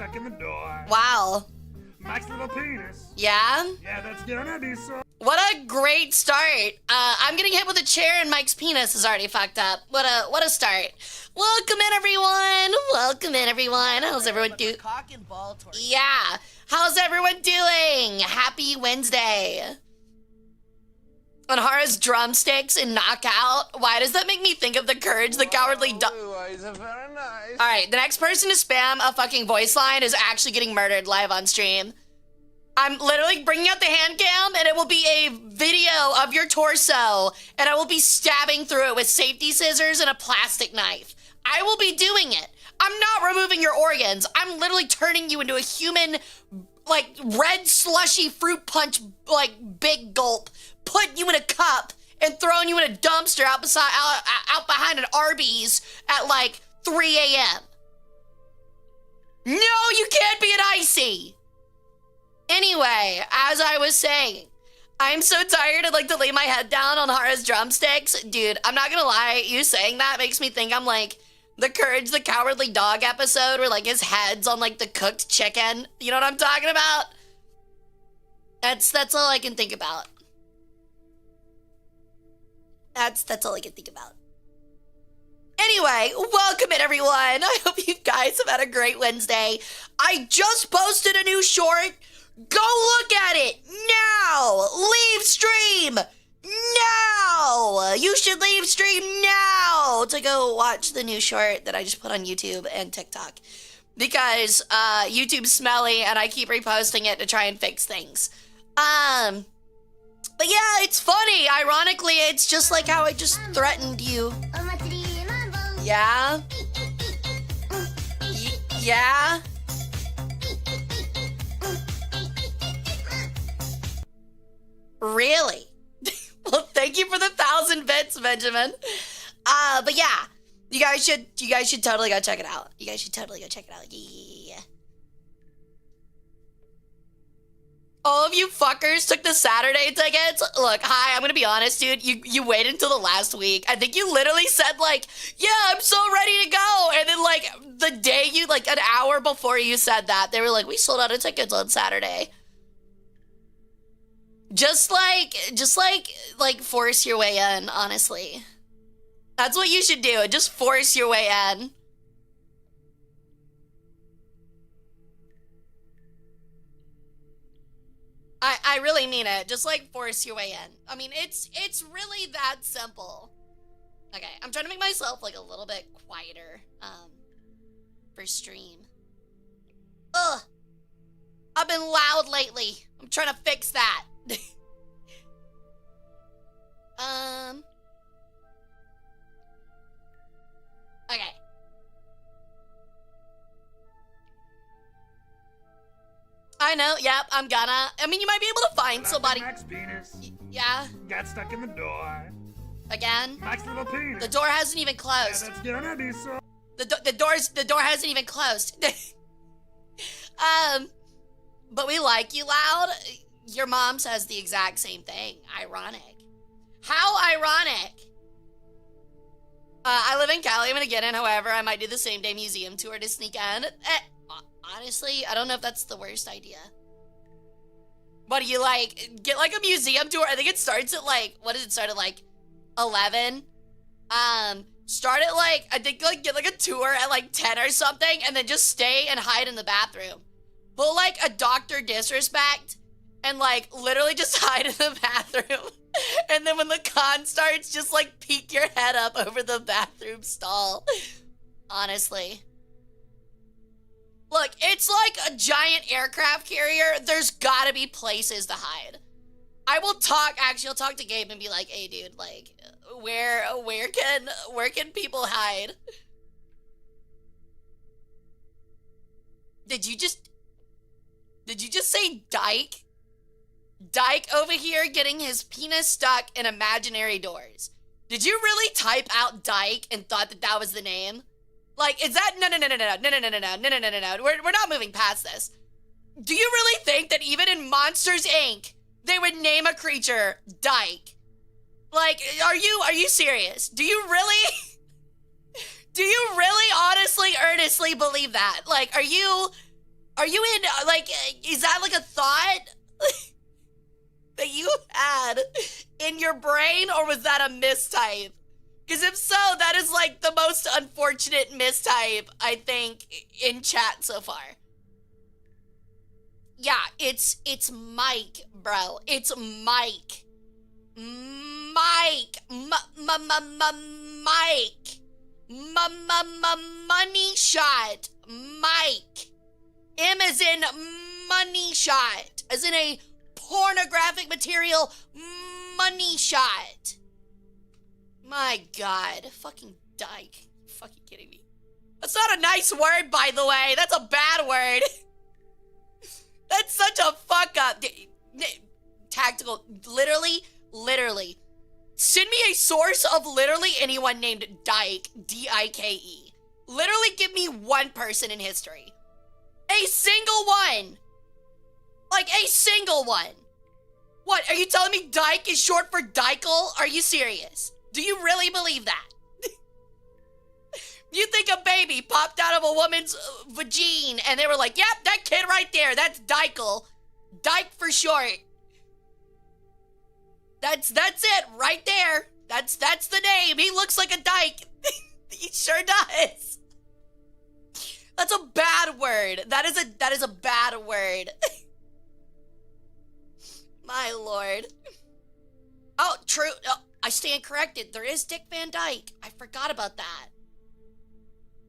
stuck in the door. Wow. Mike's little penis. Yeah? Yeah, that's gonna be so. What a great start. I'm getting hit with a chair and Mike's penis is already fucked up. What a start. Welcome in, everyone. Welcome in, everyone. How's everyone doing? Cock and ball torture. Yeah. How's everyone doing? Happy Wednesday. On Hara's drumsticks and knockout. Why does that make me think of the Courage the Cowardly Dog? Very nice. All right, the next person to spam a fucking voice line is actually getting murdered live on stream. I'm literally bringing out the hand cam and it will be a video of your torso and I will be stabbing through it with safety scissors and a plastic knife. I will be doing it. I'm not removing your organs. I'm literally turning you into a human, like, red slushy fruit punch, like, big gulp, putting you in a cup and throwing you in a dumpster out behind an Arby's at, like, 3 a.m. No, you can't be an icy. Anyway, as I was saying, I'm so tired I'd like to lay my head down on Hara's drumsticks. Dude, I'm not gonna lie, you saying that makes me think I'm like the Courage the Cowardly Dog episode where like his head's on like the cooked chicken. You know what I'm talking about? That's all I can think about. That's all I can think about. Anyway, welcome in, everyone. I hope you guys have had a great Wednesday. I just posted a new short. Go look at it now. Leave stream now. You should leave stream now to go watch the new short that I just put on YouTube and TikTok because YouTube's smelly and I keep reposting it to try and fix things. But yeah, it's funny. Ironically, it's just like how I just threatened you. Yeah? Yeah? Really? Well, thank you for the 1,000 bits, Benjamin. But yeah, you guys should totally go check it out. You guys should totally go check it out. Yeah. All of you fuckers took the Saturday tickets. Look, hi, I'm gonna be honest, dude. You waited until the last week. I think you literally said like, yeah, I'm so ready to go. And then like the day you, like an hour before you said that, they were like, we sold out of tickets on Saturday. Just like force your way in, honestly. That's what you should do. Just force your way in. I really mean it. Just like force your way in. I mean, it's really that simple. Okay, I'm trying to make myself like a little bit quieter for stream. Ugh. I've been loud lately. I'm trying to fix that. Okay. I know, yep, I'm gonna. I mean, you might be able to find somebody. Mike's penis. Yeah? Got stuck in the door. Again? Mike's little penis. The door hasn't even closed. Yeah, that's gonna be so. The door hasn't even closed. But we like you loud. Your mom says the exact same thing. Ironic. How ironic. I live in Cali. I'm gonna get in. However, I might do the same day museum tour to sneak in. Honestly, I don't know if that's the worst idea. What do you like? Get like a museum tour. I think it starts at like, what does it start at like 11? Start at like, I think like get like a tour at like 10 or something and then just stay and hide in the bathroom. Pull like a Dr. Disrespect and like literally just hide in the bathroom. And then when the con starts, just like peek your head up over the bathroom stall. Honestly. Look, it's like a giant aircraft carrier. There's gotta be places to hide. I'll talk to Gabe and be like, hey dude, like, where can people hide? Did you just say dyke? Dyke over here getting his penis stuck in imaginary doors. Did you really type out dyke and thought that that was the name? Like, is that, no. We're not moving past this. Do you really think that even in Monsters, Inc., they would name a creature Dyke? Like, are you serious? Do you really honestly, earnestly believe that? Like, are you Are you in, like, is that like a thought that you had in your brain, or was that a mistype? Because if so, that is like the most unfortunate mistype, I think, in chat so far. Yeah, it's Mike, bro. It's Mike. Mike. Mike. Money shot. Mike. M as in money shot. As in a pornographic material money shot. My God. Fucking dyke. You fucking kidding me? That's not a nice word, by the way. That's a bad word. That's such a fuck up. Tactical. Literally. Send me a source of literally anyone named Dyke. D-I-K-E. Literally give me one person in history. A single one. Like a single one. What, are you telling me Dyke is short for Dykel? Are you serious? Do you really believe that? You think a baby popped out of a woman's vagine and they were like, yep, that kid right there, that's Dykel. Dyke for short. That's it right there. That's the name. He looks like a dyke. He sure does. That's a bad word. That is a bad word. My lord. Oh, true. Oh, I stand corrected. There is Dick Van Dyke. I forgot about that.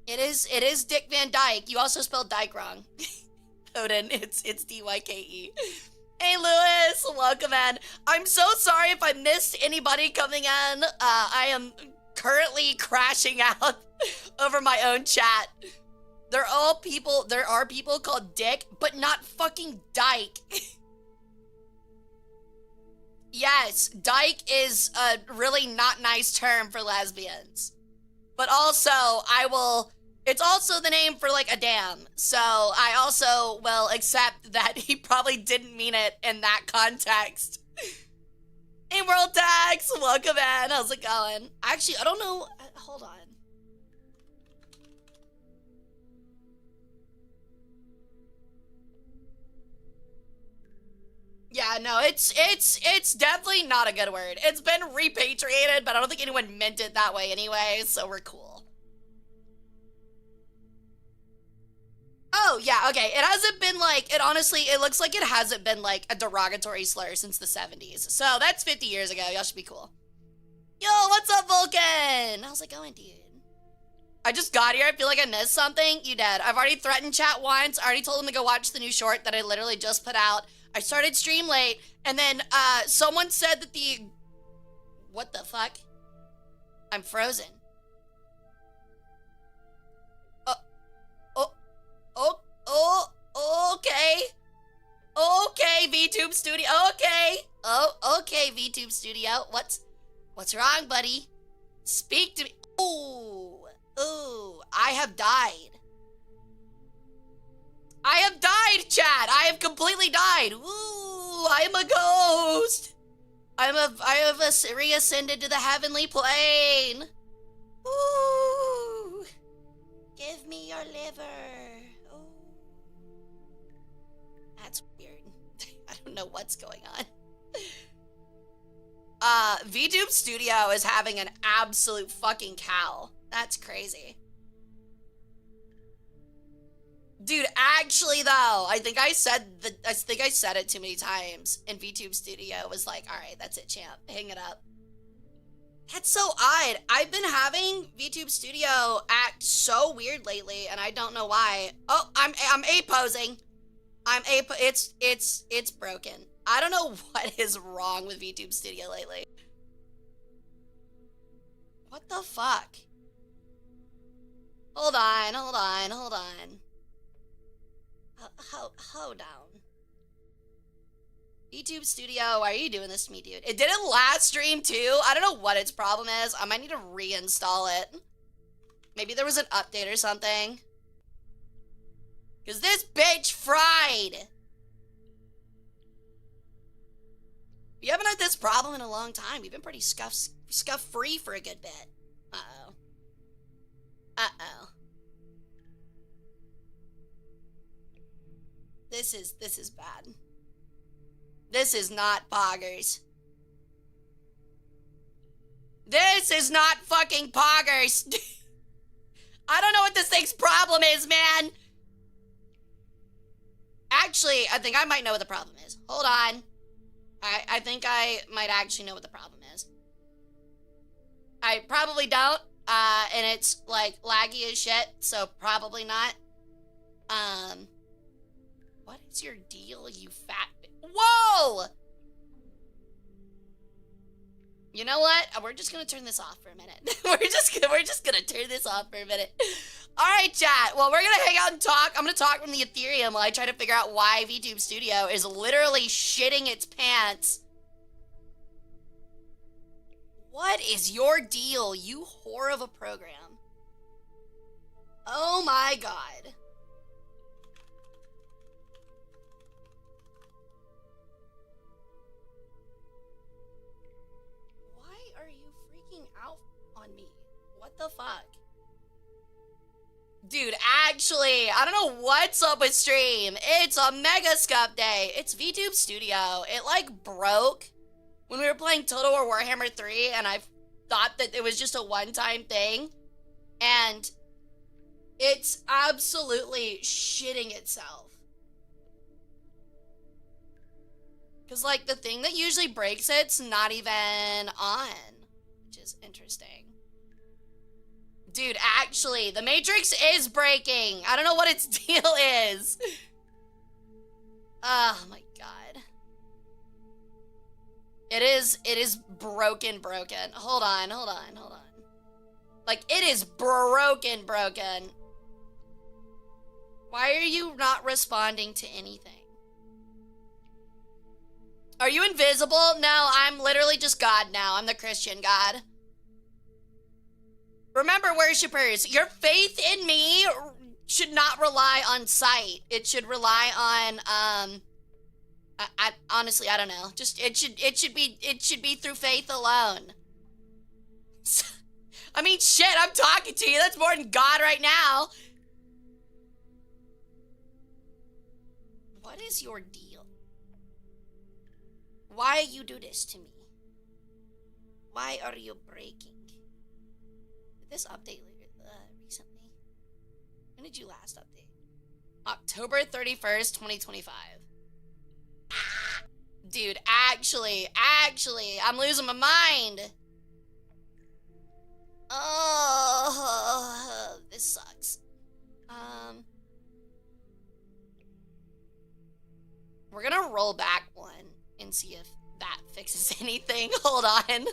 It is Dick Van Dyke. You also spelled Dyke wrong. Odin, it's D-Y-K-E. Hey, Lewis, welcome in. I'm so sorry if I missed anybody coming in. I am currently crashing out over my own chat. There are people called Dick, but not fucking Dyke. Yes, Dyke is a really not nice term for lesbians. But also, it's also the name for, like, a dam. So I also will accept that he probably didn't mean it in that context. Hey, World Tax, welcome in. How's it going? Actually, I don't know. Hold on. Yeah, no, it's definitely not a good word. It's been repatriated, but I don't think anyone meant it that way anyway, so we're cool. Oh, yeah, okay. It hasn't been like, it looks like it hasn't been like a derogatory slur since the 70s. So that's 50 years ago. Y'all should be cool. Yo, what's up, Vulcan? How's it going, dude? I just got here. I feel like I missed something. You did. I've already threatened chat once. I already told them to go watch the new short that I literally just put out. I started stream late, and then someone said that what the fuck? I'm frozen. Okay. Okay, Vtube Studio. Okay. Oh, okay, Vtube Studio. What's wrong, buddy? Speak to me. Ooh, I have died. I have died, chat. I have completely died. Ooh, I am a ghost. I have reascended to the heavenly plane. Ooh, give me your liver. Ooh, that's weird. I don't know what's going on. VTube Studio is having an absolute fucking cow. That's crazy. Dude, actually though, I think I said it too many times, and VTube Studio was like, all right, that's it, champ, hang it up. That's so odd. I've been having VTube Studio act so weird lately, and I don't know why. Oh, I'm A-posing. It's broken. I don't know what is wrong with VTube Studio lately. What the fuck? Hold on. Hold down. VTube Studio, why are you doing this to me, dude? It did it last stream too. I don't know what its problem is. I might need to reinstall it. Maybe there was an update or something. Cause this bitch fried. We haven't had this problem in a long time. We've been pretty scuff free for a good bit. Uh-oh. This is bad. This is not poggers. This is not fucking poggers. I don't know what this thing's problem is, man. Actually, I think I might know what the problem is. Hold on. I think I might actually know what the problem is. I probably don't. And it's like laggy as shit, so probably not. What is your deal, you fat Whoa! You know what? We're just gonna turn this off for a minute. we're just gonna turn this off for a minute. All right, chat. Well, we're gonna hang out and talk. I'm gonna talk from the Ethereum while I try to figure out why VTube Studio is literally shitting its pants. What is your deal, you whore of a program? Oh my god. Why are you freaking out on me? What the fuck? Dude, actually, I don't know what's up with stream. It's a mega scup day. It's VTube Studio. It like broke when we were playing Total War Warhammer 3, and I thought that it was just a one-time thing. And it's absolutely shitting itself. Because, like, the thing that usually breaks it's not even on, which is interesting. Dude, actually, the Matrix is breaking. I don't know what its deal is. Oh, my God. It is broken. Hold on. Like, it is broken. Why are you not responding to anything? Are you invisible? No, I'm literally just God now. I'm the Christian God. Remember, worshippers, your faith in me should not rely on sight. It should rely on, honestly, I don't know. Just, it should be through faith alone. I mean, shit, I'm talking to you. That's more than God right now. What is your deal? Why you do this to me? Why are you breaking? Did this update recently? When did you last update? October 31st, 2025. Dude, actually, I'm losing my mind. Oh, this sucks. We're gonna roll back one and see if that fixes anything. Hold on.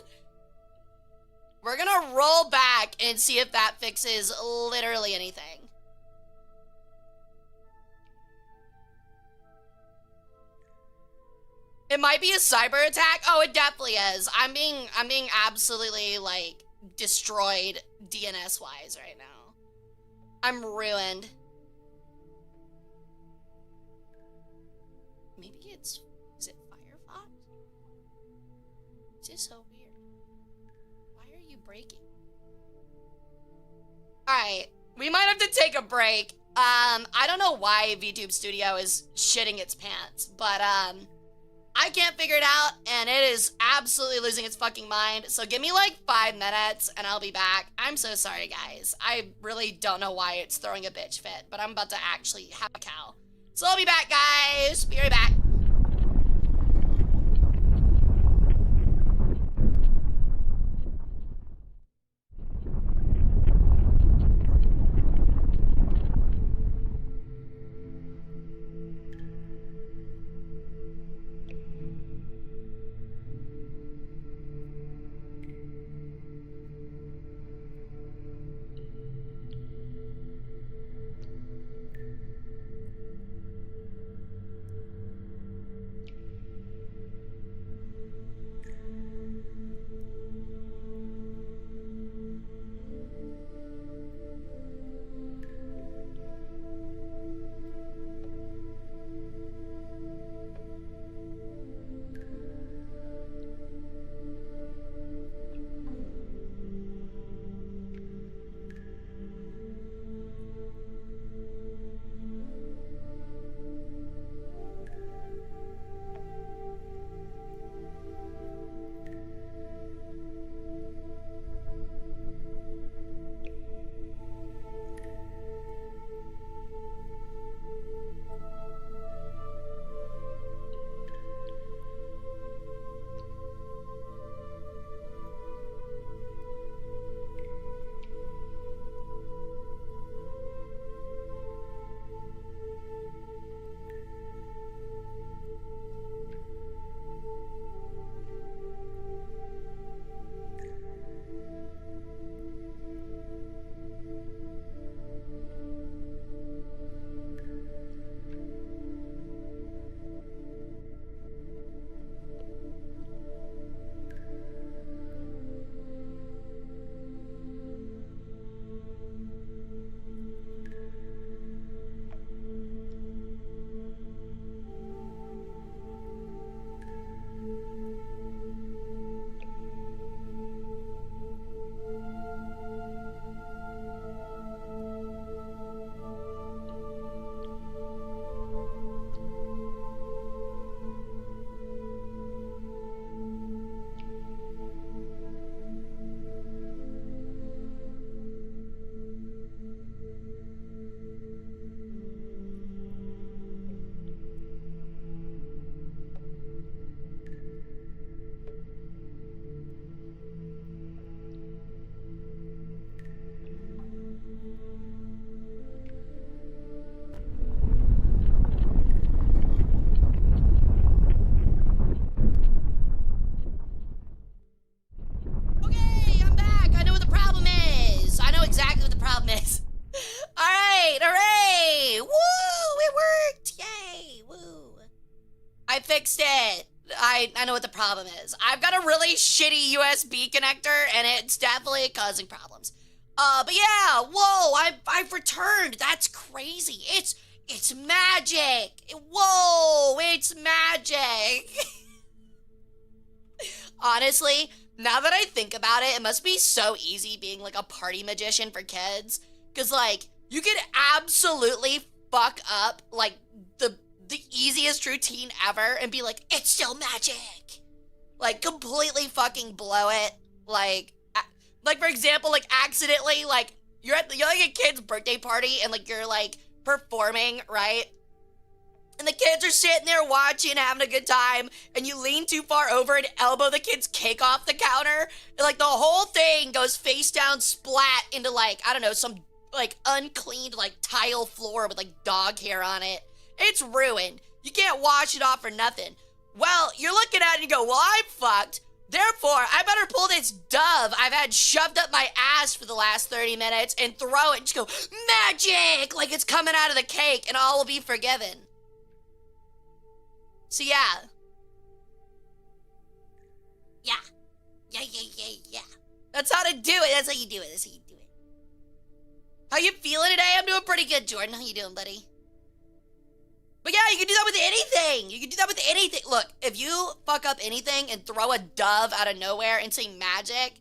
We're gonna roll back and see if that fixes literally anything. It might be a cyber attack. Oh, it definitely is. I'm being absolutely like destroyed DNS wise right now. I'm ruined. Maybe is it Firefox? This is so weird. Why are you breaking? Alright, we might have to take a break. I don't know why VTube Studio is shitting its pants, but I can't figure it out, and it is absolutely losing its fucking mind. So give me like 5 minutes, and I'll be back. I'm so sorry, guys. I really don't know why it's throwing a bitch fit, but I'm about to actually have a cow. So I'll be back, guys. Be right back. fixed it. I know what the problem is. I've got a really shitty USB connector, and it's definitely causing problems. But yeah, whoa, I've returned. That's crazy. It's magic. Whoa, it's magic. Honestly, now that I think about it, it must be so easy being like a party magician for kids. Cause like, you could absolutely fuck up like the easiest routine ever and be like, it's still magic. Like completely fucking blow it. Like for example, like accidentally, like you're like a kid's birthday party and like you're like performing, right? And the kids are sitting there watching, having a good time, and you lean too far over and elbow the kid's cake off the counter, and like the whole thing goes face down splat into like, I don't know, some like uncleaned like tile floor with like dog hair on it. It's ruined. You can't wash it off or nothing. Well, you're looking at it and you go, well, I'm fucked. Therefore, I better pull this dove I've had shoved up my ass for the last 30 minutes and throw it and just go, magic, like it's coming out of the cake and all will be forgiven. So yeah. Yeah. That's how to do it. That's how you do it. That's how you do it. How you feeling today? I'm doing pretty good, Jordan. How you doing, buddy? But yeah, you can do that with anything. You can do that with anything. Look, if you fuck up anything and throw a dove out of nowhere and say magic,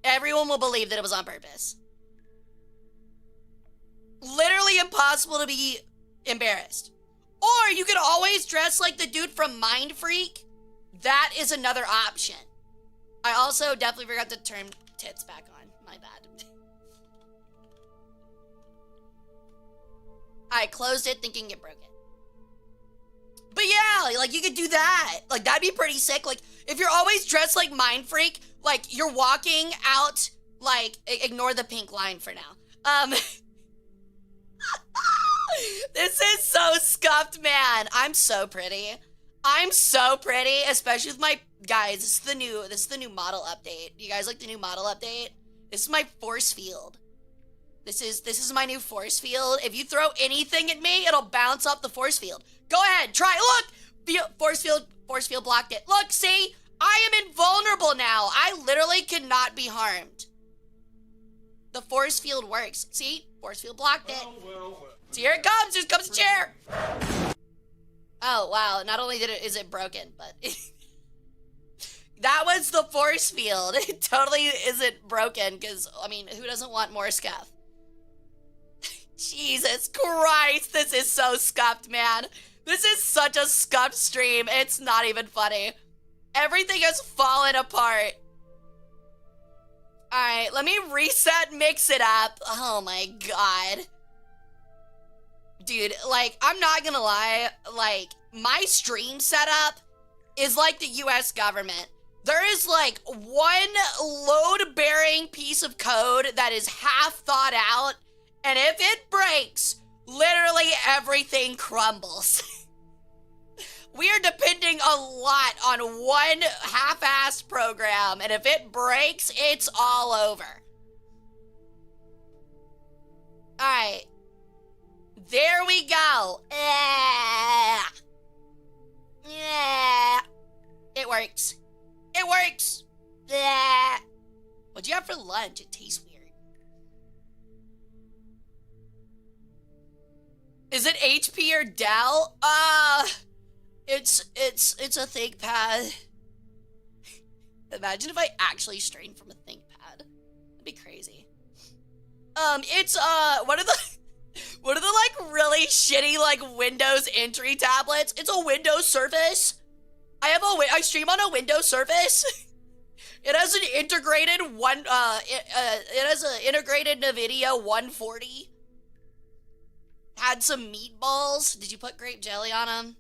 everyone will believe that it was on purpose. Literally impossible to be embarrassed. Or you could always dress like the dude from Mind Freak. That is another option. I also definitely forgot to turn tits back on. My bad. I closed it thinking it broke it. But yeah, like you could do that. Like that'd be pretty sick. Like if you're always dressed like Mind Freak, like you're walking out, like ignore the pink line for now. This is so scuffed, man. I'm so pretty. I'm so pretty, especially with my guys. This is the new model update. You guys like the new model update? This is my force field. This is my new force field. If you throw anything at me, it'll bounce off the force field. Go ahead, try. Look, force field blocked it. Look, see, I am invulnerable now. I literally cannot be harmed. The force field works. See, force field blocked it. Well. So here it comes. Here comes the chair. Oh wow! Not only is it broken, but that was the force field. It totally isn't broken because I mean, who doesn't want more scuff? Jesus Christ, this is so scuffed, man. This is such a scuffed stream. It's not even funny. Everything is falling apart. All right, let me reset, mix it up. Oh my God. Dude, like, I'm not gonna lie, like, my stream setup is like the US government. There is like one load-bearing piece of code that is half thought out, and if it breaks, literally everything crumbles. We are depending a lot on one half-assed program, and if it breaks, it's all over. Alright. There we go. It works. It works. What'd you have for lunch? It tastes weird. Is it HP or Dell? It's a ThinkPad. Imagine if I actually strained from a ThinkPad. That'd be crazy. It's one of the like really shitty like Windows entry tablets. It's a Windows Surface. I stream on a Windows Surface. It has an integrated it has an integrated NVIDIA 140. Had some meatballs. Did you put grape jelly on them?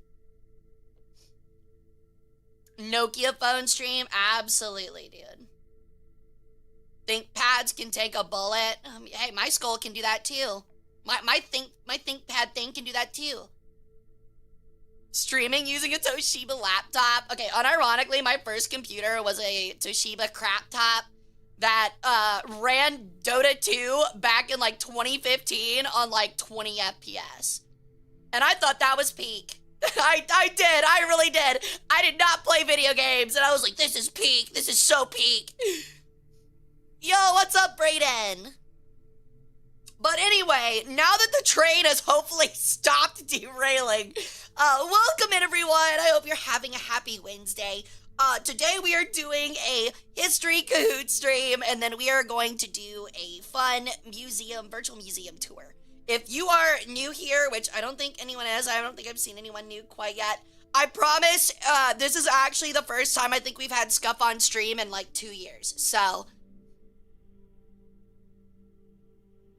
Nokia phone stream? Absolutely, dude. ThinkPads can take a bullet. Hey, my skull can do that too. My ThinkPad thing can do that too. Streaming using a Toshiba laptop. Okay, unironically, my first computer was a Toshiba crap top that ran Dota 2 back in like 2015 on like 20 FPS. And I thought that was peak. I did. I really did. I did not play video games, and I was like, this is peak. This is so peak. Yo, what's up, Brayden? But anyway, now that the train has hopefully stopped derailing, welcome in, everyone. I hope you're having a happy Wednesday. Today we are doing a history Kahoot stream, and then we are going to do a fun virtual museum tour. If you are new here, which I don't think anyone is, I don't think I've seen anyone new quite yet, I promise this is actually the first time I think we've had Scuff on stream in like 2 years, so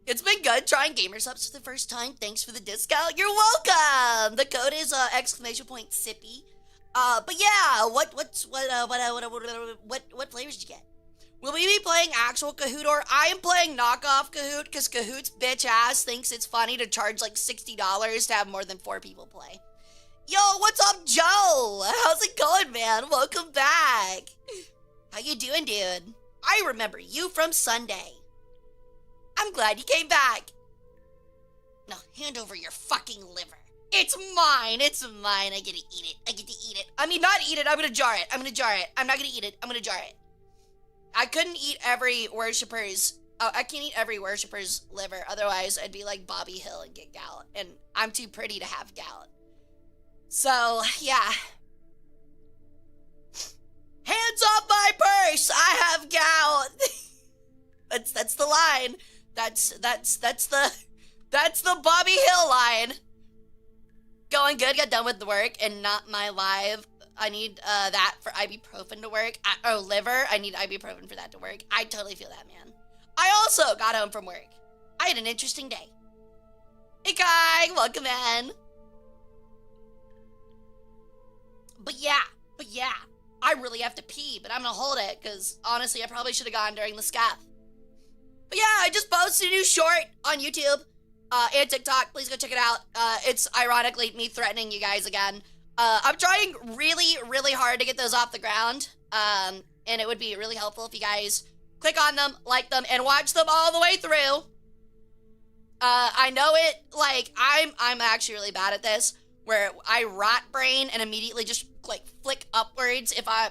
it's been good trying Gamer Subs for the first time. Thanks for the discount. You're welcome. The code is !sippy. But yeah, what flavors did you get? Will we be playing actual Kahoot, or I am playing knockoff Kahoot because Kahoot's bitch ass thinks it's funny to charge like $60 to have more than 4 people play. Yo, what's up, Joe? How's it going, man? Welcome back. How you doing, dude? I remember you from Sunday. I'm glad you came back. Now hand over your fucking liver. It's mine. It's mine. I get to eat it. I get to eat it. I mean, not eat it. I'm gonna jar it. I'm gonna jar it. I'm not gonna eat it. I'm gonna jar it. I couldn't eat every worshipper's. Oh, I can't eat every worshipper's liver. Otherwise, I'd be like Bobby Hill and get gout. And I'm too pretty to have gout. So, yeah. Hands off my purse. I have gout. That's the line. That's the Bobby Hill line. Going good, got done with the work, and not my live. I need that for ibuprofen to work. Liver, I need ibuprofen for that to work. I totally feel that, man. I also got home from work. I had an interesting day. Hey, Kai, welcome in. But yeah, I really have to pee, but I'm gonna hold it, because honestly, I probably should have gone during the scaff. But yeah, I just posted a new short on YouTube and TikTok. Please go check it out. It's ironically me threatening you guys again. I'm trying really, really hard to get those off the ground. And it would be really helpful if you guys click on them, like them, and watch them all the way through. I know it, like, I'm actually really bad at this, where I rot brain and immediately just like flick upwards if I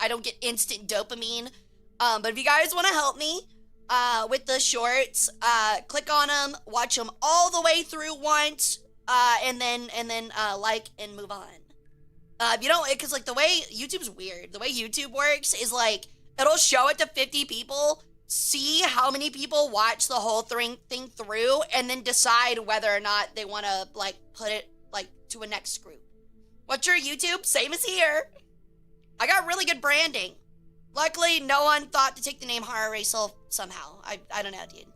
don't get instant dopamine. But if you guys want to help me with the shorts, click on them, watch them all the way through once, and then like and move on. You know, because like the way YouTube's weird. The way YouTube works is like it'll show it to 50 people, see how many people watch the whole thing through, and then decide whether or not they want to like put it like to a next group. What's your YouTube? Same as here. I got really good branding. Luckily, no one thought to take the name Hara Rae Sol somehow. I don't know, dude.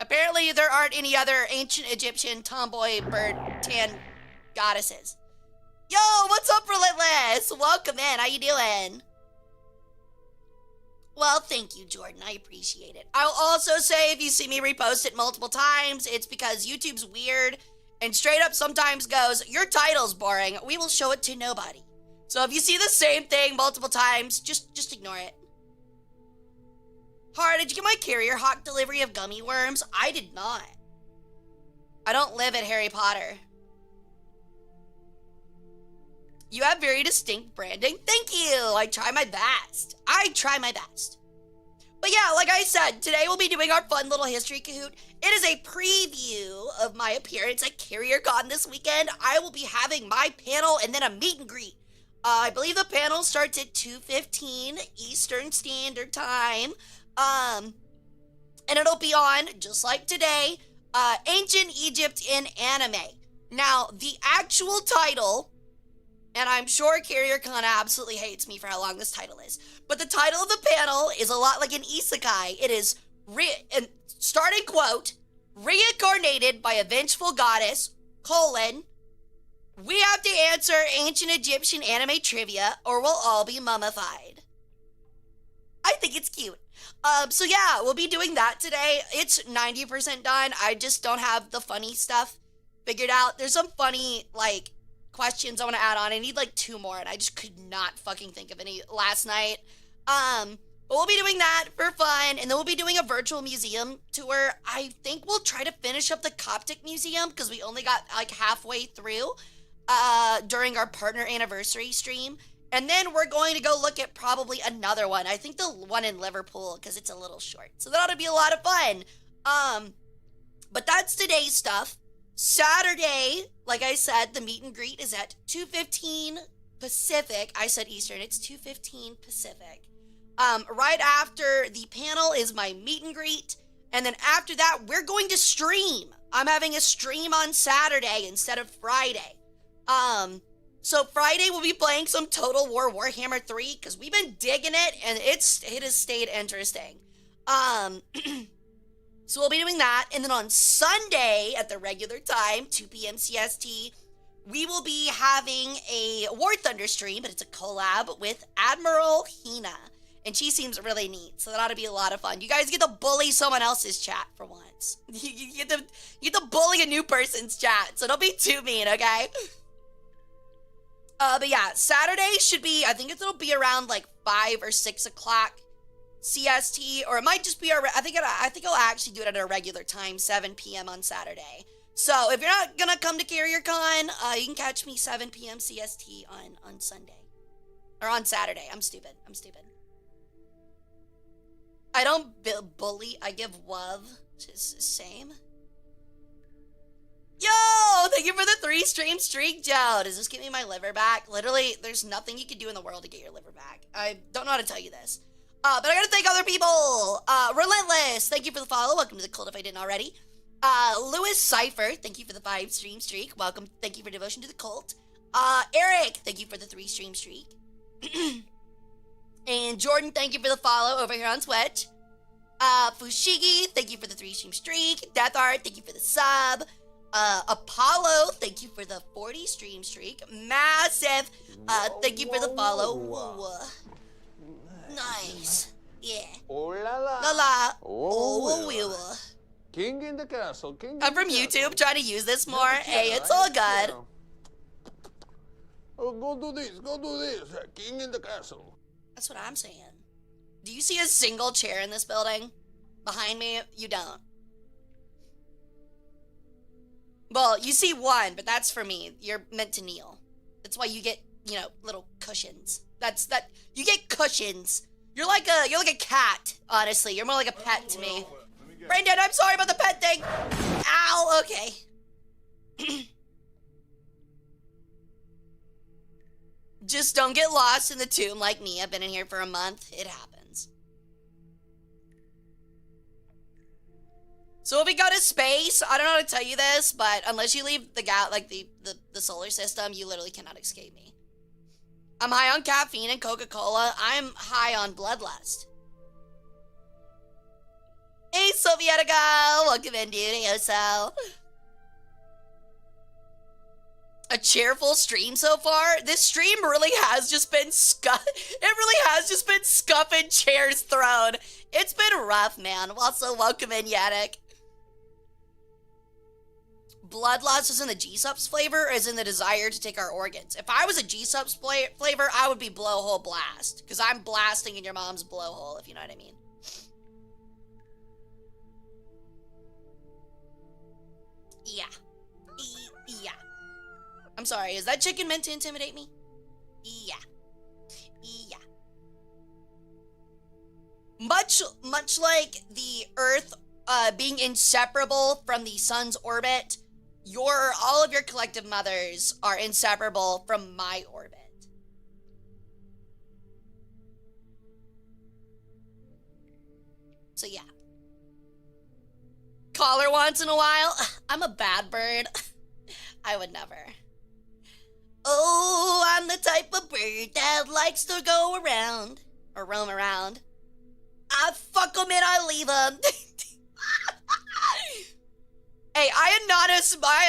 Apparently, there aren't any other ancient Egyptian tomboy bird tan goddesses. Yo, what's up, Relentless? Welcome in. How you doing? Well, thank you, Jordan. I appreciate it. I'll also say if you see me repost it multiple times, it's because YouTube's weird and straight up sometimes goes, your title's boring. We will show it to nobody. So if you see the same thing multiple times, just ignore it. Hara, did you get my carrier hawk delivery of gummy worms? I did not. I don't live at Harry Potter. You have very distinct branding. Thank you. I try my best. But yeah, like I said, today we'll be doing our fun little history Kahoot. It is a preview of my appearance at CarrierCon this weekend. I will be having my panel and then a meet and greet. I believe the panel starts at 2:15 Eastern Standard Time. And it'll be on, just like today, Ancient Egypt in Anime. Now, the actual title, and I'm sure CarrierCon absolutely hates me for how long this title is, but the title of the panel is a lot like an isekai. It is, starting quote, reincarnated by a vengeful goddess, we have to answer ancient Egyptian anime trivia or we'll all be mummified. I think it's cute. So yeah, we'll be doing that today. It's 90% done. I just don't have the funny stuff figured out. There's some funny, like, questions I want to add on. I need, like, 2 more, and I just could not fucking think of any last night. But we'll be doing that for fun, and then we'll be doing a virtual museum tour. I think we'll try to finish up the Coptic Museum, because we only got, like, halfway through. during our partner anniversary stream. And then we're going to go look at probably another one. I think the one in Liverpool, because it's a little short. So that ought to be a lot of fun. But that's today's stuff. Saturday, like I said, the meet and greet is at 2:15 Pacific. I said Eastern. It's 2:15 Pacific. Right after the panel is my meet and greet. And then after that, we're going to stream. I'm having a stream on Saturday instead of Friday. So Friday we'll be playing some Total War Warhammer 3 because we've been digging it and it has stayed interesting. So we'll be doing that. And then on Sunday at the regular time, 2 p.m. CST, we will be having a War Thunder stream, but it's a collab with Admiral Hina. And she seems really neat, so that ought to be a lot of fun. You guys get to bully someone else's chat for once. You get to bully a new person's chat, so don't be too mean, okay? But yeah, Saturday should be, I think it'll be around like 5 or 6 o'clock CST, or it might just be, I think I'll actually do it at a regular time, 7 p.m. on Saturday. So if you're not gonna come to CarrierCon, you can catch me 7 p.m. CST on Sunday. Or on Saturday. I'm stupid. I don't bully, I give love. It's the same. Yo! Thank you for the 3-stream streak, Joe. Does this get me my liver back? Literally, there's nothing you can do in the world to get your liver back. I don't know how to tell you this. But I gotta thank other people. Relentless, thank you for the follow. Welcome to the cult if I didn't already. Lewis Cypher, thank you for the 5-stream streak. Welcome, thank you for devotion to the cult. Eric, thank you for the 3-stream streak. And Jordan, thank you for the follow over here on Twitch. Fushigi, thank you for the 3-stream streak. Death Art, thank you for the sub. Apollo, thank you for the 40-stream streak. Massive, thank you for the follow. Ooh. Nice. Yeah. Oh la la. La la. Oh, Oh, King in the castle. King. I'm from YouTube trying to use this more. Hey, it's all good. Oh, go do this. Go do this. King in the castle. That's what I'm saying. Do you see a single chair in this building? Behind me? You don't. Well, you see one, but that's for me. You're meant to kneel. That's why you get, little cushions. You get cushions. You're like a cat, honestly. You're more like a pet to me. Brandon, I'm sorry about the pet thing. Ow, okay. Just don't get lost in the tomb like me. I've been in here for a month. It happens. So if we go to space, I don't know how to tell you this, but unless you leave the solar system, you literally cannot escape me. I'm high on caffeine and Coca-Cola. I'm high on bloodlust. Hey, Sovietica! Welcome in, dude. Hey, Oso. A cheerful stream so far? This stream really has just been scuffing chairs thrown. It's been rough, man. Also, welcome in, Yannick. Bloodlust is in the G-Subs flavor or is in the desire to take our organs? If I was a G-Subs flavor, I would be blowhole blast. Because I'm blasting in your mom's blowhole, if you know what I mean. Yeah. Yeah. I'm sorry, is that chicken meant to intimidate me? Yeah. Yeah. Much like the Earth being inseparable from the sun's orbit, all of your collective mothers are inseparable from my orbit. So yeah. Call her once in a while. I'm a bad bird. I would never. Oh, I'm the type of bird that likes to go around. Or roam around. I fuck them and I leave them. Hey, I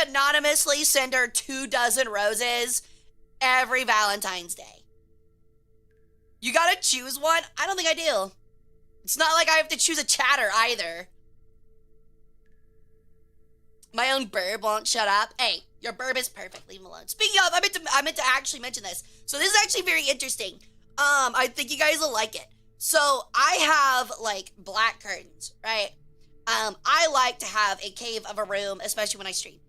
anonymously send her 24 roses every Valentine's Day. You gotta choose one? I don't think I do. It's not like I have to choose a chatter either. My own burb won't shut up. Hey, your burb is perfect. Leave him alone. Speaking of, I meant to actually mention this. So this is actually very interesting. I think you guys will like it. So I have like black curtains, right? I like to have a cave of a room, especially when I stream.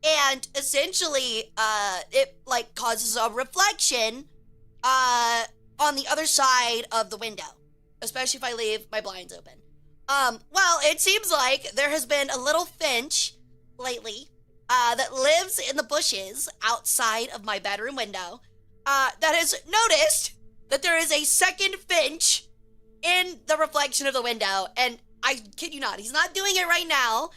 And essentially, it like causes a reflection on the other side of the window, especially if I leave my blinds open. Well, it seems like there has been a little finch lately that lives in the bushes outside of my bedroom window that has noticed that there is a second finch in the reflection of the window. And I kid you not, he's not doing it right now.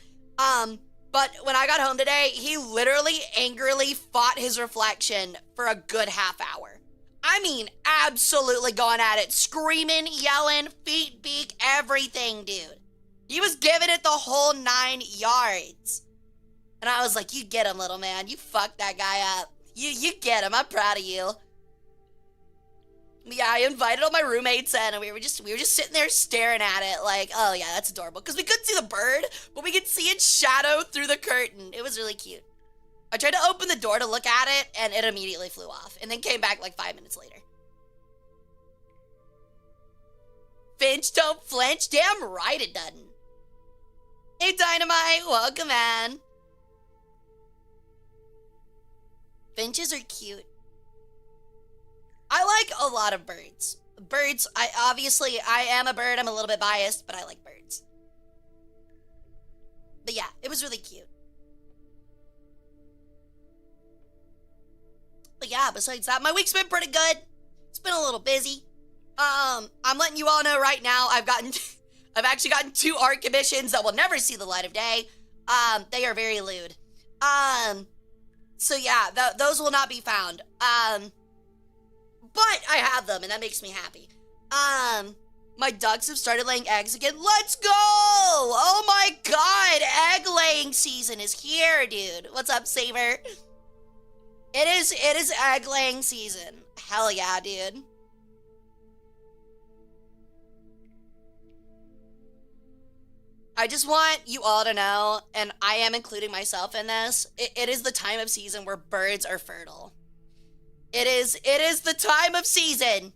But when I got home today, he literally angrily fought his reflection for a good half hour. I mean, absolutely going at it, screaming, yelling, feet, beak, everything, dude. He was giving it the whole 9 yards. And I was like, you get him, little man. You fucked that guy up. You get him. I'm proud of you. Yeah, I invited all my roommates in, and we were just sitting there staring at it like, oh yeah, that's adorable. Because we couldn't see the bird, but we could see its shadow through the curtain. It was really cute. I tried to open the door to look at it, and it immediately flew off, and then came back like 5 minutes later. Finch don't flinch? Damn right it doesn't. Hey, Dynamite, welcome, man. Finches are cute. I like a lot of birds. Birds, I am a bird. I'm a little bit biased, but I like birds. But yeah, it was really cute. But yeah, besides that, my week's been pretty good. It's been a little busy. I'm letting you all know right now, I've actually gotten 2 art commissions that will never see the light of day. They are very lewd. So yeah, those will not be found. But I have them, and that makes me happy. My ducks have started laying eggs again. Let's go! Oh my god, egg laying season is here, dude. What's up, Saber? It is egg laying season. Hell yeah, dude. I just want you all to know, and I am including myself in this, it is the time of season where birds are fertile. It is the time of season.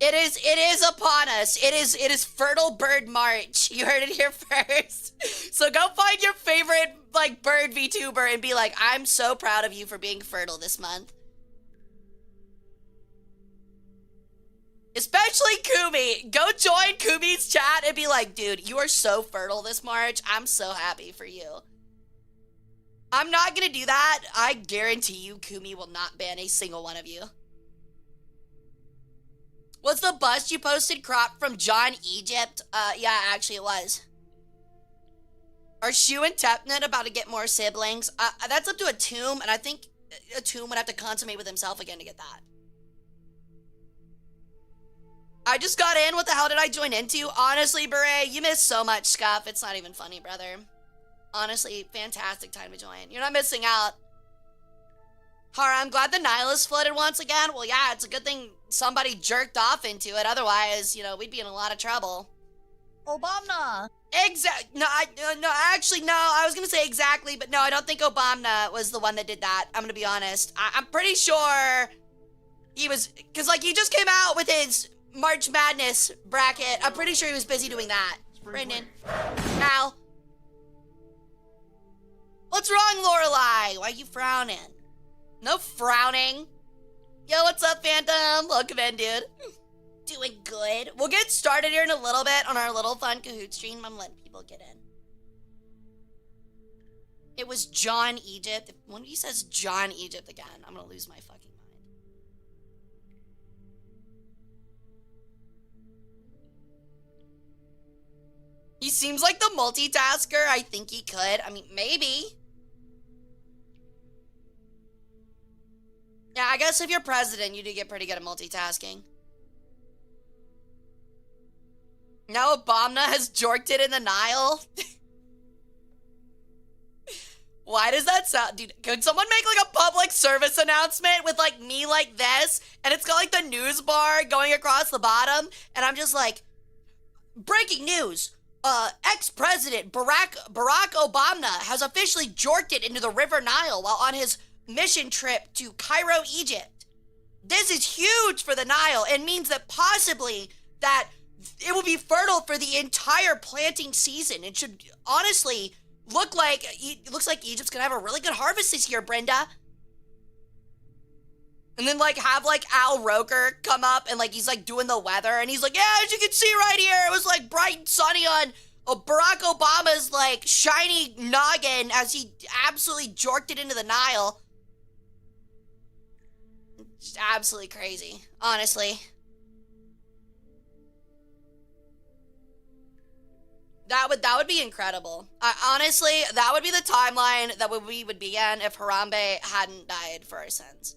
It is upon us. It is Fertile Bird March. You heard it here first. So go find your favorite like bird VTuber and be like, I'm so proud of you for being fertile this month. Especially Kumi. Go join Kumi's chat and be like, dude, you are so fertile this March. I'm so happy for you. I'm not gonna do that. I guarantee you Kumi will not ban a single one of you. Was the bust you posted cropped from John Egypt? Yeah, actually it was. Are Shu and Tepnet about to get more siblings? That's up to Atum, and I think Atum would have to consummate with himself again to get that. I just got in. What the hell did I join into? Honestly, Beret, you missed so much scuff. It's not even funny, brother. Honestly, fantastic time to join. You're not missing out. Hara, I'm glad the Nile is flooded once again. Well, yeah, it's a good thing somebody jerked off into it. Otherwise, you know, we'd be in a lot of trouble. Obama. No, actually, no. I was gonna say exactly, but no, I don't think Obama was the one that did that. I'm gonna be honest. I'm pretty sure he was, because, like, he just came out with his March Madness bracket. I'm pretty sure he was busy doing that. Brendan. Al. What's wrong, Lorelai? Why are you frowning? No frowning. Yo, what's up, Phantom? Welcome in, dude. Doing good. We'll get started here in a little bit on our little fun Kahoot stream. I'm letting people get in. It was John Egypt. If one of you says John Egypt again, I'm gonna lose my fucking mind. He seems like the multitasker. I think he could. I mean, maybe. Yeah, I guess if you're president, you do get pretty good at multitasking. Now Obama has jorked it in the Nile. Why does that sound? Dude, could someone make like a public service announcement with like me like this? And it's got like the news bar going across the bottom. And I'm just like, breaking news. Ex-president Barack Obama has officially jorked it into the River Nile while on his mission trip to Cairo, Egypt. This is huge for the Nile and means that possibly that it will be fertile for the entire planting season. It should honestly looks like Egypt's gonna have a really good harvest this year, Brenda. And then like have like Al Roker come up and like he's like doing the weather and he's like, yeah, as you can see right here, it was like bright and sunny on Barack Obama's like shiny noggin as he absolutely jorked it into the Nile. Just absolutely crazy, honestly. That would be incredible. Honestly, that would be the timeline that we would be in if Harambe hadn't died for our sins.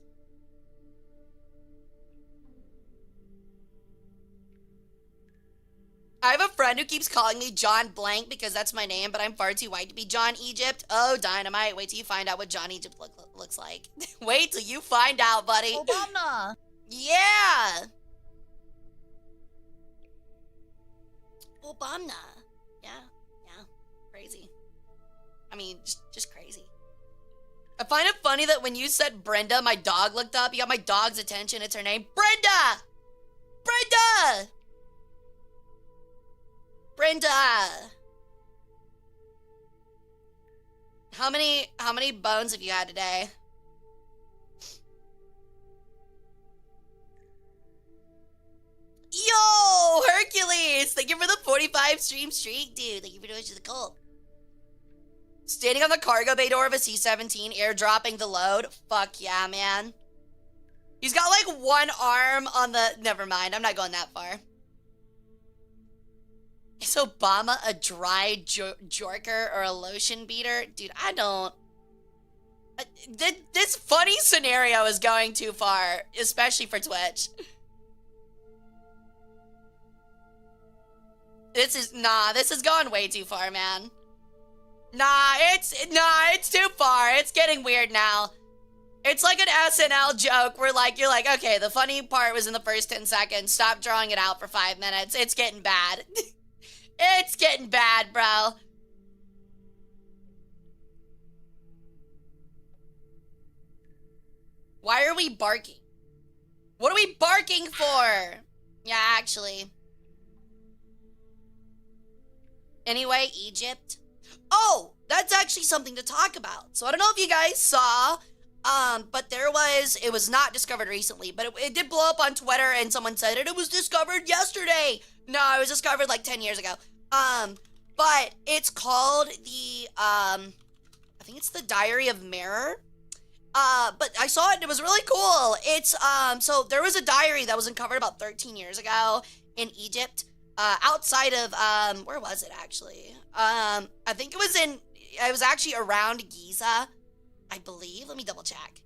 I have a friend who keeps calling me John Blank because that's my name, but I'm far too white to be John Egypt. Oh, dynamite. Wait till you find out what John Egypt looks like. Wait till you find out, buddy. Obama. Yeah. Obama. Yeah. Crazy. I mean, just crazy. I find it funny that when you said Brenda, my dog looked up. You got my dog's attention. It's her name. Brenda! Brenda! Brenda! How many bones have you had today? Yo, Hercules! Thank you for the 45 stream streak, dude. Thank you for doing it to the cult. Standing on the cargo bay door of a C-17, airdropping the load. Fuck yeah, man. He's got like one arm on the... Never mind, I'm not going that far. Is Obama a dry jorker or a lotion beater? Dude, I don't... This funny scenario is going too far, especially for Twitch. This is going way too far, man. Nah, it's too far. It's getting weird now. It's like an SNL joke where like you're like, okay, the funny part was in the first 10 seconds. Stop drawing it out for 5 minutes. It's getting bad. It's getting bad, bro. Why are we barking? What are we barking for? Yeah, actually. Anyway, Egypt. Oh, that's actually something to talk about. So I don't know if you guys saw, but it was not discovered recently, but it did blow up on Twitter and someone said it was discovered yesterday. No, it was discovered like 10 years ago. But it's called I think it's the Diary of Mirror. But I saw it and it was really cool. It's, so there was a diary that was uncovered about 13 years ago in Egypt. Outside of, where was it actually? I think it was actually around Giza, I believe. Let me double check.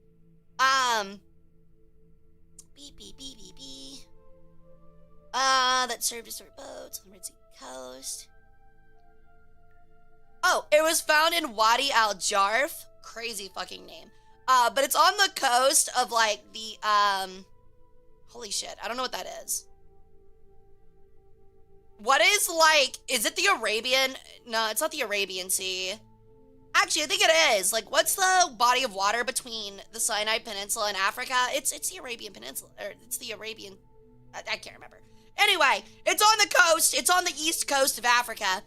That served to store boats on the Red Sea coast. Oh, it was found in Wadi Al Jarf. Crazy fucking name. But it's on the coast of like the, holy shit, I don't know what that is. What is like, is it the Arabian? No, it's not the Arabian Sea. Actually, I think it is. Like, what's the body of water between the Sinai Peninsula and Africa? It's the Arabian Peninsula, or it's the Arabian, I can't remember. Anyway, it's on the coast. It's on the east coast of Africa.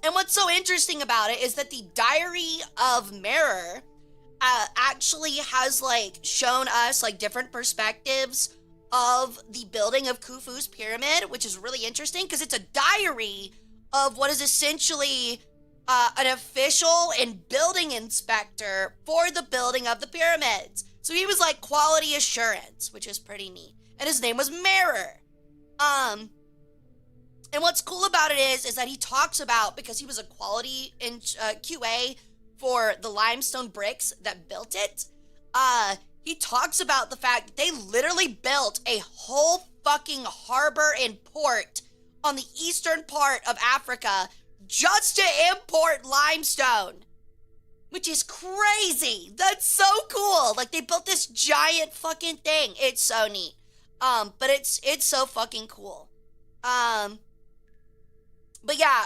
And what's so interesting about it is that the Diary of Mirror actually has like shown us like different perspectives of the building of Khufu's pyramid, which is really interesting because it's a diary of what is essentially an official and building inspector for the building of the pyramids. So he was like quality assurance, which is pretty neat. And his name was Mirror. And what's cool about it is that he talks about, because he was a quality in QA for the limestone bricks that built it, he talks about the fact that they literally built a whole fucking harbor and port on the eastern part of Africa just to import limestone, which is crazy. That's so cool. Like, they built this giant fucking thing. It's so neat. But it's so fucking cool. But yeah,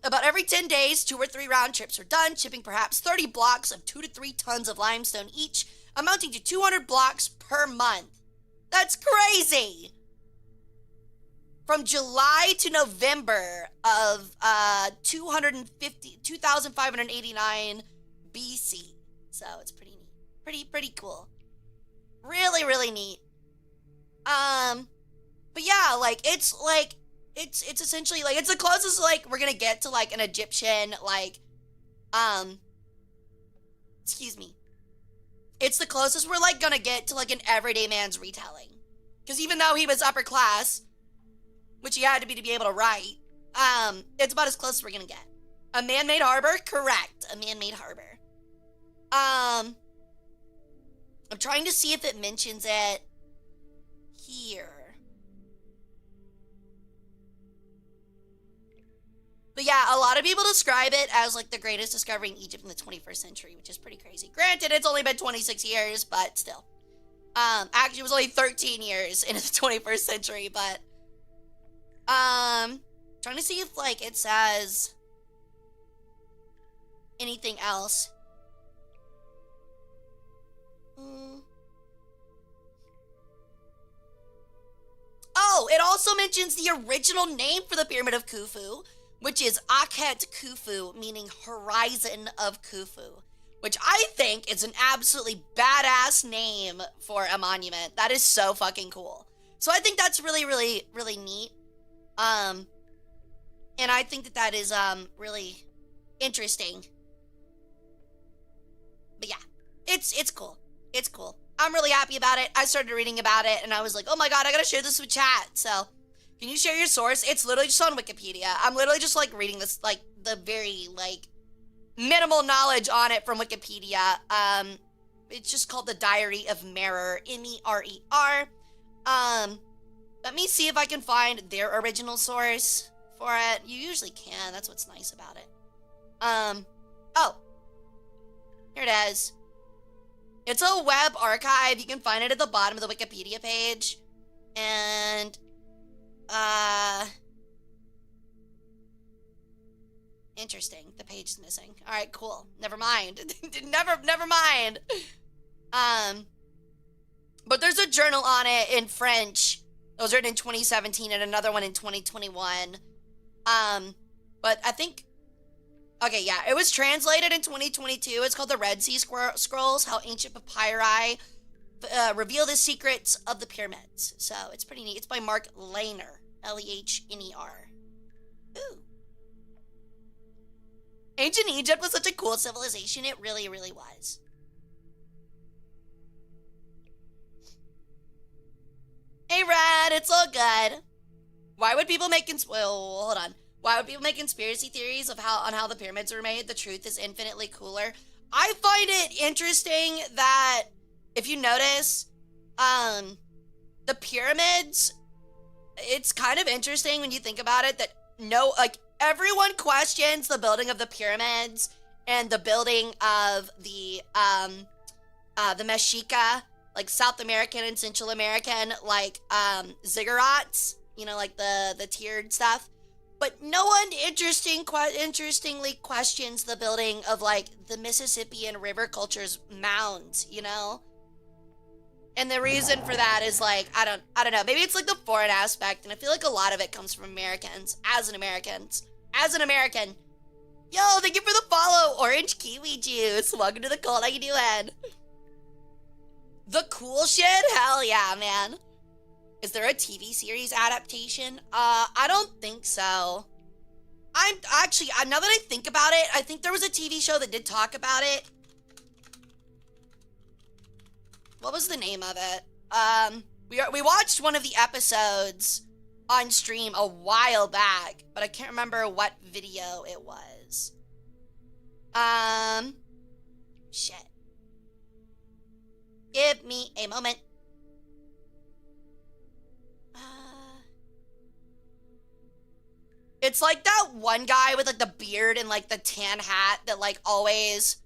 about every 10 days, 2 or 3 round trips are done, shipping perhaps 30 blocks of 2 to 3 tons of limestone each, amounting to 200 blocks per month. That's crazy. from July to November of 2589 BC. So it's pretty neat. Pretty cool. Really, really neat. But yeah, like it's essentially like it's the closest like we're gonna get to like an Egyptian like excuse me. It's the closest we're like gonna get to like an everyday man's retelling. Because even though he was upper class, which he had to be able to write, it's about as close as we're gonna get. A man-made harbor? Correct. A man-made harbor. I'm trying to see if it mentions it here. But yeah, a lot of people describe it as like the greatest discovery in Egypt in the 21st century, which is pretty crazy. Granted, it's only been 26 years, but still. Actually, it was only 13 years into the 21st century, but trying to see if like it says anything else. Oh, it also mentions the original name for the Pyramid of Khufu, which is Akhet Khufu, meaning Horizon of Khufu, which I think is an absolutely badass name for a monument. That is so fucking cool. So I think that's really, really, really neat. And I think that that is really interesting. But yeah, it's cool. It's cool. I'm really happy about it. I started reading about it and I was like, oh my god, I gotta share this with chat. So can you share your source? It's literally just on Wikipedia. I'm literally just like reading this, like the very like minimal knowledge on it from Wikipedia. It's just called the Diary of Merer, M-E-R-E-R. Let me see if I can find their original source for it. You usually can. That's what's nice about it. Oh, here it is. It's a web archive. You can find it at the bottom of the Wikipedia page. And, interesting. The page is missing. All right, cool. Never mind. never mind. But there's a journal on it in French. It was written in 2017 and another one in 2021. But I think, okay, yeah, it was translated in 2022. It's called the Red Sea Scrolls, How Ancient Papyri Reveal the Secrets of the Pyramids. So it's pretty neat. It's by Mark Lehner, Lehner. Ooh. Ancient Egypt was such a cool civilization. It really, really was. Hey, Red, it's all good. Why would people make hold on. Why would people make conspiracy theories of how the pyramids were made? The truth is infinitely cooler. I find it interesting that if you notice, the pyramids, it's kind of interesting when you think about it that everyone questions the building of the pyramids and the building of the Mexica, like South American and Central American, like ziggurats, you know, like the tiered stuff. But no one interestingly questions the building of like the Mississippian River culture's mounds, you know? And the reason for that is like, I don't know, maybe it's like the foreign aspect, and I feel like a lot of it comes from Americans, as an American. Yo, thank you for the follow, Orange Kiwi Juice. Welcome to the cult, how you doing? The cool shit? Hell yeah, man. Is there a TV series adaptation? I don't think so. I'm actually, now that I think about it, I think there was a TV show that did talk about it. What was the name of it? We watched one of the episodes on stream a while back, but I can't remember what video it was. Shit. Give me a moment. It's like that one guy with like the beard and like the tan hat that like always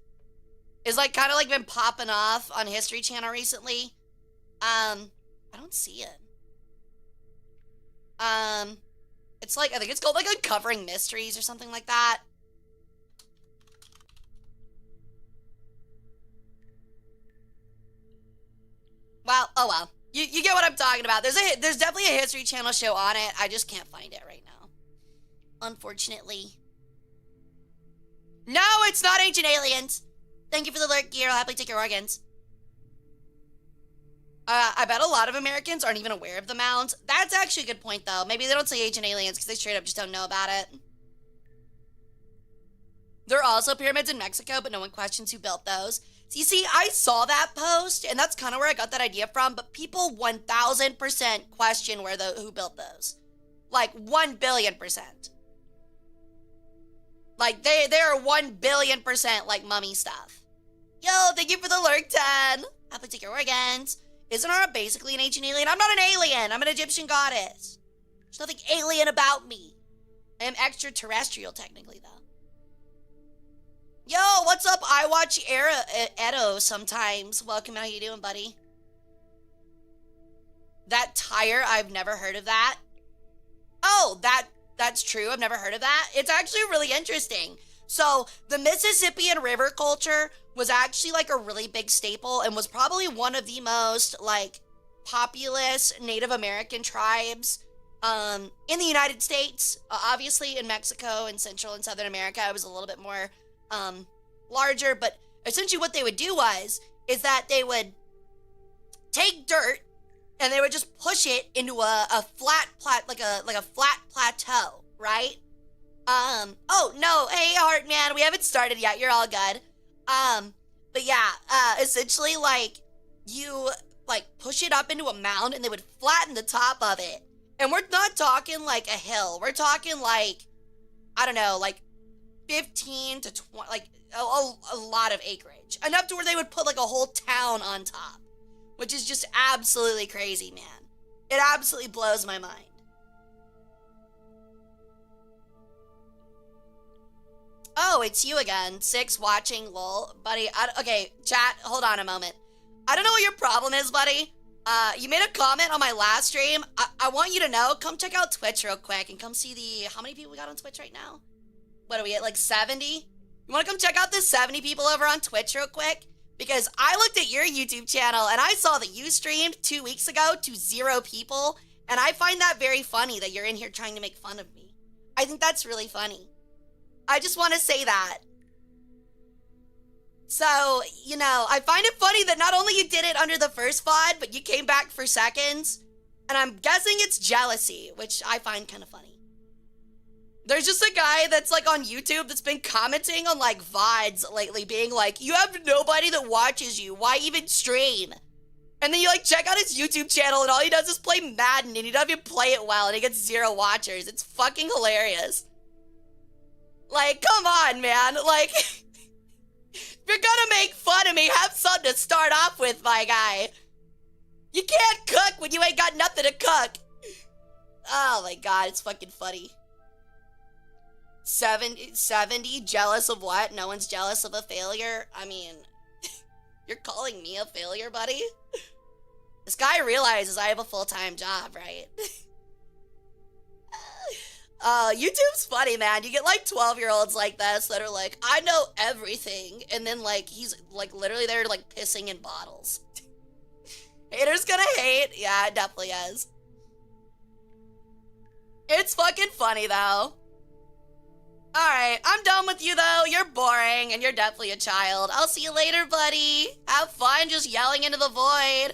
is like kind of like been popping off on History Channel recently. I don't see it. It's like, I think it's called like Uncovering Mysteries or something like that. Well, oh well. You get what I'm talking about. There's definitely a History Channel show on it. I just can't find it right now, unfortunately. No, it's not Ancient Aliens. Thank you for the alert, Gear. I'll happily take your organs. I bet a lot of Americans aren't even aware of the mounds. That's actually a good point, though. Maybe they don't say Ancient Aliens because they straight up just don't know about it. There are also pyramids in Mexico, but no one questions who built those. So you see, I saw that post, and that's kind of where I got that idea from, but people 1,000% question who built those. Like, 1 billion%. Like, they are 1 billion% like mummy stuff. Yo, thank you for the lurk, 10. Happily take your organs. Isn't Hara basically an ancient alien? I'm not an alien. I'm an Egyptian goddess. There's nothing alien about me. I am extraterrestrial, technically, though. Yo, what's up? I watch Edo sometimes. Welcome, how you doing, buddy? That tire, I've never heard of that. Oh, that's true. I've never heard of that. It's actually really interesting. So the Mississippian River culture was actually like a really big staple and was probably one of the most like populous Native American tribes in the United States. Obviously in Mexico and Central and Southern America, it was a little bit more larger, but essentially what they would do is that they would take dirt and they would just push it into a flat plateau, right? Oh no, hey Heartman, we haven't started yet, you're all good. But yeah, essentially like you like push it up into a mound and they would flatten the top of it. And we're not talking like a hill, we're talking like, I don't know, like 15 to 20, like a lot of acreage. Enough to where they would put like a whole town on top. Which is just absolutely crazy, man. It absolutely blows my mind. Oh, it's you again. 6 watching, lol. Buddy, okay, chat, hold on a moment. I don't know what your problem is, buddy. You made a comment on my last stream. I want you to know, come check out Twitch real quick and come see how many people we got on Twitch right now? What are we at, like 70? You want to come check out the 70 people over on Twitch real quick? Because I looked at your YouTube channel and I saw that you streamed 2 weeks ago to 0 people. And I find that very funny that you're in here trying to make fun of me. I think that's really funny. I just want to say that. So, you know, I find it funny that not only you did it under the first VOD, but you came back for seconds. And I'm guessing it's jealousy, which I find kind of funny. There's just a guy that's like on YouTube that's been commenting on like VODs lately being like, you have nobody that watches you, why even stream? And then you like check out his YouTube channel and all he does is play Madden and he doesn't even play it well and he gets 0 watchers. It's fucking hilarious. Like, come on, man. Like, if you're gonna make fun of me, have something to start off with, my guy. You can't cook when you ain't got nothing to cook. Oh my god, it's fucking funny. 70 jealous of what? No one's jealous of a failure? I mean, you're calling me a failure, buddy? This guy realizes I have a full-time job, right? YouTube's funny, man. You get like 12-year-olds like this that are like, I know everything. And then like, he's like literally there like pissing in bottles. Haters gonna hate? Yeah, it definitely is. It's fucking funny though. Alright, I'm done with you though. You're boring and you're definitely a child. I'll see you later, buddy. Have fun just yelling into the void.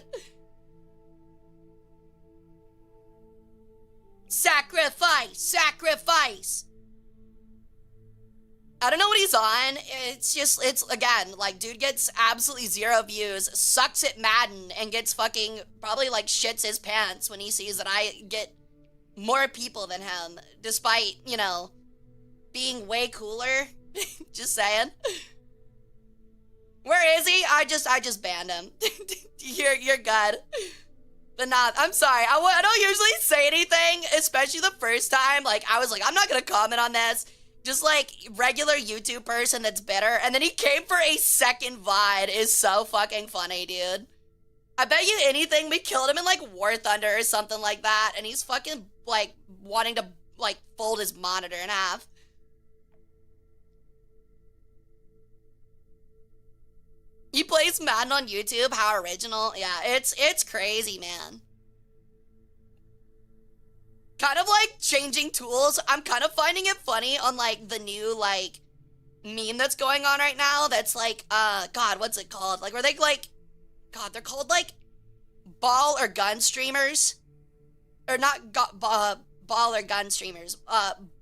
Sacrifice! Sacrifice! I don't know what he's on. It's again, like, dude gets absolutely 0 views, sucks at Madden, and gets fucking, probably, like, shits his pants when he sees that I get more people than him, despite, you know, being way cooler. Just saying. Where is he? I just banned him. You're good. But nah, I'm sorry. I don't usually say anything, especially the first time. Like, I was like, I'm not gonna comment on this. Just like regular YouTube person that's bitter. And then he came for a second VOD. Is so fucking funny, dude. I bet you anything we killed him in like War Thunder or something like that. And he's fucking like wanting to like fold his monitor in half. He plays Madden on YouTube. How original. Yeah, it's crazy, man. Kind of like changing tools. I'm kind of finding it funny on like the new like meme that's going on right now. That's like, God, what's it called? Like, where they like, God, they're called like ball or gun streamers. Or not ball or gun streamers.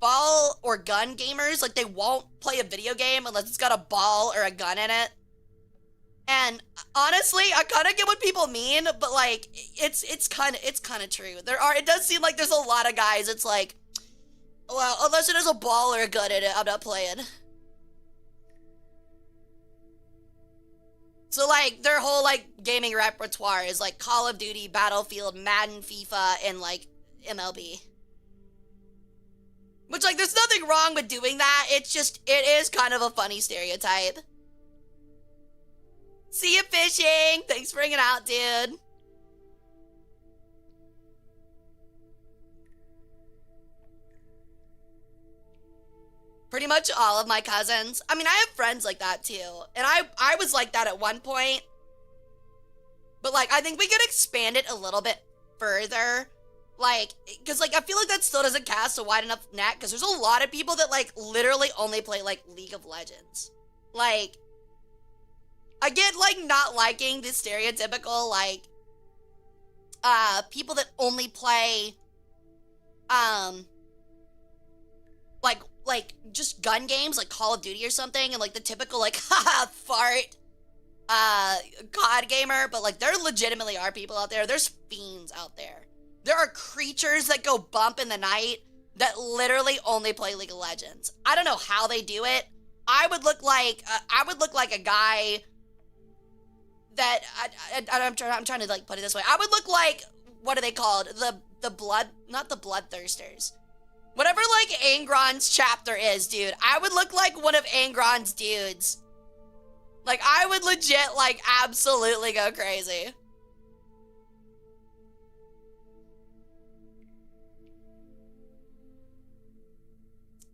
Ball or gun gamers. Like, they won't play a video game unless it's got a ball or a gun in it. And honestly, I kind of get what people mean, but like, it's kind of true. It does seem like there's a lot of guys. It's like, well, unless it has a ball or a gun in it, I'm not playing. So like, their whole like gaming repertoire is like Call of Duty, Battlefield, Madden, FIFA, and like MLB. Which like, there's nothing wrong with doing that. It's just, it is kind of a funny stereotype. See you fishing. Thanks for hanging out, dude. Pretty much all of my cousins. I mean, I have friends like that too. And I was like that at one point. But like, I think we could expand it a little bit further. Like, because like, I feel like that still doesn't cast a wide enough net. Because there's a lot of people that like literally only play like League of Legends. Like, I get like not liking the stereotypical like people that only play like just gun games like Call of Duty or something, and like the typical like haha fart COD gamer, but like there legitimately are people out there. There's fiends out there. There are creatures that go bump in the night that literally only play League of Legends. I don't know how they do it. I would look like a guy that I'm trying to like put it this way. I would look like, what are they called? The blood, not the bloodthirsters. Whatever like Angron's chapter is, dude. I would look like one of Angron's dudes. Like, I would legit like absolutely go crazy.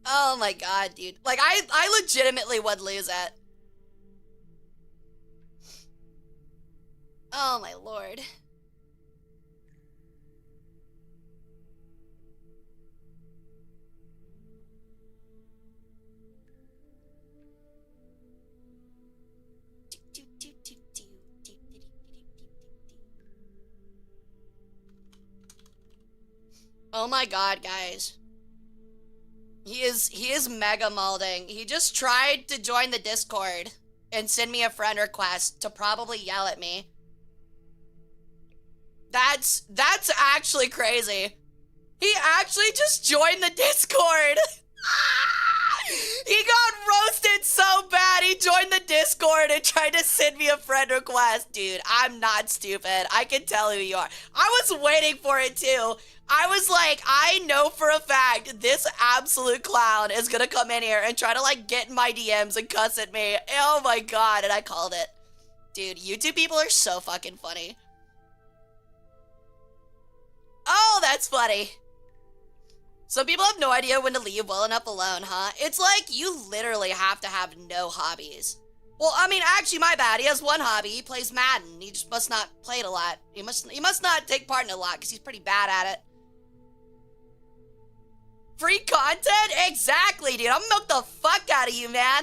Oh my god, dude. Like, I legitimately would lose it. Oh my lord. Oh my god, guys. He is mega molding. He just tried to join the Discord and send me a friend request to probably yell at me. That's actually crazy. He actually just joined the Discord. He got roasted so bad. He joined the Discord and tried to send me a friend request. Dude, I'm not stupid. I can tell who you are. I was waiting for it too. I was like, I know for a fact this absolute clown is gonna come in here and try to like get in my DMs and cuss at me. Oh my god, and I called it. Dude, YouTube people are so fucking funny. Oh, that's funny. Some people have no idea when to leave well enough alone, huh? It's like you literally have to have no hobbies. Well, I mean, actually, my bad. He has one hobby. He plays Madden. He just must not play it a lot. He must not take part in it a lot because he's pretty bad at it. Free content? Exactly, dude. I'm gonna milk the fuck out of you, man.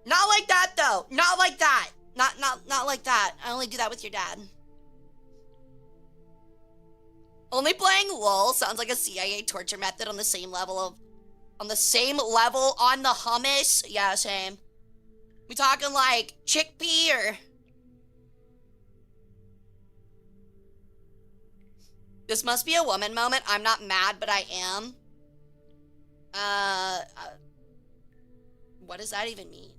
Not like that, though. Not like that. Not like that. I only do that with your dad. Only playing LOL sounds like a CIA torture method on the same level on the hummus. Yeah, same. We talking like chickpea or? This must be a woman moment. I'm not mad, but I am. What does that even mean?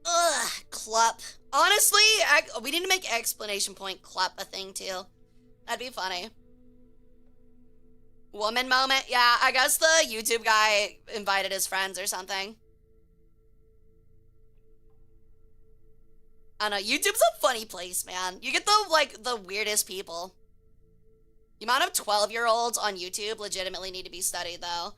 Ugh, Clup. Honestly, we need to make exclamation point Clup a thing too. That'd be funny. Woman moment? Yeah, I guess the YouTube guy invited his friends or something. I don't know, YouTube's a funny place, man. You get the weirdest people. The amount of 12-year-olds on YouTube legitimately need to be studied, though.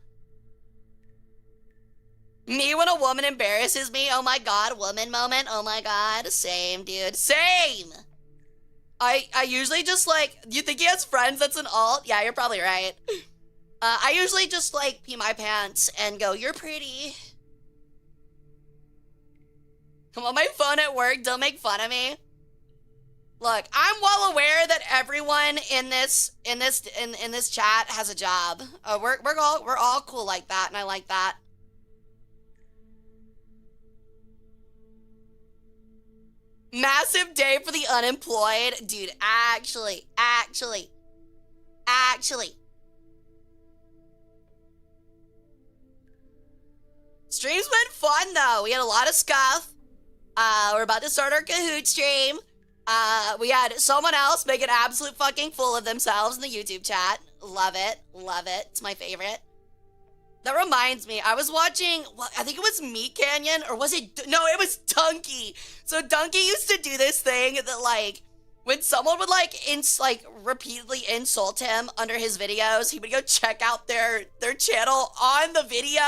Me when a woman embarrasses me. Oh my god, woman moment. Oh my god. Same, dude. Same. I usually just like, you think he has friends that's an alt? Yeah, you're probably right. I usually just like pee my pants and go, you're pretty. I'm on my phone at work, don't make fun of me. Look, I'm well aware that everyone in this chat has a job. We're all cool like that, and I like that. Massive day for the unemployed. Dude, actually. Stream's been fun, though. We had a lot of scuff. We're about to start our Kahoot stream. We had someone else make an absolute fucking fool of themselves in the YouTube chat. Love it. Love it. It's my favorite. That reminds me, I was watching, I think it was Meat Canyon, or was it, no, it was Donkey. So Donkey used to do this thing that, like, when someone would, like, repeatedly insult him under his videos, he would go check out their channel on the video,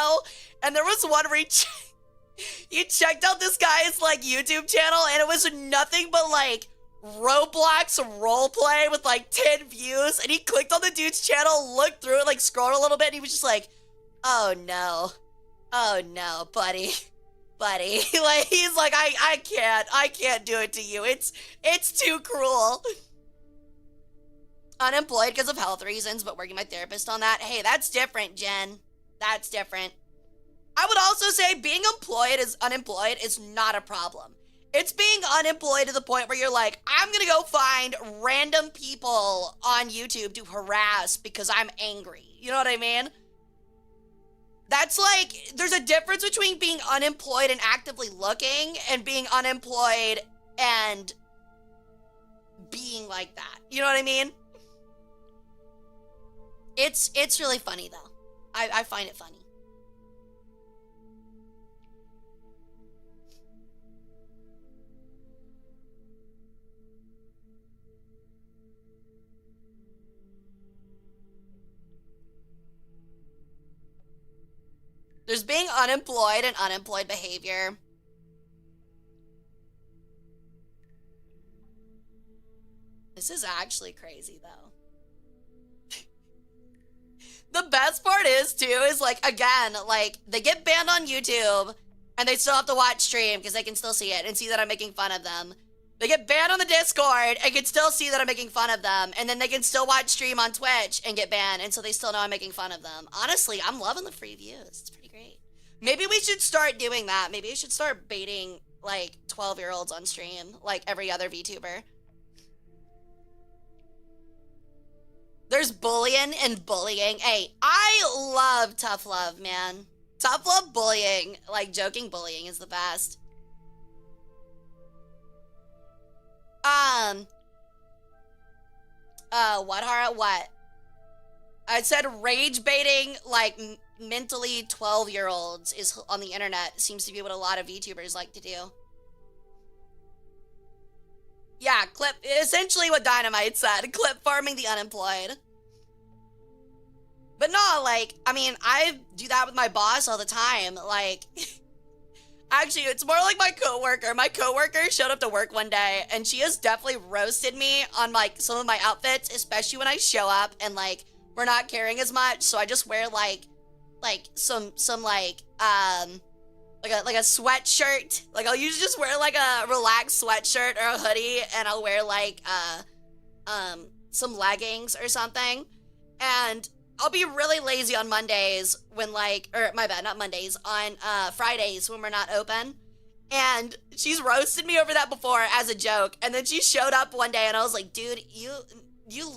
and there was one where he checked out this guy's, like, YouTube channel, and it was nothing but, like, Roblox roleplay with, like, 10 views, and he clicked on the dude's channel, looked through it, like, scrolled a little bit, and he was just like, oh no, buddy. Like, he's like, I can't do it to you. It's too cruel. Unemployed because of health reasons, but working with my therapist on that. Hey, that's different, Jen. That's different. I would also say being unemployed is not a problem. It's being unemployed to the point where you're like, I'm gonna go find random people on YouTube to harass because I'm angry. You know what I mean? That's like, there's a difference between being unemployed and actively looking and being unemployed and being like that. You know what I mean? It's really funny though. I find it funny. There's being unemployed and unemployed behavior. This is actually crazy, though. The best part is, too, is, like, again, like, they get banned on YouTube, and they still have to watch stream, because they can still see it, and see that I'm making fun of them. They get banned on the Discord, and can still see that I'm making fun of them, and then they can still watch stream on Twitch, and get banned, and so they still know I'm making fun of them. Honestly, I'm loving the free views. It's pretty great. Maybe we should start doing that. Maybe we should start baiting, like, 12-year-olds on stream, like every other VTuber. There's bullying and bullying. Hey, I love tough love, man. Tough love bullying, like joking bullying is the best. What, Hara? What? I said rage baiting, like, mentally 12-year-olds is on the internet. Seems to be what a lot of VTubers like to do. Yeah, essentially what Dynamite said. Clip farming the unemployed. But no, like, I mean, I do that with my boss all the time. Like, actually, it's more like my coworker. My coworker showed up to work one day, and she has definitely roasted me on, like, some of my outfits, especially when I show up and, like, we're not carrying as much, so I just wear, like some like a sweatshirt. Like, I'll usually just wear, like, a relaxed sweatshirt or a hoodie, and I'll wear, like, some leggings or something. And I'll be really lazy on Mondays when, like, or my bad, not Mondays, on Fridays when we're not open. And she's roasted me over that before as a joke. And then she showed up one day and I was like, dude, you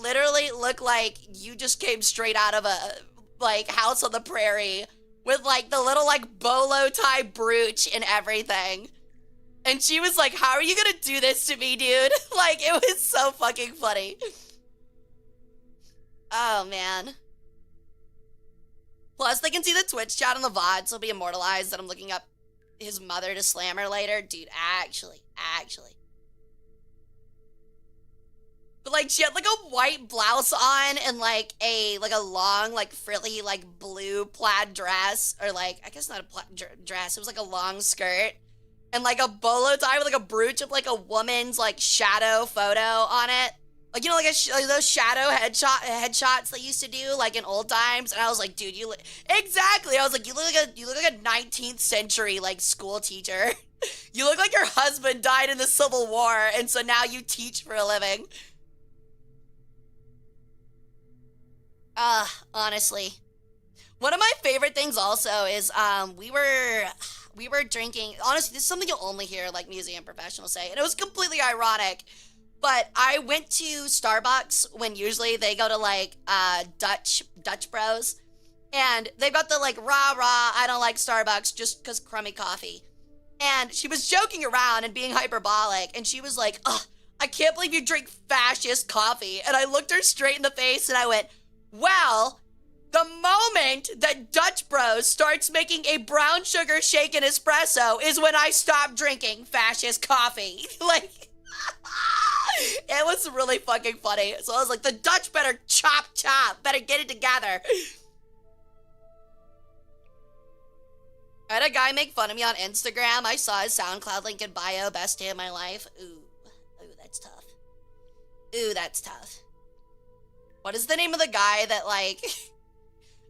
literally look like you just came straight out of a, like, house on the prairie with, like, the little, like, bolo tie brooch and everything. And she was like, how are you gonna do this to me, dude? Like, it was so fucking funny. Oh, man. Plus, they can see the Twitch chat on the VOD, so it'll be immortalized that I'm looking up his mother to slam her later. Dude, actually. But, like, like she had like a white blouse on and like a long like frilly like blue plaid dress, or like I guess not a dress. It was like a long skirt and like a bolo tie with like a brooch of like a woman's like shadow photo on it. Like, you know, like those shadow headshots they used to do like in old times. And I was like, dude, you look exactly. I was like, you look like a 19th century like school teacher. You look like your husband died in the Civil War, and so now you teach for a living. Honestly. One of my favorite things also is we were drinking. Honestly, this is something you'll only hear like museum professionals say, and it was completely ironic. But I went to Starbucks when usually they go to like Dutch Bros, and they've got the like rah rah I don't like Starbucks just because crummy coffee. And she was joking around and being hyperbolic, and she was like, "Ugh, I can't believe you drink fascist coffee." And I looked her straight in the face and I went, "Well, the moment that Dutch Bros starts making a brown sugar shaken espresso is when I stop drinking fascist coffee." Like, it was really fucking funny. So I was like, the Dutch better chop, better get it together. I had a guy make fun of me on Instagram. I saw his SoundCloud link in bio, best day of my life. Ooh, that's tough. Ooh, that's tough. What is the name of the guy that like,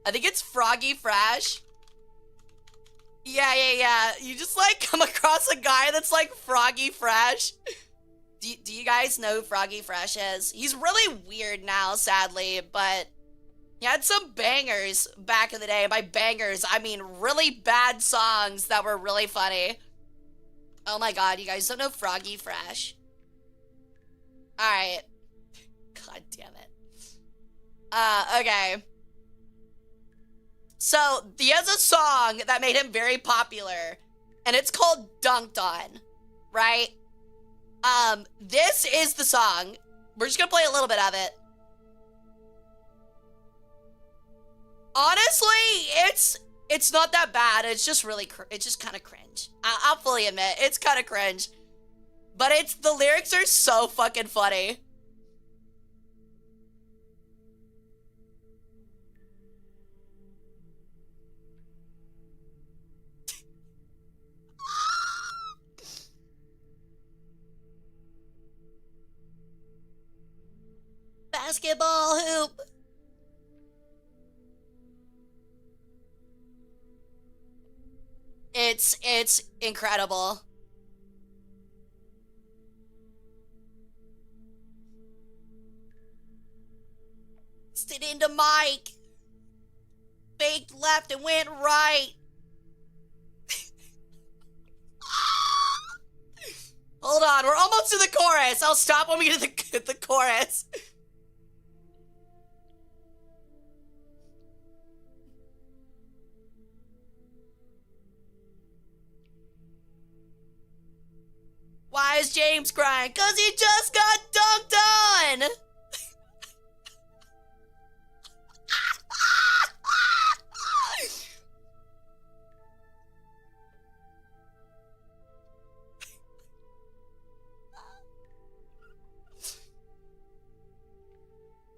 I think it's Froggy Fresh. Yeah. You just like come across a guy that's like Froggy Fresh. Do you guys know who Froggy Fresh is? He's really weird now, sadly, but he had some bangers back in the day. By bangers, I mean really bad songs that were really funny. Oh my god, you guys don't know Froggy Fresh? Alright. God damn it. Okay. So, he has a song that made him very popular, and it's called Dunked On, right? This is the song. We're just gonna play a little bit of it. Honestly, it's not that bad. It's just really, it's just kind of cringe. I'll fully admit, it's kind of cringe. But the lyrics are so fucking funny. Basketball hoop. It's incredible. Stood into Mike. Faked left and went right. Hold on, we're almost to the chorus. I'll stop when we get to the chorus. Why is James crying? 'Cause he just got dunked on!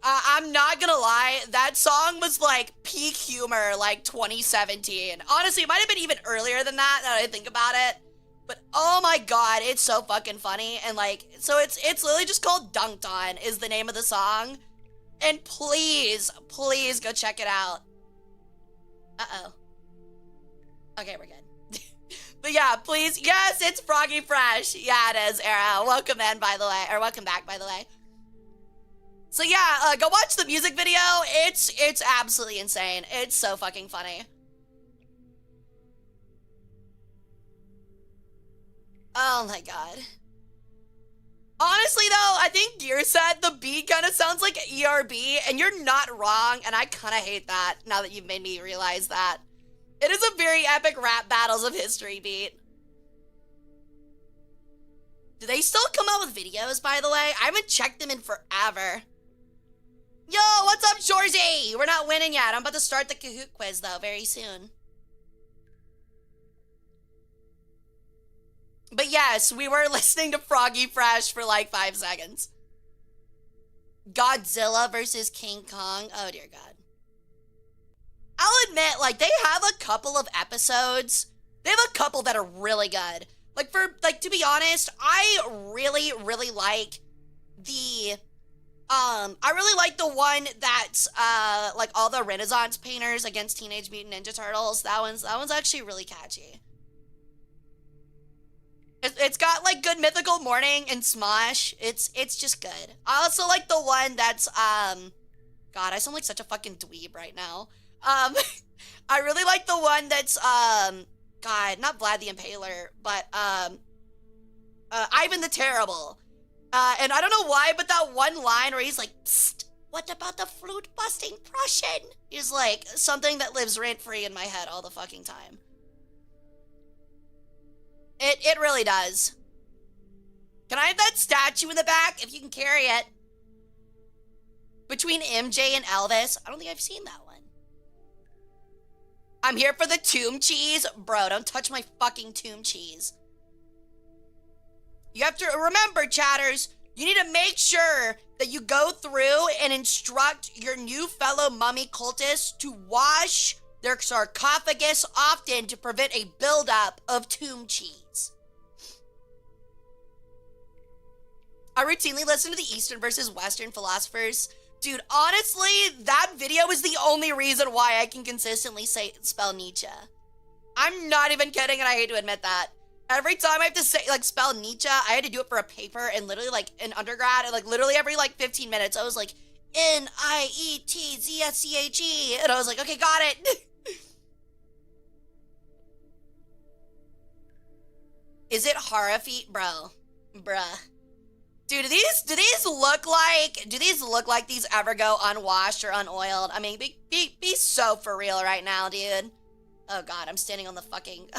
I'm not gonna lie, that song was like peak humor, like 2017. Honestly, it might have been even earlier than that, now that I think about it. But oh my god, it's so fucking funny. And like, so it's literally just called Dunked On is the name of the song. And please go check it out. Uh-oh. Okay, we're good. But yeah, please, yes, it's Froggy Fresh. Yeah, it is, Era. Welcome in, by the way, or welcome back, by the way. So yeah, go watch the music video. It's absolutely insane. It's so fucking funny. Oh my god. Honestly though, I think Gear said the beat kind of sounds like ERB, and you're not wrong, and I kind of hate that now that you've made me realize that. It is a very epic rap battles of history beat. Do they still come out with videos, by the way? I haven't checked them in forever. Yo, what's up, Shorzy? We're not winning yet. I'm about to start the Kahoot quiz, though, very soon. But yes, we were listening to Froggy Fresh for like 5 seconds. Godzilla versus King Kong. Oh dear God. I'll admit, like, they have a couple of episodes. They have a couple that are really good. Like, to be honest, I really, really like I really like the one that's, like, all the Renaissance painters against Teenage Mutant Ninja Turtles. That one's actually really catchy. It's got, like, good mythical morning and Smosh. It's just good. I also like the one that's, God, I sound like such a fucking dweeb right now. I really like the one that's, God, not Vlad the Impaler, but, Ivan the Terrible. And I don't know why, but that one line where he's like, "Psst, what about the flute-busting Prussian?" is like something that lives rent-free in my head all the fucking time. It really does. Can I have that statue in the back if you can carry it? Between MJ and Elvis, I don't think I've seen that one. I'm here for the tomb cheese. Bro, don't touch my fucking tomb cheese. You have to remember, chatters, you need to make sure that you go through and instruct your new fellow mummy cultists to wash their sarcophagus often to prevent a buildup of tomb cheese. I routinely listen to the Eastern versus Western philosophers. Dude, honestly, that video is the only reason why I can consistently spell Nietzsche. I'm not even kidding, and I hate to admit that. Every time I have to say, like, spell Nietzsche, I had to do it for a paper, and literally, like, in undergrad, and, like, literally every, like, 15 minutes, I was like, Nietzsche, and I was like, okay, got it. Is it Hara feet? Bro. Bruh. Dude, do these look like these ever go unwashed or unoiled? I mean, be so for real right now, dude. Oh God, I'm standing on the fucking,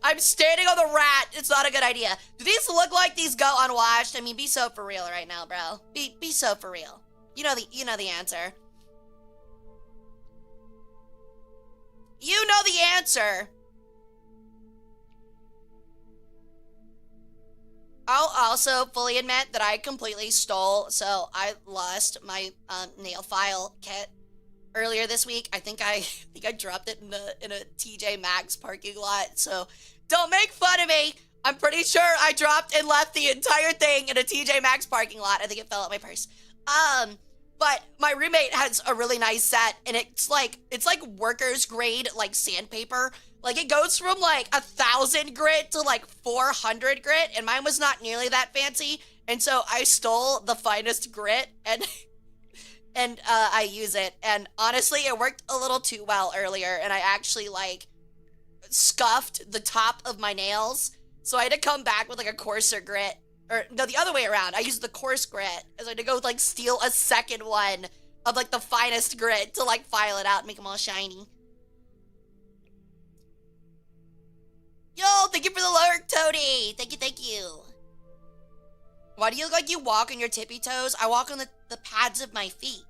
I'm standing on the rat. It's not a good idea. Do these look like these go unwashed? I mean, be so for real right now, bro. Be so for real. You know the answer. You know the answer. I'll also fully admit that I completely stole, so I lost my nail file kit earlier this week. I think I dropped it in a TJ Maxx parking lot, so don't make fun of me. I'm pretty sure I dropped and left the entire thing in a TJ Maxx parking lot. I think it fell out my purse. But my roommate has a really nice set, and it's like workers grade, like, sandpaper. Like, it goes from, like, 1,000 grit to, like, 400 grit, and mine was not nearly that fancy, and so I stole the finest grit, and I use it, and honestly, it worked a little too well earlier, and I actually, like, scuffed the top of my nails, so I had to come back with, like, a coarser grit. Or, no, the other way around. I used the coarse grit, so I had to go, like, steal a second one of, like, the finest grit to, like, file it out and make them all shiny. Yo, thank you for the lurk, Toady! Thank you. Why do you look like you walk on your tippy toes? I walk on the pads of my feet.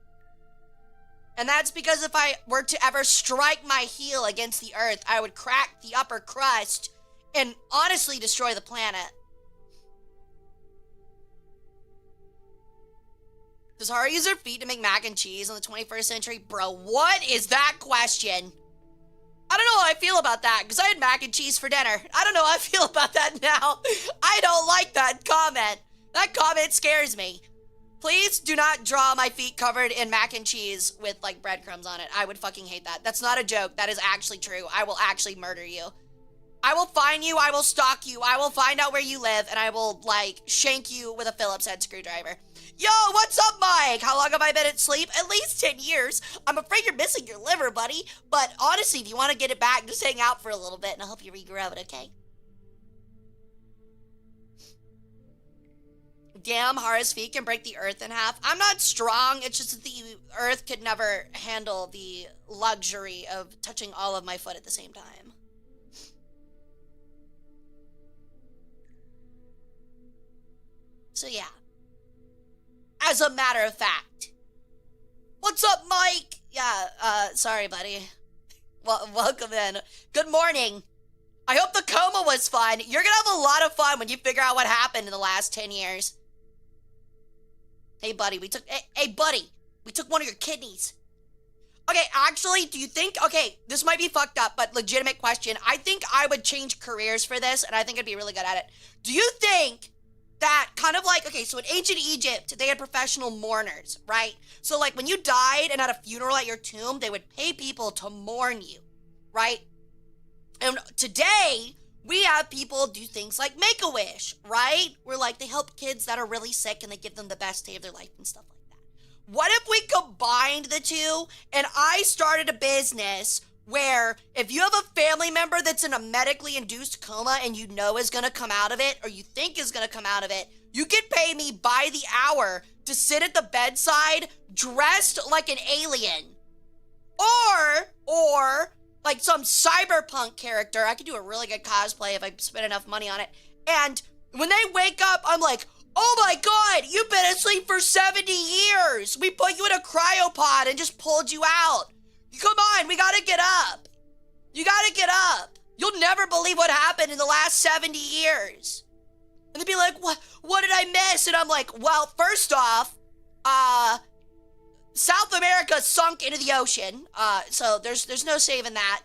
And that's because if I were to ever strike my heel against the earth, I would crack the upper crust and honestly destroy the planet. Does Hara use her feet to make mac and cheese in the 21st century? Bro, what is that question? I don't know how I feel about that, because I had mac and cheese for dinner. I don't know how I feel about that now. I don't like that comment. That comment scares me. Please do not draw my feet covered in mac and cheese with, like, breadcrumbs on it. I would fucking hate that. That's not a joke. That is actually true. I will actually murder you. I will find you. I will stalk you. I will find out where you live, and I will, like, shank you with a Phillips head screwdriver. Yo, what's up, Mike? How long have I been asleep? At least 10 years. I'm afraid you're missing your liver, buddy. But honestly, if you want to get it back, just hang out for a little bit, and I'll help you regrow it, okay? Damn, Hara's feet can break the earth in half. I'm not strong. It's just that the earth could never handle the luxury of touching all of my foot at the same time. So yeah. As a matter of fact. What's up, Mike? Yeah, sorry, buddy. Well, welcome in. Good morning. I hope the coma was fun. You're gonna have a lot of fun when you figure out what happened in the last 10 years. Hey, buddy, hey, buddy, we took one of your kidneys. Okay, actually, do you think, okay, this might be fucked up, but legitimate question. I think I would change careers for this, and I think I'd be really good at it. Do you think that kind of like, okay, so in ancient Egypt, they had professional mourners, right? So like when you died and had a funeral at your tomb, they would pay people to mourn you, right? And today, we have people do things like Make-A-Wish, right? Where like they help kids that are really sick and they give them the best day of their life and stuff like that. What if we combined the two and I started a business where if you have a family member that's in a medically induced coma and you know is going to come out of it or you think is going to come out of it, you could pay me by the hour to sit at the bedside dressed like an alien. Or like some cyberpunk character. I could do a really good cosplay if I spent enough money on it. And when they wake up, I'm like, oh my God, you've been asleep for 70 years. We put you in a cryopod and just pulled you out. Come on, we gotta get up. You gotta get up. You'll never believe what happened in the last 70 years. And they'd be like, what did I miss? And I'm like, well, first off, South America sunk into the ocean. So there's no saving that.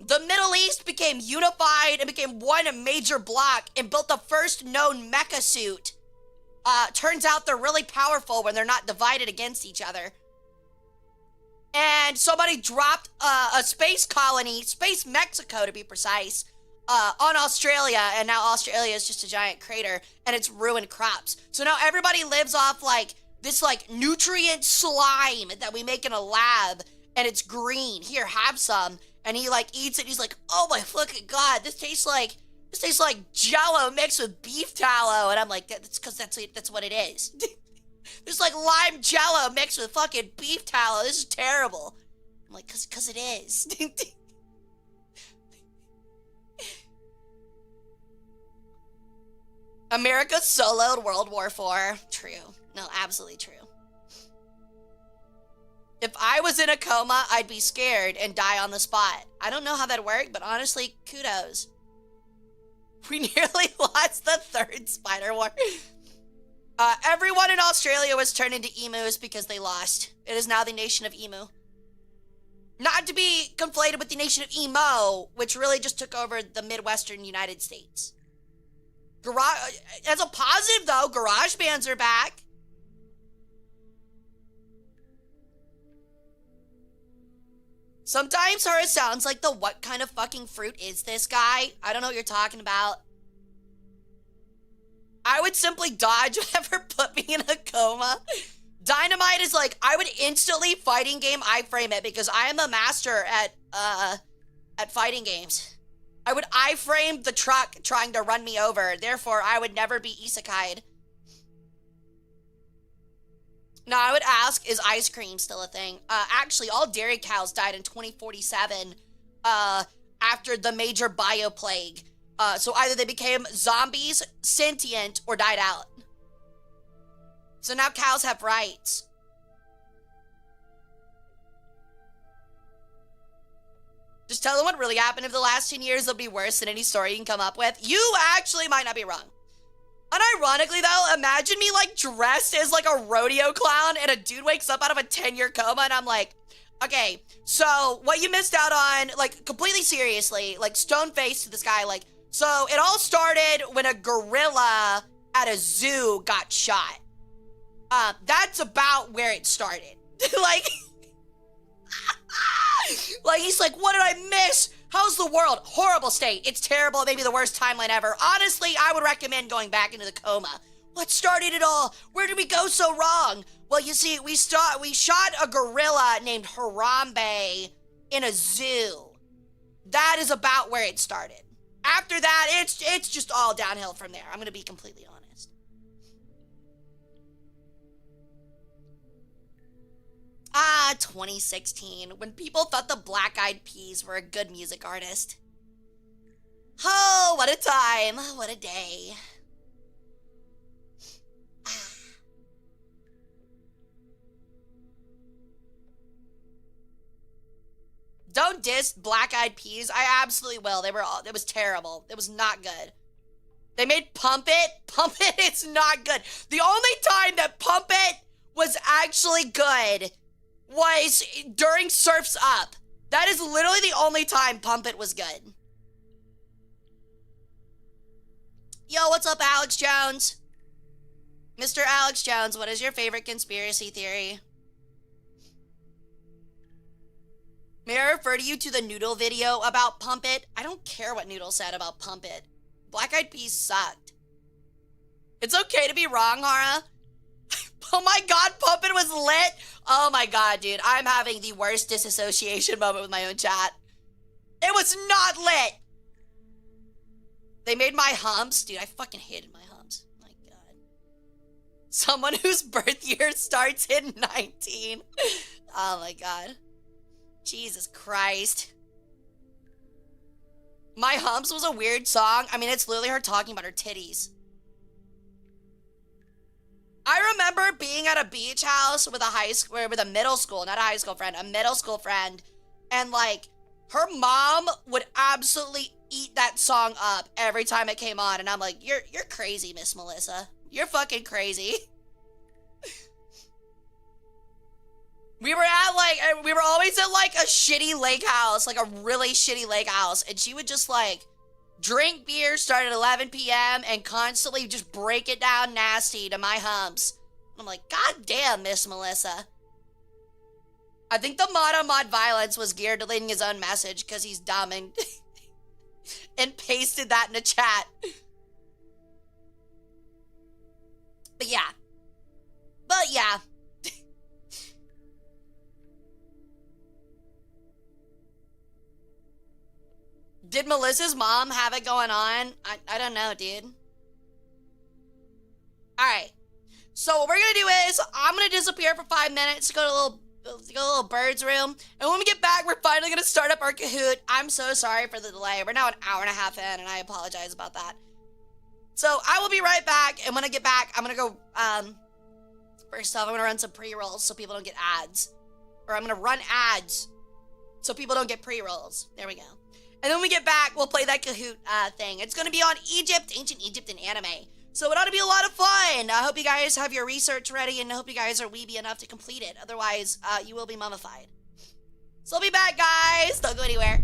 The Middle East became unified and became one major block and built the first known mecha suit. Turns out they're really powerful when they're not divided against each other. And somebody dropped a space colony, Space Mexico to be precise, on Australia, and now Australia is just a giant crater, and it's ruined crops. So now everybody lives off like this like nutrient slime that we make in a lab, and it's green. Here, have some. And he like eats it. He's like, oh my fucking God, this tastes like Jello mixed with beef tallow. And I'm like, that's because that's what it is. There's like lime Jello mixed with fucking beef tallow. This is terrible. I'm like, cause it is. America soloed World War IV. True. No, absolutely true. If I was in a coma, I'd be scared and die on the spot. I don't know how that worked, but honestly, kudos. We nearly lost the third spider war. Everyone in Australia was turned into emus because they lost. It is now the nation of emu. Not to be conflated with the nation of emo, which really just took over the Midwestern United States. As a positive, though, garage bands are back. Sometimes Hara sounds like the what kind of fucking fruit is this guy? I don't know what you're talking about. I would simply dodge whatever put me in a coma. Dynamite is like, I would instantly fighting game iframe it because I am a master at fighting games. I would iframe the truck trying to run me over. Therefore, I would never be isekai'd. Now, I would ask, is ice cream still a thing? Actually, all dairy cows died in 2047 after the major bioplague. So either they became zombies, sentient, or died out. So now cows have rights. Just tell them what really happened in the last 10 years. They'll be worse than any story you can come up with. You actually might not be wrong. Unironically, though, imagine me, like, dressed as, like, a rodeo clown and a dude wakes up out of a 10-year coma and I'm like, okay, so what you missed out on, like, completely seriously, like, stone-faced to this guy, like, so it all started when a gorilla at a zoo got shot. That's about where it started. like he's like, what did I miss? How's the world? Horrible state. It's terrible. Maybe the worst timeline ever. Honestly, I would recommend going back into the coma. What started it all? Where did we go so wrong? Well, you see, we shot a gorilla named Harambe in a zoo. That is about where it started. After that, it's just all downhill from there. I'm going to be completely honest. 2016, when people thought the Black Eyed Peas were a good music artist. Oh, what a time. What a day. Don't diss Black Eyed Peas. I absolutely will. It was terrible. It was not good. They made Pump It. Pump It, it's not good. The only actually good was during Surf's Up. That is literally the only time Pump It was good. Yo, what's up, Alex Jones? Mr. Alex Jones, what is your favorite conspiracy theory? May I refer to you to the Noodle video about Pump It? I don't care what Noodle said about Pump It. Black Eyed Peas sucked. It's okay to be wrong, Hara. Oh my god, Pump It was lit. Oh my god, dude. I'm having the worst disassociation moment with my own chat. It was not lit. They made my humps. Dude, I fucking hated my humps. My god. Someone whose birth year starts in 19. Oh my god. Jesus Christ. My Humps was a weird song. I mean, it's literally her talking about her titties. I remember being at a beach house with a middle school, not a high school friend, a middle school friend, and like her mom would absolutely eat that song up every time it came on, and I'm like, you're crazy, Miss Melissa. You're fucking crazy. We were always at like a shitty lake house, like a really shitty lake house, and she would just like drink beer, start at 11 p.m. and constantly just break it down nasty to my humps. I'm like, god damn, Miss Melissa. I think the motto mod violence was geared to leading his own message because he's dumb and and pasted that in the chat. But yeah. Did Melissa's mom have it going on? I don't know, dude. Alright. So what we're gonna do is, I'm gonna disappear for 5 minutes to go to a little bird's room. And when we get back, we're finally gonna start up our Kahoot. I'm so sorry for the delay. We're now an hour and a half in, and I apologize about that. So I will be right back, and when I get back, I'm gonna go, first off, I'm gonna run some pre-rolls so people don't get ads. Or I'm gonna run ads so people don't get pre-rolls. There we go. And then when we get back, we'll play that Kahoot thing. It's going to be on Egypt, ancient Egypt, and anime. So it ought to be a lot of fun. I hope you guys have your research ready, and I hope you guys are weeby enough to complete it. Otherwise, you will be mummified. So I'll be back, guys. Don't go anywhere.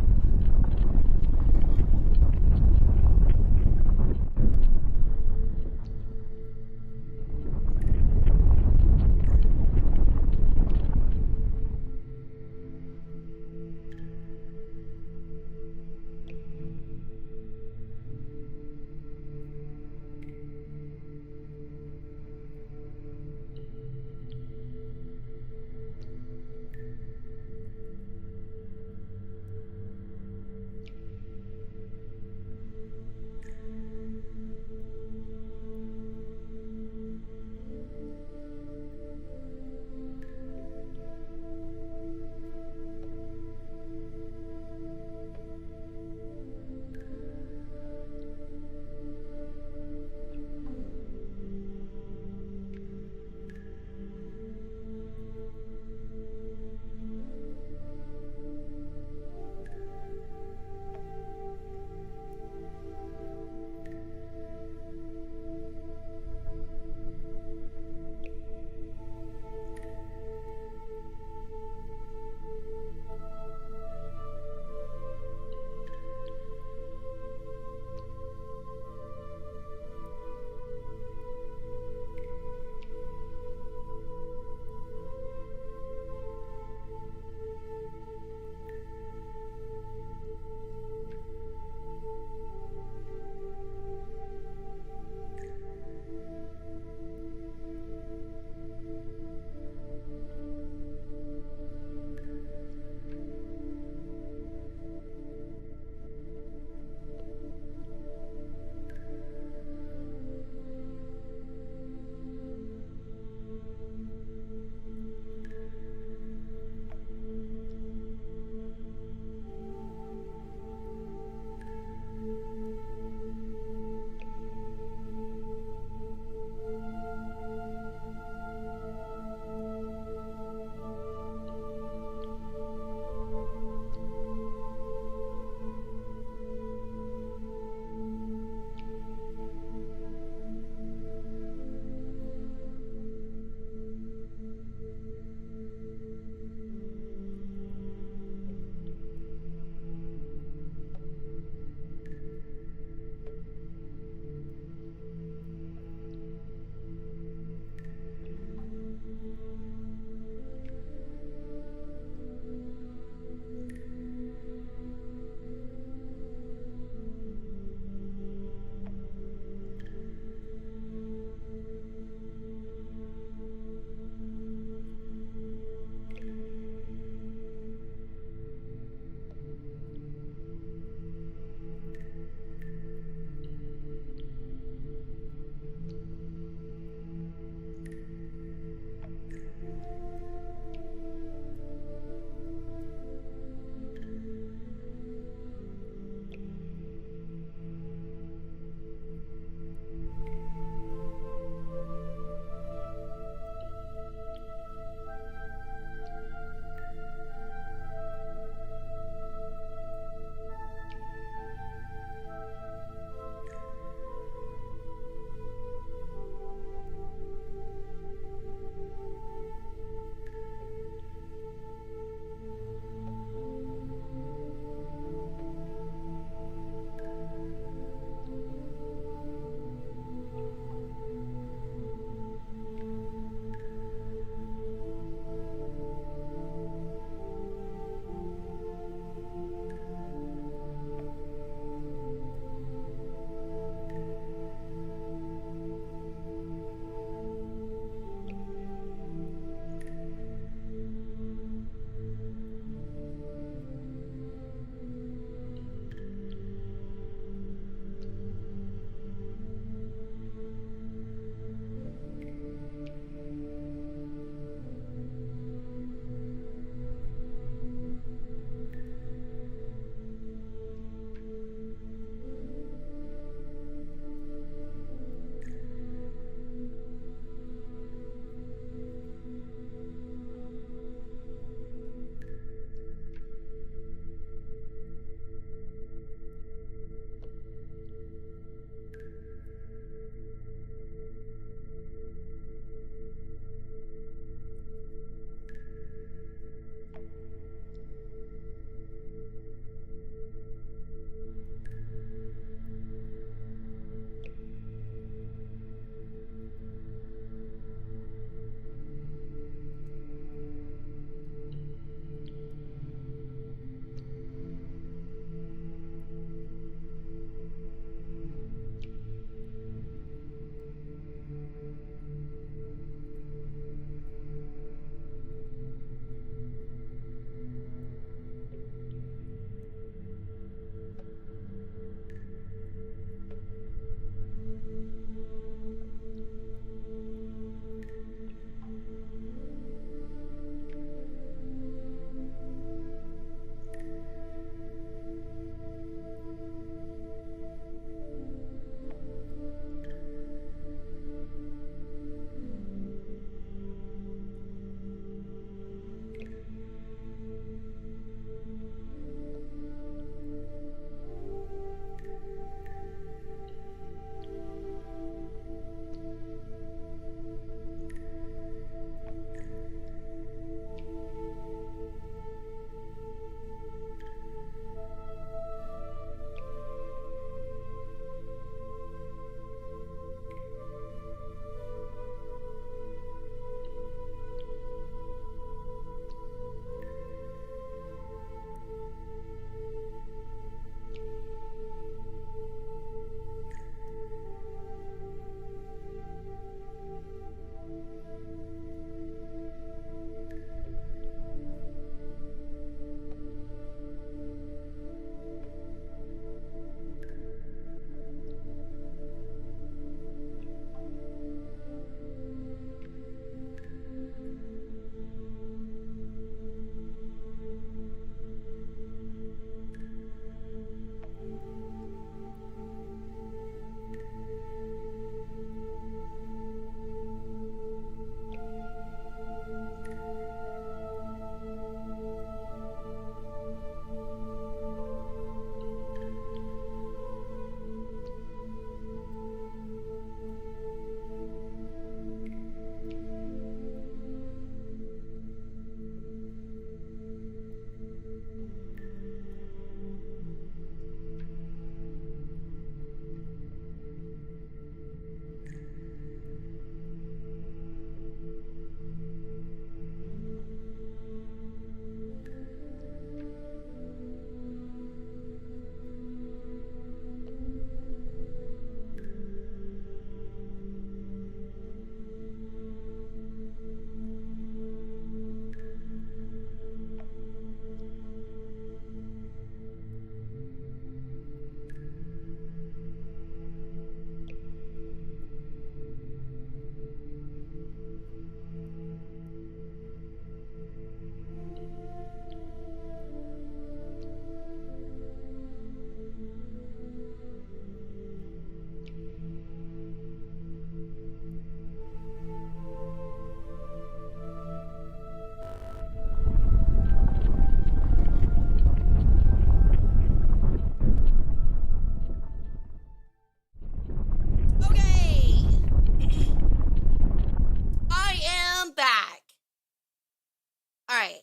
All right.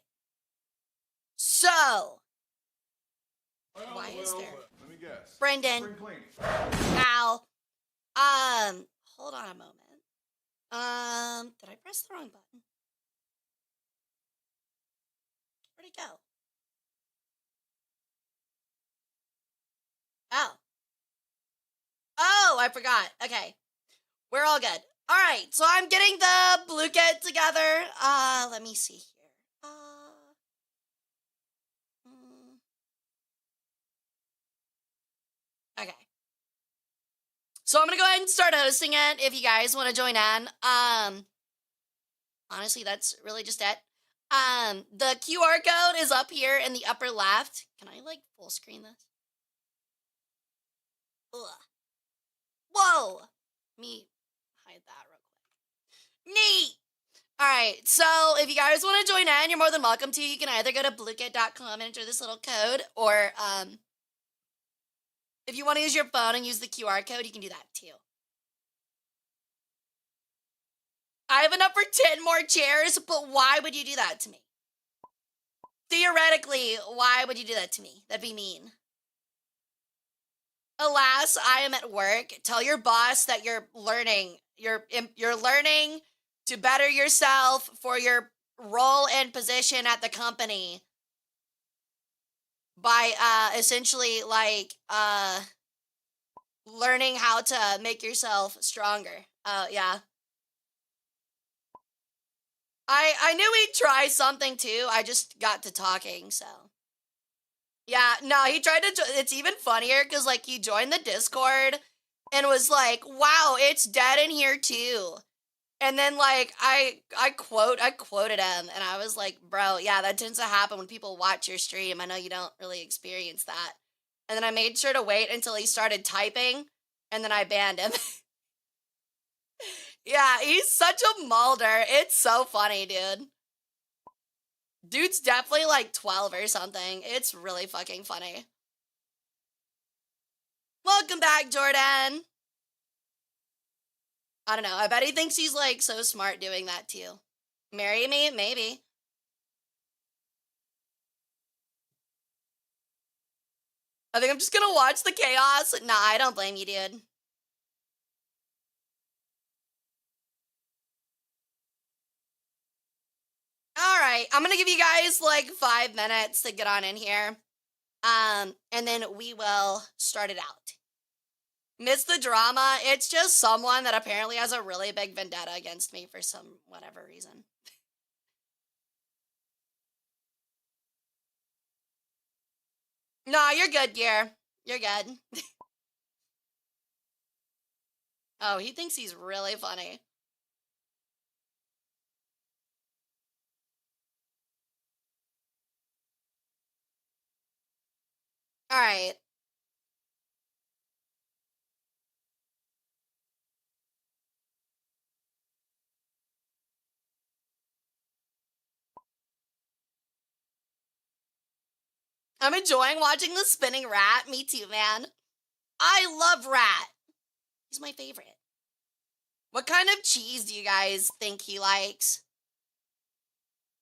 So, why is there? Let me guess. Brendan. Spring cleaning. Ow. Hold on a moment. Did I press the wrong button? Where'd it go? Oh. Oh, I forgot. Okay. We're all good. All right, so I'm getting the blue kit together. Let me see here. Okay. So I'm gonna go ahead and start hosting it if you guys want to join in. Honestly, that's really just it. The QR code is up here in the upper left. Can I like full screen this? Ugh. Whoa! Let me hide that real quick. Neat! Alright, so if you guys want to join in, you're more than welcome to. You can either go to bluekit.com and enter this little code, or if you want to use your phone and use the QR code, you can do that too. I have enough for 10 more chairs, but why would you do that to me? Theoretically, why would you do that to me? That'd be mean. Alas, I am at work. Tell your boss that you're learning. You're learning to better yourself for your role and position at the company by essentially like learning how to make yourself stronger. Yeah. I knew he'd try something too. I just got to talking, so. Yeah, no, he tried to, it's even funnier because, like, he joined the Discord and was like, wow, it's dead in here too. And then, like, I quoted him, and I was like, bro, yeah, that tends to happen when people watch your stream. I know you don't really experience that. And then I made sure to wait until he started typing, and then I banned him. Yeah, he's such a Mulder. It's so funny, dude. Dude's definitely like 12 or something. It's really fucking funny. Welcome back, Jordan. I don't know. I bet he thinks he's like so smart doing that too. Marry me? Maybe. I think I'm just gonna watch the chaos. Nah, I don't blame you, dude. All right, I'm gonna give you guys like 5 minutes to get on in here. And then we will start it out. Miss the drama. It's just someone that apparently has a really big vendetta against me for some whatever reason. No, you're good, Gear. You're good. Oh, he thinks he's really funny. All right. I'm enjoying watching the spinning rat. Me too, man. I love Rat. He's my favorite. What kind of cheese do you guys think he likes?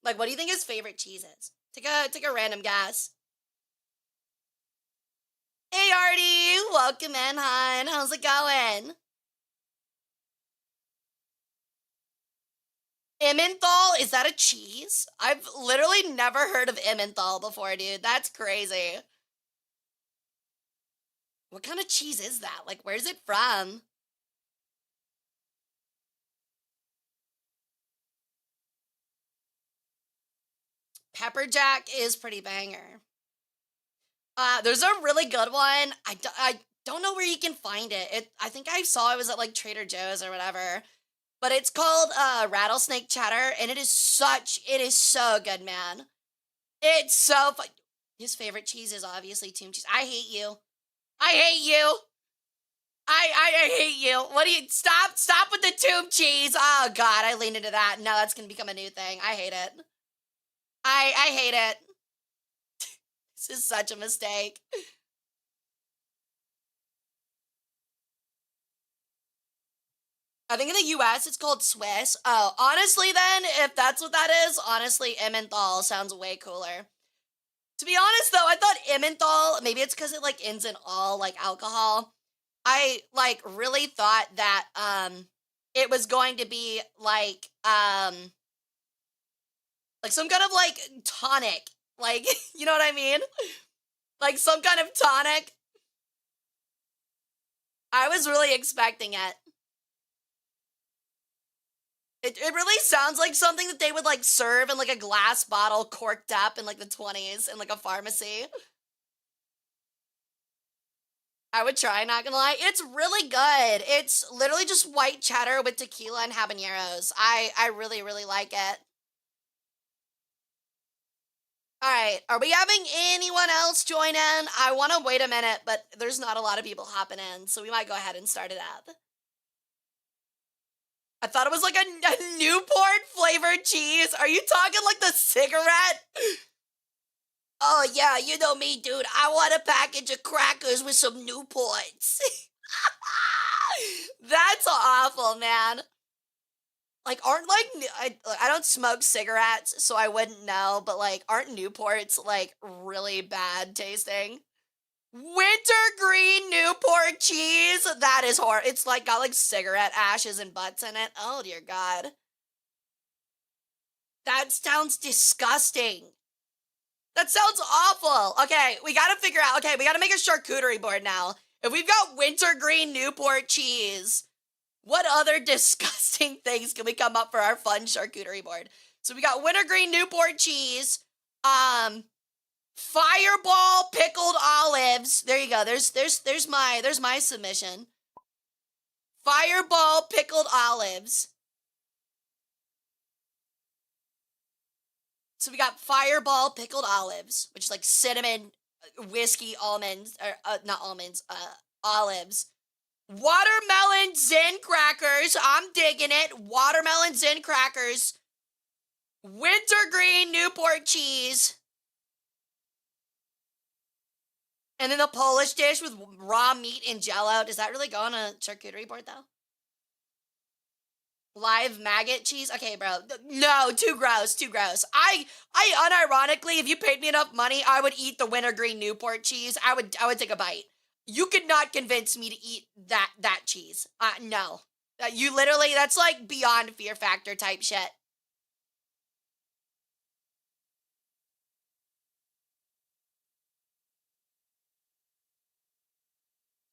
Like, what do you think his favorite cheese is? Take a random guess. Hey, Artie. Welcome in, hon. How's it going? Emmenthal? Is that a cheese? I've literally never heard of Emmenthal before, dude. That's crazy. What kind of cheese is that? Like, where's it from? Pepper Jack is pretty banger. There's a really good one. I don't know where you can find it. I think I saw it was at like Trader Joe's or whatever. But it's called rattlesnake cheddar, and it is so good, man. It's so fun. His favorite cheese is obviously tomb cheese. I hate you. I hate you. I hate you. What do you stop with the tomb cheese? Oh god, I leaned into that. No, that's gonna become a new thing. I hate it. I hate it. This is such a mistake. I think in the US it's called Swiss. Oh, honestly then, if that's what that is, honestly, Emmenthal sounds way cooler. To be honest though, I thought Emmenthal, maybe it's because it like ends in all like alcohol. I like really thought that it was going to be like some kind of like tonic. Like, you know what I mean? Like some kind of tonic. I was really expecting it. It really sounds like something that they would like serve in like a glass bottle corked up in like the 20s in like a pharmacy. I would try, not gonna lie. It's really good. It's literally just white cheddar with tequila and habaneros. I really, really like it. Alright, are we having anyone else join in? I want to wait a minute, but there's not a lot of people hopping in, so we might go ahead and start it up. I thought it was like a Newport flavored cheese. Are you talking like the cigarette? Oh yeah, you know me, dude. I want a package of crackers with some Newports. That's awful, man. Like, aren't like, I don't smoke cigarettes, so I wouldn't know, but like, aren't Newports like really bad tasting? Wintergreen Newport cheese. That is horrible. It's like got like cigarette ashes and butts in it. Oh dear God. That sounds disgusting. That sounds awful. Okay, we gotta figure out. Okay, we gotta make a charcuterie board now. If we've got wintergreen Newport cheese, what other disgusting things can we come up for our fun charcuterie board? So we got wintergreen Newport cheese. Fireball pickled olives. There you go. There's my submission. Fireball pickled olives. So we got fireball pickled olives, which is like cinnamon, whiskey, almonds, or not almonds, olives. Watermelon Zen crackers. I'm digging it. Watermelon Zen crackers. Wintergreen Newport cheese. And then the Polish dish with raw meat and jello. Does that really go on a charcuterie board, though? Live maggot cheese? Okay, bro. No, too gross, too gross. I unironically, if you paid me enough money, I would eat the wintergreen Newport cheese. I would take a bite. You could not convince me to eat that cheese. No. You literally, that's like beyond Fear Factor type shit.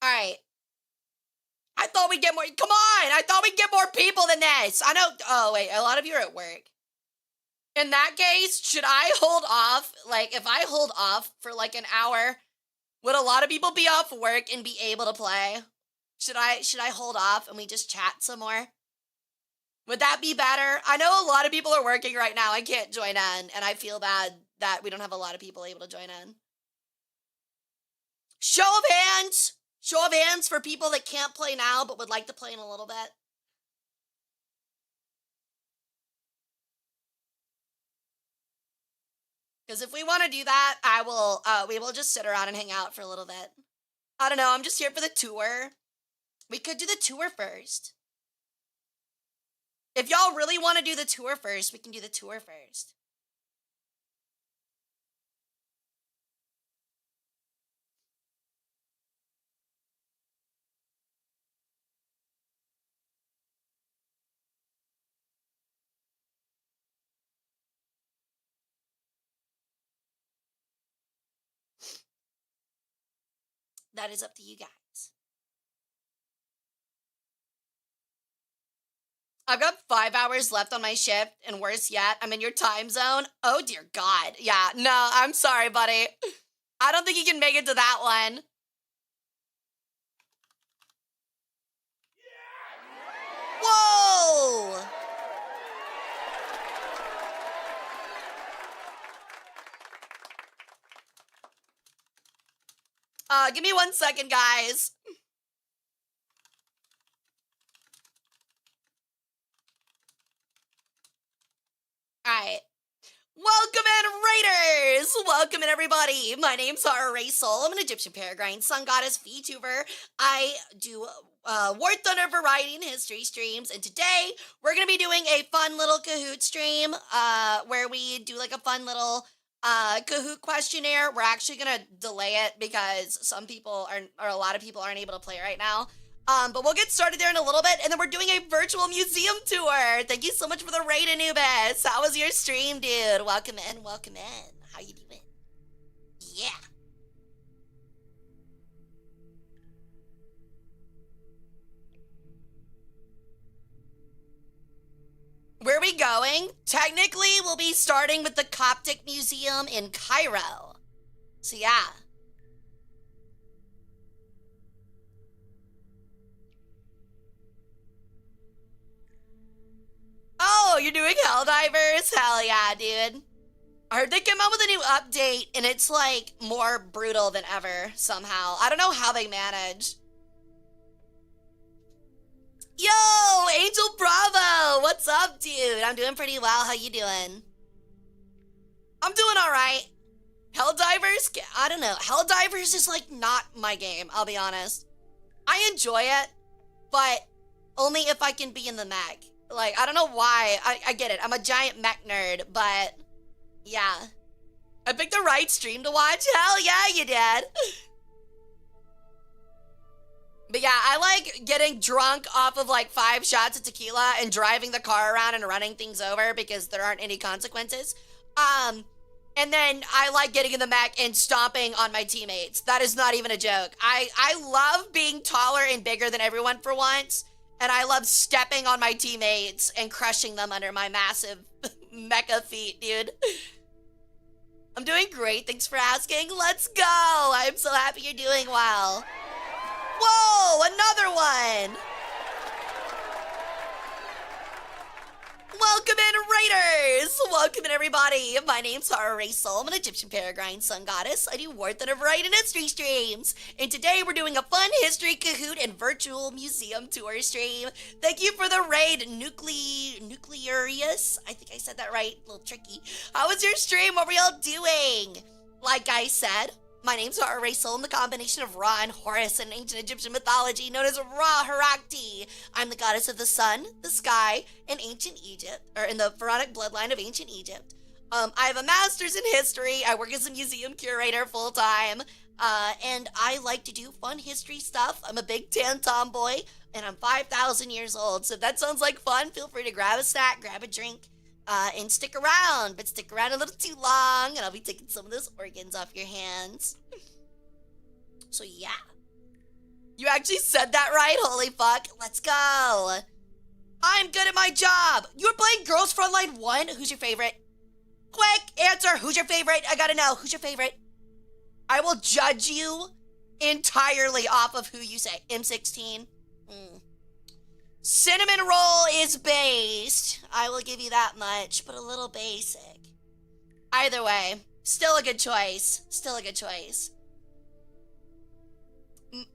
All right. I thought we'd get more. Come on. I thought we'd get more people than this. I know. Oh, wait. A lot of you are at work. In that case, should I hold off? Like, if I hold off for like an hour, would a lot of people be off work and be able to play? Should I hold off and we just chat some more? Would that be better? I know a lot of people are working right now. I can't join in, and I feel bad that we don't have a lot of people able to join in. Show of hands! Show of hands for people that can't play now but would like to play in a little bit. Because if we want to do that, we will just sit around and hang out for a little bit. I don't know, I'm just here for the tour. We could do the tour first. If y'all really want to do the tour first, we can do the tour first. That is up to you guys. I've got 5 hours left on my shift, and worse yet, I'm in your time zone. Oh dear God. Yeah, no, I'm sorry, buddy. I don't think you can make it to that one. Whoa! Give me 1 second, guys. Alright. Welcome in, Raiders! Welcome in, everybody. My name's Hara Rae Sol. I'm an Egyptian peregrine sun goddess Vtuber. I do War Thunder variety and history streams, and today we're gonna be doing a fun little Kahoot stream where we do like a fun little Kahoot questionnaire. We're actually gonna delay it because some people or a lot of people aren't able to play right now. But we'll get started there in a little bit, and then we're doing a virtual museum tour. Thank you so much for the raid, Anubis. How was your stream, dude? Welcome in, welcome in. How you doing? Yeah. Where are we going? Technically, we'll be starting with the Coptic Museum in Cairo. So yeah. Oh, you're doing Helldivers? Hell yeah, dude. I heard they came out with a new update, and it's, like, more brutal than ever, somehow. I don't know how they manage. Yo, Angel Bravo! What's up, dude? I'm doing pretty well. How you doing? I'm doing alright. Helldivers? I don't know. Helldivers is, like, not my game, I'll be honest. I enjoy it, but only if I can be in the mech. Like, I don't know why. I get it. I'm a giant mech nerd, but yeah. I picked the right stream to watch. Hell yeah, you did. But yeah, I like getting drunk off of like 5 shots of tequila and driving the car around and running things over because there aren't any consequences. And then I like getting in the mech and stomping on my teammates. That is not even a joke. I love being taller and bigger than everyone for once. And I love stepping on my teammates and crushing them under my massive mecha feet, dude. I'm doing great, thanks for asking. Let's go! I'm so happy you're doing well. Whoa, another one! Welcome in, Raiders! Welcome in, everybody. My name's Hara Rae Sol. I'm an Egyptian peregrine sun goddess. I do War Thunder variety and history streams. And today we're doing a fun history Kahoot and virtual museum tour stream. Thank you for the raid, Nuclearius. I think I said that right. A little tricky. How was your stream? What were y'all doing? Like I said, my name's Hara Rae Sol. I'm the combination of Ra and Horus in ancient Egyptian mythology, known as Ra Harakti. I'm the goddess of the sun, the sky, and ancient Egypt, or in the pharaonic bloodline of ancient Egypt. I have a master's in history. I work as a museum curator full-time, and I like to do fun history stuff. I'm a big tan tomboy, and I'm 5,000 years old. So if that sounds like fun, feel free to grab a snack, grab a drink, and stick around, but stick around a little too long, and I'll be taking some of those organs off your hands. So yeah. You actually said that right? Holy fuck. Let's go. I'm good at my job. You were playing Girls Frontline 1? Who's your favorite? Quick answer. Who's your favorite? I gotta know. Who's your favorite? I will judge you entirely off of who you say. M16? Cinnamon roll is based. I will give you that much, but a little basic. Either way, still a good choice. Still a good choice.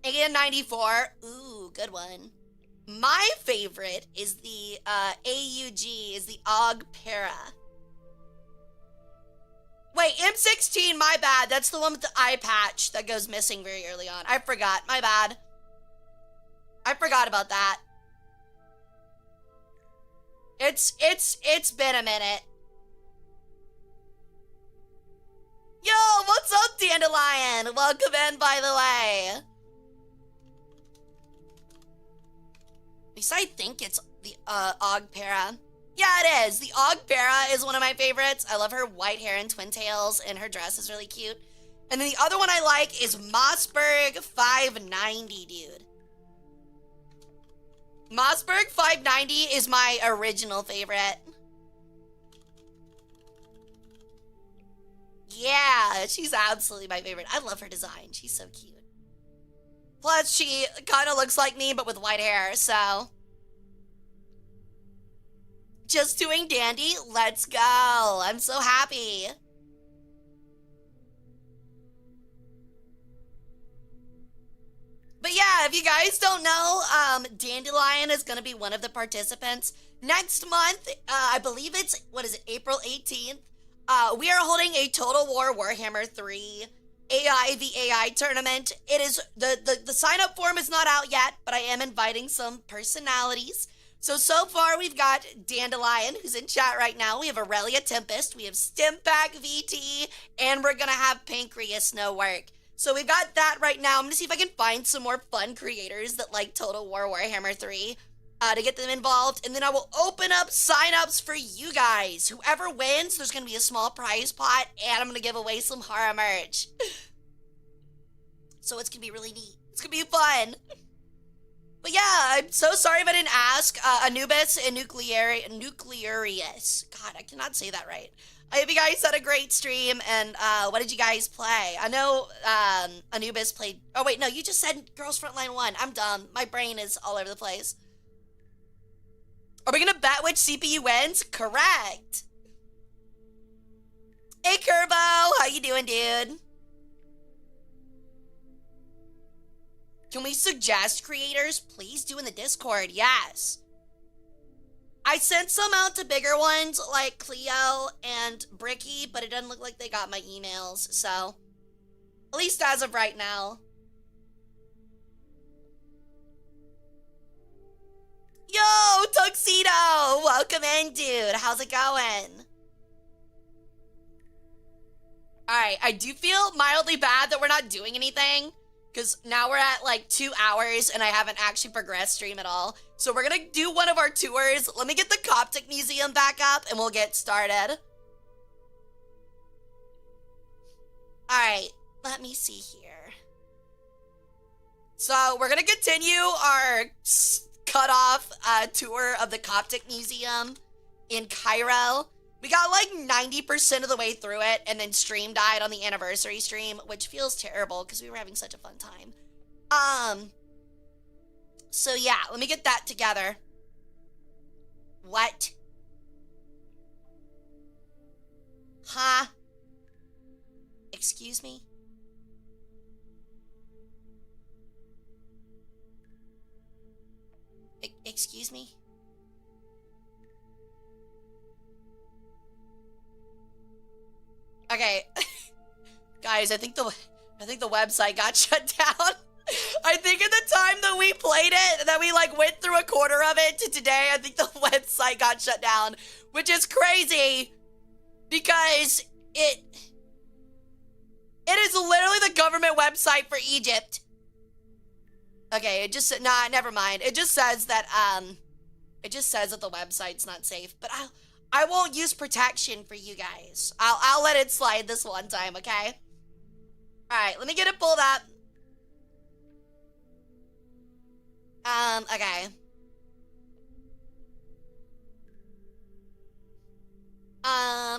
AN94. Ooh, good one. My favorite is the AUG, is the AUG Para. Wait, M16, my bad. That's the one with the eye patch that goes missing very early on. I forgot, my bad. I forgot about that. It's been a minute. Yo, what's up, Dandelion? Welcome in, by the way. At least I think it's the Og Para. Yeah, it is. The Og Para is one of my favorites. I love her white hair and twin tails, and her dress is really cute. And then the other one I like is Mossberg 590, dude. Mossberg 590 is my original favorite. Yeah, she's absolutely my favorite. I love her design. She's so cute. Plus, she kind of looks like me, but with white hair, so. Just doing dandy. Let's go. I'm so happy. But yeah, if you guys don't know, Dandelion is going to be one of the participants. Next month, I believe it's, what is it, April 18th? We are holding a Total War Warhammer 3 AI v AI tournament. It is the sign up form is not out yet, but I am inviting some personalities. So far we've got Dandelion, who's in chat right now. We have Aurelia Tempest, we have Stimpack VT, and we're gonna have Pancreas No Work. So we've got that right now. I'm gonna see if I can find some more fun creators that like Total War Warhammer 3 to get them involved, and then I will open up signups for you guys. Whoever wins, there's gonna be a small prize pot, and I'm gonna give away some Hara merch. So it's gonna be really neat. It's gonna be fun. But yeah, I'm so sorry if I didn't ask. Anubis and Nuclearius. God, I cannot say that right. I hope you guys had a great stream, and what did you guys play? I know Anubis played... Oh wait, no, you just said Girls Frontline 1. I'm dumb. My brain is all over the place. Are we gonna bet which CPU wins? Correct. Hey, Kerbo, how you doing, dude? Can we suggest creators? Please do in the Discord, yes. I sent some out to bigger ones like Cleo and Bricky, but it doesn't look like they got my emails, so at least as of right now. Yo, Tuxedo! Welcome in, dude. How's it going? Alright, I do feel mildly bad that we're not doing anything, because now we're at like 2 hours and I haven't actually progressed stream at all. So we're gonna do one of our tours. Let me get the Coptic Museum back up and we'll get started. Alright, let me see here. So we're gonna continue our cut-off tour of the Coptic Museum in Cairo. We got like 90% of the way through it, and then stream died on the anniversary stream, which feels terrible because we were having such a fun time. So yeah, let me get that together. What? Huh? Excuse me? Excuse me? Okay. Guys, I think the website got shut down. I think at the time that we played it, that we like went through a quarter of it to today, I think the website got shut down, which is crazy because it is literally the government website for Egypt. Okay, it just nah, never mind. It just says that the website's not safe, but I won't use protection for you guys. I'll let it slide this one time, okay? Alright, let me get it pulled up. Okay.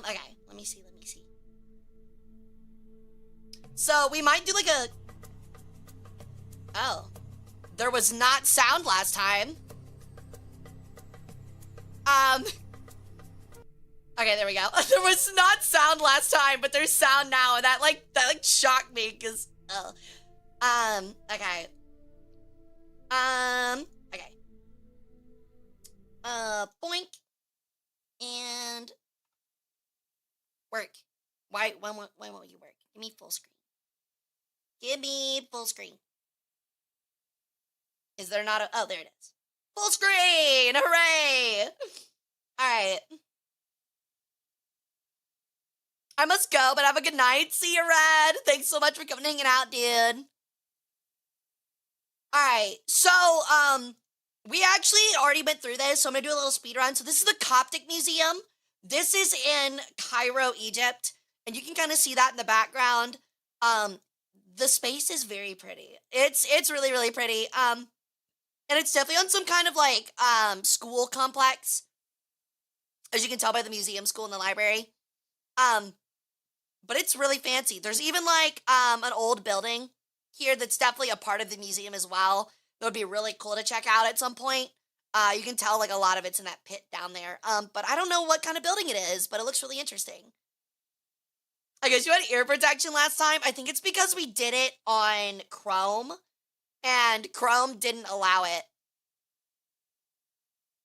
Okay, let me see. So, we might do like a... Oh. There was not sound last time. Okay, there we go. There was not sound last time, but there's sound now, and that shocked me, because, okay. Okay. Boink. And work. Why won't you work? Give me full screen. Give me full screen. Is there not a... Oh, there it is. Full screen! Hooray! Alright. I must go, but have a good night. See you, Red. Thanks so much for coming and hanging out, dude. Alright, so, we actually already went through this, so I'm gonna do a little speed run. So this is the Coptic Museum. This is in Cairo, Egypt, and you can kind of see that in the background. The space is very pretty. It's really, really pretty. And it's definitely on some kind of like school complex, as you can tell by the museum, school, and the library. But it's really fancy. There's even like an old building here that's definitely a part of the museum as well. That would be really cool to check out at some point. You can tell like a lot of it's in that pit down there. But I don't know what kind of building it is, but it looks really interesting. I guess you had ear protection last time. I think it's because we did it on Chrome, and Chrome didn't allow it.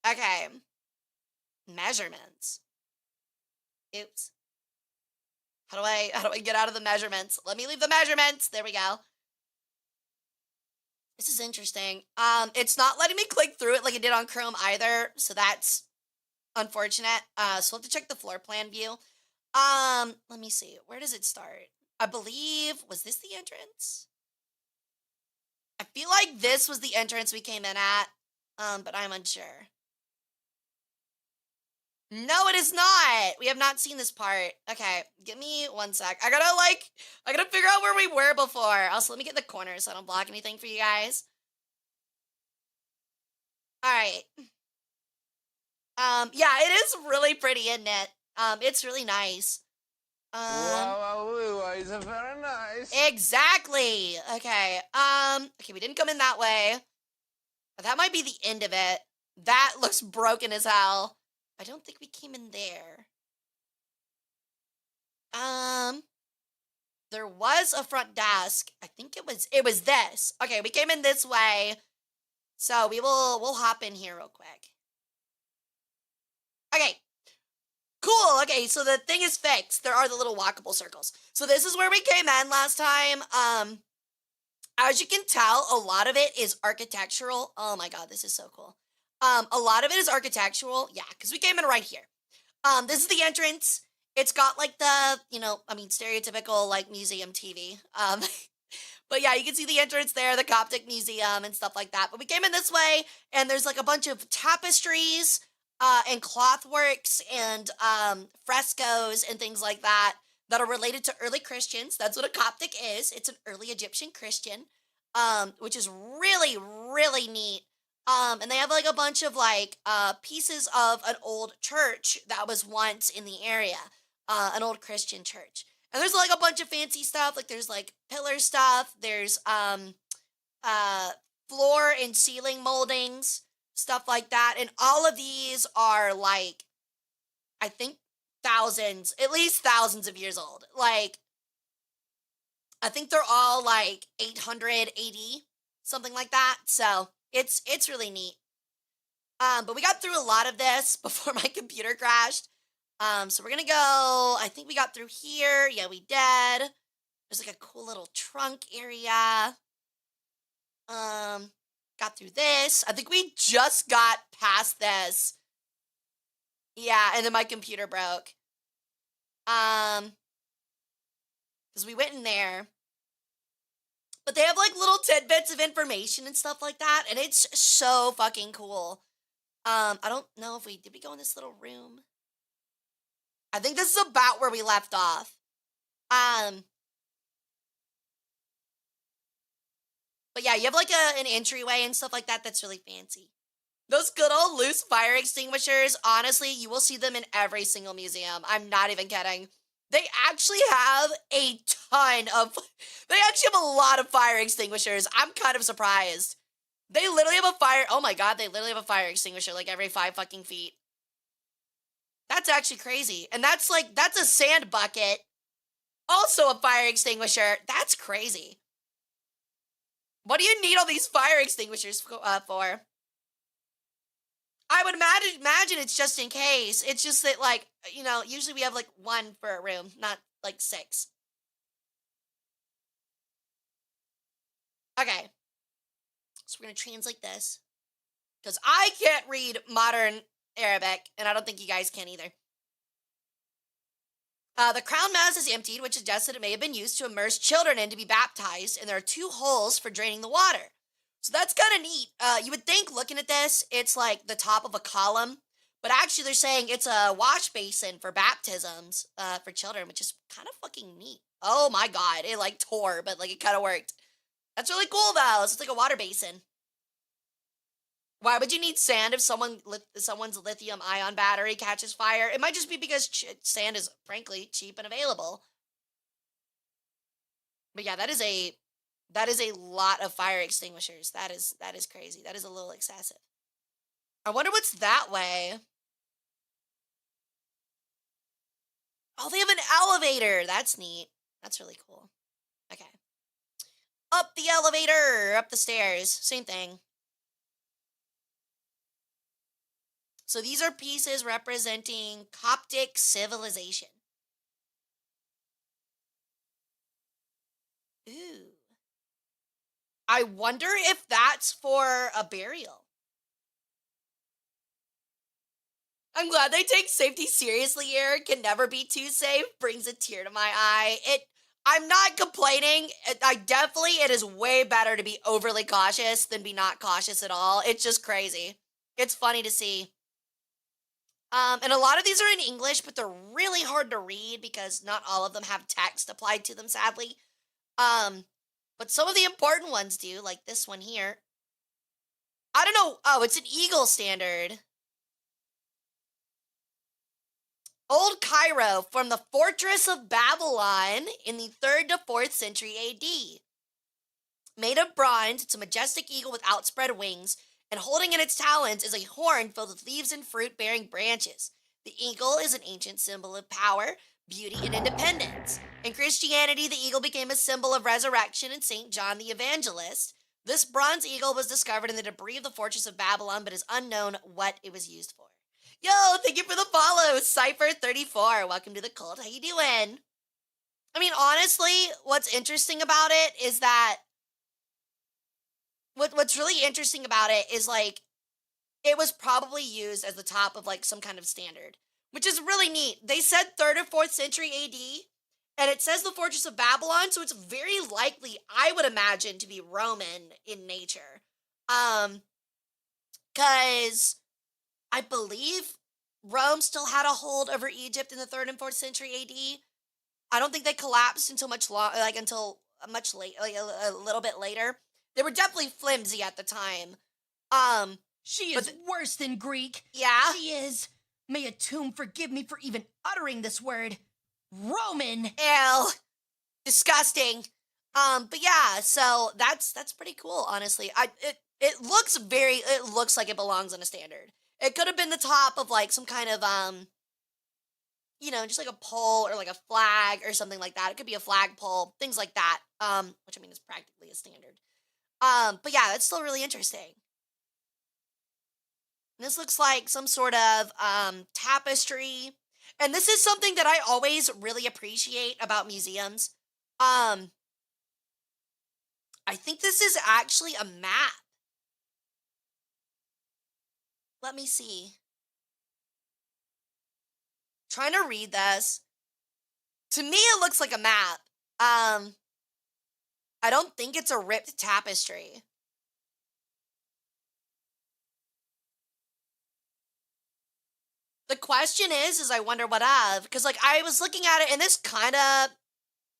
Okay. Measurements. Oops. How do I get out of the measurements? Let me leave the measurements. There we go. This is interesting. It's not letting me click through it like it did on Chrome either, so that's unfortunate. So we'll have to check the floor plan view. Let me see. Where does it start? I believe, was this the entrance? I feel like this was the entrance we came in at, but I'm unsure. No, it is not. We have not seen this part. Okay, give me 1 sec. I gotta figure out where we were before. Also, let me get the corner so I don't block anything for you guys. All right. Yeah, it is really pretty, isn't it? It's really nice. Wow, it's very nice. Exactly. Okay. Okay, we didn't come in that way. But that might be the end of it. That looks broken as hell. I don't think we came in there. There was a front desk. I think it was this. Okay, we came in this way. So we'll hop in here real quick. Okay. Cool. Okay, so the thing is fixed. There are the little walkable circles. So this is where we came in last time. As you can tell, a lot of it is architectural. Oh my god, this is so cool. A lot of it is architectural. Yeah, because we came in right here. This is the entrance. It's got like the, stereotypical like museum TV. But yeah, you can see the entrance there, the Coptic Museum and stuff like that. But we came in this way, and there's like a bunch of tapestries and clothworks and frescoes and things like that that are related to early Christians. That's what a Coptic is. It's an early Egyptian Christian, which is really, really neat. And they have like a bunch of like pieces of an old church that was once in the area, an old Christian church. And there's like a bunch of fancy stuff. Like there's like pillar stuff. There's floor and ceiling moldings, stuff like that. And all of these are like, I think thousands, at least thousands of years old. Like, I think they're all like 880, something like that. So it's really neat. But we got through a lot of this before my computer crashed. So we're gonna go, I think we got through here. Yeah, we did. There's like a cool little trunk area. Got through this. I think we just got past this. Yeah, and then my computer broke. Because we went in there. But they have like little tidbits of information and stuff like that, and it's so fucking cool. I don't know if did we go in this little room? I think this is about where we left off. But yeah, you have like an entryway and stuff like that that's really fancy. Those good old loose fire extinguishers, honestly, you will see them in every single museum. I'm not even kidding. They actually have a lot of fire extinguishers. I'm kind of surprised. They literally have oh my god, they literally have a fire extinguisher like every 5 fucking feet. That's actually crazy. And that's a sand bucket. Also a fire extinguisher. That's crazy. What do you need all these fire extinguishers for? I would imagine it's just in case. It's just that, like, usually we have, like, 1 for a room, not, like, 6. Okay. So we're going to translate this. Because I can't read modern Arabic, and I don't think you guys can either. The crown mass is emptied, which suggests that it may have been used to immerse children in to be baptized, and there are 2 holes for draining the water. So that's kind of neat. You would think, looking at this, it's like the top of a column, but actually they're saying it's a wash basin for baptisms for children, which is kind of fucking neat. Oh my god, it like tore, but like it kind of worked. That's really cool though. It's like a water basin. Why would you need sand if someone's lithium-ion battery catches fire? It might just be because sand is, frankly, cheap and available. But yeah, that is a lot of fire extinguishers. That is crazy. That is a little excessive. I wonder what's that way. Oh, they have an elevator. That's neat. That's really cool. Okay. Up the elevator, up the stairs. Same thing. So these are pieces representing Coptic civilization. Ooh. I wonder if that's for a burial. I'm glad they take safety seriously here. Can never be too safe. Brings a tear to my eye. I'm not complaining. It is way better to be overly cautious than be not cautious at all. It's just crazy. It's funny to see. And a lot of these are in English, but they're really hard to read because not all of them have text applied to them, sadly. But some of the important ones do, like this one here. I don't know. Oh, it's an Eagle standard. Old Cairo from the fortress of Babylon in the 3rd to 4th century AD. Made of bronze, it's a majestic eagle with outspread wings, and holding in its talons is a horn filled with leaves and fruit-bearing branches. The eagle is an ancient symbol of power, beauty, and independence. In Christianity, the eagle became a symbol of resurrection in St. John the Evangelist. This bronze eagle was discovered in the debris of the fortress of Babylon, but is unknown what it was used for. Yo, thank you for the follow, Cypher34. Welcome to the cult. How you doing? I mean, honestly, what's interesting about it is that what's really interesting about it is like it was probably used as the top of like some kind of standard, which is really neat. They said 3rd or 4th century AD, and it says the fortress of Babylon, so it's very likely, I would imagine, to be Roman in nature. Because I believe Rome still had a hold over Egypt in the 3rd and 4th century AD. I don't think they collapsed until much late, like a little bit later. They were definitely flimsy at the time. She is worse than Greek. Yeah? She is, may a tomb forgive me for even uttering this word, Roman. Ew. Disgusting. But yeah, so that's pretty cool, honestly. It looks like it belongs on a standard. It could have been the top of like some kind of just like a pole or like a flag or something like that. It could be a flagpole, things like that. Which I mean is practically a standard. But yeah, that's still really interesting. And this looks like some sort of tapestry. And this is something that I always really appreciate about museums. I think this is actually a map. Let me see. Trying to read this. To me, it looks like a map. I don't think it's a ripped tapestry. The question is I wonder what of, because like I was looking at it and this kind of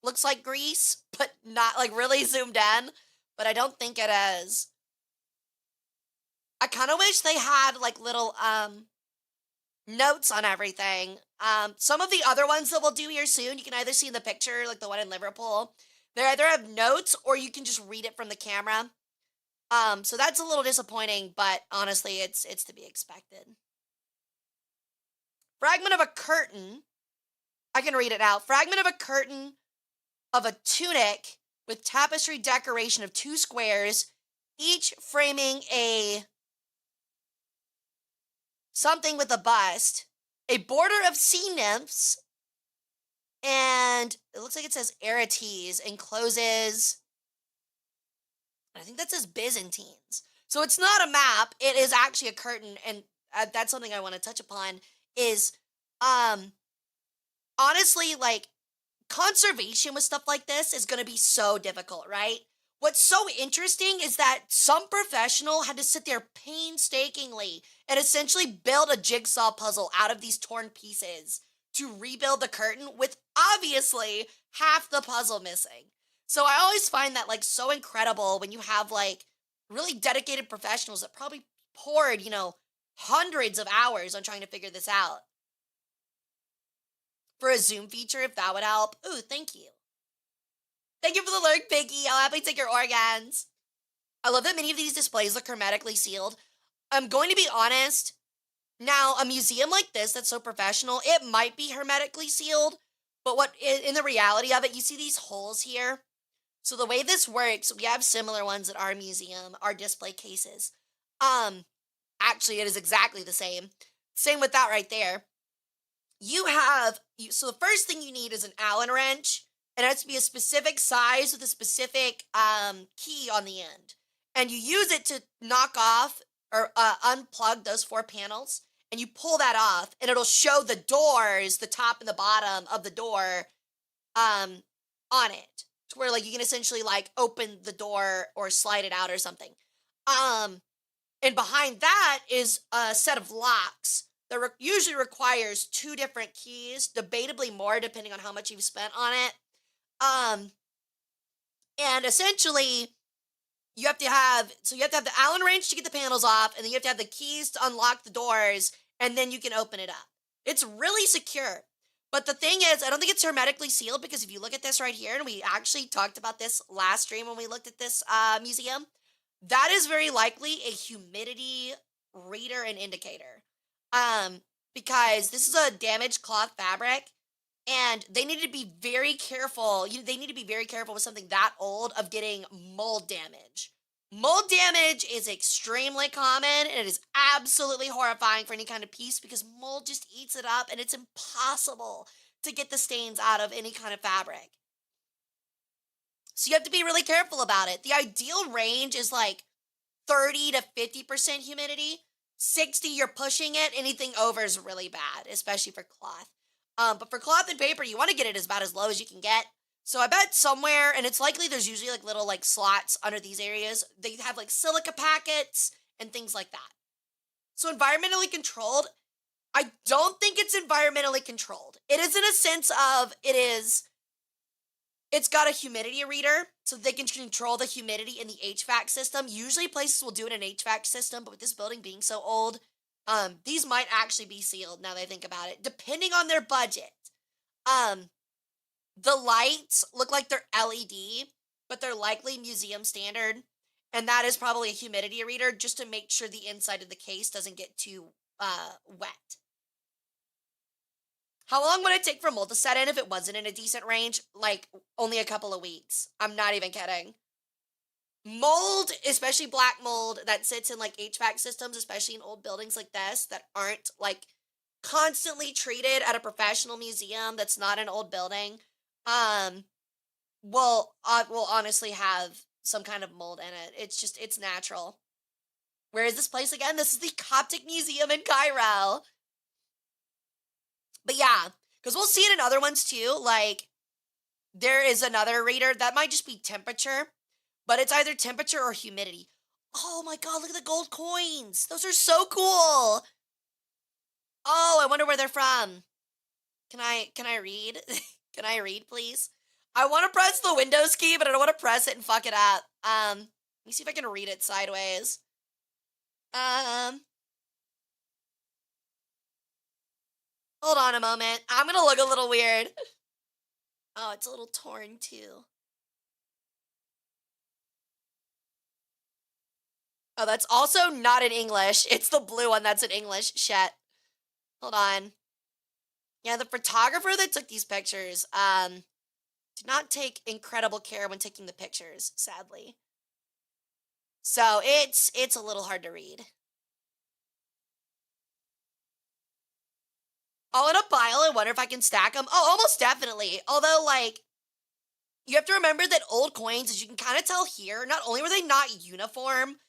looks like Greece, but not like really zoomed in, but I don't think it is. I kind of wish they had like little notes on everything. Some of the other ones that we'll do here soon, you can either see in the picture, like the one in Liverpool, they either have notes or you can just read it from the camera. So that's a little disappointing, but honestly, it's to be expected. Fragment of a curtain. I can read it out. Fragment of a curtain of a tunic with tapestry decoration of 2 squares, each framing a something with a bust, a border of sea nymphs, and it looks like it says Arites, encloses, I think that says Byzantines. So it's not a map, it is actually a curtain, and that's something I want to touch upon, is, honestly, like, conservation with stuff like this is going to be so difficult, right? What's so interesting is that some professional had to sit there painstakingly and essentially build a jigsaw puzzle out of these torn pieces to rebuild the curtain with obviously half the puzzle missing. So I always find that like so incredible when you have like really dedicated professionals that probably poured, hundreds of hours on trying to figure this out. For a zoom feature, if that would help. Ooh, thank you. Thank you for the lurk, Piggy. I'll happily take your organs. I love that many of these displays look hermetically sealed. I'm going to be honest. Now, a museum like this that's so professional, it might be hermetically sealed, but what in the reality of it, you see these holes here? So the way this works, we have similar ones at our museum, our display cases. Actually, it is exactly the same. Same with that right there. So the first thing you need is an Allen wrench and it has to be a specific size with a specific key on the end. And you use it to knock off or unplug those 4 panels, and you pull that off, and it'll show the doors, the top and the bottom of the door, on it, to where like you can essentially like open the door or slide it out or something. And behind that is a set of locks that usually requires 2 different keys, debatably more depending on how much you've spent on it. And essentially, you have to have the Allen wrench to get the panels off, and then you have to have the keys to unlock the doors, and then you can open it up. It's really secure. But the thing is, I don't think it's hermetically sealed, because if you look at this right here, and we actually talked about this last stream when we looked at this museum, that is very likely a humidity reader and indicator. Because this is a damaged cloth fabric, and they need to be very careful. They need to be very careful with something that old of getting mold damage. Mold damage is extremely common, and it is absolutely horrifying for any kind of piece, because mold just eats it up, and it's impossible to get the stains out of any kind of fabric. So you have to be really careful about it. The ideal range is like 30 to 50% humidity. 60, you're pushing it. Anything over is really bad, especially for cloth. But for cloth and paper, you want to get it about as low as you can get. So I bet somewhere, and it's likely there's usually like little like slots under these areas. They have like silica packets and things like that. So environmentally controlled, I don't think it's environmentally controlled. It is in a sense of it's got a humidity reader, so they can control the humidity in the HVAC system. Usually places will do it in an HVAC system, but with this building being so old, these might actually be sealed now that I think about it, depending on their budget. The lights look like they're LED, but they're likely museum standard, and that is probably a humidity reader just to make sure the inside of the case doesn't get too wet. How long would it take for mold to set in if it wasn't in a decent range? Like, only a couple of weeks. I'm not even kidding. Mold, especially black mold that sits in like HVAC systems, especially in old buildings like this that aren't like constantly treated at a professional museum that's not an old building, will honestly have some kind of mold in it. It's natural. Where is this place again? This is the Coptic Museum in Cairo. But yeah, because we'll see it in other ones too. Like, there is another reader that might just be temperature, but it's either temperature or humidity. Oh my god, look at the gold coins. Those are so cool. Oh, I wonder where they're from. Can I read? Can I read, please? I want to press the Windows key, but I don't want to press it and fuck it up. Let me see if I can read it sideways. Hold on a moment. I'm gonna look a little weird. Oh, it's a little torn too. Oh, that's also not in English. It's the blue one that's in English. Shit. Hold on. Yeah, the photographer that took these pictures, did not take incredible care when taking the pictures, sadly. So it's a little hard to read. All in a pile. I wonder if I can stack them. Oh, almost definitely. Although, like, you have to remember that old coins, as you can kind of tell here, not only were they not uniform,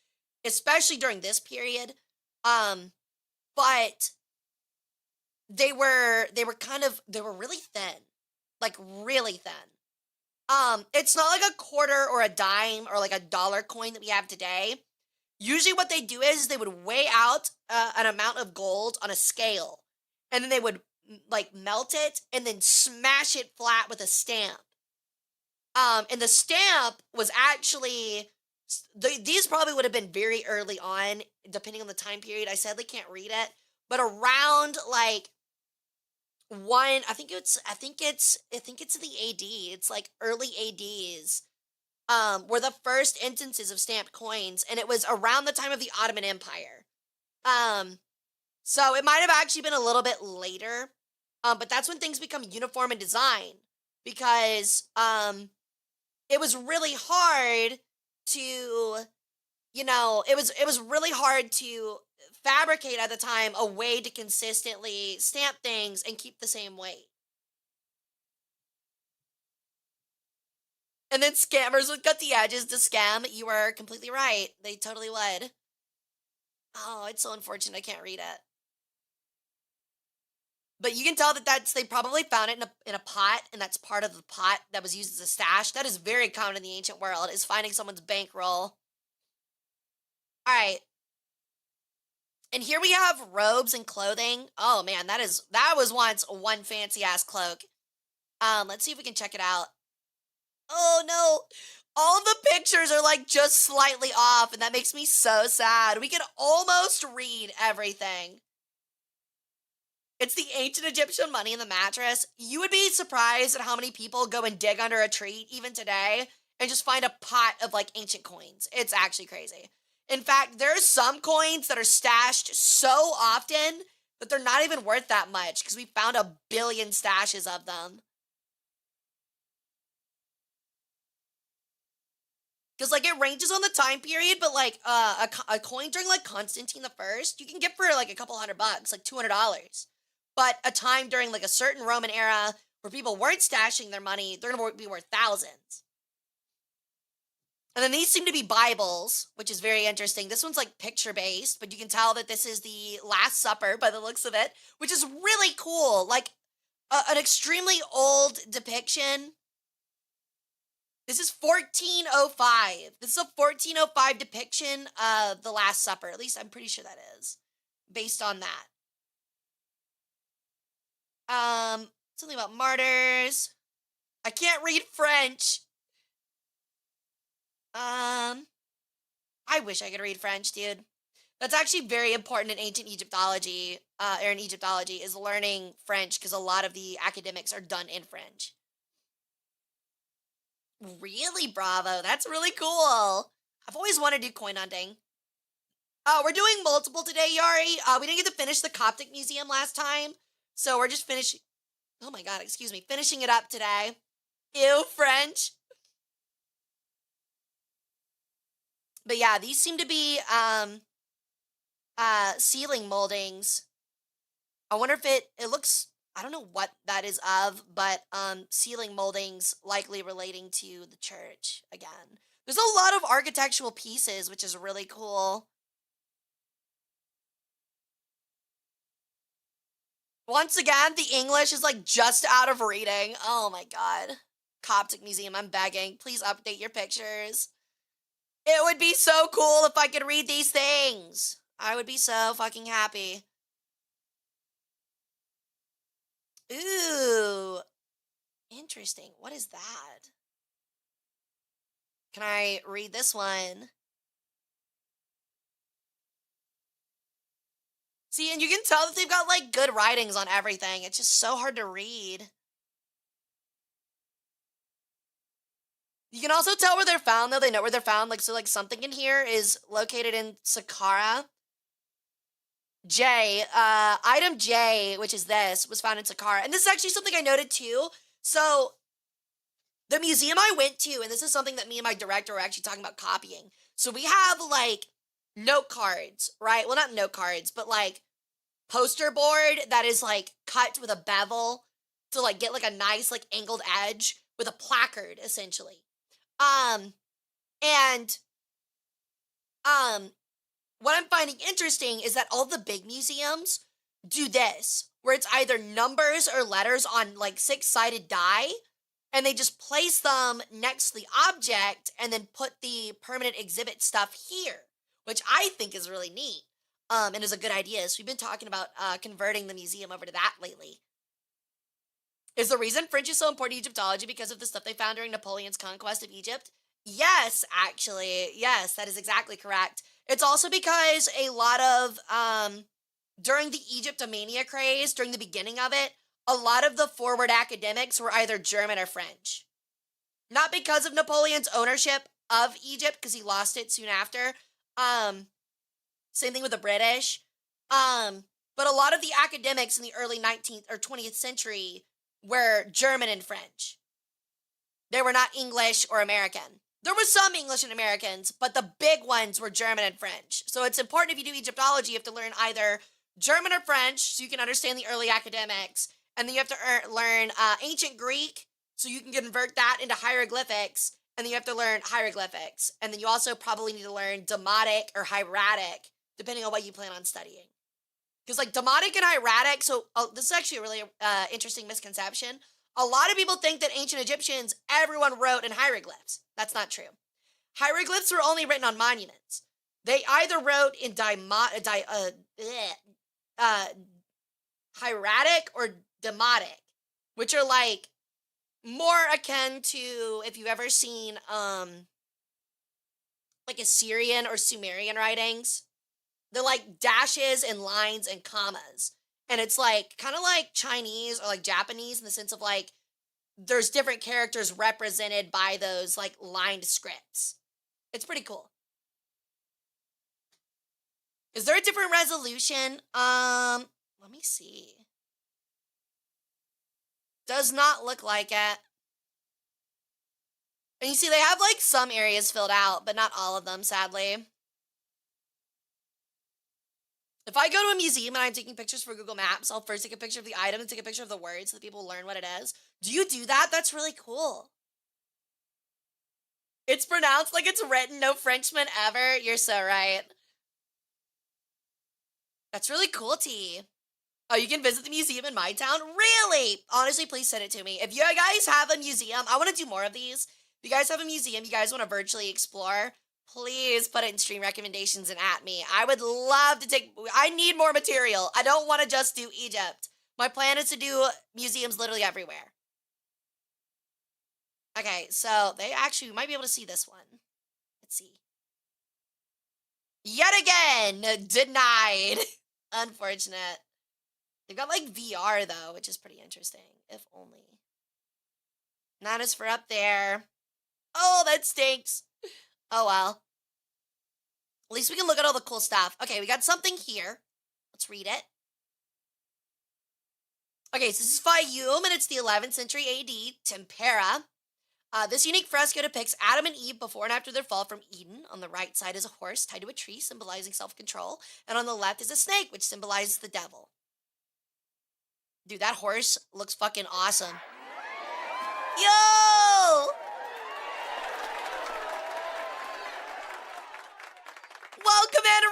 especially during this period, but they were really thin, like really thin. It's not like a quarter or a dime or like a dollar coin that we have today. Usually what they do is they would weigh out an amount of gold on a scale, and then they would like melt it and then smash it flat with a stamp. And the stamp was actually, these probably would have been very early on, depending on the time period. I sadly can't read it, but around like I think it's the AD. It's like early ADs. Were the first instances of stamped coins, and it was around the time of the Ottoman Empire. So it might have actually been a little bit later, but that's when things become uniform in design, because it was really hard to, it was really hard to fabricate at the time a way to consistently stamp things and keep the same weight. And then scammers would cut the edges to scam. You are completely right. They totally would. Oh, it's so unfortunate I can't read it. But you can tell that they probably found it in a pot, and that's part of the pot that was used as a stash. That is very common in the ancient world, is finding someone's bankroll. All right. And here we have robes and clothing. Oh man, that was once one fancy ass cloak. Let's see if we can check it out. Oh no. All the pictures are like just slightly off, and that makes me so sad. We can almost read everything. It's the ancient Egyptian money in the mattress. You would be surprised at how many people go and dig under a tree, even today, and just find a pot of like ancient coins. It's actually crazy. In fact, there's some coins that are stashed so often that they're not even worth that much because we found 1 billion stashes of them. Because like it ranges on the time period, but like a coin during like Constantine the First, you can get for like a couple $100, like $200. But a time during like a certain Roman era where people weren't stashing their money, they're going to be worth thousands. And then these seem to be Bibles, which is very interesting. This one's like picture-based, but you can tell that this is the Last Supper by the looks of it, which is really cool. Like an extremely old depiction. This is 1405. This is a 1405 depiction of the Last Supper. At least I'm pretty sure that is, based on that. Something about martyrs. I can't read French. I wish I could read French, dude. That's actually very important in ancient Egyptology, or in Egyptology, is learning French, because a lot of the academics are done in French. Really, Bravo. That's really cool. I've always wanted to do coin hunting. We're doing multiple today, Yari. We didn't get to finish the Coptic Museum last time, so we're just finishing. Oh my god, excuse me. Finishing it up today. Ew, French. But yeah, these seem to be ceiling moldings. I wonder if it looks, I don't know what that is of, but ceiling moldings likely relating to the church again. There's a lot of architectural pieces, which is really cool. Once again, the English is like just out of reading. Oh my god. Coptic Museum, I'm begging. Please update your pictures. It would be so cool if I could read these things. I would be so fucking happy. Ooh. Interesting. What is that? Can I read this one? See, and you can tell that they've got like good writings on everything. It's just so hard to read. You can also tell where they're found, though. They know where they're found. Like, so like something in here is located in Saqqara. J, item J, which is this, was found in Saqqara. And this is actually something I noted too. So the museum I went to, and this is something that me and my director were actually talking about copying. So we have like note cards, right? Well, not note cards, but like poster board that is like cut with a bevel to like get like a nice like angled edge with a placard, essentially. What I'm finding interesting is that all the big museums do this, where it's either numbers or letters on like 6-sided die, and they just place them next to the object and then put the permanent exhibit stuff here, which I think is really neat, and is a good idea. So we've been talking about converting the museum over to that lately. Is the reason French is so important to Egyptology because of the stuff they found during Napoleon's conquest of Egypt? Yes, actually. Yes, that is exactly correct. It's also because a lot of, during the Egyptomania craze, during the beginning of it, a lot of the forward academics were either German or French. Not because of Napoleon's ownership of Egypt, because he lost it soon after. Same thing with the British. But a lot of the academics in the early 19th or 20th century were German and French. They were not English or American. There were some English and Americans, but the big ones were German and French. So it's important if you do Egyptology, you have to learn either German or French so you can understand the early academics. And then you have to learn ancient Greek so you can convert that into hieroglyphics. And then you have to learn hieroglyphics. And then you also probably need to learn Demotic or hieratic, depending on what you plan on studying. Because like Demotic and hieratic, so this is actually a really interesting misconception. A lot of people think that ancient Egyptians, everyone wrote in hieroglyphs. That's not true. Hieroglyphs were only written on monuments. They either wrote in hieratic or demotic, which are like more akin to if you've ever seen like Assyrian or Sumerian writings. They're like dashes and lines and commas. And it's like kind of like Chinese or like Japanese in the sense of like there's different characters represented by those like lined scripts. It's pretty cool. Is there a different resolution? Let me see. Does not look like it. And you see, they have like some areas filled out, but not all of them, sadly. If I go to a museum and I'm taking pictures for Google Maps, I'll first take a picture of the item and take a picture of the words so that people learn what it is. Do you do that? That's really cool. It's pronounced like it's written, no Frenchman ever. You're so right. That's really cool, T. Oh, you can visit the museum in my town? Really? Honestly, please send it to me. If you guys have a museum, I want to do more of these. If you guys have a museum you guys want to virtually explore, please put it in stream recommendations and at me. I would love to I need more material. I don't want to just do Egypt. My plan is to do museums literally everywhere. Okay, so we might be able to see this one. Let's see. Yet again, denied. Unfortunate. They've got like VR though, which is pretty interesting. If only. Not as for up there. Oh, that stinks. Oh well. At least we can look at all the cool stuff. Okay, we got something here. Let's read it. Okay, so this is Fayum, and it's the 11th century AD, Tempera. This unique fresco depicts Adam and Eve before and after their fall from Eden. On the right side is a horse tied to a tree, symbolizing self-control. And on the left is a snake, which symbolizes the devil. Dude, that horse looks fucking awesome. Yo! Welcome in,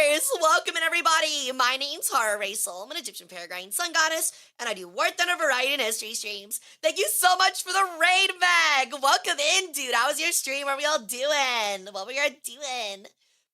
Raiders! Welcome in, everybody! My name's Hara Rae Sol. I'm an Egyptian peregrine sun goddess, and I do War Thunder variety and history streams. Thank you so much for the raid, Meg! Welcome in, dude! How was your stream? What are we all doing? What we are doing?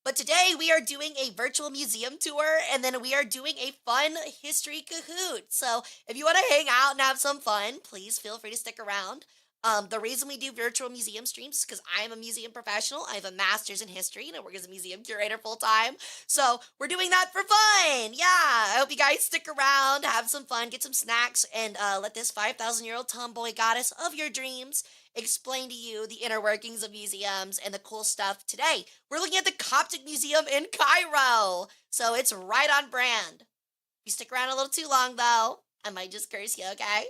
But today, we are doing a virtual museum tour, and then we are doing a fun history Kahoot. So, if you want to hang out and have some fun, please feel free to stick around. The reason we do virtual museum streams is because I am a museum professional. I have a master's in history and I work as a museum curator full time. So we're doing that for fun. Yeah, I hope you guys stick around, have some fun, get some snacks, and let this 5,000-year-old tomboy goddess of your dreams explain to you the inner workings of museums and the cool stuff today. We're looking at the Coptic Museum in Cairo. So it's right on brand. If you stick around a little too long though, I might just curse you, okay?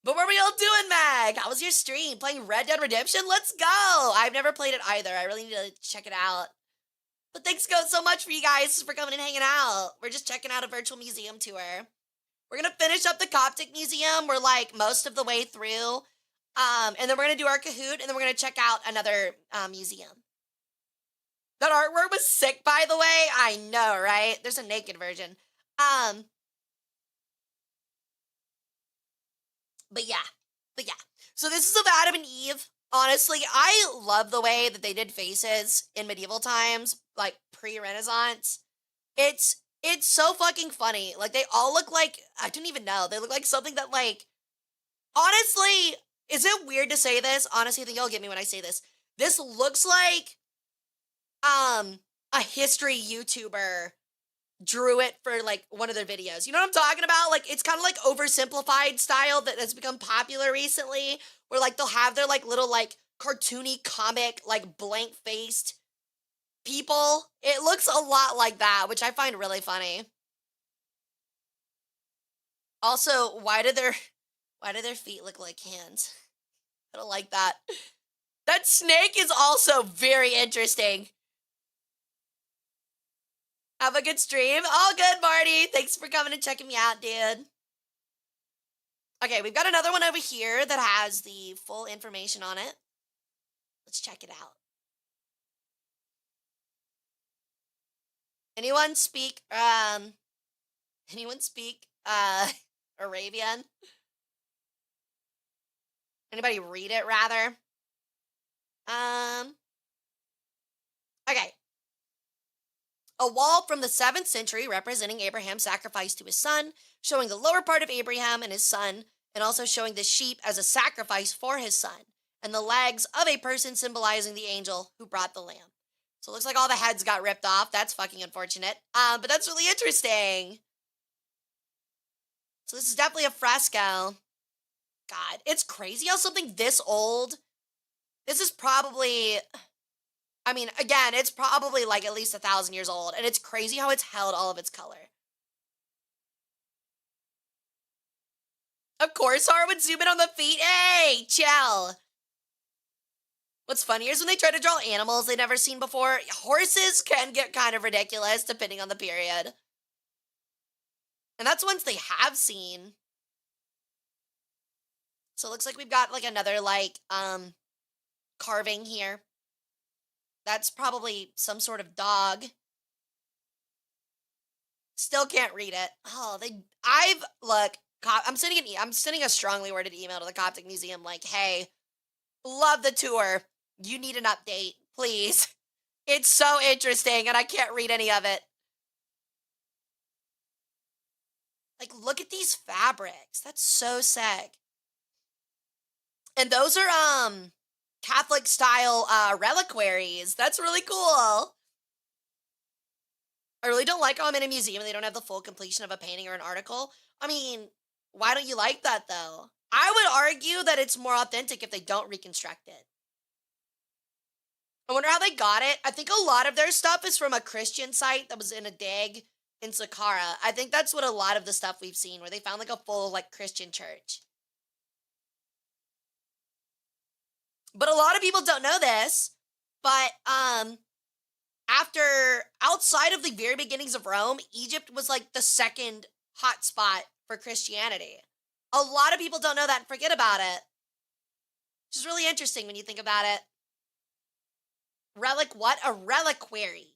But what were we all doing, Mag? How was your stream? Playing Red Dead Redemption? Let's go! I've never played it either. I really need to check it out. But thanks so much for you guys for coming and hanging out. We're just checking out a virtual museum tour. We're going to finish up the Coptic Museum. We're like most of the way through. And then we're going to do our Kahoot, and then we're going to check out another museum. That artwork was sick, by the way. I know, right? There's a naked version. But yeah. So this is of Adam and Eve. Honestly, I love the way that they did faces in medieval times, like pre-Renaissance. It's so fucking funny. Like, they all look like, I don't even know. They look like something that, like, honestly, is it weird to say this? Honestly, I think you'll get me when I say this. This looks like, a history YouTuber drew it for like one of their videos. You know what I'm talking about? Like, it's kind of like oversimplified style that has become popular recently, where like they'll have their like little like cartoony comic like blank faced people. It looks a lot like that, which I find really funny. Also, why do their feet look like hands? I don't like that. That snake is also very interesting. Have a good stream. All good, Marty. Thanks for coming and checking me out, dude. Okay, we've got another one over here that has the full information on it. Let's check it out. Anyone speak Arabian? Anybody read it rather? Okay. A wall from the 7th century representing Abraham's sacrifice to his son, showing the lower part of Abraham and his son, and also showing the sheep as a sacrifice for his son, and the legs of a person symbolizing the angel who brought the lamb. So it looks like all the heads got ripped off. That's fucking unfortunate. But that's really interesting. So this is definitely a fresco. God, it's crazy how something this old, this is probably, I mean, again, it's probably like at least 1,000 years old, and it's crazy how it's held all of its color. Of course, Hara would zoom in on the feet. Hey, chill. What's funnier is when they try to draw animals they've never seen before. Horses can get kind of ridiculous depending on the period. And that's ones they have seen. So it looks like we've got like another like carving here. That's probably some sort of dog. Still can't read it. Oh, I'm sending a strongly worded email to the Coptic Museum like, hey, love the tour. You need an update, please. It's so interesting and I can't read any of it. Like, look at these fabrics. That's so sick. And those are Catholic style reliquaries. That's really cool. I really don't like how I'm in a museum and they don't have the full completion of a painting or an article. I mean, why don't you like that though? I would argue that it's more authentic if they don't reconstruct it. I wonder how they got it. I think a lot of their stuff is from a Christian site that was in a dig in Saqqara. I think that's what a lot of the stuff we've seen, where they found like a full like Christian church. But a lot of people don't know this, but outside of the very beginnings of Rome, Egypt was like the second hotspot for Christianity. A lot of people don't know that and forget about it. Which is really interesting when you think about it. A reliquary.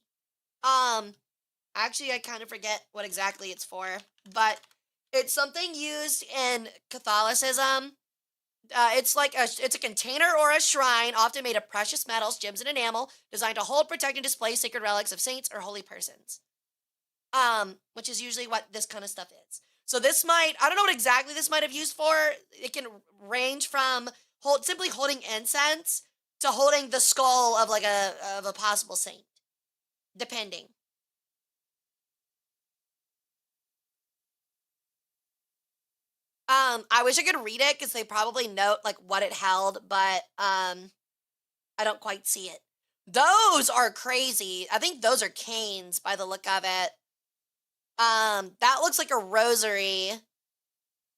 Actually, I kind of forget what exactly it's for, but it's something used in Catholicism. It's a container or a shrine, often made of precious metals, gems, and enamel, designed to hold, protect, and display sacred relics of saints or holy persons. Which is usually what this kind of stuff is. So I don't know what exactly this might have used for. It can range from simply holding incense to holding the skull of a possible saint, depending. I wish I could read it because they probably note like what it held, but I don't quite see it. Those are crazy. I think those are canes by the look of it. That looks like a rosary,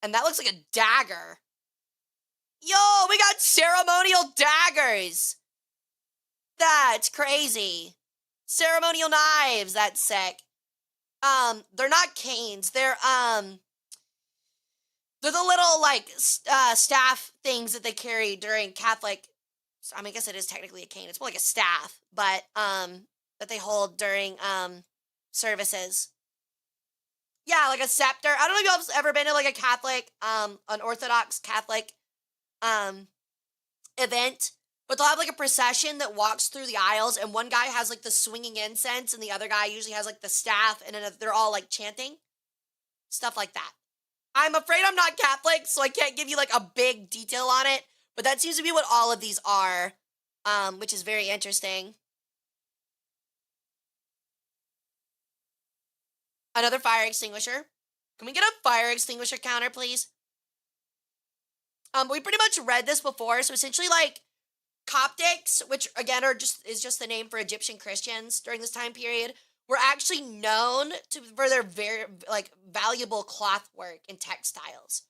and that looks like a dagger. Yo, we got ceremonial daggers. That's crazy. Ceremonial knives. That's sick. They're not canes. They're the little like staff things that they carry during Catholic. I mean, I guess it is technically a cane. It's more like a staff, but that they hold during services. Yeah, like a scepter. I don't know if y'all have ever been to like a Catholic, an Orthodox Catholic event, but they'll have like a procession that walks through the aisles, and one guy has like the swinging incense, and the other guy usually has like the staff, and then they're all like chanting. Stuff like that. I'm afraid I'm not Catholic, so I can't give you like a big detail on it, but that seems to be what all of these are, which is very interesting. Another fire extinguisher. Can we get a fire extinguisher counter, please? We pretty much read this before, so essentially like Coptics, which again is just the name for Egyptian Christians during this time period, were actually known for their very like valuable cloth work and textiles.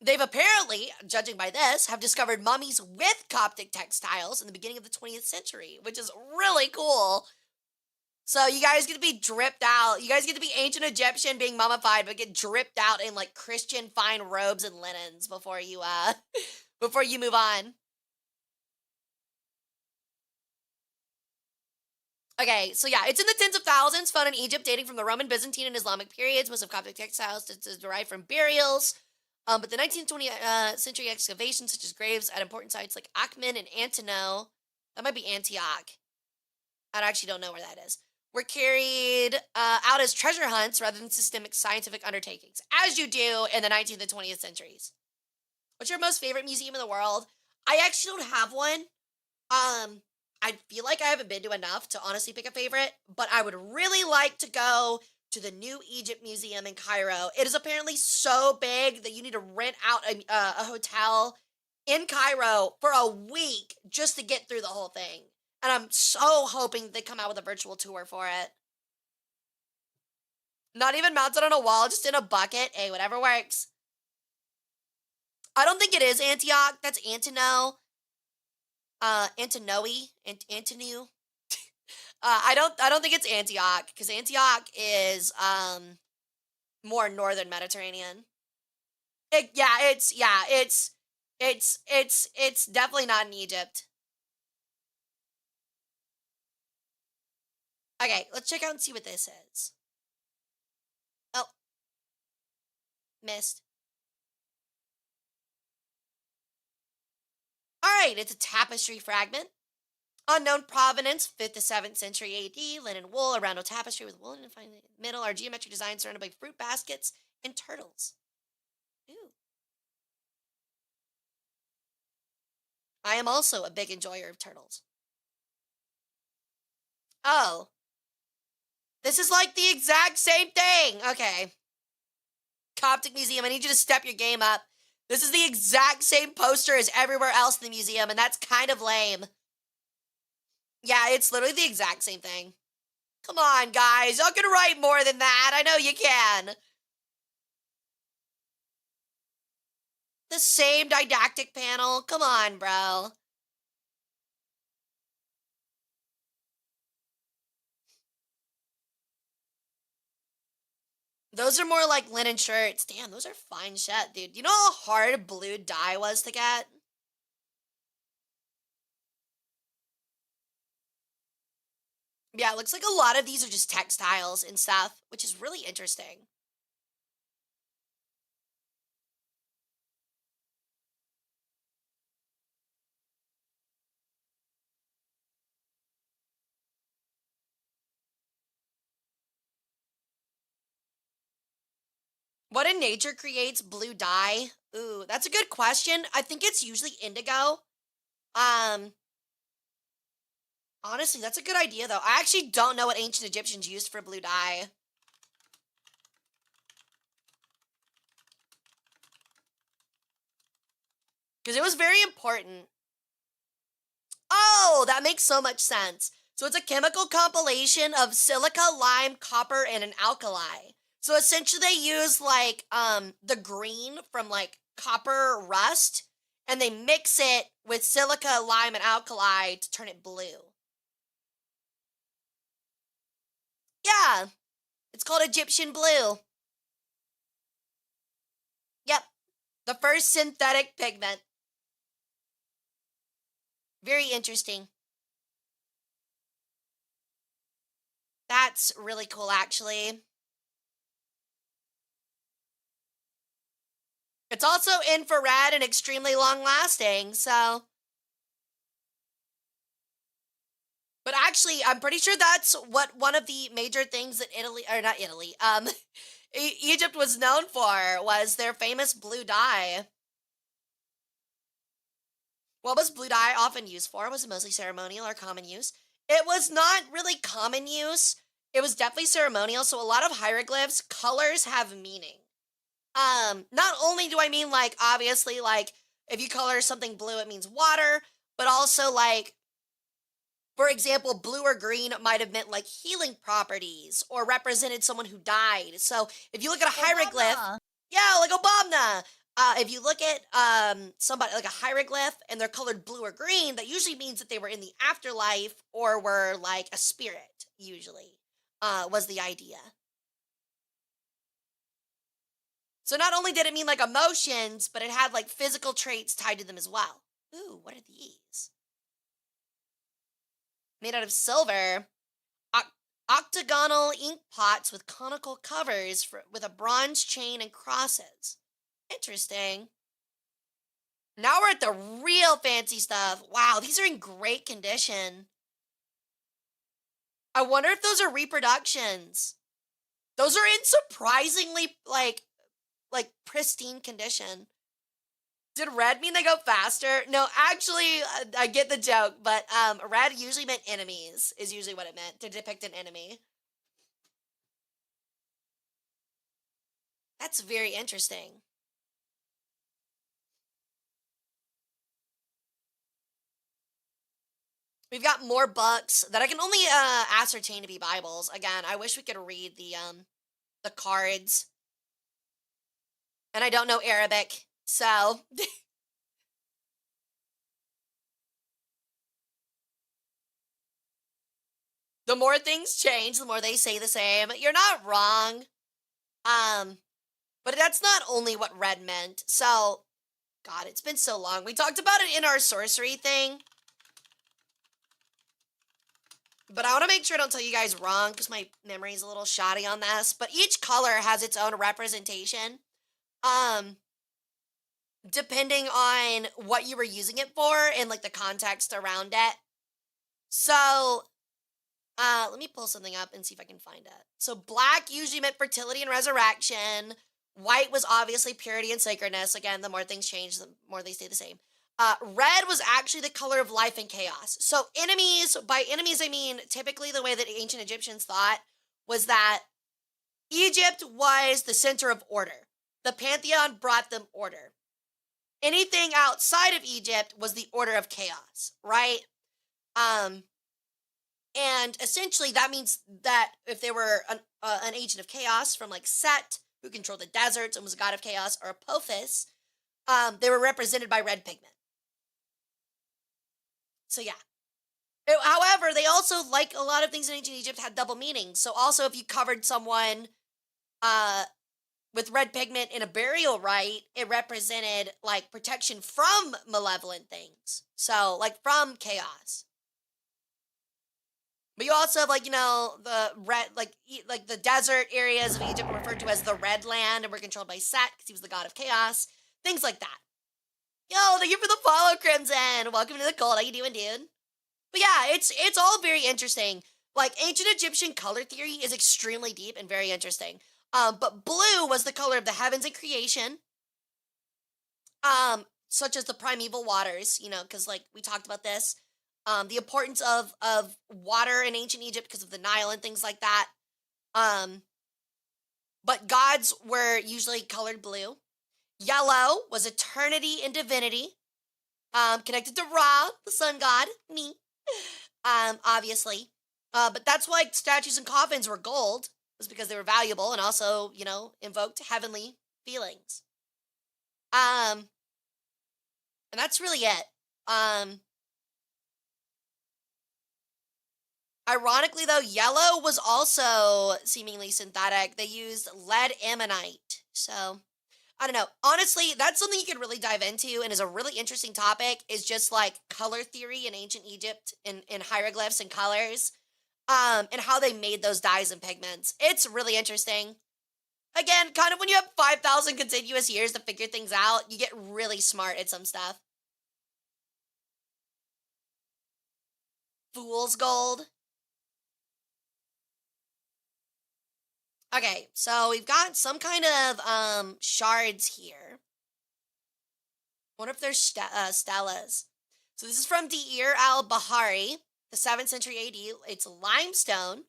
They've apparently, judging by this, have discovered mummies with Coptic textiles in the beginning of the 20th century, which is really cool. So you guys get to be dripped out. You guys get to be ancient Egyptian being mummified, but get dripped out in like Christian fine robes and linens before you before you move on. Okay, so yeah, it's in the tens of thousands, found in Egypt, dating from the Roman, Byzantine, and Islamic periods. Most of Coptic textiles is derived from burials. But the 19th, 20th century excavations, such as graves at important sites like Akhmin and Antino, that might be Antioch. I actually don't know where that is. Were carried out as treasure hunts rather than systemic scientific undertakings, as you do in the 19th and 20th centuries. What's your most favorite museum in the world? I actually don't have one. I feel like I haven't been to enough to honestly pick a favorite, but I would really like to go to the New Egypt Museum in Cairo. It is apparently so big that you need to rent out a hotel in Cairo for a week just to get through the whole thing. And I'm so hoping they come out with a virtual tour for it. Not even mounted on a wall, just in a bucket. Hey, whatever works. I don't think it is Antioch. That's Antino. Antinoe. Antinu. I don't think it's Antioch, because Antioch is more northern Mediterranean. It's definitely not in Egypt. Okay, let's check out and see what this is. Oh. Missed. Alright, it's a tapestry fragment. Unknown provenance, 5th to 7th century AD, linen wool around a tapestry with wool in the middle are geometric designs surrounded by fruit baskets and turtles. Ooh. I am also a big enjoyer of turtles. Oh. This is like the exact same thing. Okay. Coptic Museum, I need you to step your game up. This is the exact same poster as everywhere else in the museum, and that's kind of lame. Yeah, it's literally the exact same thing. Come on, guys. Y'all can write more than that. I know you can. The same didactic panel. Come on, bro. Those are more like linen shirts. Damn, those are fine shit, dude. You know how hard blue dye was to get? Yeah, it looks like a lot of these are just textiles and stuff, which is really interesting. What in nature creates blue dye? Ooh, that's a good question. I think it's usually indigo. Honestly, that's a good idea, though. I actually don't know what ancient Egyptians used for blue dye. Because it was very important. Oh, that makes so much sense. So it's a chemical compilation of silica, lime, copper, and an alkali. So essentially they use like the green from like copper rust, and they mix it with silica, lime, and alkali to turn it blue. Yeah, it's called Egyptian blue. Yep, the first synthetic pigment. Very interesting. That's really cool, actually. It's also infrared and extremely long-lasting, so... But actually, I'm pretty sure that's what one of the major things that Egypt was known for, was their famous blue dye. What was blue dye often used for? Was it mostly ceremonial or common use? It was not really common use. It was definitely ceremonial, so a lot of hieroglyphs, colors have meaning. Not only do I mean, like, obviously, like, if you color something blue, it means water, but also, like, for example, blue or green might have meant, like, healing properties or represented someone who died. So if you look at a hieroglyph, Obama. yeah, like Obama, if you look at somebody like a hieroglyph and they're colored blue or green, that usually means that they were in the afterlife or were like a spirit, usually, was the idea. So not only did it mean like emotions, but it had like physical traits tied to them as well. Ooh, what are these? Made out of silver. Octagonal ink pots with conical covers with a bronze chain and crosses. Interesting. Now we're at the real fancy stuff. Wow, these are in great condition. I wonder if those are reproductions. Those are in surprisingly like pristine condition. Did red mean they go faster? No, actually, I get the joke, but red usually meant enemies, is usually what it meant, to depict an enemy. That's very interesting. We've got more books that I can only ascertain to be Bibles. Again, I wish we could read the cards. And I don't know Arabic, so the more things change, the more they say the same. You're not wrong. But that's not only what red meant. So, God, it's been so long. We talked about it in our sorcery thing. But I want to make sure I don't tell you guys wrong because my memory's a little shoddy on this. But each color has its own representation. Depending on what you were using it for and like the context around it. So, let me pull something up and see if I can find it. So black usually meant fertility and resurrection. White was obviously purity and sacredness. Again, the more things change, the more they stay the same. Red was actually the color of life and chaos. So enemies, by enemies I mean typically the way that ancient Egyptians thought was that Egypt was the center of order. The pantheon brought them order. Anything outside of Egypt was the order of chaos, right? And essentially that means that if they were an agent of chaos from like Set, who controlled the deserts and was a god of chaos, or Apophis, they were represented by red pigment. So yeah. However, they also, like a lot of things in ancient Egypt, had double meanings. So also if you covered someone with red pigment in a burial rite, it represented like protection from malevolent things. So like from chaos. But you also have like, you know, the red, like the desert areas of Egypt were referred to as the Red Land and were controlled by Set because he was the god of chaos. Things like that. Yo, thank you for the follow, Crimson. Welcome to the cult. How you doing, dude? But yeah, it's all very interesting. Like ancient Egyptian color theory is extremely deep and very interesting. But blue was the color of the heavens and creation. Such as the primeval waters, you know, because like we talked about this. The importance of water in ancient Egypt because of the Nile and things like that. But gods were usually colored blue. Yellow was eternity and divinity. Connected to Ra, the sun god, me. Obviously. But that's why statues and coffins were gold, was because they were valuable and also, you know, invoked heavenly feelings. And that's really it. Ironically, though, yellow was also seemingly synthetic. They used lead ammonite. So, I don't know. Honestly, that's something you could really dive into and is a really interesting topic, is just like color theory in ancient Egypt in hieroglyphs and colors, and how they made those dyes and pigments. It's really interesting. Again, kind of when you have 5,000 continuous years to figure things out, you get really smart at some stuff. Fool's gold. Okay, so we've got some kind of shards here. Wonder if there's stelas. So this is from Deir al-Bahari, the 7th century AD. It's limestone.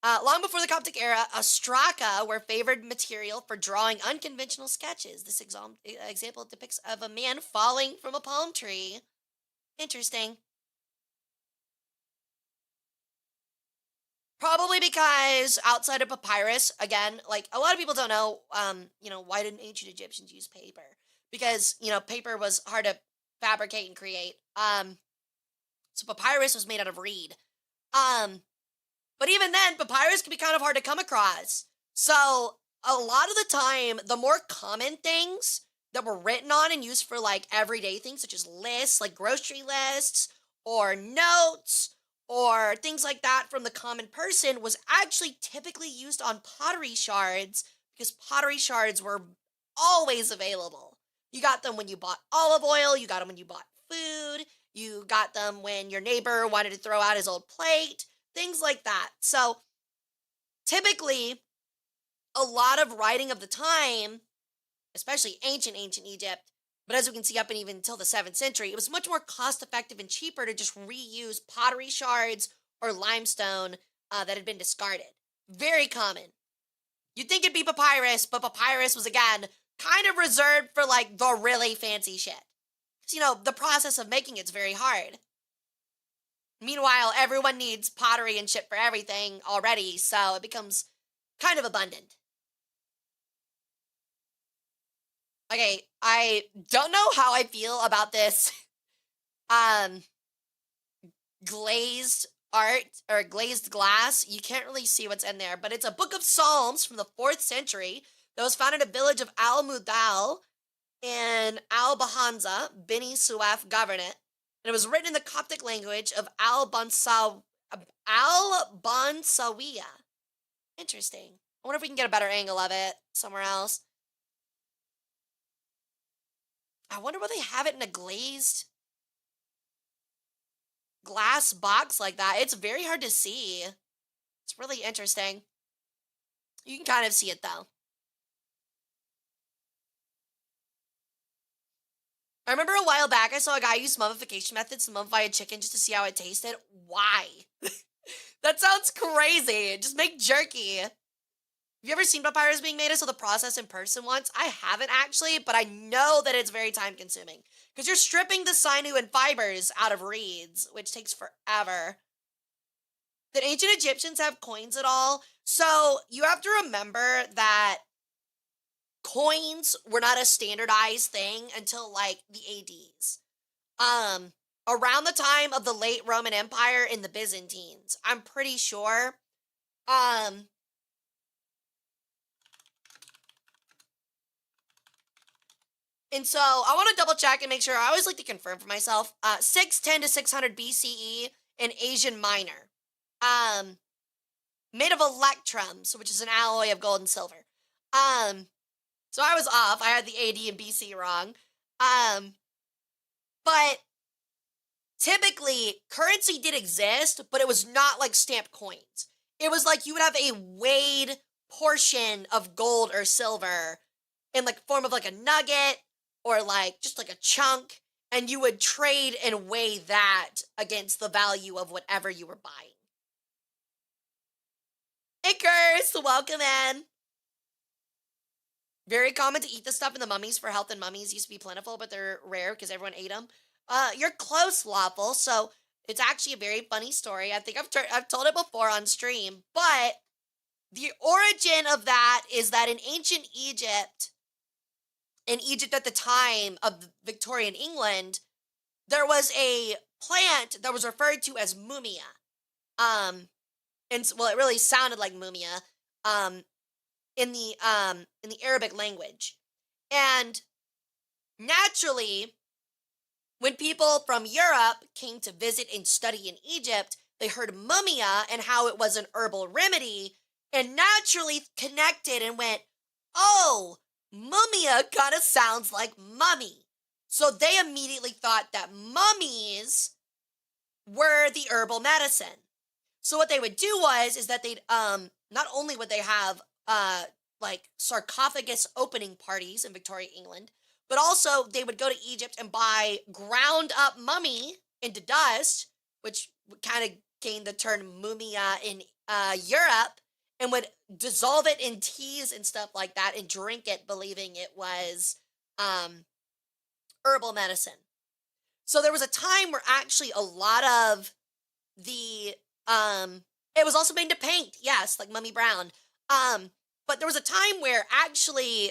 Long before the Coptic era, ostraca were favored material for drawing unconventional sketches. This example depicts of a man falling from a palm tree. Interesting. Probably because outside of papyrus, again, like a lot of people don't know, you know, why didn't ancient Egyptians use paper? because, paper was hard to fabricate and create. So papyrus was made out of reed. But even then, papyrus can be kind of hard to come across. So a lot of the time, the more common things that were written on and used for like everyday things, such as lists, like grocery lists or notes or things like that from the common person, was actually typically used on pottery shards because pottery shards were always available. You got them when you bought olive oil, you got them when you bought food, you got them when your neighbor wanted to throw out his old plate, things like that. So typically, a lot of writing of the time, especially ancient Egypt, but as we can see up and even until the 7th century, it was much more cost effective and cheaper to just reuse pottery shards or limestone that had been discarded. Very common. You'd think it'd be papyrus, but papyrus was, again, kind of reserved for like the really fancy shit. Because, the process of making it's very hard. Meanwhile, everyone needs pottery and shit for everything already, so it becomes kind of abundant. Okay, I don't know how I feel about this glazed art or glazed glass. You can't really see what's in there, but it's a book of Psalms from the 4th century that was found in a village of Al Mudal in Al Bahanza, Beni Suef Governorate. And it was written in the Coptic language of Al Bansawiya. Interesting. I wonder if we can get a better angle of it somewhere else. I wonder why they have it in a glazed glass box like that. It's very hard to see. It's really interesting. You can kind of see it though. I remember a while back I saw a guy use mummification methods to mummify a chicken just to see how it tasted. Why? That sounds crazy. Just make jerky. Have you ever seen papyrus being made? I saw the process in person once. I haven't actually, but I know that it's very time consuming because you're stripping the sinew and fibers out of reeds, which takes forever. Did ancient Egyptians have coins at all? So you have to remember that coins were not a standardized thing until like the ADs. Around the time of the late Roman Empire in the Byzantines, I'm pretty sure. And so I want to double check and make sure. I always like to confirm for myself. 610 to 600 BCE in Asian Minor. Made of electrums, which is an alloy of gold and silver. So I was off. I had the AD and BC wrong. But typically, currency did exist, but it was not like stamped coins. It was like you would have a weighed portion of gold or silver in like form of like a nugget or like just like a chunk, and you would trade and weigh that against the value of whatever you were buying. Icarus, welcome in. Very common to eat the stuff in the mummies for health, and mummies used to be plentiful, but they're rare because everyone ate them. You're close, Lawful, so it's actually a very funny story. I think I've told it before on stream, but the origin of that is that in ancient Egypt, in Egypt at the time of Victorian England, there was a plant that was referred to as mumia. And well, it really sounded like mumia. In the Arabic language. And naturally, when people from Europe came to visit and study in Egypt, they heard mumia and how it was an herbal remedy and naturally connected and went, oh, mumia kind of sounds like mummy. So they immediately thought that mummies were the herbal medicine. So what they would do is that they'd, not only would they have like sarcophagus opening parties in Victoria, England, but also they would go to Egypt and buy ground up mummy into dust, which kind of gained the term mumia in Europe, and would dissolve it in teas and stuff like that and drink it, believing it was herbal medicine. So there was a time where actually a lot of the it was also made into paint, yes, like Mummy Brown. But there was a time where actually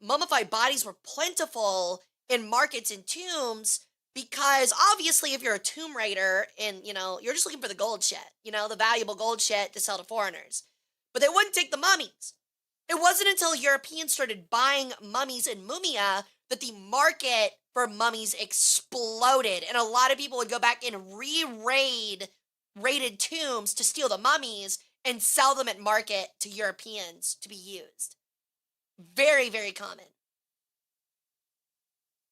mummified bodies were plentiful in markets and tombs because obviously if you're a tomb raider and, you're just looking for the gold shit, the valuable gold shit to sell to foreigners. But they wouldn't take the mummies. It wasn't until Europeans started buying mummies and mumia that the market for mummies exploded. And a lot of people would go back and raided tombs to steal the mummies and sell them at market to Europeans to be used. Very, very common.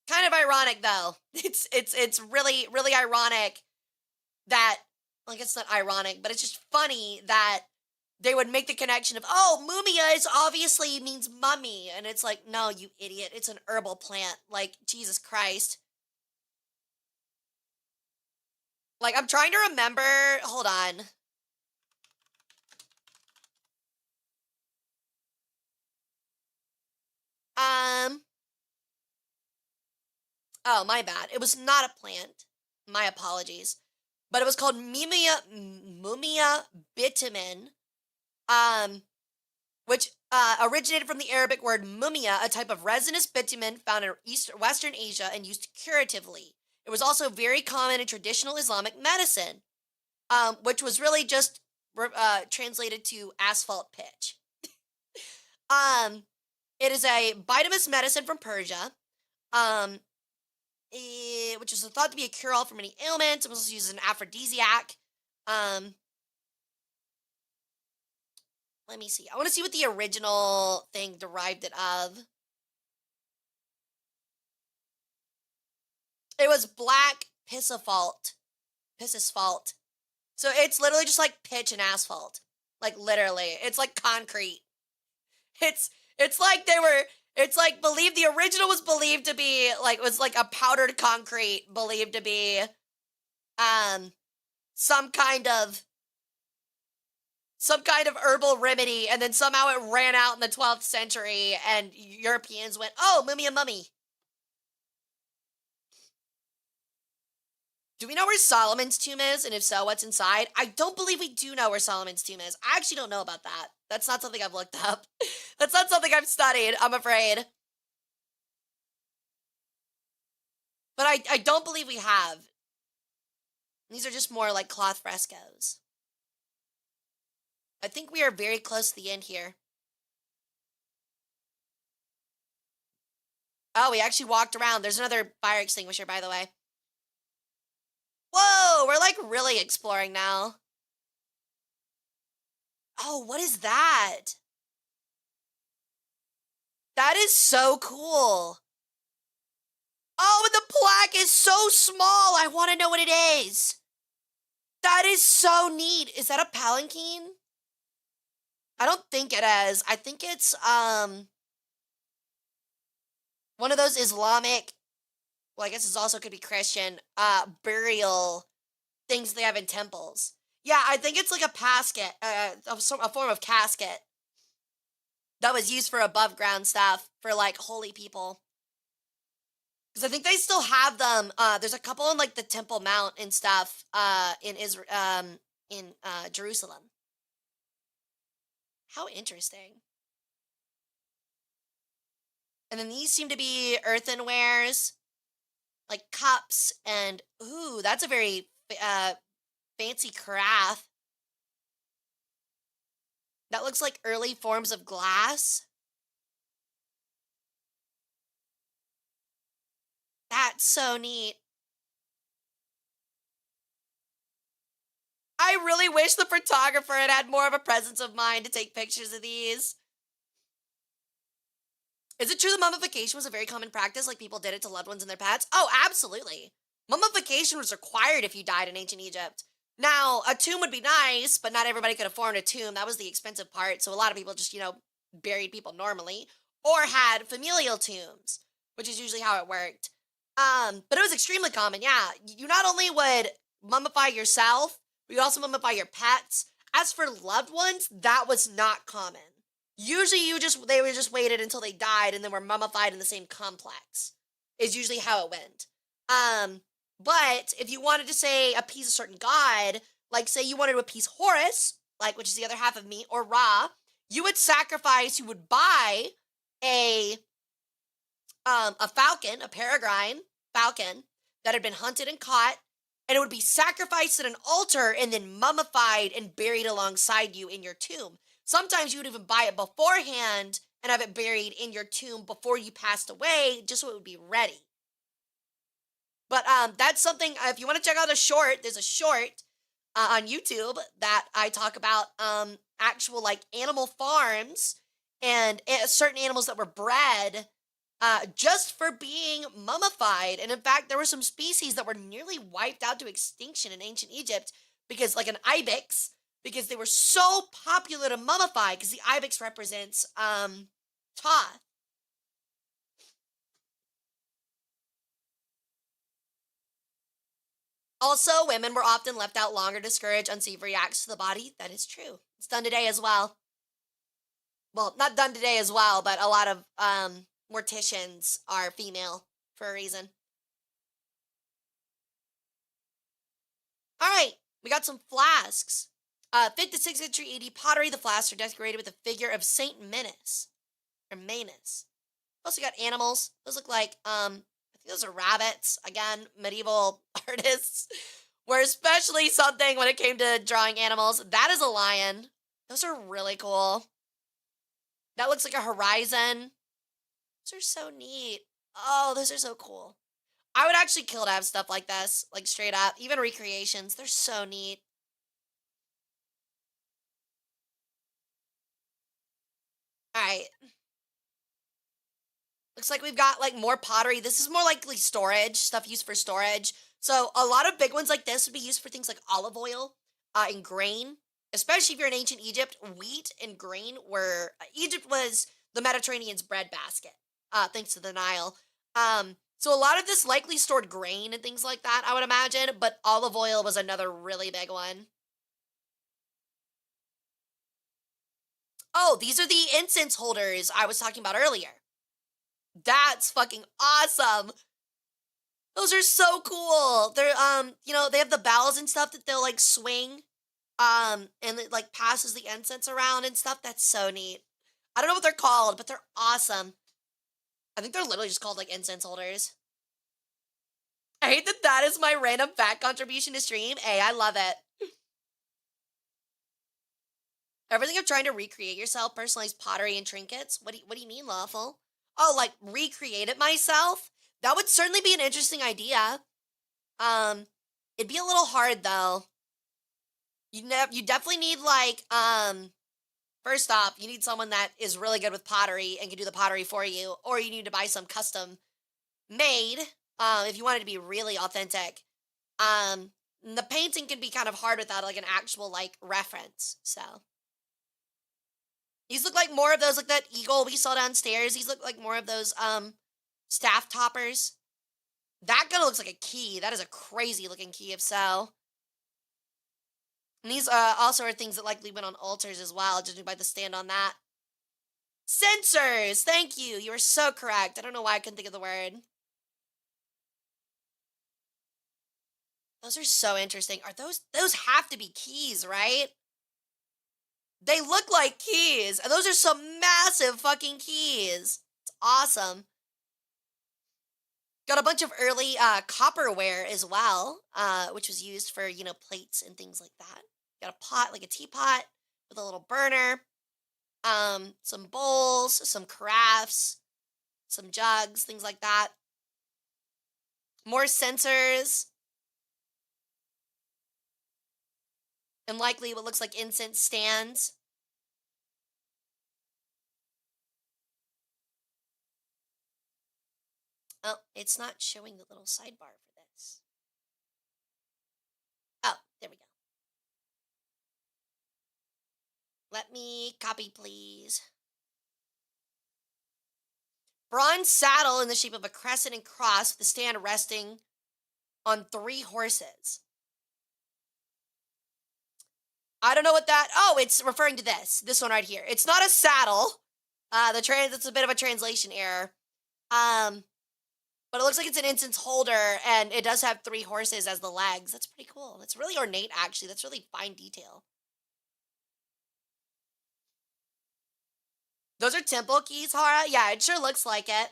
Kind of ironic though. It's really, really ironic that, like, it's not ironic, but it's just funny that they would make the connection of, oh, mumia is obviously means mummy. And it's like, no, you idiot. It's an herbal plant. Like, Jesus Christ. Like, I'm trying to remember. Hold on. Oh, my bad. It was not a plant. My apologies. But it was called Mumia bitumen, which originated from the Arabic word mumia, a type of resinous bitumen found in Western Asia and used curatively. It was also very common in traditional Islamic medicine, which was really just translated to asphalt pitch. It is a bituminous medicine from Persia, which is thought to be a cure-all for many ailments. It was also used as an aphrodisiac. Let me see. I want to see what the original thing derived it of. It was black pisasphalt. So it's literally just like pitch and asphalt. Like, literally. It's like concrete. It's like the original was believed to be, like, was like a powdered concrete, believed to be, some kind of herbal remedy, and then somehow it ran out in the 12th century, and Europeans went, oh, mummy. Do we know where Solomon's tomb is? And if so, what's inside? I don't believe we do know where Solomon's tomb is. I actually don't know about that. That's not something I've looked up. That's not something I've studied, I'm afraid. But I don't believe we have. These are just more like cloth frescoes. I think we are very close to the end here. Oh, we actually walked around. There's another fire extinguisher, by the way. Whoa, we're like really exploring now. Oh, what is that? That is so cool. Oh, and the plaque is so small. I want to know what it is. That is so neat. Is that a palanquin? I don't think it is. I think it's one of those Islamic, well, I guess it also could be Christian, burial things they have in temples. Yeah, I think it's like a casket, a form of casket that was used for above ground stuff for like holy people. Because I think they still have them. There's a couple in like the Temple Mount and stuff in Israel, in Jerusalem. How interesting. And then these seem to be earthenwares, like cups, and ooh, that's a very fancy carafe. That looks like early forms of glass. That's so neat. I really wish the photographer had more of a presence of mind to take pictures of these. Is it true that mummification was a very common practice, like people did it to loved ones and their pets? Oh, absolutely. Mummification was required if you died in ancient Egypt. Now, a tomb would be nice, but not everybody could afford a tomb. That was the expensive part, so a lot of people just, buried people normally, or had familial tombs, which is usually how it worked. But it was extremely common, yeah. You not only would mummify yourself, but you also mummify your pets. As for loved ones, that was not common. Usually they were just waited until they died and then were mummified in the same complex, is usually how it went. But if you wanted to say appease a certain god, like say you wanted to appease Horus, like which is the other half of me, or Ra, you would buy a a falcon, a peregrine falcon that had been hunted and caught, and it would be sacrificed at an altar and then mummified and buried alongside you in your tomb. Sometimes you would even buy it beforehand and have it buried in your tomb before you passed away, just so it would be ready. But that's something, if you want to check out a short, there's a short on YouTube that I talk about actual like animal farms and certain animals that were bred just for being mummified. And in fact, there were some species that were nearly wiped out to extinction in ancient Egypt because, like an ibex, because they were so popular to mummify because the ibex represents Thoth. Also, women were often left out longer to discourage unsavory acts to the body. That is true. It's done today as well. Well, not done today as well, but a lot of morticians are female for a reason. All right, we got some flasks. 5th to 6th century AD pottery. The flasks are decorated with a figure of Saint Manus, or Manus. Also got animals. Those look like I think those are rabbits. Again, medieval artists were especially something when it came to drawing animals. That is a lion. Those are really cool. That looks like a horizon. Those are so neat. Oh, those are so cool. I would actually kill to have stuff like this, like straight up. Even recreations, they're so neat. All right. Looks like we've got like more pottery. This is more likely storage, stuff used for storage. So a lot of big ones like this would be used for things like olive oil and grain, especially if you're in ancient Egypt. Wheat and grain were, Egypt was the Mediterranean's bread basket, thanks to the Nile. So a lot of this likely stored grain and things like that, I would imagine, but olive oil was another really big one. Oh, these are the incense holders I was talking about earlier. That's fucking awesome. Those are so cool. They're you know, they have the bells and stuff that they'll like swing and it like passes the incense around and stuff. That's so neat. I don't know what they're called, but they're awesome. I think they're literally just called like incense holders. I hate that that is my random fact contribution to stream. Hey, I love it. Everything of trying to recreate yourself, personalized pottery and trinkets. What do you mean, lawful? Oh, like recreate it myself? That would certainly be an interesting idea. It'd be a little hard though. You definitely need like first off, you need someone that is really good with pottery and can do the pottery for you, or you need to buy some custom made if you want it to be really authentic. The painting can be kind of hard without like an actual like reference. So these look like more of those, like that eagle we saw downstairs. These look like more of those staff toppers. That kind of looks like a key. That is a crazy looking key if so. And these also are things that likely went on altars as well, judging by the stand on that. Sensors! Thank you. You are so correct. I don't know why I couldn't think of the word. Those are so interesting. Are those have to be keys, right? They look like keys. And those are some massive fucking keys. It's awesome. Got a bunch of early copperware as well, which was used for, you know, plates and things like that. Got a pot, like a teapot with a little burner. Some bowls, some carafes, some jugs, things like that. More sensors. And likely what looks like incense stands. Oh, it's not showing the little sidebar for this. Oh, there we go. Let me copy, please. Bronze saddle in the shape of a crescent and cross with the stand resting on 3 horses. I don't know what that... Oh, it's referring to this. This one right here. It's not a saddle. It's a bit of a translation error. But it looks like it's an incense holder, and it does have 3 horses as the legs. That's pretty cool. That's really ornate, actually. That's really fine detail. Those are temple keys, Hara? Yeah, it sure looks like it.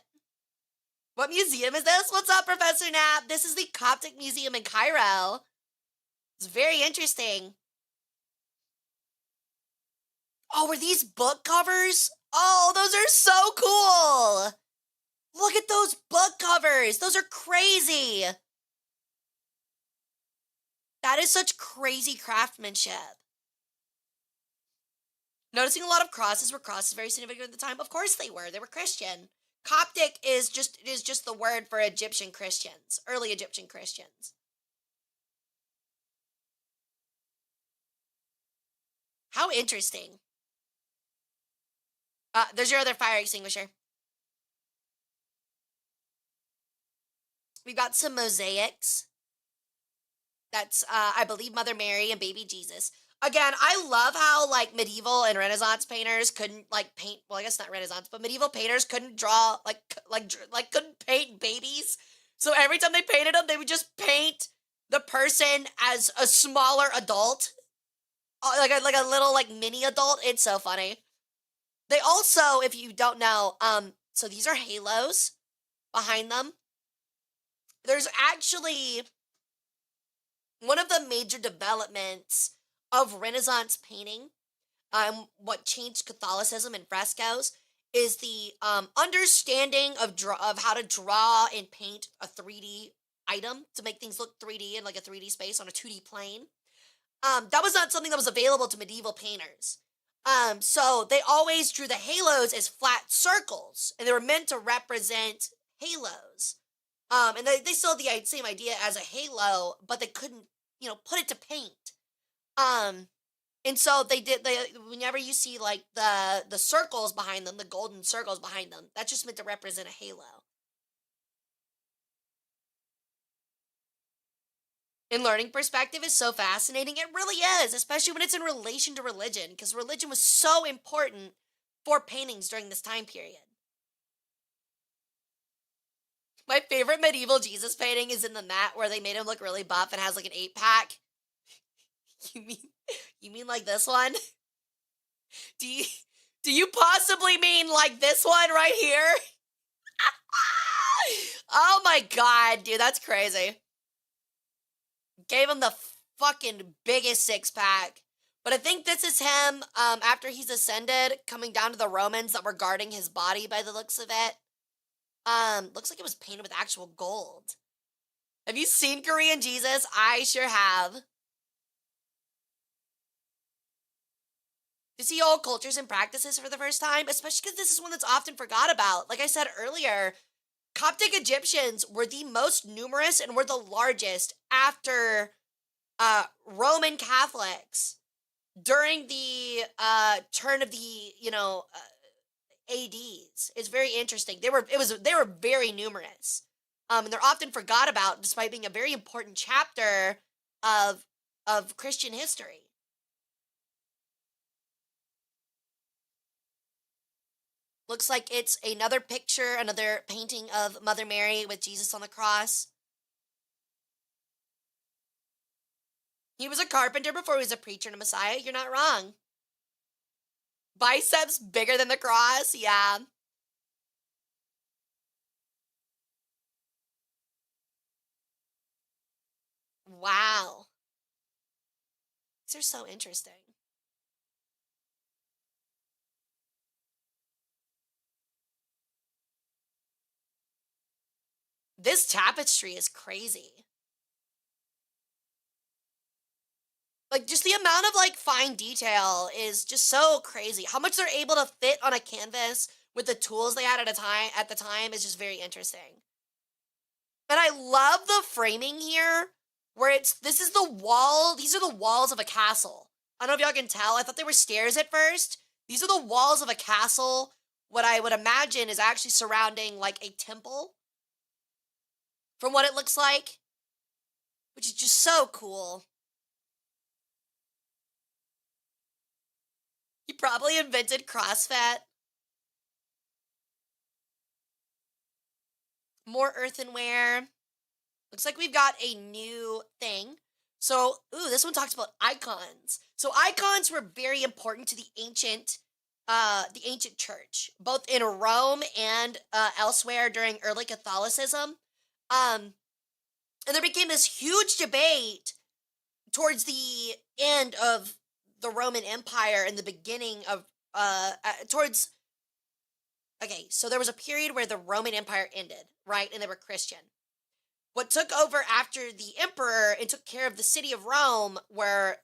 What museum is this? What's up, Professor Knapp? This is the Coptic Museum in Cairo. It's very interesting. Oh, were these book covers? Oh, those are so cool. Look at those book covers. Those are crazy. That is such crazy craftsmanship. Noticing a lot of crosses. Were crosses very significant at the time? Of course they were. They were Christian. Coptic is just the word for Egyptian Christians, early Egyptian Christians. How interesting. There's your other fire extinguisher. We've got some mosaics. That's, I believe, Mother Mary and baby Jesus. Again, I love how, like, medieval and Renaissance painters couldn't, like, paint, well, I guess not Renaissance, but medieval painters couldn't draw, couldn't paint babies. So every time they painted them, they would just paint the person as a smaller adult. Like a little, like, mini adult. It's so funny. They also, if you don't know, so these are halos behind them. There's actually one of the major developments of Renaissance painting, what changed Catholicism and frescoes, is the understanding of how to draw and paint a 3D item to make things look 3D in like a 3D space on a 2D plane. That was not something that was available to medieval painters. So they always drew the halos as flat circles, and they were meant to represent halos. And they still had the same idea as a halo, but they couldn't, put it to paint. And so whenever you see like the circles behind them, the golden circles behind them, that's just meant to represent a halo. In learning perspective is so fascinating. It really is, especially when it's in relation to religion, because religion was so important for paintings during this time period. My favorite medieval Jesus painting is in the mat where they made him look really buff and has like an 8-pack. You mean like this one? Do you possibly mean like this one right here? Oh my god, dude, that's crazy. Gave him the fucking biggest 6-pack. But I think this is him after he's ascended, coming down to the Romans that were guarding his body by the looks of it. Looks like it was painted with actual gold. Have you seen Korean Jesus? I sure have. To see old cultures and practices for the first time, especially because this is one that's often forgot about. Like I said earlier, Coptic Egyptians were the most numerous and were the largest after Roman Catholics during the turn of the ADs. It's very interesting. They were very numerous, and they're often forgot about, despite being a very important chapter of Christian history. Looks like it's another picture, another painting of Mother Mary with Jesus on the cross. He was a carpenter before he was a preacher and a Messiah. You're not wrong. Biceps bigger than the cross? Yeah. Wow. These are so interesting. This tapestry is crazy. Like, just the amount of, like, fine detail is just so crazy. How much they're able to fit on a canvas with the tools they had at the time is just very interesting. And I love the framing here, where this is the wall, these are the walls of a castle. I don't know if y'all can tell, I thought they were stairs at first. These are the walls of a castle, what I would imagine is actually surrounding, like, a temple. From what it looks like, which is just so cool. He probably invented CrossFit. More earthenware. Looks like we've got a new thing. So, ooh, this one talks about icons. So icons were very important to the ancient the ancient church, both in Rome and elsewhere during early Catholicism. And there became this huge debate towards the end of the Roman Empire and the beginning of towards. Okay, so there was a period where the Roman Empire ended, right, and they were Christian. What took over after the emperor and took care of the city of Rome, was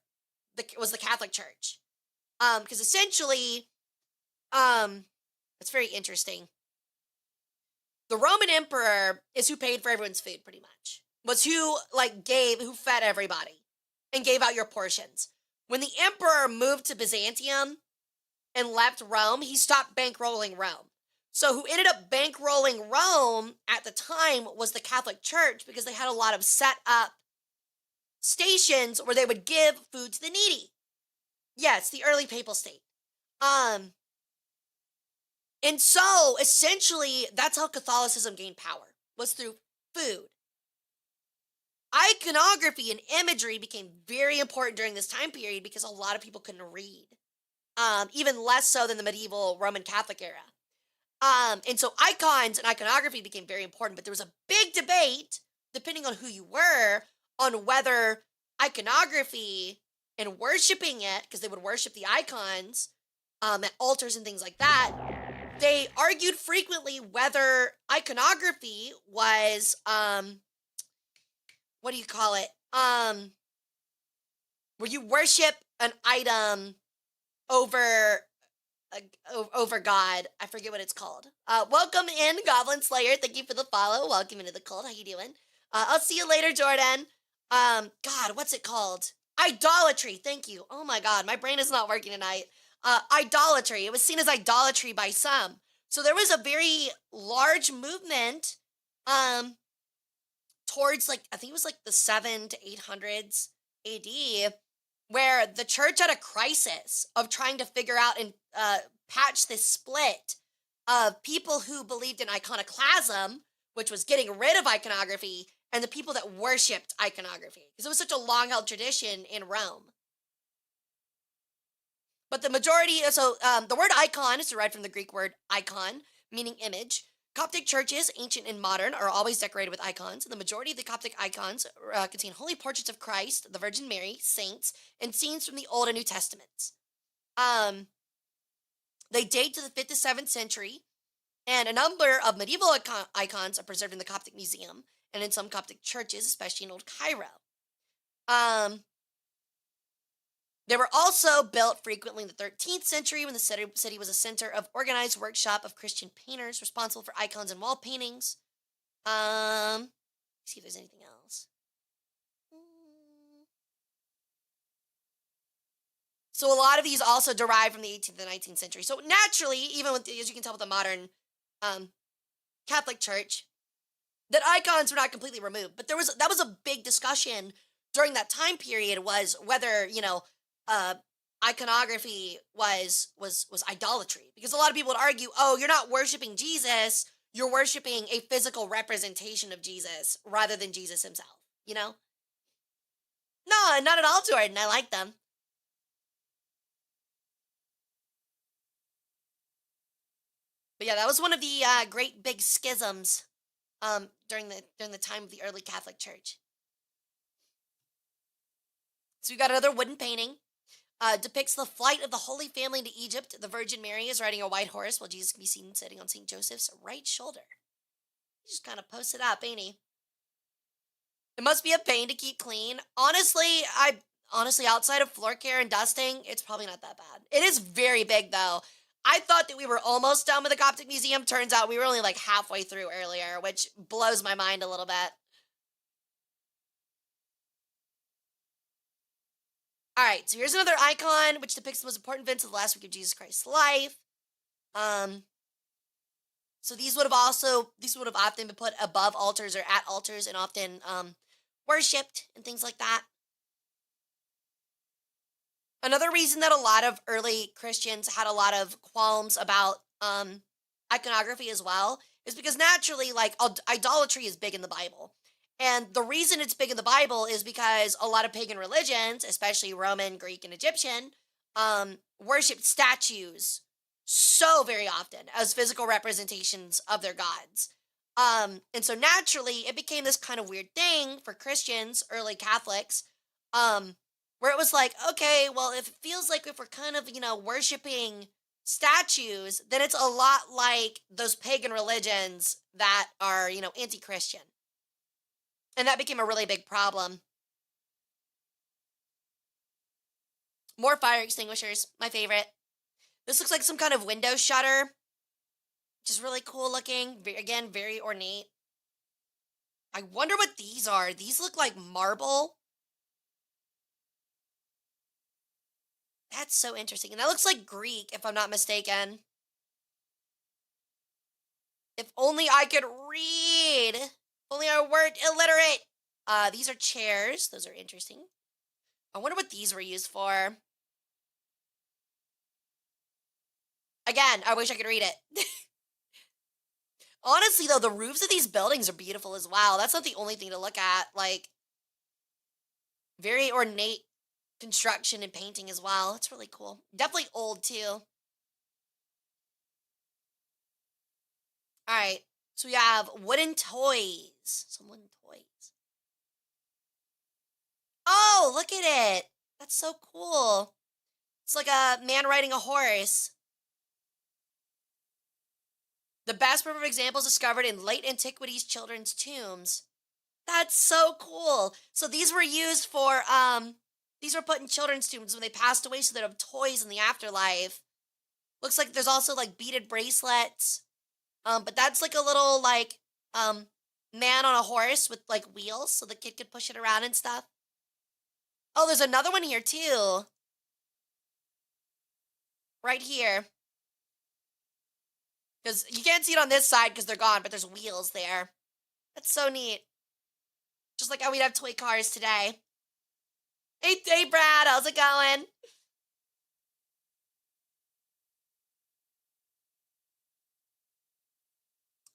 the Catholic Church, because essentially, it's very interesting. The Roman emperor is who paid for everyone's food, pretty much. Was who who fed everybody and gave out your portions. When the emperor moved to Byzantium and left Rome, he stopped bankrolling Rome. So who ended up bankrolling Rome at the time was the Catholic Church, because they had a lot of set up stations where they would give food to the needy. Yes, the early papal state. And so essentially that's how Catholicism gained power, was through food. Iconography and imagery became very important during this time period because a lot of people couldn't read. Even less so than the medieval Roman Catholic era. And so icons and iconography became very important, but there was a big debate, depending on who you were, on whether iconography and worshiping it, because they would worship the icons at altars and things like that. They argued frequently whether iconography was, what do you call it? Where you worship an item over God. I forget what it's called. Welcome in, Goblin Slayer. Thank you for the follow. Welcome into the cult. How you doing? I'll see you later, Jordan. God, what's it called? Idolatry. Thank you. Oh my God, my brain is not working tonight. Idolatry. It was seen as idolatry by some. So there was a very large movement towards I think it was the 700s to 800s AD, where the church had a crisis of trying to figure out and patch this split of people who believed in iconoclasm, which was getting rid of iconography, and the people that worshipped iconography, because it was such a long-held tradition in Rome. But the majority, the word icon is derived from the Greek word icon, meaning image. Coptic churches, ancient and modern, are always decorated with icons. The majority of the Coptic icons contain holy portraits of Christ, the Virgin Mary, saints, and scenes from the Old and New Testaments. They date to the 5th to 7th century, and a number of medieval icons are preserved in the Coptic Museum and in some Coptic churches, especially in Old Cairo. They were also built frequently in the 13th century when the city was a center of organized workshop of Christian painters responsible for icons and wall paintings. Let's see if there's anything else. So a lot of these also derive from the 18th and 19th century. So naturally, even with, as you can tell with the modern Catholic Church, that icons were not completely removed. But that was a big discussion during that time period, was whether, iconography was idolatry, because a lot of people would argue, oh, you're not worshiping Jesus, you're worshiping a physical representation of Jesus rather than Jesus himself, No, not at all, Jordan. I like them. But yeah, that was one of the great big schisms during the time of the early Catholic Church. So we got another wooden painting. Depicts the flight of the Holy Family into Egypt. The Virgin Mary is riding a white horse while Jesus can be seen sitting on St. Joseph's right shoulder. He just kind of posted up, ain't he? It must be a pain to keep clean. Honestly, outside of floor care and dusting, it's probably not that bad. It is very big, though. I thought that we were almost done with the Coptic Museum. Turns out we were only halfway through earlier, which blows my mind a little bit. All right, so here's another icon which depicts the most important events of the last week of Jesus Christ's life. So these would have often been put above altars or at altars and often worshipped and things like that. Another reason that a lot of early Christians had a lot of qualms about iconography as well is because naturally, idolatry is big in the Bible. And the reason it's big in the Bible is because a lot of pagan religions, especially Roman, Greek, and Egyptian, worshipped statues so very often as physical representations of their gods. And so naturally, it became this kind of weird thing for Christians, early Catholics, where it was like, okay, well, if it feels like if we're kind of, worshiping statues, then it's a lot like those pagan religions that are, anti-Christian. And that became a really big problem. More fire extinguishers, my favorite. This looks like some kind of window shutter, which is really cool looking. Again, very ornate. I wonder what these are. These look like marble. That's so interesting. And that looks like Greek, if I'm not mistaken. If only I could read. If only I weren't illiterate. These are chairs. Those are interesting. I wonder what these were used for. Again, I wish I could read it. Honestly, though, the roofs of these buildings are beautiful as well. That's not the only thing to look at. Like, very ornate construction and painting as well. It's really cool. Definitely old, too. All right. So we have wooden toys. Some wooden toys. Oh, look at it. That's so cool. It's like a man riding a horse. The best proof of examples discovered in late antiquities children's tombs. That's so cool. So these were used for, these were put in children's tombs when they passed away so they'd have toys in the afterlife. Looks like there's also like beaded bracelets. But that's like a little like, man on a horse with like wheels so the kid could push it around and stuff. Oh, there's another one here too. Right here. Because you can't see it on this side because they're gone, but there's wheels there. That's so neat. Just like how we'd have toy cars today. Hey, Brad, how's it going?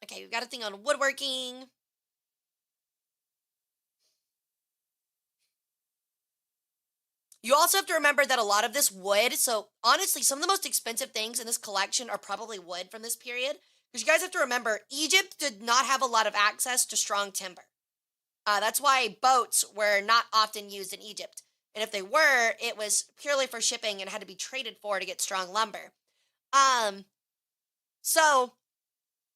Okay, we've got a thing on woodworking. You also have to remember that a lot of this wood, so honestly, some of the most expensive things in this collection are probably wood from this period. Because you guys have to remember, Egypt did not have a lot of access to strong timber. That's why boats were not often used in Egypt. And if they were, it was purely for shipping and had to be traded for to get strong lumber. So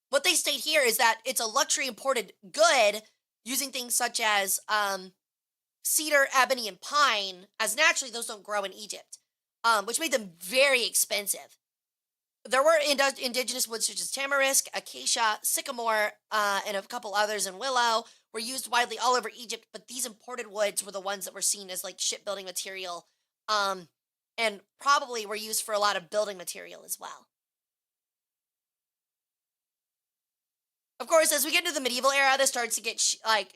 what they state here is that it's a luxury imported good using things such as cedar, ebony, and pine, as naturally those don't grow in Egypt, which made them very expensive. There were indigenous woods such as tamarisk, acacia, sycamore, and a couple others, and willow were used widely all over Egypt, but these imported woods were the ones that were seen as like shipbuilding material, and probably were used for a lot of building material as well. Of course, as we get into the medieval era, this starts to get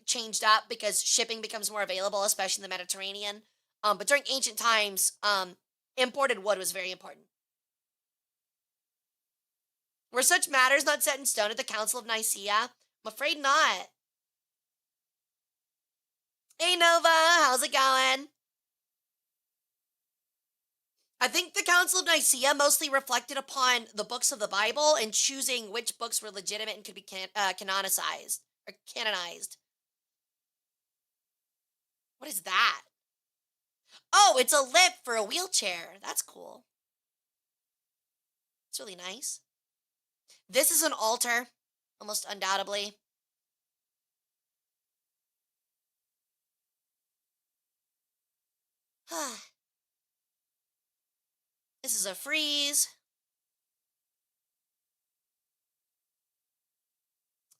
changed up because shipping becomes more available, especially in the Mediterranean. But during ancient times, imported wood was very important. Were such matters not set in stone at the Council of Nicaea? I'm afraid not. Hey, Nova, how's it going? I think the Council of Nicaea mostly reflected upon the books of the Bible and choosing which books were legitimate and could be canonized. What is that? Oh, it's a lift for a wheelchair. That's cool. It's really nice. This is an altar, almost undoubtedly. This is a frieze.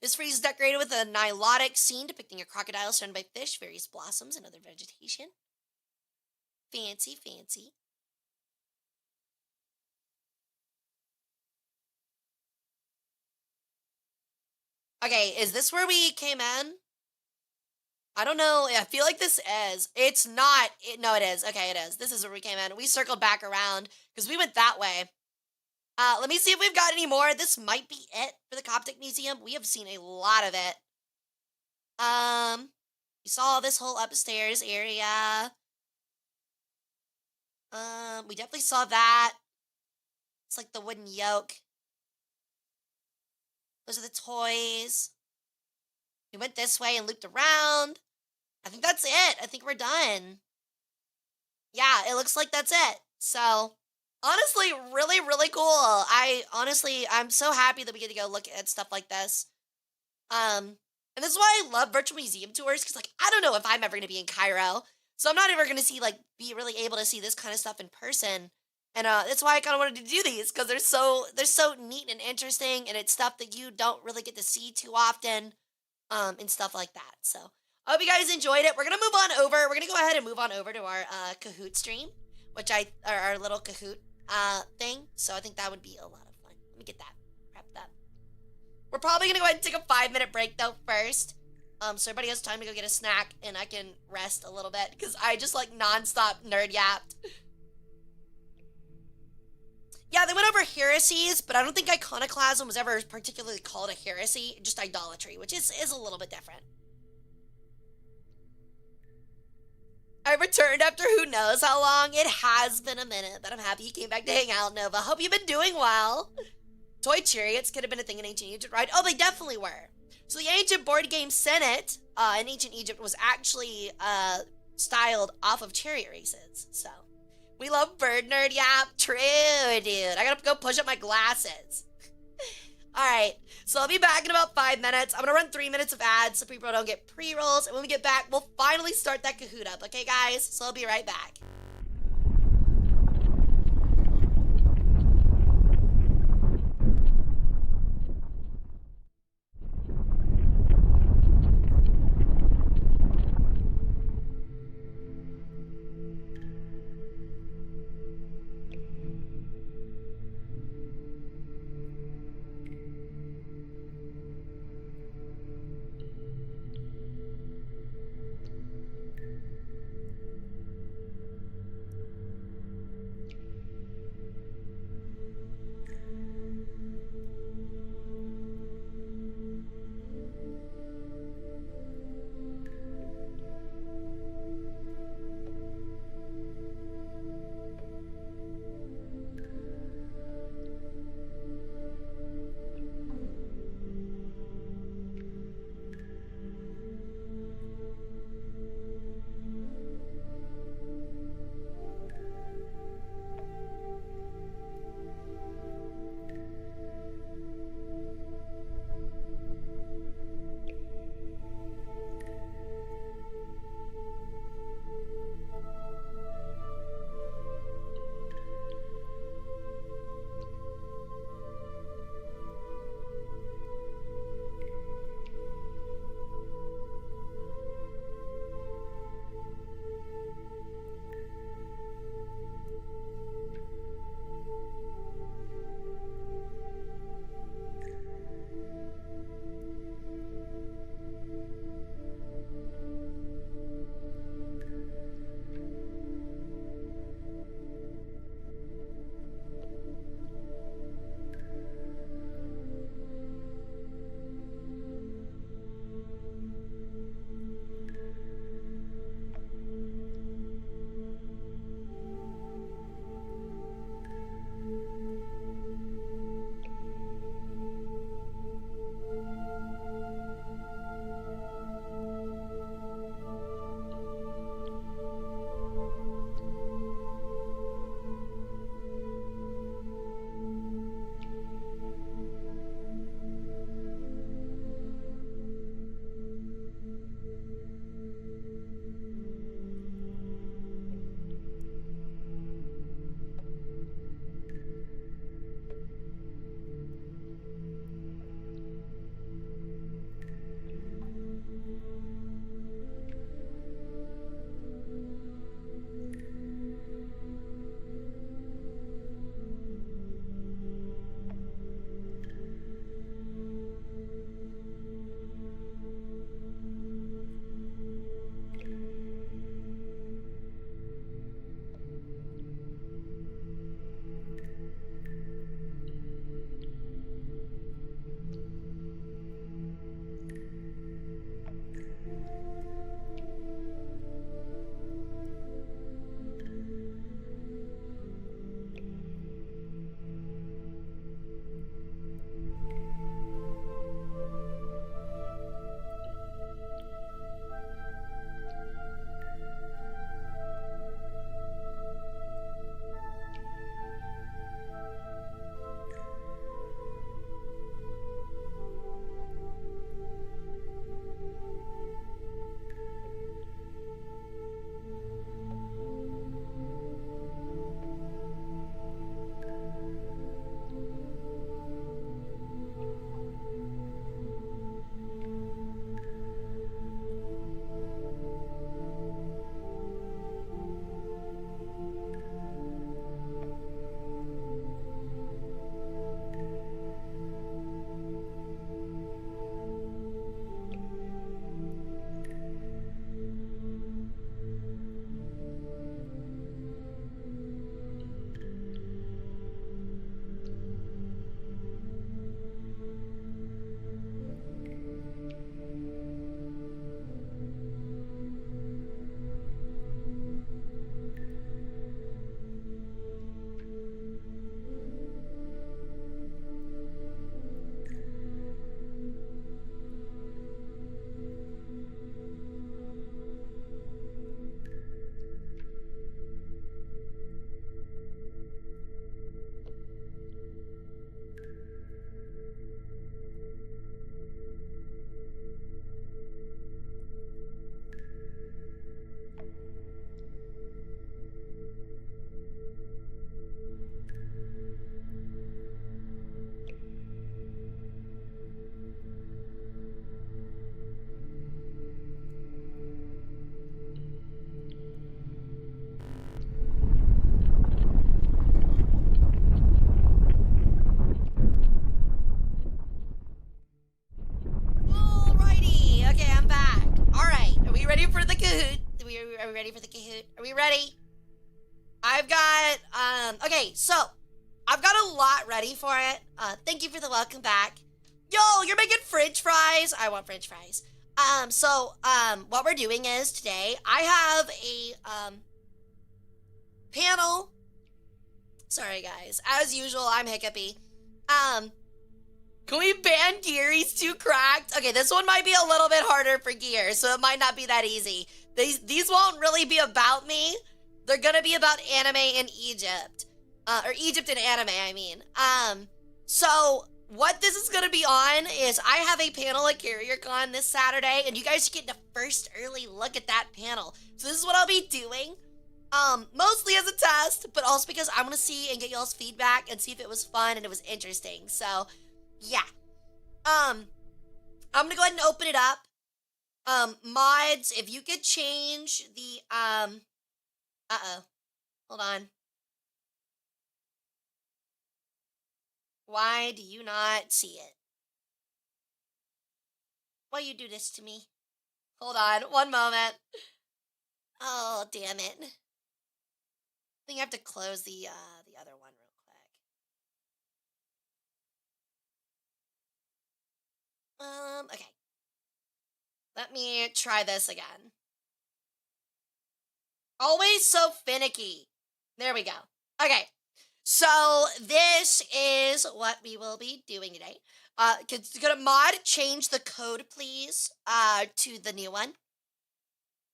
This frieze is decorated with a nilotic scene depicting a crocodile surrounded by fish, various blossoms, and other vegetation. Fancy, fancy. Okay, is this where we came in? I don't know. I feel like this is. It's not. No, it is. Okay, it is. This is where we came in. We circled back around because we went that way. Let me see if we've got any more. This might be it for the Coptic Museum. We have seen a lot of it. We saw this whole upstairs area. We definitely saw that. It's like the wooden yoke. Those are the toys. We went this way and looped around. I think that's it. I think we're done. Yeah, it looks like that's it. So, honestly, really, really cool. I'm so happy that we get to go look at stuff like this. And this is why I love virtual museum tours, because, like, I don't know if I'm ever going to be in Cairo. So I'm not ever going to see, like, be really able to see this kind of stuff in person. And that's why I kind of wanted to do these, because they're so neat and interesting, and it's stuff that you don't really get to see too often, and stuff like that. So I hope you guys enjoyed it. We're gonna move on over. We're gonna go ahead and move on over to our Kahoot stream, or our little Kahoot thing. So I think that would be a lot of fun. Let me get that wrapped up. We're probably gonna go ahead and take a 5-minute break though first. So everybody has time to go get a snack, and I can rest a little bit because I just like nonstop nerd yapped. Yeah, they went over heresies, but I don't think iconoclasm was ever particularly called a heresy, just idolatry, which is a little bit different. I returned after who knows how long. It has been a minute, but I'm happy you came back to hang out, Nova. Hope you've been doing well. Toy chariots could have been a thing in ancient Egypt, right? Oh, they definitely were. So the ancient board game Senate in ancient Egypt was actually styled off of chariot races, so... We love bird nerd yap. True, dude. I gotta go push up my glasses. Alright, so I'll be back in about 5 minutes. I'm gonna run 3 minutes of ads so people don't get pre-rolls. And when we get back, we'll finally start that Kahoot up. Okay, guys? So I'll be right back. ready for the Kahoot? Are we ready for the Kahoot? Are we ready? I've got, okay, so I've got a lot ready for it. Thank you for the welcome back. Yo, you're making French fries? I want French fries. What we're doing is today I have a, panel. Sorry, guys. As usual, I'm hiccupy. Can we ban Gear? He's too cracked. Okay, this one might be a little bit harder for Gear, so it might not be that easy. These won't really be about me. They're gonna be about anime in Egypt. Or Egypt and anime, I mean. So what this is gonna be on is I have a panel at CarrierCon this Saturday, and you guys should get the first early look at that panel. So this is what I'll be doing. Mostly as a test, but also because I want to see and get y'all's feedback and see if it was fun and it was interesting. So, yeah. I'm gonna go ahead and open it up. Mods, if you could change the, hold on. Why do you not see it? Why you do this to me? Hold on, one moment. Oh, damn it. I think I have to close the other one real quick. Okay. Let me try this again. Always so finicky. There we go. Okay. So this is what we will be doing today. Could a mod change the code, please, to the new one?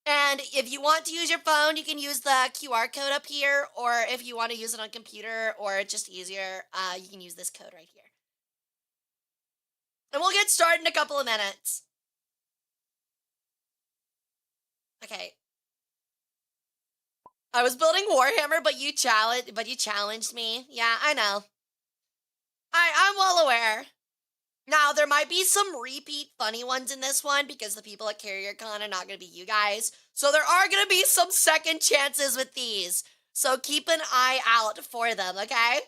And if you want to use your phone, you can use the QR code up here, or if you want to use it on computer, or it's just easier, you can use this code right here. And we'll get started in a couple of minutes. Okay. I was building Warhammer, but you challenged me. Yeah, I know. I'm well aware. Now, there might be some repeat funny ones in this one because the people at CarrierCon are not going to be you guys. So there are going to be some second chances with these. So keep an eye out for them, okay?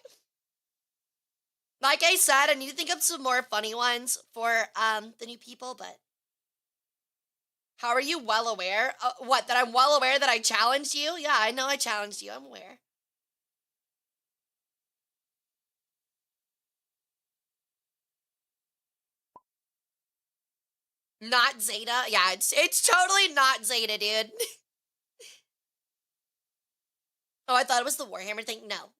Like I said, I need to think of some more funny ones for the new people, but... How are you well aware? What, that I'm well aware that I challenged you? Yeah, I know I challenged you. I'm aware. Not Zeta? Yeah, it's totally not Zeta, dude. Oh, I thought it was the Warhammer thing. No.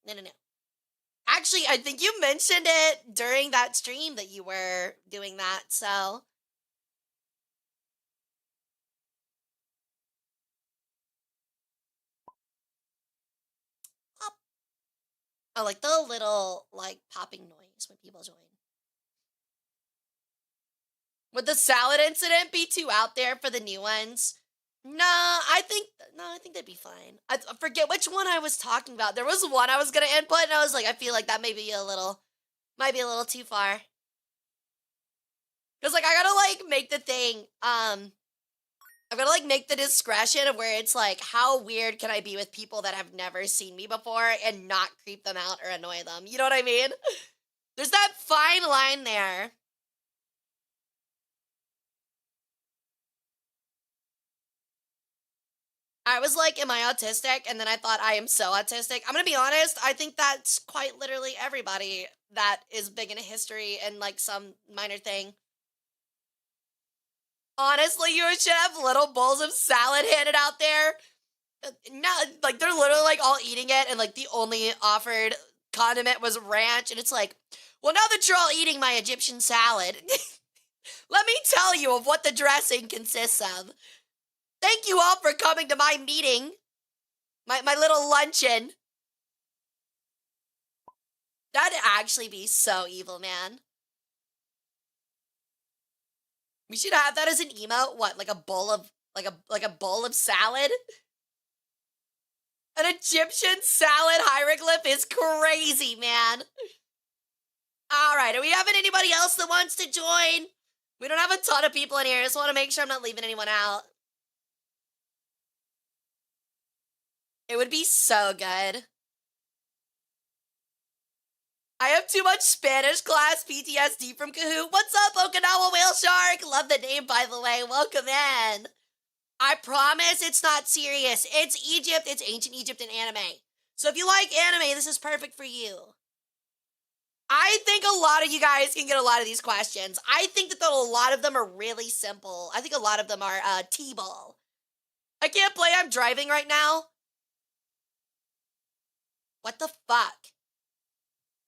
Actually, I think you mentioned it during that stream that you were doing that, so... Pop. I like the little, like, popping noise when people join. Would the salad incident be too out there for the new ones? No, I think that'd be fine. I forget which one I was talking about. There was one I was gonna input, and I was like, I feel like that might be a little too far. Cause like I gotta like make the thing. I've gotta like make the discretion of where it's like, how weird can I be with people that have never seen me before and not creep them out or annoy them? You know what I mean? There's that fine line there. I was like, am I autistic? And then I thought, I am so autistic. I'm gonna be honest, I think that's quite literally everybody that is big into history and like some minor thing. Honestly, you should have little bowls of salad handed out there. No, like they're literally like all eating it and like the only offered condiment was ranch. And it's like, well, now that you're all eating my Egyptian salad, let me tell you of what the dressing consists of. Thank you all for coming to my meeting. My little luncheon. That'd actually be so evil, man. We should have that as an emote. What, like a bowl of like a bowl of salad? An Egyptian salad hieroglyph is crazy, man. All right, are we having anybody else that wants to join? We don't have a ton of people in here. I just want to make sure I'm not leaving anyone out. It would be so good. I have too much Spanish class PTSD from Kahoot. What's up, Okinawa Whale Shark? Love the name, by the way. Welcome in. I promise it's not serious. It's Egypt. It's ancient Egypt and anime. So if you like anime, this is perfect for you. I think a lot of you guys can get a lot of these questions. I think that a lot of them are really simple. I think a lot of them are T-ball. I can't play. I'm driving right now. What the fuck?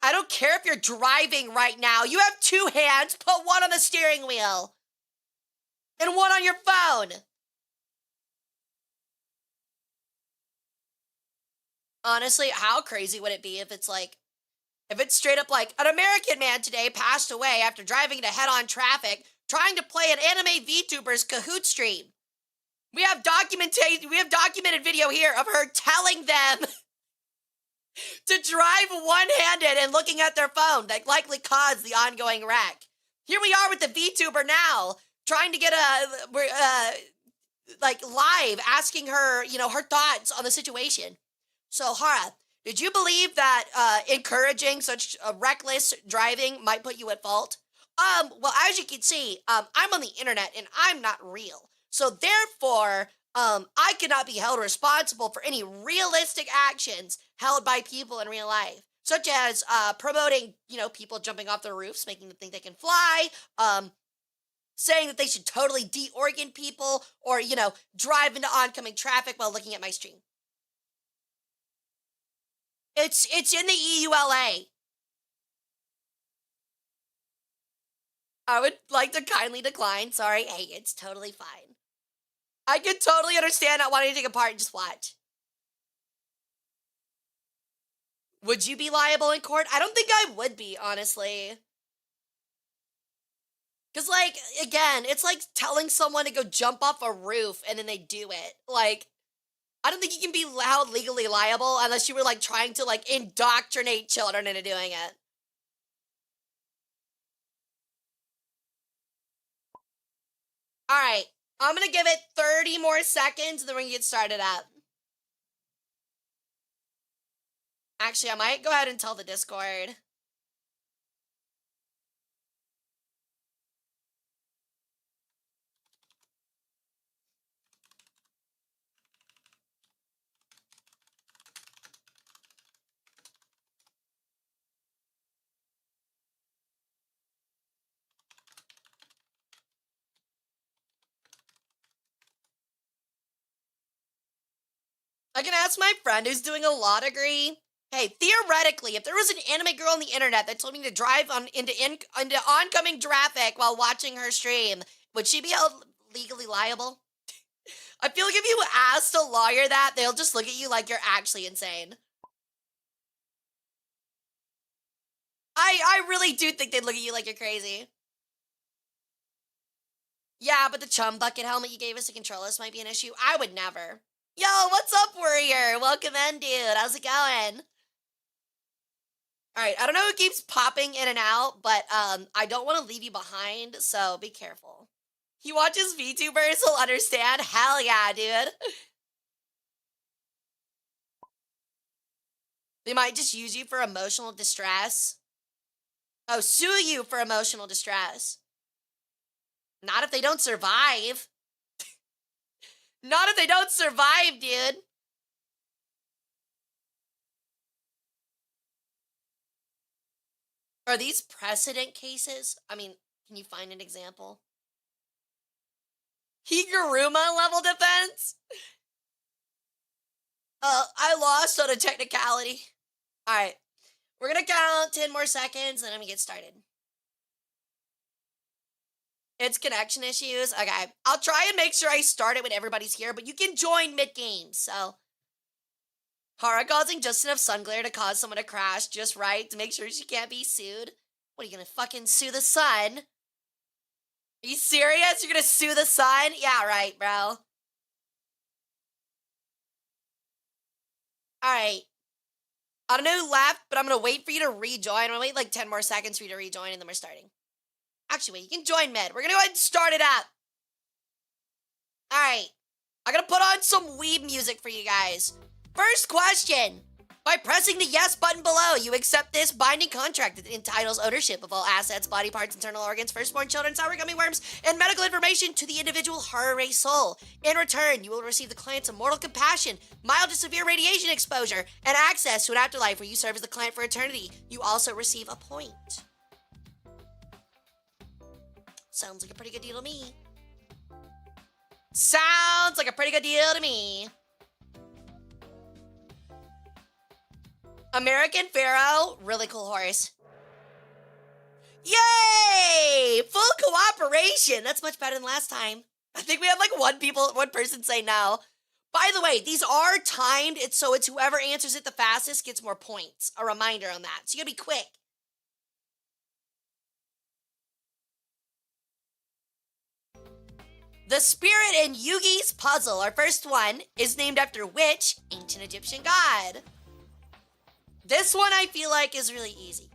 I don't care if you're driving right now. You have two hands. Put one on the steering wheel. And one on your phone. Honestly, how crazy would it be if it's like, if it's straight up like, an American man today passed away after driving into head-on traffic trying to play an anime VTuber's Kahoot stream. We have documented video here of her telling them to drive one-handed and looking at their phone that likely caused the ongoing wreck. Here we are with the VTuber now, trying to get live, asking her, her thoughts on the situation. So, Hara, did you believe that encouraging such reckless driving might put you at fault? Well, as you can see, I'm on the internet and I'm not real. So therefore, I cannot be held responsible for any realistic actions held by people in real life, such as promoting, people jumping off their roofs, making them think they can fly, saying that they should totally de-organ people, or, drive into oncoming traffic while looking at my stream. It's in the EULA. I would like to kindly decline. Sorry. Hey, it's totally fine. I can totally understand not wanting to take a part and just watch. Would you be liable in court? I don't think I would be, honestly. Because, again, it's like telling someone to go jump off a roof and then they do it. I don't think you can be held legally liable unless you were, trying to, indoctrinate children into doing it. All right. I'm going to give it 30 more seconds and then we're going to get started up. Actually, I might go ahead and tell the Discord. I can ask my friend who's doing a law degree. Hey, theoretically, if there was an anime girl on the internet that told me to drive into oncoming traffic while watching her stream, would she be held legally liable? I feel like if you asked a lawyer that, they'll just look at you like you're actually insane. I really do think they'd look at you like you're crazy. Yeah, but the chum bucket helmet you gave us to control us might be an issue. I would never. Yo, what's up, Warrior? Welcome in, dude. How's it going? All right, I don't know who keeps popping in and out, but I don't want to leave you behind, so be careful. He watches VTubers, he'll understand. Hell yeah, dude. They might just use you for emotional distress. Oh, sue you for emotional distress. Not if they don't survive. Not if they don't survive, dude. Are these precedent cases? I mean, can you find an example? Higuruma level defense? I lost on a technicality. All right. We're going to count 10 more seconds, and then we get started. It's connection issues. Okay. I'll try and make sure I start it when everybody's here, but you can join mid-game, so. Hara causing just enough sun glare to cause someone to crash just right to make sure she can't be sued. What, are you gonna fucking sue the sun? Are you serious? You're gonna sue the sun? Yeah, right, bro. Alright. I don't know who left, but I'm gonna wait for you to rejoin. I'm gonna wait like 10 more seconds for you to rejoin, and then we're starting. Actually, wait, you can join mid. We're gonna go ahead and start it up. Alright. I'm gonna put on some weeb music for you guys. First question. By pressing the yes button below, you accept this binding contract that entitles ownership of all assets, body parts, internal organs, firstborn children, sour gummy worms, and medical information to the individual Hara Rae Sol. In return, you will receive the client's immortal compassion, mild to severe radiation exposure, and access to an afterlife where you serve as the client for eternity. You also receive a point. Sounds like a pretty good deal to me. Sounds like a pretty good deal to me. American Pharaoh, really cool horse. Yay! Full cooperation. That's much better than last time. I think we had like one person say no. By the way, these are timed. It's whoever answers it the fastest gets more points. A reminder on that. So you gotta be quick. The spirit in Yugi's puzzle, our first one, is named after which ancient Egyptian god? This one I feel like is really easy.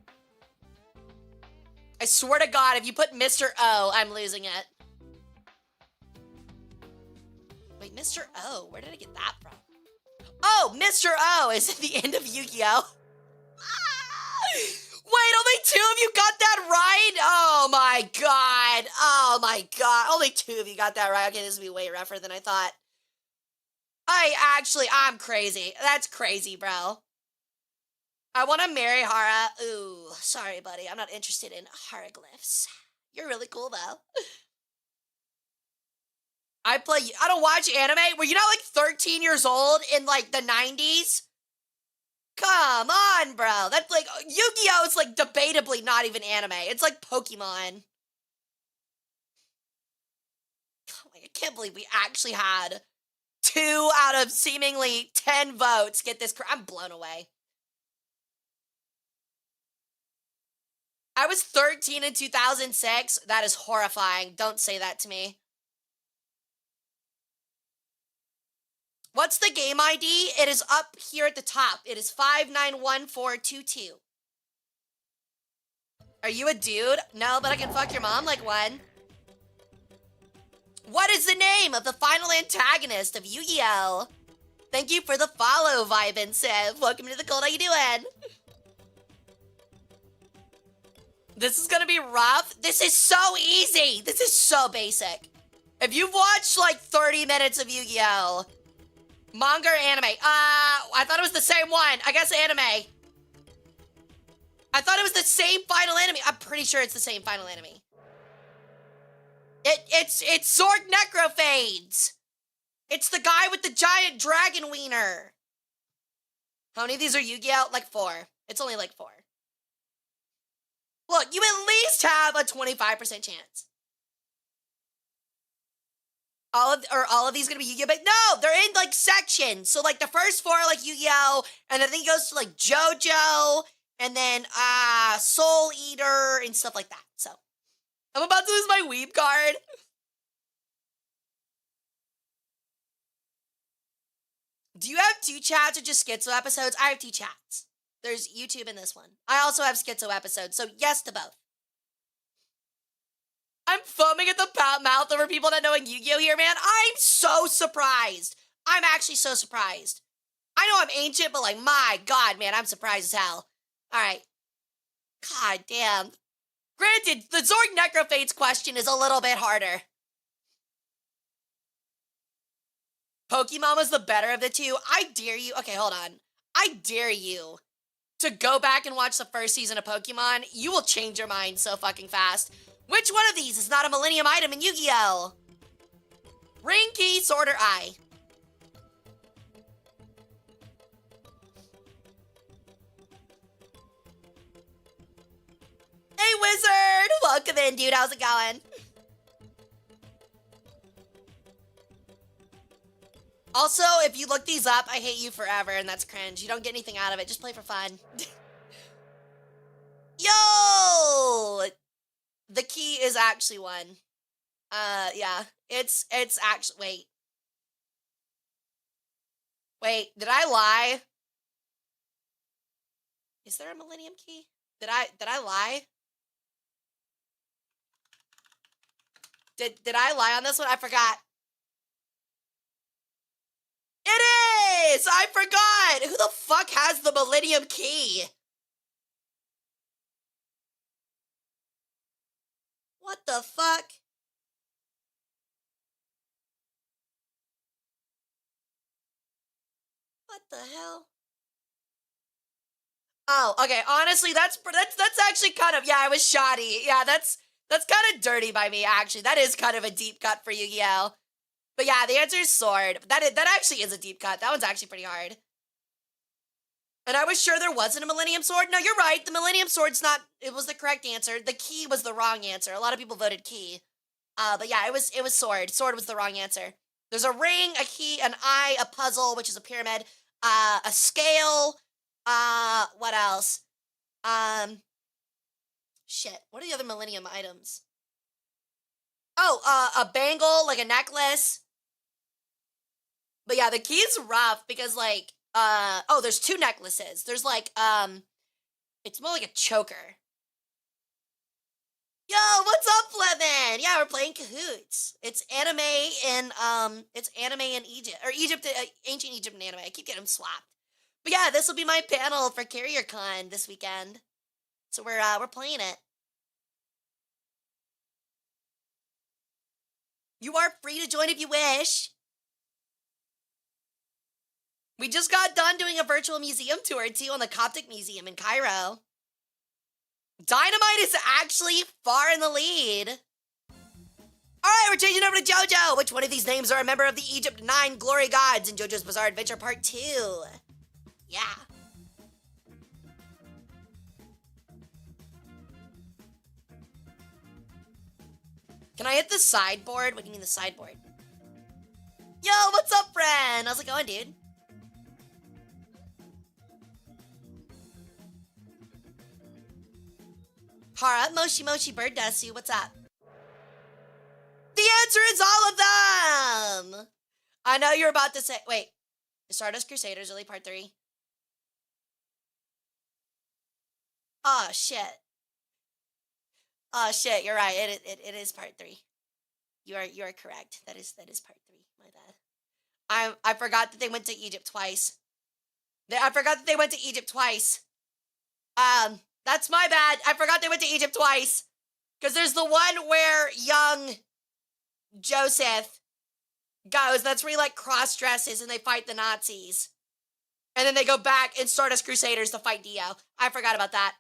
I swear to God, if you put Mr. O, I'm losing it. Wait, Mr. O, where did I get that from? Oh, Mr. O is at the end of Yu-Gi-Oh! Wait, only 2 of you got that right? Oh my God. Oh my God. Only 2 of you got that right. Okay, this will be way rougher than I thought. I'm crazy. That's crazy, bro. I want to marry Hara. Ooh, sorry, buddy. I'm not interested in hieroglyphs. You're really cool, though. I don't watch anime. Were you not like 13 years old in like the 90s? Come on, bro. That's like, Yu-Gi-Oh! Is like debatably not even anime. It's like Pokemon. I can't believe we actually had 2 out of seemingly 10 votes get this. I'm blown away. I was 13 in 2006. That is horrifying. Don't say that to me. What's the game ID? It is up here at the top. It is 591422. Are you a dude? No, but I can fuck your mom like one. What is the name of the final antagonist of Yu-Gi-Oh? Thank you for the follow, Vibe and Civ. Welcome to the cult. How you doing? This is gonna be rough. This is so easy. This is so basic. If you've watched like 30 minutes of Yu-Gi-Oh! Manga or anime? I thought it was the same one. I guess anime. I thought it was the same final enemy. I'm pretty sure it's the same final enemy. It's Zorg Necrophades. It's the guy with the giant dragon wiener. How many of these are Yu-Gi-Oh? Like 4. It's only like 4. Look, you at least have a 25% chance. All of these gonna be Yu-Gi-Oh? But no, they're in like sections. So like the first 4 are like Yu-Gi-Oh, and then it goes to like JoJo, and then Soul Eater and stuff like that. So I'm about to lose my weeb card. Do you have 2 chats or just Schizo episodes? I have 2 chats. There's YouTube in this one. I also have Schizo episodes, so yes to both. I'm foaming at the mouth over people not knowing Yu-Gi-Oh here, man. I'm so surprised. I'm actually so surprised. I know I'm ancient, but like, my God, man, I'm surprised as hell. All right. God damn. Granted, the Zorg Necrophades question is a little bit harder. Pokemon was the better of the 2. I dare you. Okay, hold on. I dare you to go back and watch the first season of Pokemon. You will change your mind so fucking fast. Which one of these is not a Millennium item in Yu-Gi-Oh? Ring, key, sword, or eye? Hey, Wizard! Welcome in, dude. How's it going? Also, if you look these up, I hate you forever, and that's cringe. You don't get anything out of it. Just play for fun. Yo! The key is actually 1. Yeah. It's actually, wait, did I lie? Is there a Millennium key? Did I lie? Did I lie on this one? I forgot. It is! I forgot! Who the fuck has the Millennium Key? What the fuck? What the hell? Oh, okay. Honestly, that's actually kind of, yeah, it was shoddy. Yeah, that's kind of dirty by me, actually. That is kind of a deep cut for Yu-Gi-Oh! But yeah, the answer is sword. That actually is a deep cut. That one's actually pretty hard. And I was sure there wasn't a Millennium Sword. No, you're right. The Millennium Sword's not, it was the correct answer. The key was the wrong answer. A lot of people voted key. But yeah, it was sword. Sword was the wrong answer. There's a ring, a key, an eye, a puzzle, which is a pyramid, a scale, what else? Shit. What are the other Millennium items? Oh, a bangle, like a necklace. But yeah, the key is rough because like, oh, there's two necklaces. There's like, it's more like a choker. Yo, what's up, Levin? Yeah, we're playing Kahoots. It's anime in Egypt, or Egypt, ancient Egypt and anime. I keep getting them swapped. But yeah, this will be my panel for CarrierCon this weekend. So we're playing it. You are free to join if you wish. We just got done doing a virtual museum tour, too, on the Coptic Museum in Cairo. Dynamite is actually far in the lead. All right, we're changing over to JoJo. Which one of these names are a member of the Egypt 9 Glory Gods in JoJo's Bizarre Adventure Part 2? Yeah. Can I hit the sideboard? What do you mean the sideboard? Yo, what's up, friend? How's it going, dude? Hara, Moshi Moshi Bird Desu, what's up? The answer is all of them! I know you're about to say, wait, is Stardust Crusaders really part 3? Oh, shit. Oh, shit, you're right, it is part 3. You are correct. That is part 3, my bad. I forgot that they went to Egypt twice. I forgot that they went to Egypt twice. That's my bad. I forgot they went to Egypt twice. Because there's the one where young Joseph goes. That's where he, like, cross-dresses and they fight the Nazis. And then they go back in Stardust Crusaders to fight Dio. I forgot about that.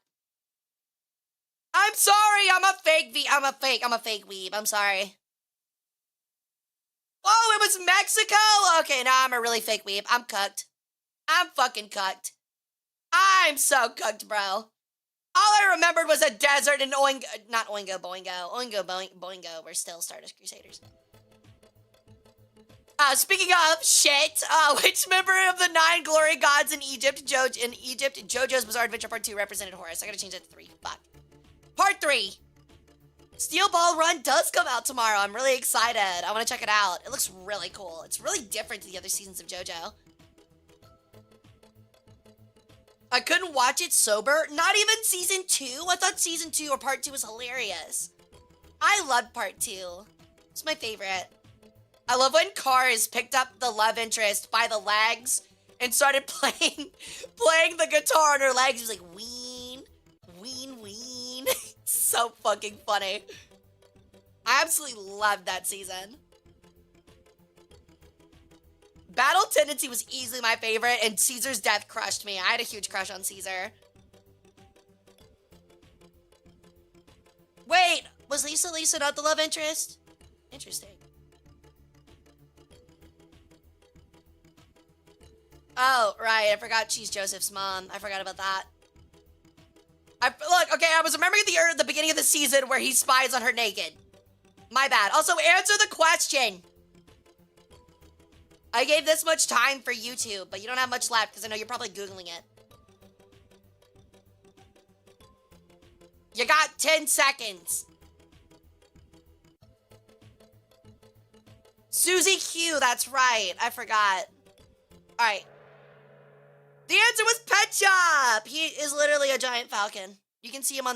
I'm sorry. I'm a fake weeb. I'm sorry. Oh, it was Mexico? Okay, now I'm a really fake weeb. I'm cooked. I'm fucking cooked. I'm so cooked, bro. All I remembered was a desert and Oingo, not Oingo Boingo. Oingo Boingo were still Stardust Crusaders. Speaking of shit, which member of the 9 glory gods in Egypt, JoJo's Bizarre Adventure Part 2 represented Horus? I gotta change that to 3. Fuck. Part 3. Steel Ball Run does come out tomorrow. I'm really excited. I want to check it out. It looks really cool. It's really different to the other seasons of JoJo. I couldn't watch it sober. Not even season 2. I thought season 2 or part 2 was hilarious. I loved part 2. It's my favorite. I love when Cars picked up the love interest by the legs and started playing the guitar on her legs. He was like, ween, ween, ween. So fucking funny. I absolutely loved that season. Battle Tendency was easily my favorite, and Caesar's death crushed me. I had a huge crush on Caesar. Wait, was Lisa not the love interest? Interesting. Oh, right, I forgot she's Joseph's mom. I forgot about that. Look, okay, I was remembering the beginning of the season where he spies on her naked. My bad. Also, answer the question. I gave this much time for YouTube, but you don't have much left because I know you're probably Googling it. You got 10 seconds. Susie Q, that's right. I forgot. All right. The answer was Pet Shop. He is literally a giant falcon. You can see him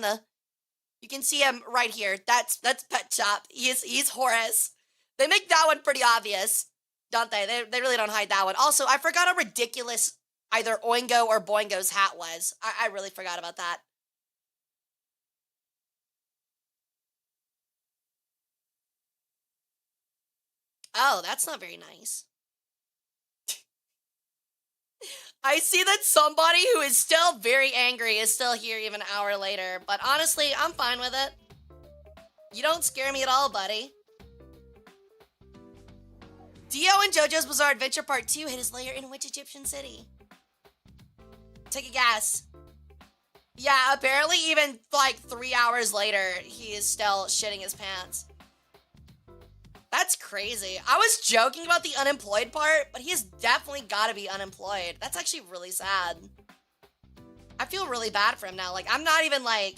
you can see him right here. That's Pet Shop. He's Horus. They make that one pretty obvious. don't they? They really don't hide that one. Also, I forgot how ridiculous either Oingo or Boingo's hat was. I really forgot about that. Oh, that's not very nice. I see that somebody who is still very angry is still here even an hour later, but honestly, I'm fine with it. You don't scare me at all, buddy. Dio and JoJo's Bizarre Adventure Part 2 hid his lair in which Egyptian city? Take a guess. Yeah, apparently even like 3 hours later, he is still shitting his pants. That's crazy. I was joking about the unemployed part, but he has definitely got to be unemployed. That's actually really sad. I feel really bad for him now. Like, I'm not even like,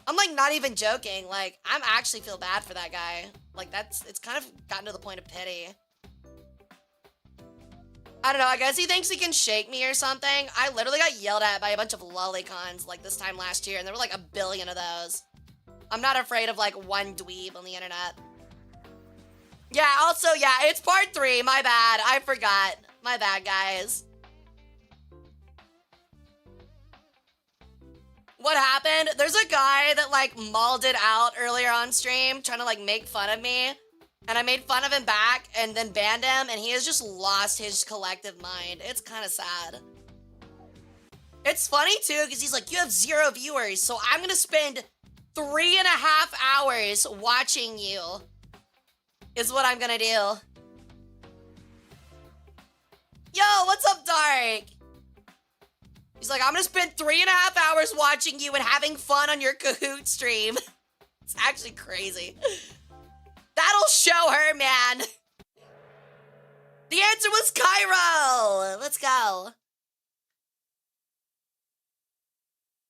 I'm like not even joking. Like, I'm actually feel bad for that guy. Like, it's kind of gotten to the point of pity. I don't know, I guess he thinks he can shake me or something. I literally got yelled at by a bunch of lolicons like this time last year, and there were like a billion of those. I'm not afraid of like one dweeb on the internet. Yeah, also, yeah, it's part 3. My bad. I forgot. My bad, guys. What happened? There's a guy that, like, mauled it out earlier on stream, trying to, like, make fun of me. And I made fun of him back and then banned him, and he has just lost his collective mind. It's kind of sad. It's funny, too, because he's like, you have 0 viewers, so I'm going to spend 3.5 hours watching you. Is what I'm gonna do. Yo, what's up, Dark? He's like, I'm gonna spend 3.5 hours watching you and having fun on your Kahoot stream. It's actually crazy. That'll show her, man. The answer was Cairo. Let's go.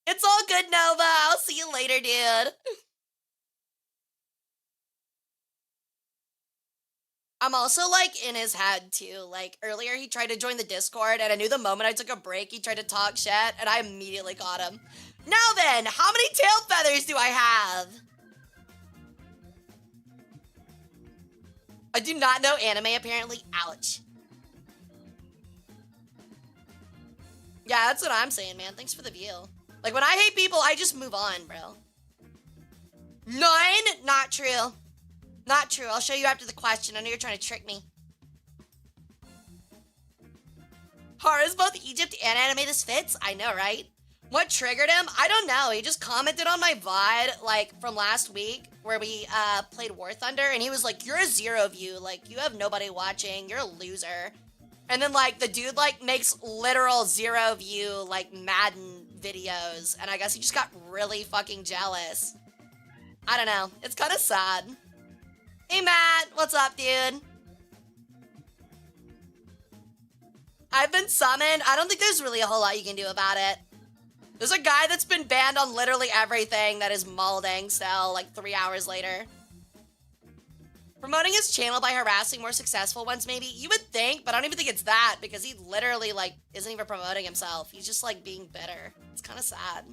It's all good, Nova. I'll see you later, dude. I'm also, like, in his head, too. Like, earlier he tried to join the Discord, and I knew the moment I took a break, he tried to talk shit, and I immediately caught him. Now then, how many tail feathers do I have? I do not know anime, apparently. Ouch. Yeah, that's what I'm saying, man. Thanks for the view. Like, when I hate people, I just move on, bro. 9? Not true. Not true. I'll show you after the question. I know you're trying to trick me. Hara's both Egypt and anime. This fits. I know, right? What triggered him? I don't know. He just commented on my VOD, like, from last week, where we played War Thunder, and he was like, you're a 0 view. Like, you have nobody watching. You're a loser. And then, like, the dude, like, makes literal 0 view, like, Madden videos, and I guess he just got really fucking jealous. I don't know. It's kind of sad. Hey, Matt. What's up, dude? I've been summoned. I don't think there's really a whole lot you can do about it. There's a guy that's been banned on literally everything that is molding, so, like, 3 hours later. Promoting his channel by harassing more successful ones, maybe? You would think, but I don't even think it's that, because he literally, like, isn't even promoting himself. He's just, like, being bitter. It's kind of sad.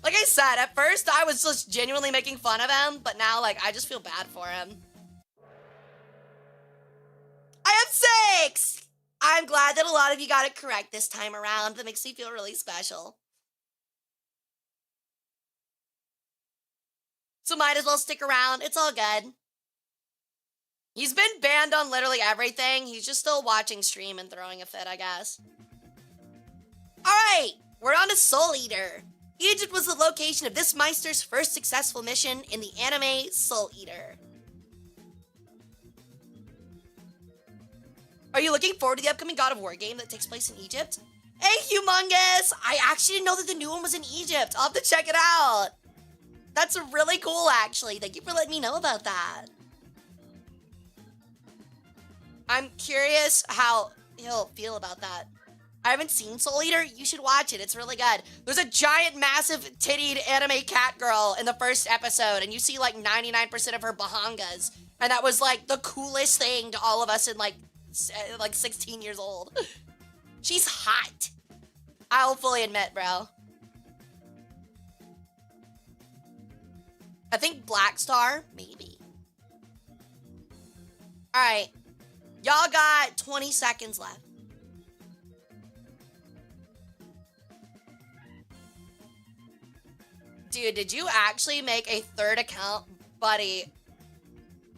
Like I said, at first I was just genuinely making fun of him, but now, like, I just feel bad for him. I have 6! I'm glad that a lot of you got it correct this time around. That makes me feel really special. So might as well stick around. It's all good. He's been banned on literally everything. He's just still watching stream and throwing a fit, I guess. Alright, we're on to Soul Eater. Egypt was the location of this Meister's first successful mission in the anime Soul Eater. Are you looking forward to the upcoming God of War game that takes place in Egypt? Hey, Humongous! I actually didn't know that the new one was in Egypt. I'll have to check it out. That's really cool, actually. Thank you for letting me know about that. I'm curious how he'll feel about that. I haven't seen Soul Eater. You should watch it. It's really good. There's a giant, massive, tittied anime cat girl in the first episode, and you see, like, 99% of her bahangas. And that was, like, the coolest thing to all of us in, like 16 years old. She's hot. I'll fully admit, bro. I think Black Star, maybe. Alright. Y'all got 20 seconds left. Dude, did you actually make a third account? Buddy,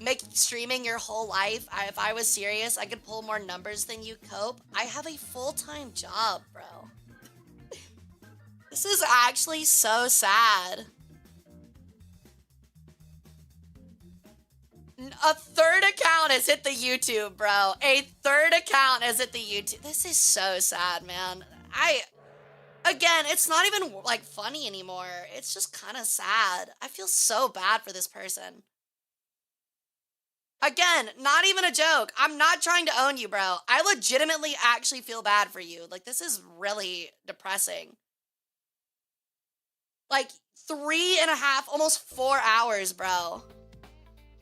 make streaming your whole life? If I was serious, I could pull more numbers than you, Cope. I have a full-time job, bro. This is actually so sad. A third account has hit the YouTube, bro. A third account has hit the YouTube. This is so sad, man. Again, it's not even, like, funny anymore. It's just kind of sad. I feel so bad for this person. Again, not even a joke. I'm not trying to own you, bro. I legitimately actually feel bad for you. Like, this is really depressing. Like, 3.5, almost 4 hours, bro.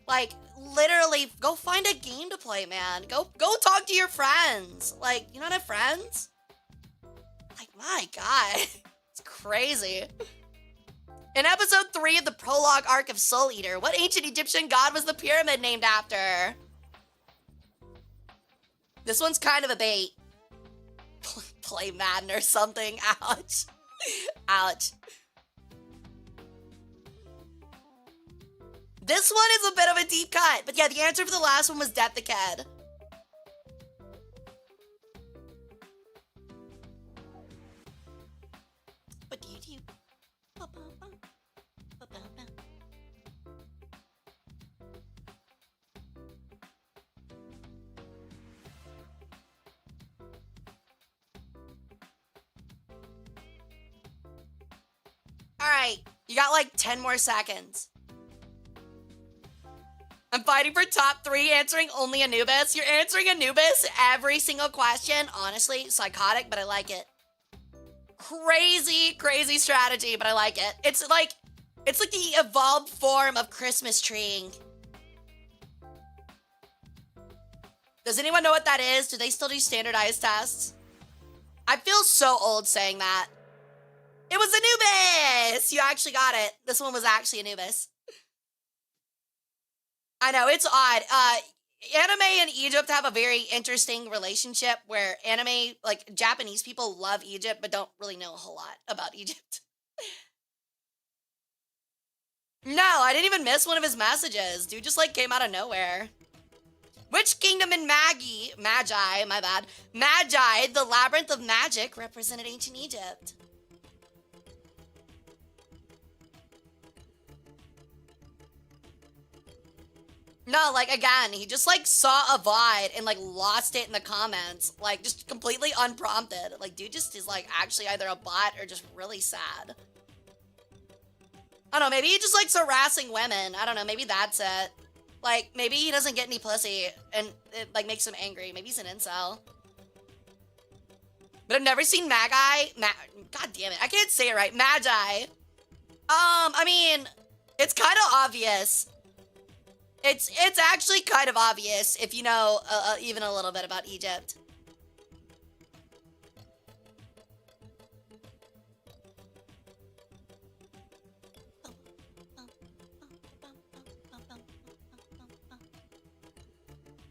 Like, literally, go find a game to play, man. Go talk to your friends. Like, you not have friends? Like, my God. It's crazy. In episode 3 of the prologue arc of Soul Eater, what ancient Egyptian god was the pyramid named after? This one's kind of a bait. Play Madden or something. Ouch. Ouch. This one is a bit of a deep cut. But yeah, the answer for the last one was Death the Kid. Alright, you got like 10 more seconds. I'm fighting for top 3, answering only Anubis. You're answering Anubis every single question. Honestly, psychotic, but I like it. Crazy, crazy strategy, but I like it. It's like the evolved form of Christmas treeing. Does anyone know what that is? Do they still do standardized tests? I feel so old saying that. It was Anubis! You actually got it. This one was actually Anubis. I know, it's odd. Anime and Egypt have a very interesting relationship where anime, like, Japanese people love Egypt but don't really know a whole lot about Egypt. No, I didn't even miss one of his messages. Dude just, like, came out of nowhere. Which kingdom in Magi, the labyrinth of magic, represented ancient Egypt? No, like, again, he just, like, saw a VOD and, like, lost it in the comments. Like, just completely unprompted. Like, dude just is, like, actually either a bot or just really sad. I don't know, maybe he just likes harassing women. I don't know, maybe that's it. Like, maybe he doesn't get any pussy and it, like, makes him angry. Maybe he's an incel. But I've never seen Magi. God damn it, I can't say it right. Magi. I mean, it's kind of obvious. It's actually kind of obvious if you know even a little bit about Egypt.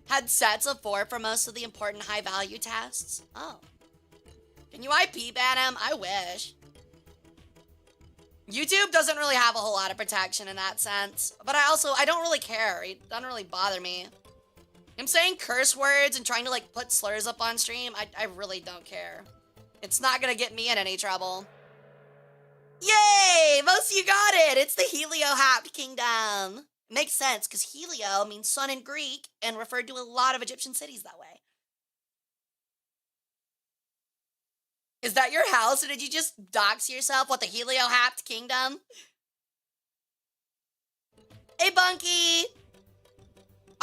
Had sets of 4 for most of the important high-value tasks. Oh. Can you IP ban him? I wish. YouTube doesn't really have a whole lot of protection in that sense. But I don't really care. It doesn't really bother me. I'm saying curse words and trying to, like, put slurs up on stream. I really don't care. It's not gonna get me in any trouble. Yay! Most of you got it! It's the Helio-Hapt Kingdom. Makes sense, because Helio means sun in Greek and referred to a lot of Egyptian cities that way. Is that your house, or did you just dox yourself? What, the Helio-Hapt Kingdom? Hey, Bunky!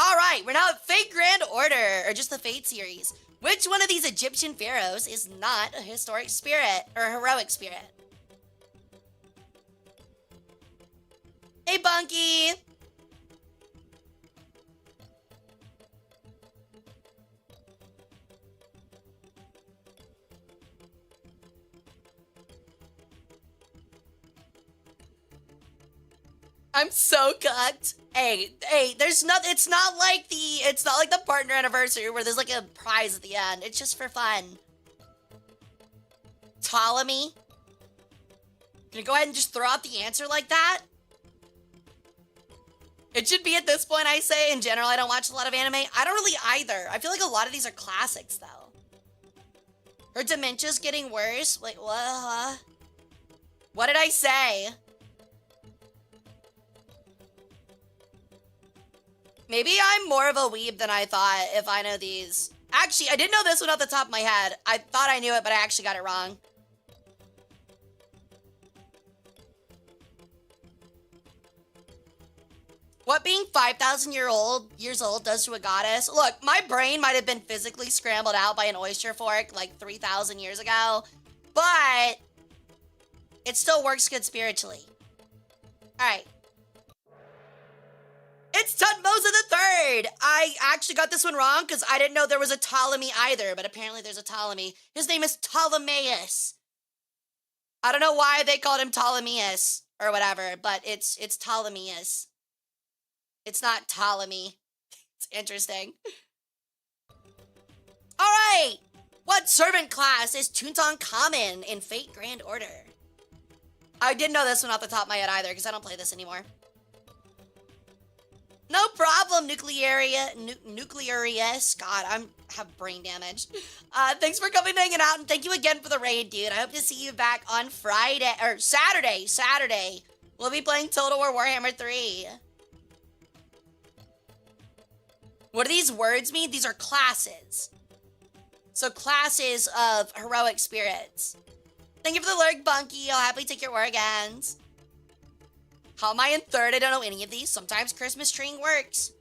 Alright, we're now at Fate Grand Order, or just the Fate series. Which one of these Egyptian pharaohs is not a historic spirit, or a heroic spirit? Hey, Bunky! I'm so cucked. Hey, there's not, it's not like the partner anniversary where there's like a prize at the end. It's just for fun. Ptolemy? Gonna go ahead and just throw out the answer like that? It should be at this point, I say. In general, I don't watch a lot of anime. I don't really either. I feel like a lot of these are classics, though. Her dementia's getting worse? Wait, what? What did I say? Maybe I'm more of a weeb than I thought if I know these. Actually, I didn't know this one off the top of my head. I thought I knew it, but I actually got it wrong. What being 5,000 years old does to a goddess? Look, my brain might have been physically scrambled out by an oyster fork like 3,000 years ago, but it still works good spiritually. All right. It's Tutmosa the Third. I actually got this one wrong because I didn't know there was a Ptolemy either, but apparently there's a Ptolemy. His name is Ptolemaeus. I don't know why they called him Ptolemeus or whatever, but it's Ptolemaeus. It's not Ptolemy. It's interesting. All right. What servant class is Tutankhamun in Fate Grand Order? I didn't know this one off the top of my head either because I don't play this anymore. No problem, Nuclearius. God, I have brain damage. Thanks for coming and hanging out, and thank you again for the raid, dude. I hope to see you back on Friday, or Saturday. Saturday. We'll be playing Total War Warhammer 3. What do these words mean? These are classes. So classes of heroic spirits. Thank you for the lurk, Bunky. I'll happily take your organs. How am I in third? I don't know any of these. Sometimes Christmas treeing works.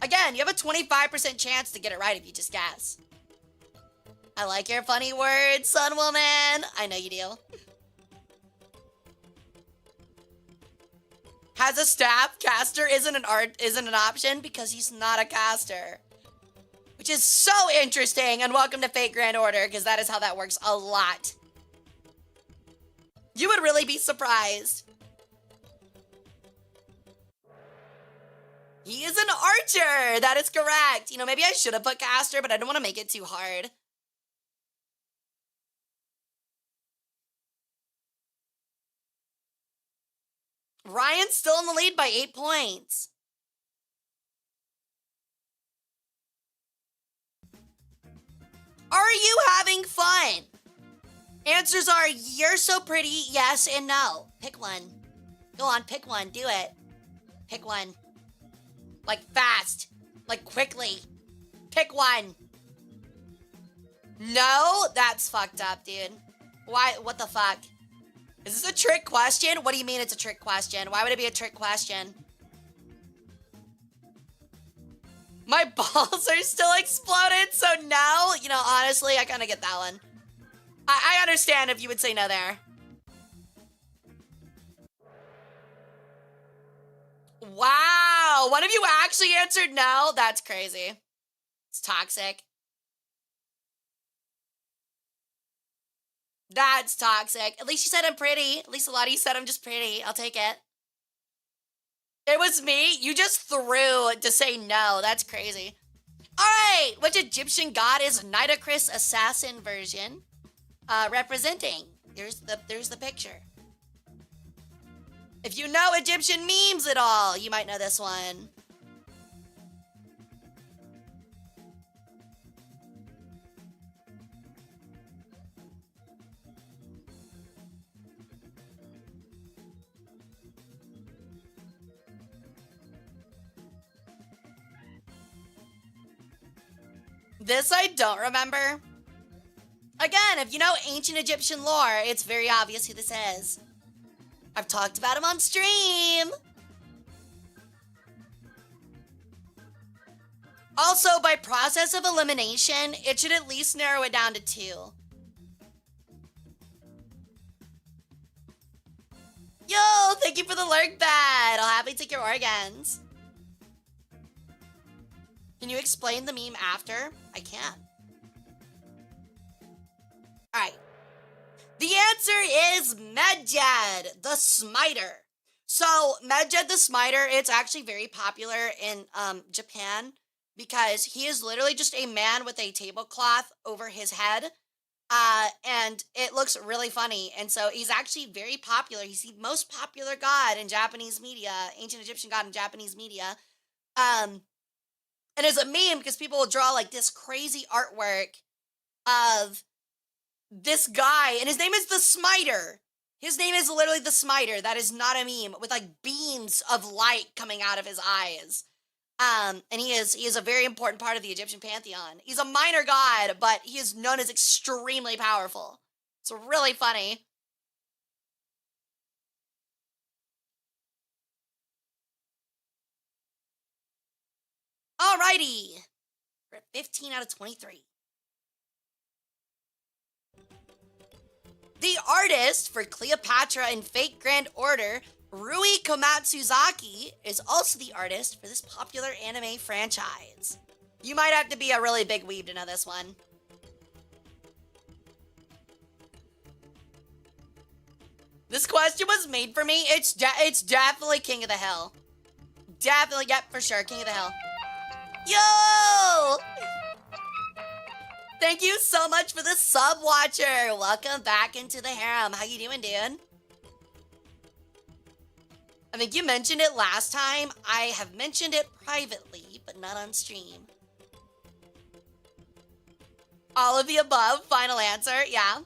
Again, you have a 25% chance to get it right if you just guess. I like your funny words, Sun Woman. I know you do. Has a staff. Caster isn't an option because he's not a caster. Which is so interesting, and welcome to Fate Grand Order, because that is how that works a lot. You would really be surprised. He is an archer. That is correct. You know, maybe I should have put caster, but I don't want to make it too hard. Ryan's still in the lead by 8 points. Are you having fun? Answers are, you're so pretty, yes and no. Pick one. Go on, pick one. Do it. Pick one. Like fast. Like quickly. Pick one. No? That's fucked up, dude. Why? What the fuck? Is this a trick question? What do you mean it's a trick question? Why would it be a trick question? My balls are still exploded, so no. You know, honestly, I kind of get that one. I understand if you would say no there. Wow, one of you actually answered no? That's crazy. It's toxic. That's toxic. At least you said I'm pretty. At least a lot of you said I'm just pretty. I'll take it. It was me? You just threw to say no. That's crazy. All right. Which Egyptian god is Nitocris assassin version representing? There's the picture. If you know Egyptian memes at all, you might know this one. This I don't remember. Again, if you know ancient Egyptian lore, it's very obvious who this is. I've talked about him on stream. Also, by process of elimination, it should at least narrow it down to 2. Yo, thank you for the lurk bed. I'll happily take your organs. Can you explain the meme after? I can. All right. The answer is Medjed, the Smiter. So Medjed the Smiter, it's actually very popular in Japan because he is literally just a man with a tablecloth over his head. And it looks really funny. And so he's actually very popular. He's the most popular god in Japanese media, ancient Egyptian god in Japanese media. And it's a meme because people will draw like this crazy artwork of this guy, and his name is the Smiter. His name is literally the Smiter. That is not a meme, with like beams of light coming out of his eyes. And he is a very important part of the Egyptian pantheon. He's a minor god, but he is known as extremely powerful. It's really funny. Alrighty. We're at 15 out of 23. The artist for Cleopatra and Fate Grand Order, Rui Komatsuzaki, is also the artist for this popular anime franchise. You might have to be a really big weeb to know this one. This question was made for me. It's definitely King of the Hill. Definitely, yep, for sure, King of the Hill. Yo! Thank you so much for the sub, Watcher. Welcome back into the harem. How you doing, dude? I think you mentioned it last time. I have mentioned it privately, but not on stream. All of the above, final answer, yeah.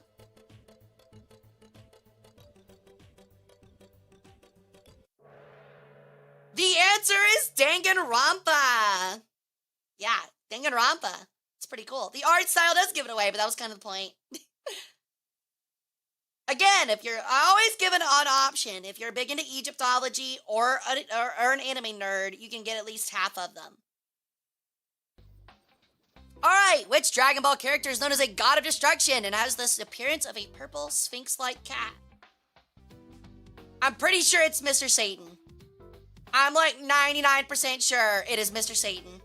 The answer is Danganronpa. Yeah, Danganronpa. It's pretty cool. The art style does give it away, but that was kind of the point. Again, if you're always given an option, if you're big into Egyptology or an anime nerd, you can get at least half of them. Alright, which Dragon Ball character is known as a god of destruction and has the appearance of a purple sphinx-like cat? I'm pretty sure it's Mr. Satan. I'm like 99% sure it is Mr. Satan.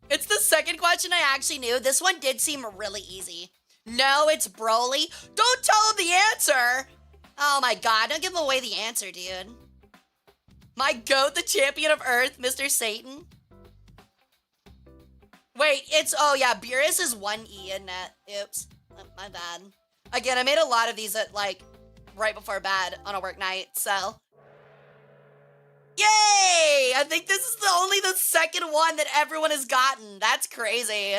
It's the second question I actually knew. This one did seem really easy. No, it's Broly. Don't tell him the answer! Oh my god, don't give him away the answer, dude. My goat, the champion of Earth, Mr. Satan. Wait, oh yeah, Beerus is 1E in that. Oops, my bad. Again, I made a lot of these at like right before bed on a work night, so. Yay! I think this is only the second one that everyone has gotten. That's crazy.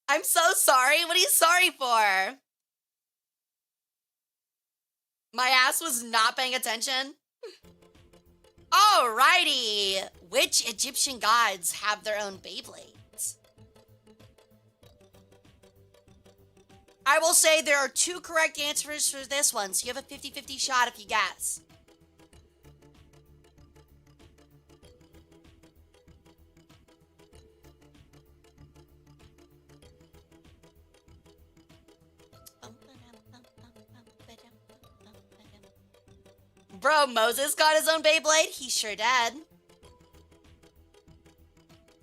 I'm so sorry. What are you sorry for? My ass was not paying attention. Alrighty. Which Egyptian gods have their own Beyblades? I will say there are two correct answers for this one, so you have a 50-50 shot if you guess. Bro, Moses got his own Beyblade? He sure did.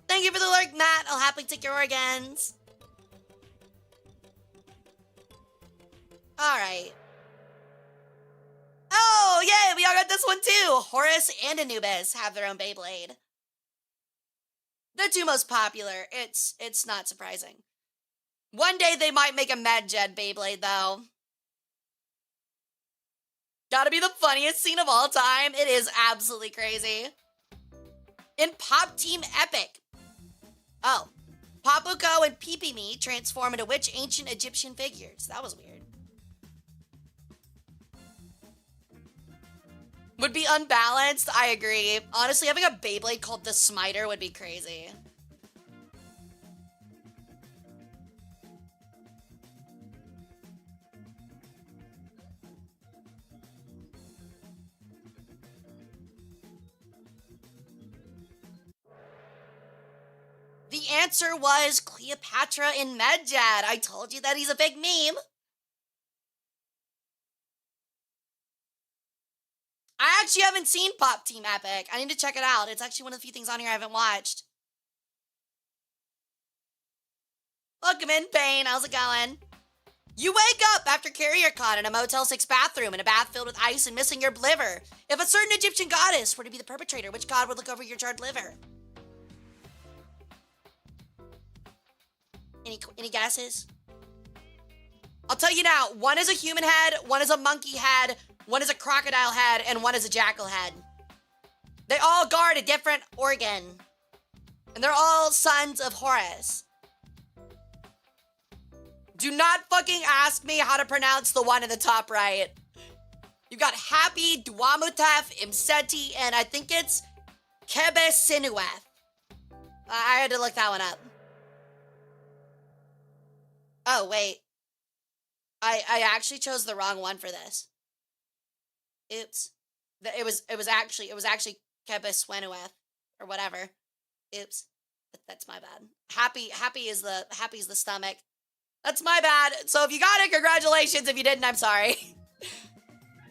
Thank you for the lurk, Matt. I'll happily take your organs. Alright. Oh, yay! We all got this one too! Horus and Anubis have their own Beyblade. The two most popular. It's not surprising. One day they might make a Medjed Beyblade, though. Gotta be the funniest scene of all time. It is absolutely crazy. In Pop Team Epic. Oh. Papuko and Pipimi transform into which ancient Egyptian figures? That was weird. Would be unbalanced, I agree. Honestly, having a Beyblade called the Smiter would be crazy. The answer was Cleopatra in Medjed. I told you that he's a big meme. I actually haven't seen Pop Team Epic. I need to check it out. It's actually one of the few things on here I haven't watched. Welcome in, Payne. How's it going? You wake up after Carrier Con in a Motel 6 bathroom in a bath filled with ice and missing your liver. If a certain Egyptian goddess were to be the perpetrator, which god would look over your charred liver? Any guesses? I'll tell you now, one is a human head, one is a monkey head, one is a crocodile head, and one is a jackal head. They all guard a different organ. And they're all sons of Horus. Do not fucking ask me how to pronounce the one in the top right. You've got Happy, Duamutef, Imseti, and I think it's Kebesinueth. I had to look that one up. Oh, wait. I actually chose the wrong one for this. Oops. It was actually Kebesinueth or whatever. Oops. That's my bad. Happy is the stomach. That's my bad. So if you got it, congratulations. If you didn't, I'm sorry.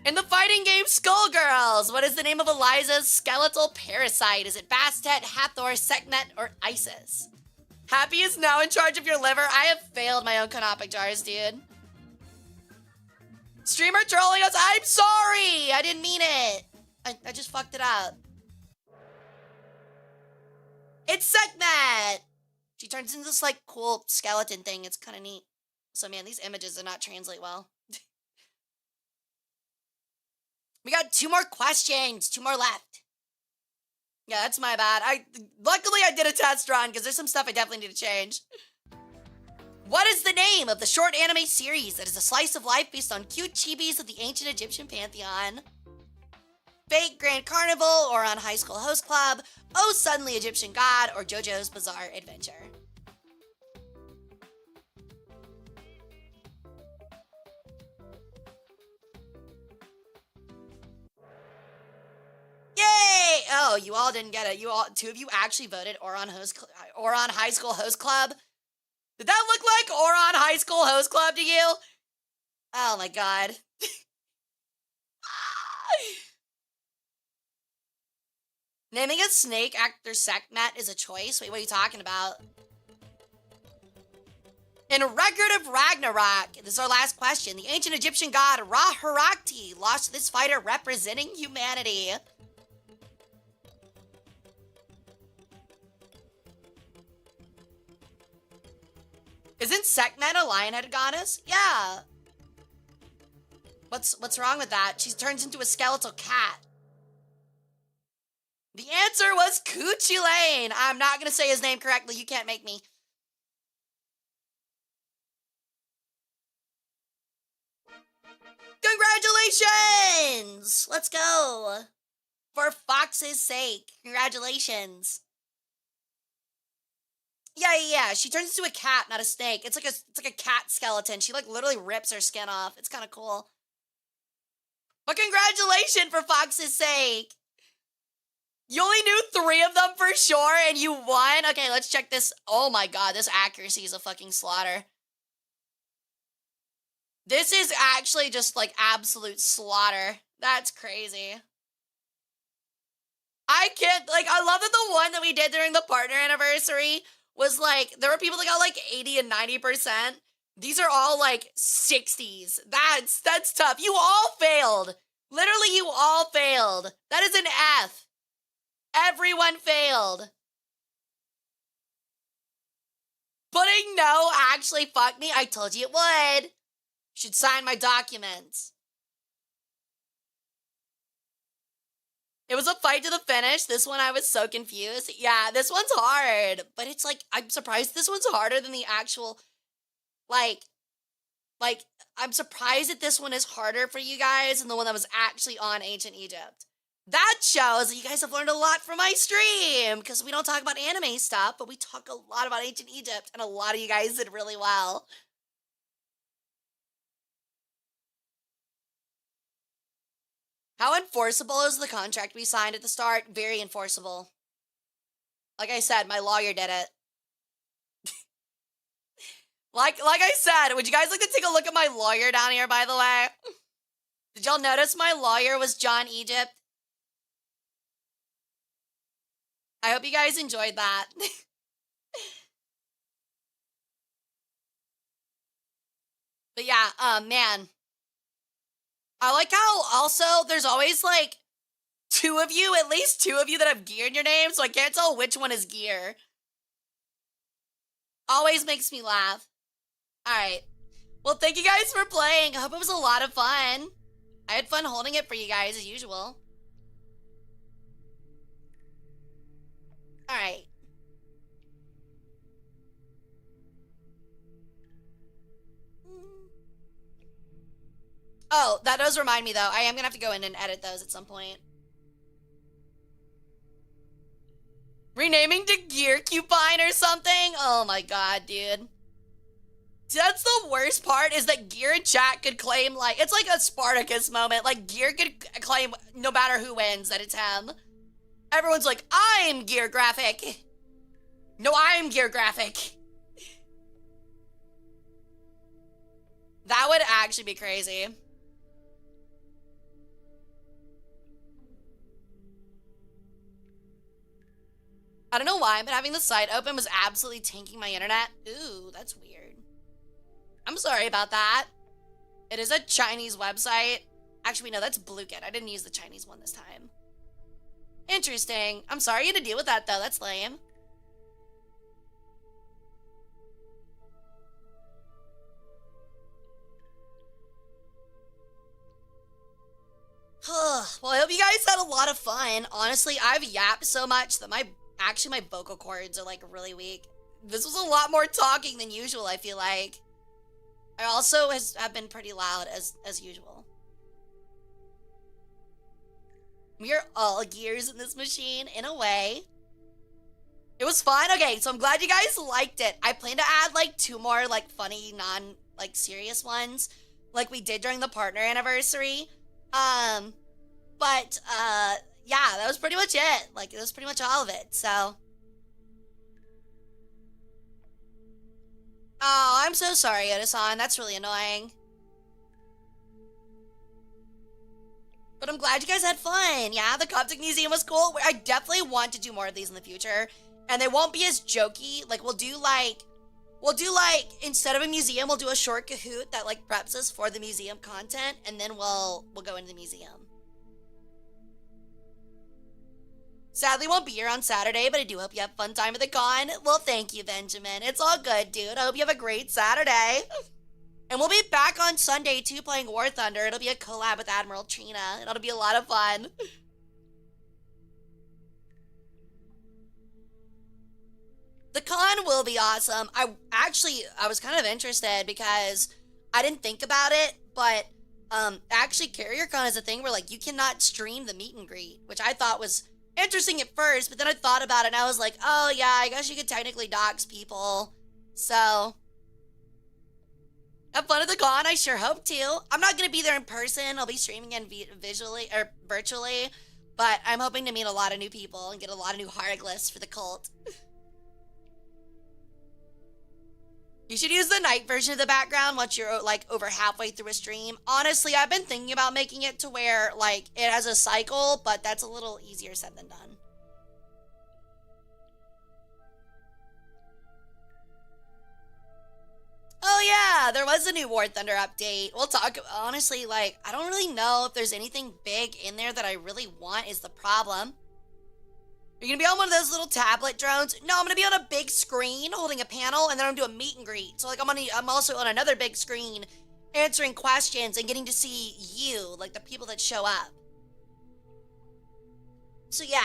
In the fighting game Skullgirls, what is the name of Eliza's skeletal parasite? Is it Bastet, Hathor, Sekhmet, or Isis? Happy is now in charge of your liver. I have failed my own canopic jars, dude. Streamer trolling us. I'm sorry. I didn't mean it. I just fucked it up. It's Sekhmet. She turns into this, like, cool skeleton thing. It's kind of neat. So, man, these images do not translate well. We got 2 more questions. 2 more left. Yeah, that's my bad. Luckily, I did a test run, because there's some stuff I definitely need to change. What is the name of the short anime series that is a slice of life based on cute chibis of the ancient Egyptian pantheon? Fate Grand Carnival, or on High School Host Club, Oh Suddenly Egyptian God, or JoJo's Bizarre Adventure. Yay! Oh, you all didn't get it. 2 of you actually voted Oron High School Host Club. Did that look like Oron High School Host Club to you? Oh my god. Naming a snake after Sekhmet is a choice? Wait, what are you talking about? In Record of Ragnarok, this is our last question. The ancient Egyptian god Ra-Harakti lost to this fighter representing humanity. Isn't Sekhmet a lion-headed goddess? Yeah. What's wrong with that? She turns into a skeletal cat. The answer was Cuchulainn. I'm not going to say his name correctly. You can't make me. Congratulations! Let's go. For Fox's sake. Congratulations. Yeah. She turns into a cat, not a snake. It's like a cat skeleton. She like literally rips her skin off. It's kind of cool. But congratulations for Fox's sake. You only knew 3 of them for sure, and you won? Okay, let's check this. Oh my god, this accuracy is a fucking slaughter. This is actually just, like, absolute slaughter. That's crazy. I can't, like, I love that the one that we did during the partner anniversary was, like, there were people that got, like, 80 and 90%. These are all, like, 60s. That's tough. You all failed. Literally, you all failed. That is an F. Everyone failed. Pudding, no, actually, fuck me. I told you it would. You should sign my documents. It was a fight to the finish. This one, I was so confused. Yeah, this one's hard. But it's like, I'm surprised this one's harder than the actual, like, I'm surprised that this one is harder for you guys than the one that was actually on Ancient Egypt. That shows that you guys have learned a lot from my stream, because we don't talk about anime stuff, but we talk a lot about Ancient Egypt, and a lot of you guys did really well. How enforceable is the contract we signed at the start? Very enforceable. Like I said, my lawyer did it. like I said, would you guys like to take a look at my lawyer down here, by the way? Did y'all notice my lawyer was John Egypt? I hope you guys enjoyed that. But yeah, man. I like how also there's always like two of you, at least two of you that have gear in your name, so I can't tell which one is gear. Always makes me laugh. Alright. Well, thank you guys for playing. I hope it was a lot of fun. I had fun holding it for you guys as usual. Alright. Oh, that does remind me though. I am gonna have to go in and edit those at some point. Renaming to Gear Cupine or something? Oh my god, dude. See, that's the worst part is that Gear and chat could claim like, it's like a Spartacus moment. Like Gear could claim no matter who wins that it's him. Everyone's like, I'm Gear Graphic. No, I'm Gear Graphic. That would actually be crazy. I don't know why, but having the site open was absolutely tanking my internet. Ooh, that's weird. I'm sorry about that. It is a Chinese website. Actually, no, that's Bluekit. I didn't use the Chinese one this time. Interesting. I'm sorry you had to deal with that, though. That's lame. Well, I hope you guys had a lot of fun. Honestly, I've yapped so much that my vocal cords are like really weak. This was a lot more talking than usual, I feel like. I also have been pretty loud as usual. We are all gears in this machine, in a way. It was fun. Okay, so I'm glad you guys liked it. I plan to add like 2 more like funny, like serious ones, like we did during the partner anniversary. But yeah, that was pretty much it. Like, that was pretty much all of it, so. Oh, I'm so sorry, Oda-san. That's really annoying. But I'm glad you guys had fun. Yeah, the Coptic Museum was cool. I definitely want to do more of these in the future. And they won't be as jokey. Like, we'll do like, instead of a museum, we'll do a short Kahoot that like preps us for the museum content. And then we'll go into the museum. Sadly, won't be here on Saturday, but I do hope you have a fun time at the con. Well, thank you, Benjamin. It's all good, dude. I hope you have a great Saturday. And we'll be back on Sunday, too, playing War Thunder. It'll be a collab with Admiral Trina. It'll be a lot of fun. The con will be awesome. I was kind of interested because I didn't think about it, but actually, Carrier Con is a thing where, like, you cannot stream the meet and greet, which I thought was interesting at first, but then I thought about it and I was like, oh yeah, I guess you could technically dox people. So, have fun at the con. I sure hope to. I'm not going to be there in person. I'll be streaming in visually or virtually, but I'm hoping to meet a lot of new people and get a lot of new hieroglyphs for the cult. You should use the night version of the background once you're like over halfway through a stream. Honestly, I've been thinking about making it to where like it has a cycle, but that's a little easier said than done. Oh yeah, there was a new War Thunder update. We'll talk, honestly, like, I don't really know if there's anything big in there that I really want is the problem. You're gonna be on one of those little tablet drones? No, I'm gonna be on a big screen holding a panel, and then I'm gonna do a meet and greet. So like I'm also on another big screen answering questions and getting to see you, like the people that show up. So yeah.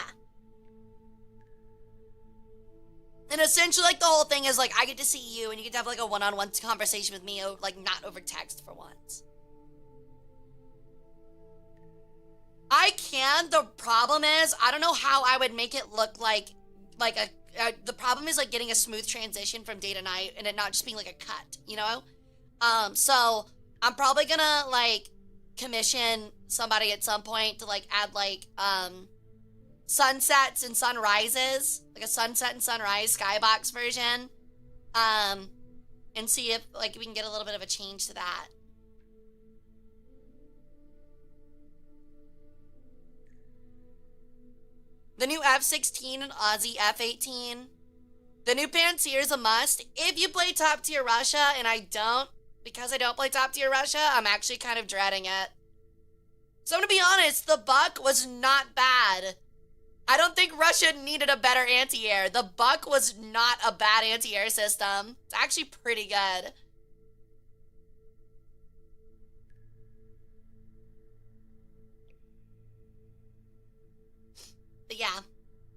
And essentially like the whole thing is like I get to see you and you get to have like a one-on-one conversation with me, like not over text for once. I can. The problem is, I don't know how I would make it look like the problem is like getting a smooth transition from day to night and it not just being like a cut, you know? So I'm probably gonna like commission somebody at some point to like add like, sunsets and sunrises, like a sunset and sunrise skybox version, and see if like we can get a little bit of a change to that. The new F-16 and Aussie F-18. The new Pantsir is a must. If you play top tier Russia, and I don't, because I don't play top tier Russia, I'm actually kind of dreading it. So I'm gonna be honest, the Buck was not bad. I don't think Russia needed a better anti-air. The Buck was not a bad anti-air system. It's actually pretty good. But yeah,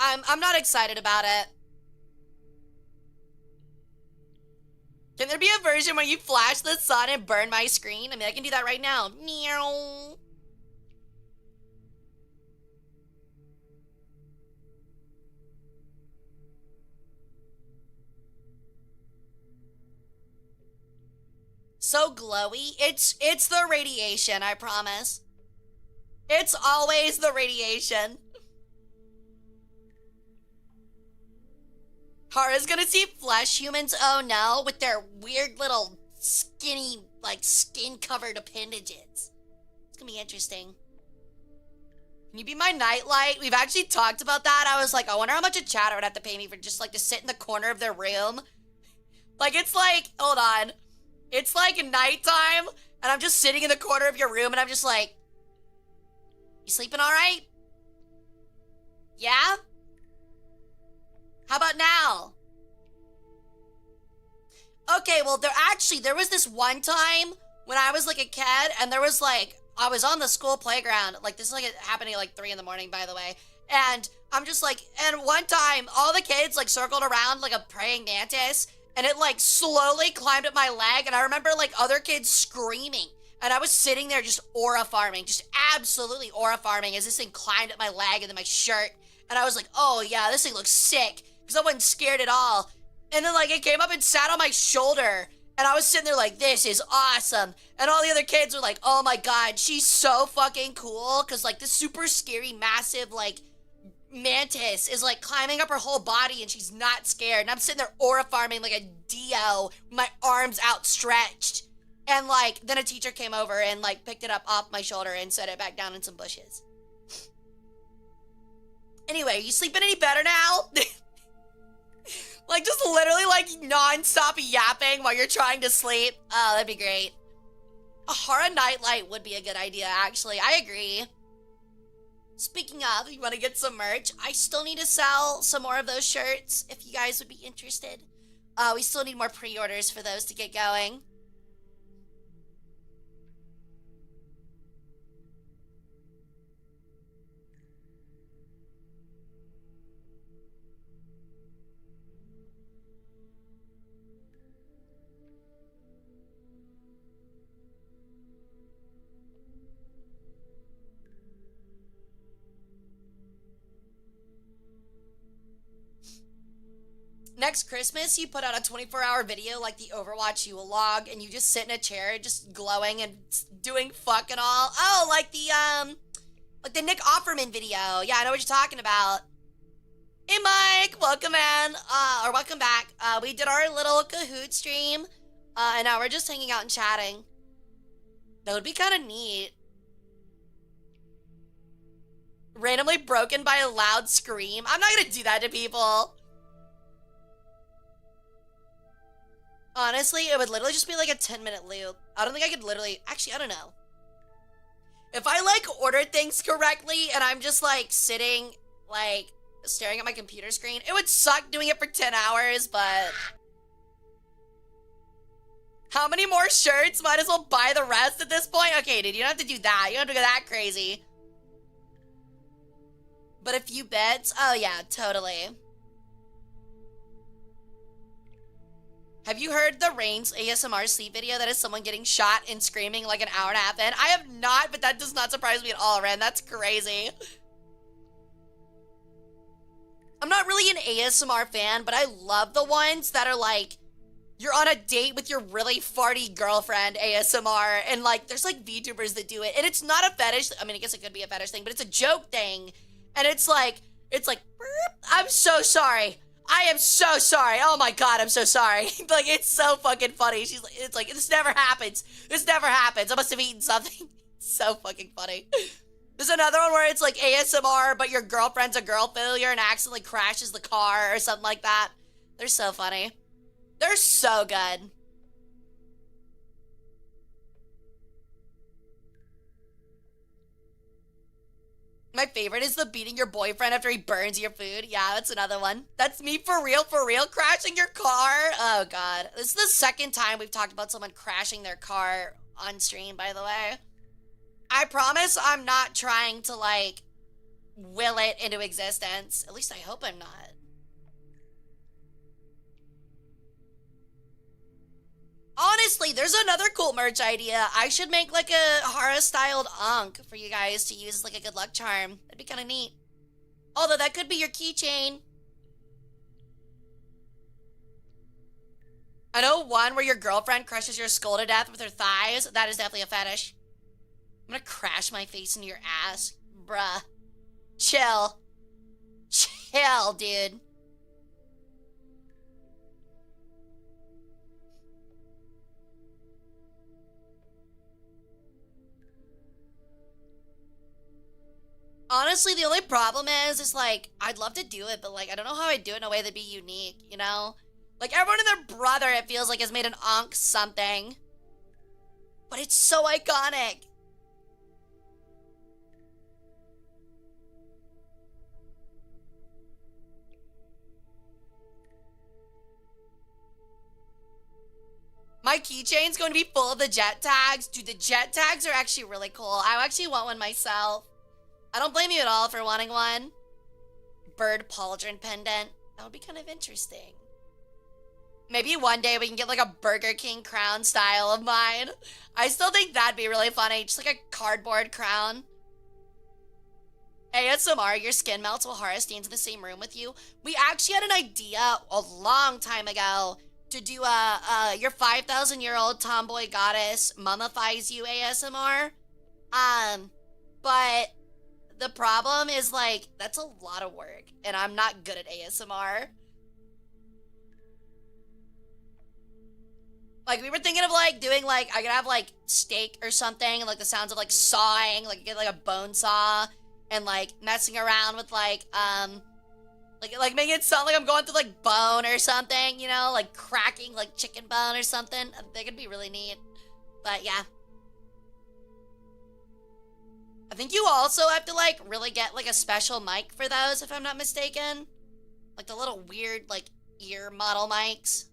I'm not excited about it. Can there be a version where you flash the sun and burn my screen? I mean, I can do that right now. Meow. So glowy. It's the radiation, I promise. It's always the radiation. Hara's gonna see flesh humans, oh no, with their weird little skinny, like, skin-covered appendages. It's gonna be interesting. Can you be my nightlight? We've actually talked about that. I was like, I wonder how much a chatter would have to pay me for just, like, to sit in the corner of their room. Like, it's like, hold on. It's like nighttime, and I'm just sitting in the corner of your room, and I'm just like, you sleeping all right? Yeah? How about now? Okay, well, there was this one time when I was like a kid, and there was like, I was on the school playground. Like, this is like happening at like 3 in the morning, by the way. And I'm just like, and one time, all the kids like circled around like a praying mantis, and it like slowly climbed up my leg, and I remember like other kids screaming. And I was sitting there just aura farming, just absolutely aura farming as this thing climbed up my leg and then my shirt. And I was like, oh yeah, this thing looks sick. Because I wasn't scared at all. And then like it came up and sat on my shoulder. And I was sitting there like, this is awesome. And all the other kids were like, oh my god, she's so fucking cool. Because like this super scary, massive like mantis is like climbing up her whole body and she's not scared. And I'm sitting there aura farming like a Dio with my arms outstretched. And like then a teacher came over and like picked it up off my shoulder and set it back down in some bushes. Anyway, you sleeping any better now? Like, just literally, like, non-stop yapping while you're trying to sleep. Oh, that'd be great. A Hara nightlight would be a good idea, actually. I agree. Speaking of, you want to get some merch? I still need to sell some more of those shirts, if you guys would be interested. We still need more pre-orders for those to get going. Next Christmas, you put out a 24-hour video like the Overwatch Yule log, and you just sit in a chair just glowing and doing fucking all. Oh, like the Nick Offerman video. Yeah, I know what you're talking about. Hey, Mike, welcome, man. Or welcome back. We did our little Kahoot stream, and now we're just hanging out and chatting. That would be kind of neat. Randomly broken by a loud scream. I'm not gonna do that to people. Honestly, it would literally just be like a 10-minute loop. I don't think I could literally... Actually, I don't know. If I, like, order things correctly and I'm just, like, sitting, like, staring at my computer screen, it would suck doing it for 10 hours, but... How many more shirts? Might as well buy the rest at this point. Okay, dude, you don't have to do that. You don't have to go that crazy. But a few bits? Oh, yeah, totally. Have you heard the Reigns ASMR sleep video that is someone getting shot and screaming like an hour and a half in? I have not, but that does not surprise me at all, Ren. That's crazy. I'm not really an ASMR fan, but I love the ones that are like, you're on a date with your really farty girlfriend ASMR, and like, there's like VTubers that do it, and it's not a fetish. I mean, I guess it could be a fetish thing, but it's a joke thing, and it's like, I'm so sorry. I am so sorry. Oh my god, I'm so sorry. Like, it's so fucking funny. It's like, this never happens. This never happens. I must have eaten something. It's so fucking funny. There's another one where it's like ASMR, but your girlfriend's a girl failure and accidentally crashes the car or something like that. They're so funny. They're so good. My favorite is the beating your boyfriend after he burns your food. Yeah, that's another one. That's me for real, crashing your car. Oh, God. This is the second time we've talked about someone crashing their car on stream, by the way. I promise I'm not trying to, like, will it into existence. At least I hope I'm not. Honestly, there's another cool merch idea. I should make like a Hara-styled Ankh for you guys to use as like a good luck charm. That'd be kind of neat. Although that could be your keychain. I know one where your girlfriend crushes your skull to death with her thighs. That is definitely a fetish. I'm gonna crash my face into your ass. Bruh. Chill. Chill, dude. Honestly, the only problem is like, I'd love to do it, but like, I don't know how I'd do it in a way that'd be unique, you know? Like, everyone and their brother, it feels like, has made an Ankh something. But it's so iconic. My keychain's going to be full of the jet tags. Dude, the jet tags are actually really cool. I actually want one myself. I don't blame you at all for wanting one. Bird pauldron pendant. That would be kind of interesting. Maybe one day we can get like a Burger King crown style of mine. I still think that'd be really funny. Just like a cardboard crown. ASMR, your skin melts while Hara stands in the same room with you. We actually had an idea a long time ago to do your 5,000-year-old tomboy goddess mummifies you ASMR. But the problem is like, that's a lot of work and I'm not good at ASMR. Like we were thinking of like doing like, I could have like steak or something and like the sounds of like sawing, like get like a bone saw and like messing around with like making it sound like I'm going through like bone or something, you know, like cracking like chicken bone or something. I think it'd be really neat. But yeah. I think you also have to like really get like a special mic for those, if I'm not mistaken. Like the little weird like ear model mics.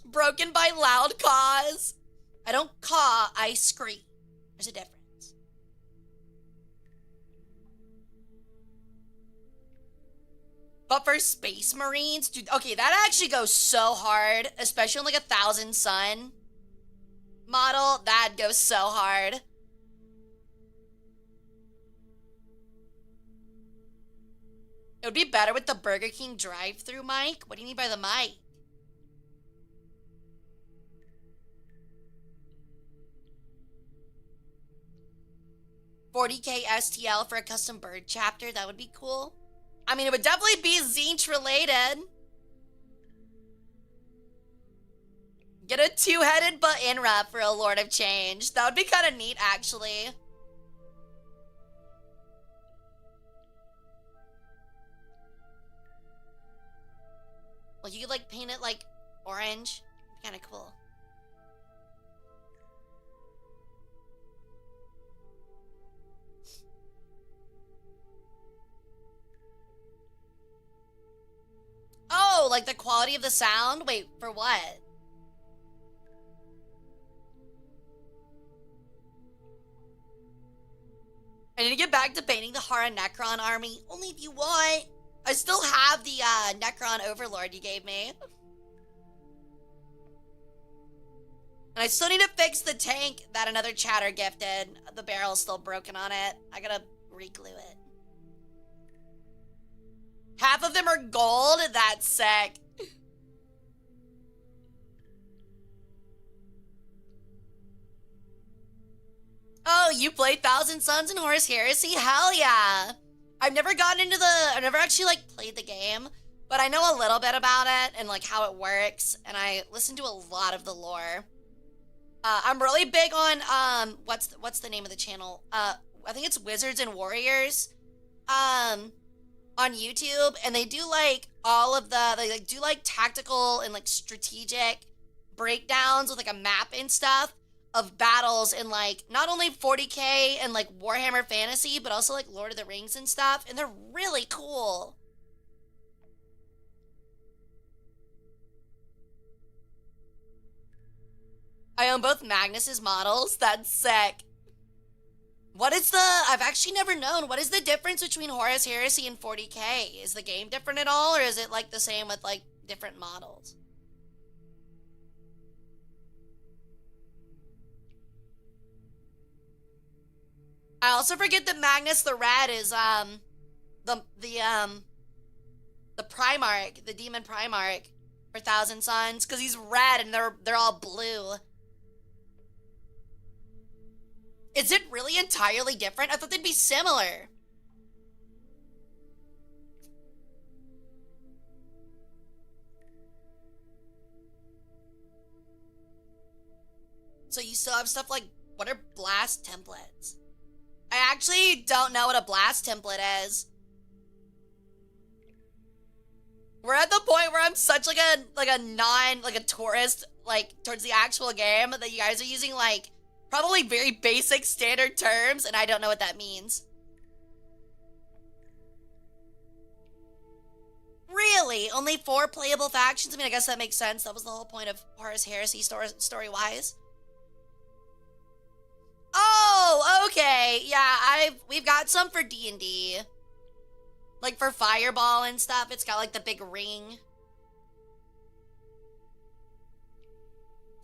Broken by loud caws. I don't caw, I scream. There's a difference. But for Space Marines, dude, okay, that actually goes so hard, especially on like 1,000 Sun model. That goes so hard. It would be better with the Burger King drive-thru mic. What do you mean by the mic? $40K STL for a custom bird chapter. That would be cool. I mean, it would definitely be Zinch related. Get a two-headed but Inra for a Lord of Change. That would be kind of neat, actually. Like, you could, like, paint it, like, orange. Kind of cool. Oh, like the quality of the sound? Wait, for what? I need to get back to painting the Hara Necron army. Only if you want. I still have the Necron Overlord you gave me. And I still need to fix the tank that another chatter gifted. The barrel's still broken on it. I gotta re-glue it. Half of them are gold? That's sick. Oh, you played Thousand Suns and Horus Heresy? Hell yeah. I've never actually like played the game, but I know a little bit about it and like how it works, and I listened to a lot of the lore. I'm really big on what's the name of the channel? I think it's Wizards and Warriors. On YouTube, and they do like all of they like do like tactical and like strategic breakdowns with like a map and stuff of battles in like not only 40K and like Warhammer Fantasy, but also like Lord of the Rings and stuff, and they're really cool. I own both Magnus's models. That's sick. What is I've actually never known, what is the difference between Horus Heresy and 40K? Is the game different at all, or is it like the same with like different models? I also forget that Magnus the Red is the Primarch, the Demon Primarch for Thousand Suns, because he's red and they're all blue. Is it really entirely different? I thought they'd be similar. So you still have stuff like, what are blast templates? I actually don't know what a blast template is. We're at the point where I'm such like a tourist, like towards the actual game, that you guys are using like probably very basic standard terms, and I don't know what that means. Really? Only 4 playable factions? I mean, I guess that makes sense. That was the whole point of Horus Heresy story-wise. Oh, okay. Yeah, we've got some for D&D. Like for Fireball and stuff, it's got like the big ring.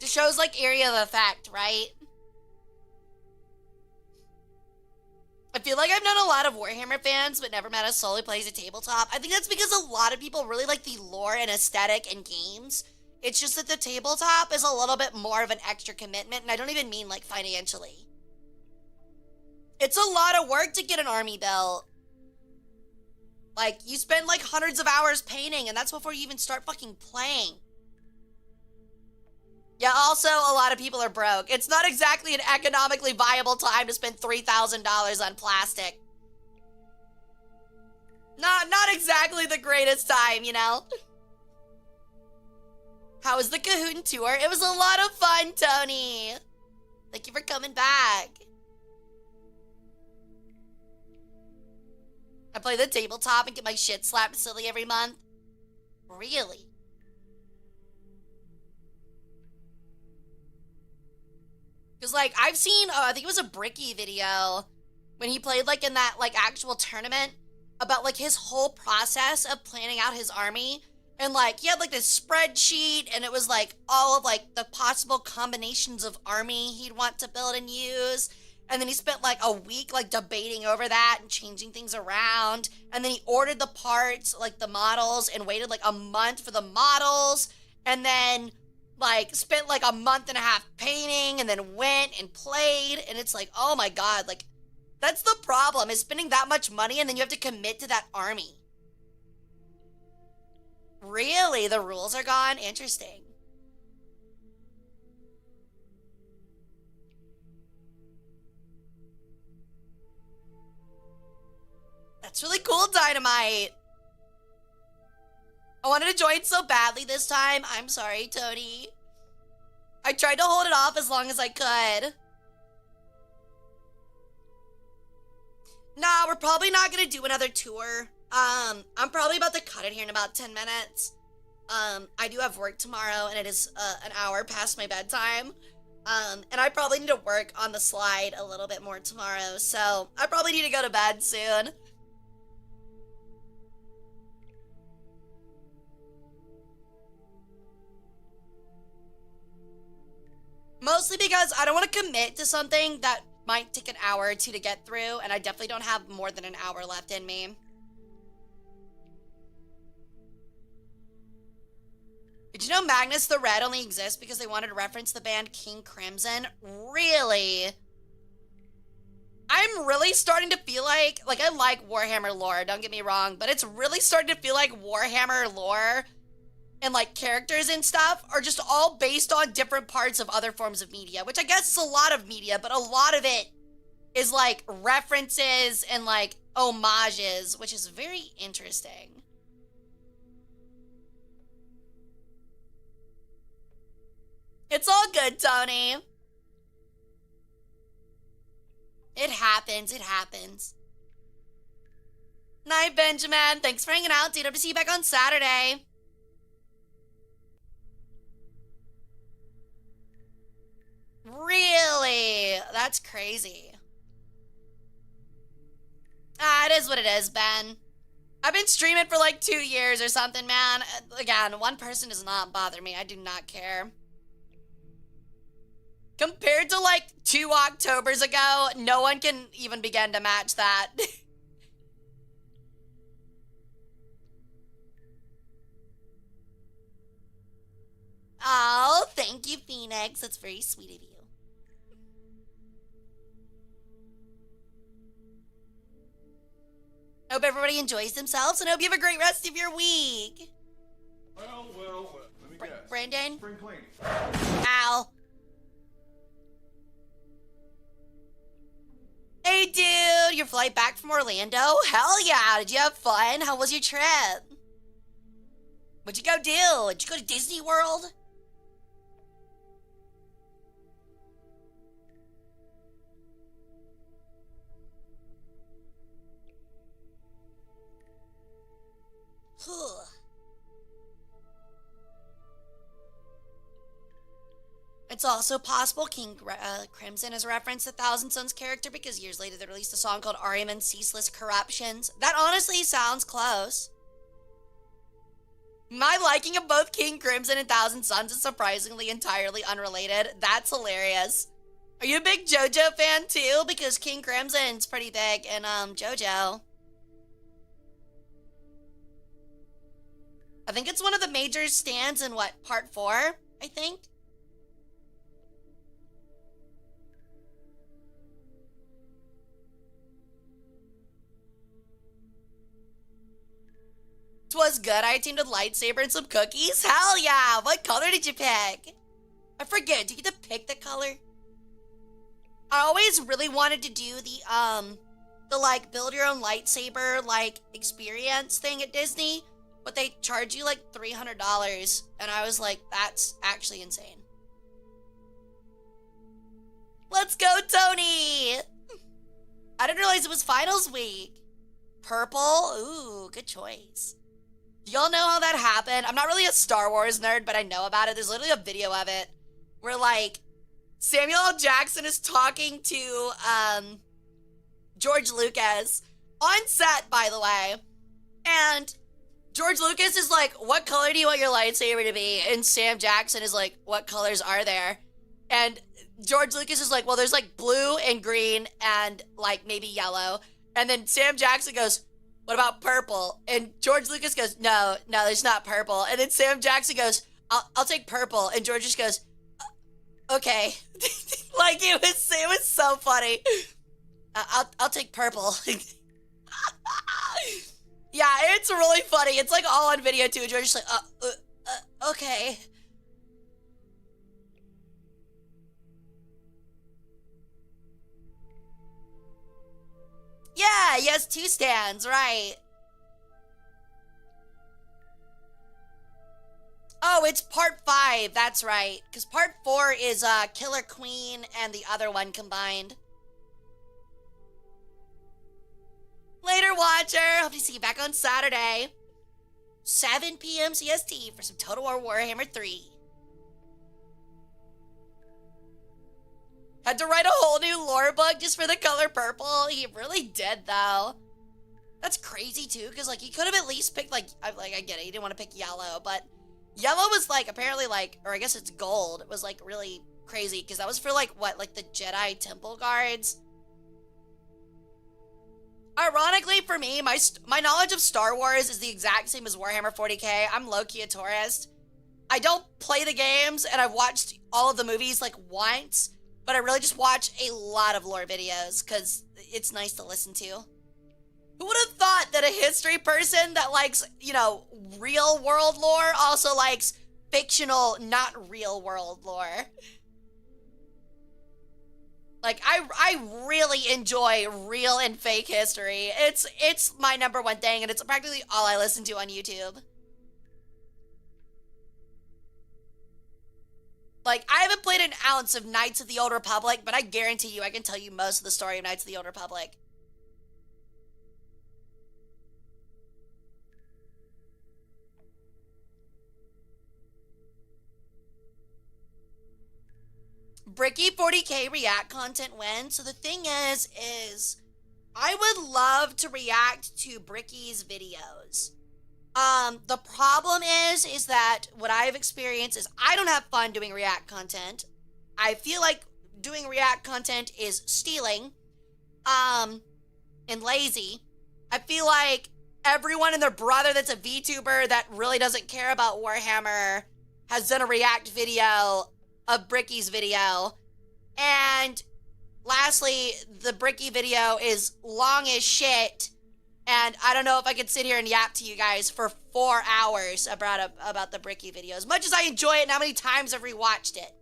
Just shows like area of effect, right? I feel like I've known a lot of Warhammer fans, but never met a soul who plays a tabletop. I think that's because a lot of people really like the lore and aesthetic in games. It's just that the tabletop is a little bit more of an extra commitment, and I don't even mean like financially. It's a lot of work to get an army built. Like, you spend like hundreds of hours painting, and that's before you even start fucking playing. Yeah, also, a lot of people are broke. It's not exactly an economically viable time to spend $3,000 on plastic. Not exactly the greatest time, you know? How was the Kahoot tour? It was a lot of fun, Tony. Thank you for coming back. I play the tabletop and get my shit slapped silly every month. Really? Because, like, I've seen, I think it was a Bricky video when he played, like, in that, like, actual tournament about, like, his whole process of planning out his army. And, like, he had, like, this spreadsheet, and it was, like, all of, like, the possible combinations of army he'd want to build and use. And then he spent, like, a week, like, debating over that and changing things around. And then he ordered the parts, like, the models, and waited, like, a month for the models. And then, like, spent, like, a month and a half painting, and then went and played. And it's like, oh, my God. Like, that's the problem, is spending that much money, and then you have to commit to that army. Really? The rules are gone? Interesting. That's really cool, Dynamite. I wanted to join so badly this time. I'm sorry, Tony. I tried to hold it off as long as I could. Nah, we're probably not gonna do another tour. I'm probably about to cut it here in about 10 minutes. I do have work tomorrow, and it is an hour past my bedtime. And I probably need to work on the slide a little bit more tomorrow, so I probably need to go to bed soon. Mostly because I don't want to commit to something that might take an hour or two to get through, and I definitely don't have more than an hour left in me. Did you know Magnus the Red only exists because they wanted to reference the band King Crimson? Really? I'm really starting to feel like I like Warhammer lore, don't get me wrong, but it's really starting to feel like Warhammer lore and like characters and stuff are just all based on different parts of other forms of media, which I guess is a lot of media, but a lot of it is like references and like homages, which is very interesting. It's all good, Tony. It happens, it happens. Night, Benjamin. Thanks for hanging out, dude. Hope to see you back on Saturday. Really? That's crazy. It is what it is, Ben. I've been streaming for like 2 years or something, man. Again, one person does not bother me. I do not care. Compared to like 2 Octobers ago, no one can even begin to match that. Oh, thank you, Phoenix. That's very sweet of you. Hope everybody enjoys themselves and hope you have a great rest of your week. Well, let me guess. Brandon? Spring cleaning. Ow. Hey, dude, your flight back from Orlando? Hell yeah, did you have fun? How was your trip? What'd you go do? Did you go to Disney World? It's also possible King Crimson has referenced the Thousand Sons character because years later they released a song called R.E.M. and Ceaseless Corruptions. That honestly sounds close. My liking of both King Crimson and Thousand Sons is surprisingly entirely unrelated. That's hilarious. Are you a big JoJo fan too? Because King Crimson's pretty big in JoJo. I think it's one of the major stands in what, part 4, I think? It was good. I teamed with lightsaber and some cookies. Hell yeah! What color did you pick? I forget. Do you get to pick the color? I always really wanted to do the like build your own lightsaber like experience thing at Disney, but they charge you like $300, and I was like, that's actually insane. Let's go, Tony! I didn't realize it was finals week. Purple? Ooh, good choice. Do y'all know how that happened? I'm not really a Star Wars nerd, but I know about it. There's literally a video of it where, like, Samuel L. Jackson is talking to, George Lucas on set, by the way. And George Lucas is like, what color do you want your lightsaber to be? And Sam Jackson is like, what colors are there? And George Lucas is like, well, there's like blue and green and like maybe yellow. And then Sam Jackson goes, what about purple? And George Lucas goes, no, there's not purple. And then Sam Jackson goes, I'll take purple. And George just goes, okay. Like it was so funny. I'll take purple. Yeah, it's really funny. It's like all on video too. George's like, okay. Yeah, he has 2 stands, right. Oh, it's part 5, that's right. Because part 4 is Killer Queen and the other one combined. Later, Watcher. Hope to see you back on Saturday. 7 p.m. CST for some Total War Warhammer 3. Had to write a whole new lore book just for the color purple. He really did, though. That's crazy, too, because, like, he could have at least picked, like, I get it. He didn't want to pick yellow, but yellow was, like, apparently, like, or I guess it's gold. It was, like, really crazy, because that was for, like, what, like, the Jedi Temple Guards? Ironically, for me, my knowledge of Star Wars is the exact same as Warhammer 40k. I'm low-key a tourist. I don't play the games, and I've watched all of the movies, like, once, but I really just watch a lot of lore videos, because it's nice to listen to. Who would have thought that a history person that likes, you know, real world lore also likes fictional, not real world lore? Like, I really enjoy real and fake history. It's my number one thing, and it's practically all I listen to on YouTube. Like, I haven't played an ounce of Knights of the Old Republic, but I guarantee you I can tell you most of the story of Knights of the Old Republic. Bricky 40K react content wins. So the thing is I would love to react to Bricky's videos. The problem is that what I've experienced is I don't have fun doing react content. I feel like doing react content is stealing, and lazy. I feel like everyone and their brother that's a VTuber that really doesn't care about Warhammer has done a react video of Bricky's video. And lastly, the Bricky video is long as shit. And I don't know if I could sit here and yap to you guys for 4 hours about the Bricky video. As much as I enjoy it and how many times I've rewatched it.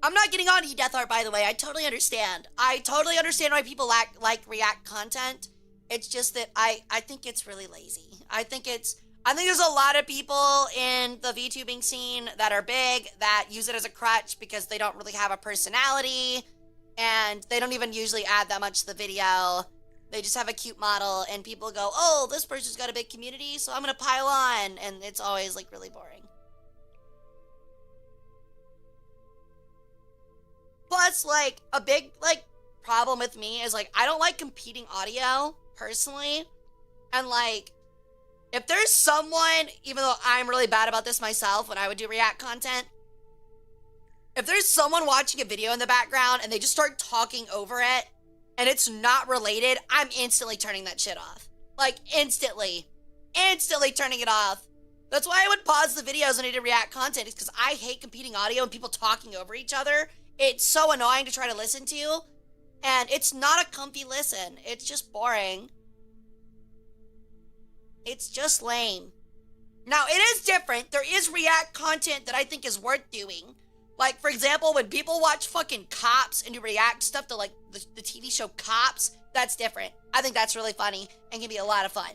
I'm not getting on Death Art, by the way. I totally understand. I totally understand why people like react content. It's just that I think it's really lazy. I think there's a lot of people in the VTubing scene that are big that use it as a crutch because they don't really have a personality and they don't even usually add that much to the video. They just have a cute model and people go, oh, this person's got a big community, so I'm gonna pile on, and it's always like really boring. Plus, like, a big like problem with me is like I don't like competing audio personally, and like if there's someone, even though I'm really bad about this myself when I would do react content, if there's someone watching a video in the background and they just start talking over it and it's not related, I'm instantly turning that shit off. Like, instantly turning it off. That's why I would pause the videos when I did react content, is because I hate competing audio and people talking over each other. It's so annoying to try to listen to, and it's not a comfy listen. It's just boring. It's just lame. Now, it is different. There is react content that I think is worth doing. Like, for example, when people watch fucking Cops and do react stuff to, like, the TV show Cops, that's different. I think that's really funny and can be a lot of fun.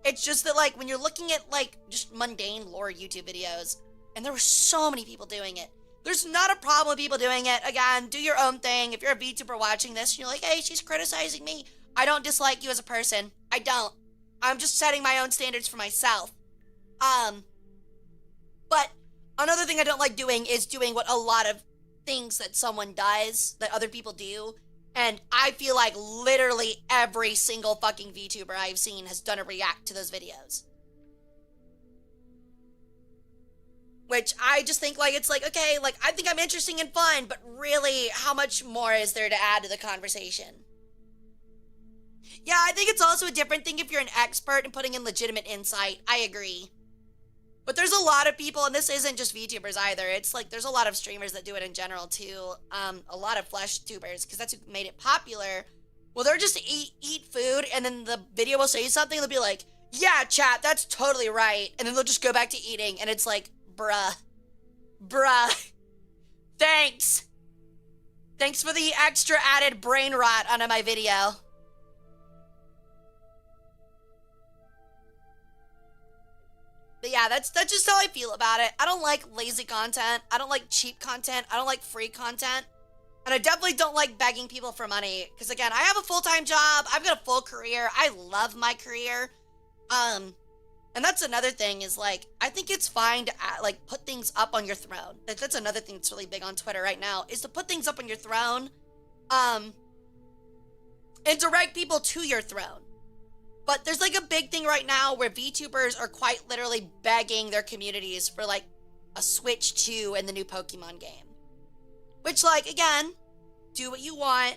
It's just that, like, when you're looking at, like, just mundane lore YouTube videos, and there were so many people doing it, there's not a problem with people doing it. Again, do your own thing. If you're a VTuber watching this and you're like, hey, she's criticizing me, I don't dislike you as a person. I don't. I'm just setting my own standards for myself. But another thing I don't like doing is doing what a lot of things that someone does, that other people do. And I feel like literally every single fucking VTuber I've seen has done a react to those videos. Which I just think, like, it's like, okay, like, I think I'm interesting and fun, but really, how much more is there to add to the conversation? Yeah, I think it's also a different thing if you're an expert and putting in legitimate insight. I agree. But there's a lot of people, and this isn't just VTubers either. It's like, there's a lot of streamers that do it in general, too. A lot of flesh tubers, because that's who made it popular. Well, they're just eat food, and then the video will say something, they'll be like, yeah, chat, that's totally right. And then they'll just go back to eating, and it's like, bruh. Thanks. Thanks for the extra added brain rot onto my video. But yeah, that's just how I feel about it. I don't like lazy content. I don't like cheap content. I don't like free content. And I definitely don't like begging people for money. Because again, I have a full-time job. I've got a full career. I love my career. And that's another thing is, like, I think it's fine to, like, put things up on your throne. That's another thing that's really big on Twitter right now, is to put things up on your throne, and direct people to your throne. But there's, like, a big thing right now where VTubers are quite literally begging their communities for, like, a Switch 2 in the new Pokemon game. Which, like, again, do what you want,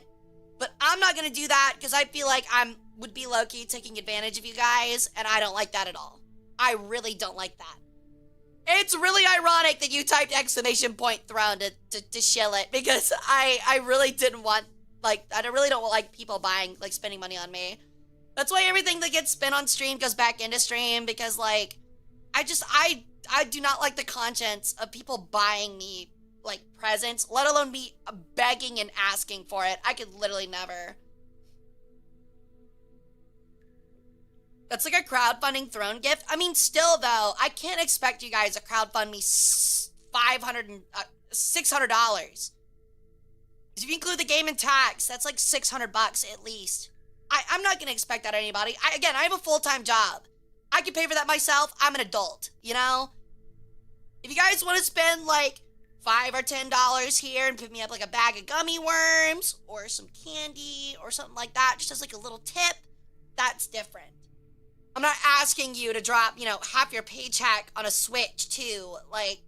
but I'm not gonna do that because I feel like would be low-key taking advantage of you guys, and I don't like that at all. I really don't like that. It's really ironic that you typed exclamation point throne to shill it, because I really didn't want Like, I really don't like people buying, like, spending money on me. That's why everything that gets spent on stream goes back into stream, because, like, I do not like the conscience of people buying me, like, presents, let alone me begging and asking for it. I could literally never. That's like a crowdfunding throne gift. I mean, still, though, I can't expect you guys to crowdfund me $600. Because if you include the game and tax, that's like $600 at least. I'm not going to expect that of anybody. Again, I have a full-time job. I can pay for that myself. I'm an adult, you know? If you guys want to spend like $5 or $10 here and pick me up like a bag of gummy worms or some candy or something like that, just as like a little tip, that's different. I'm not asking you to drop, you know, half your paycheck on a Switch too. Like,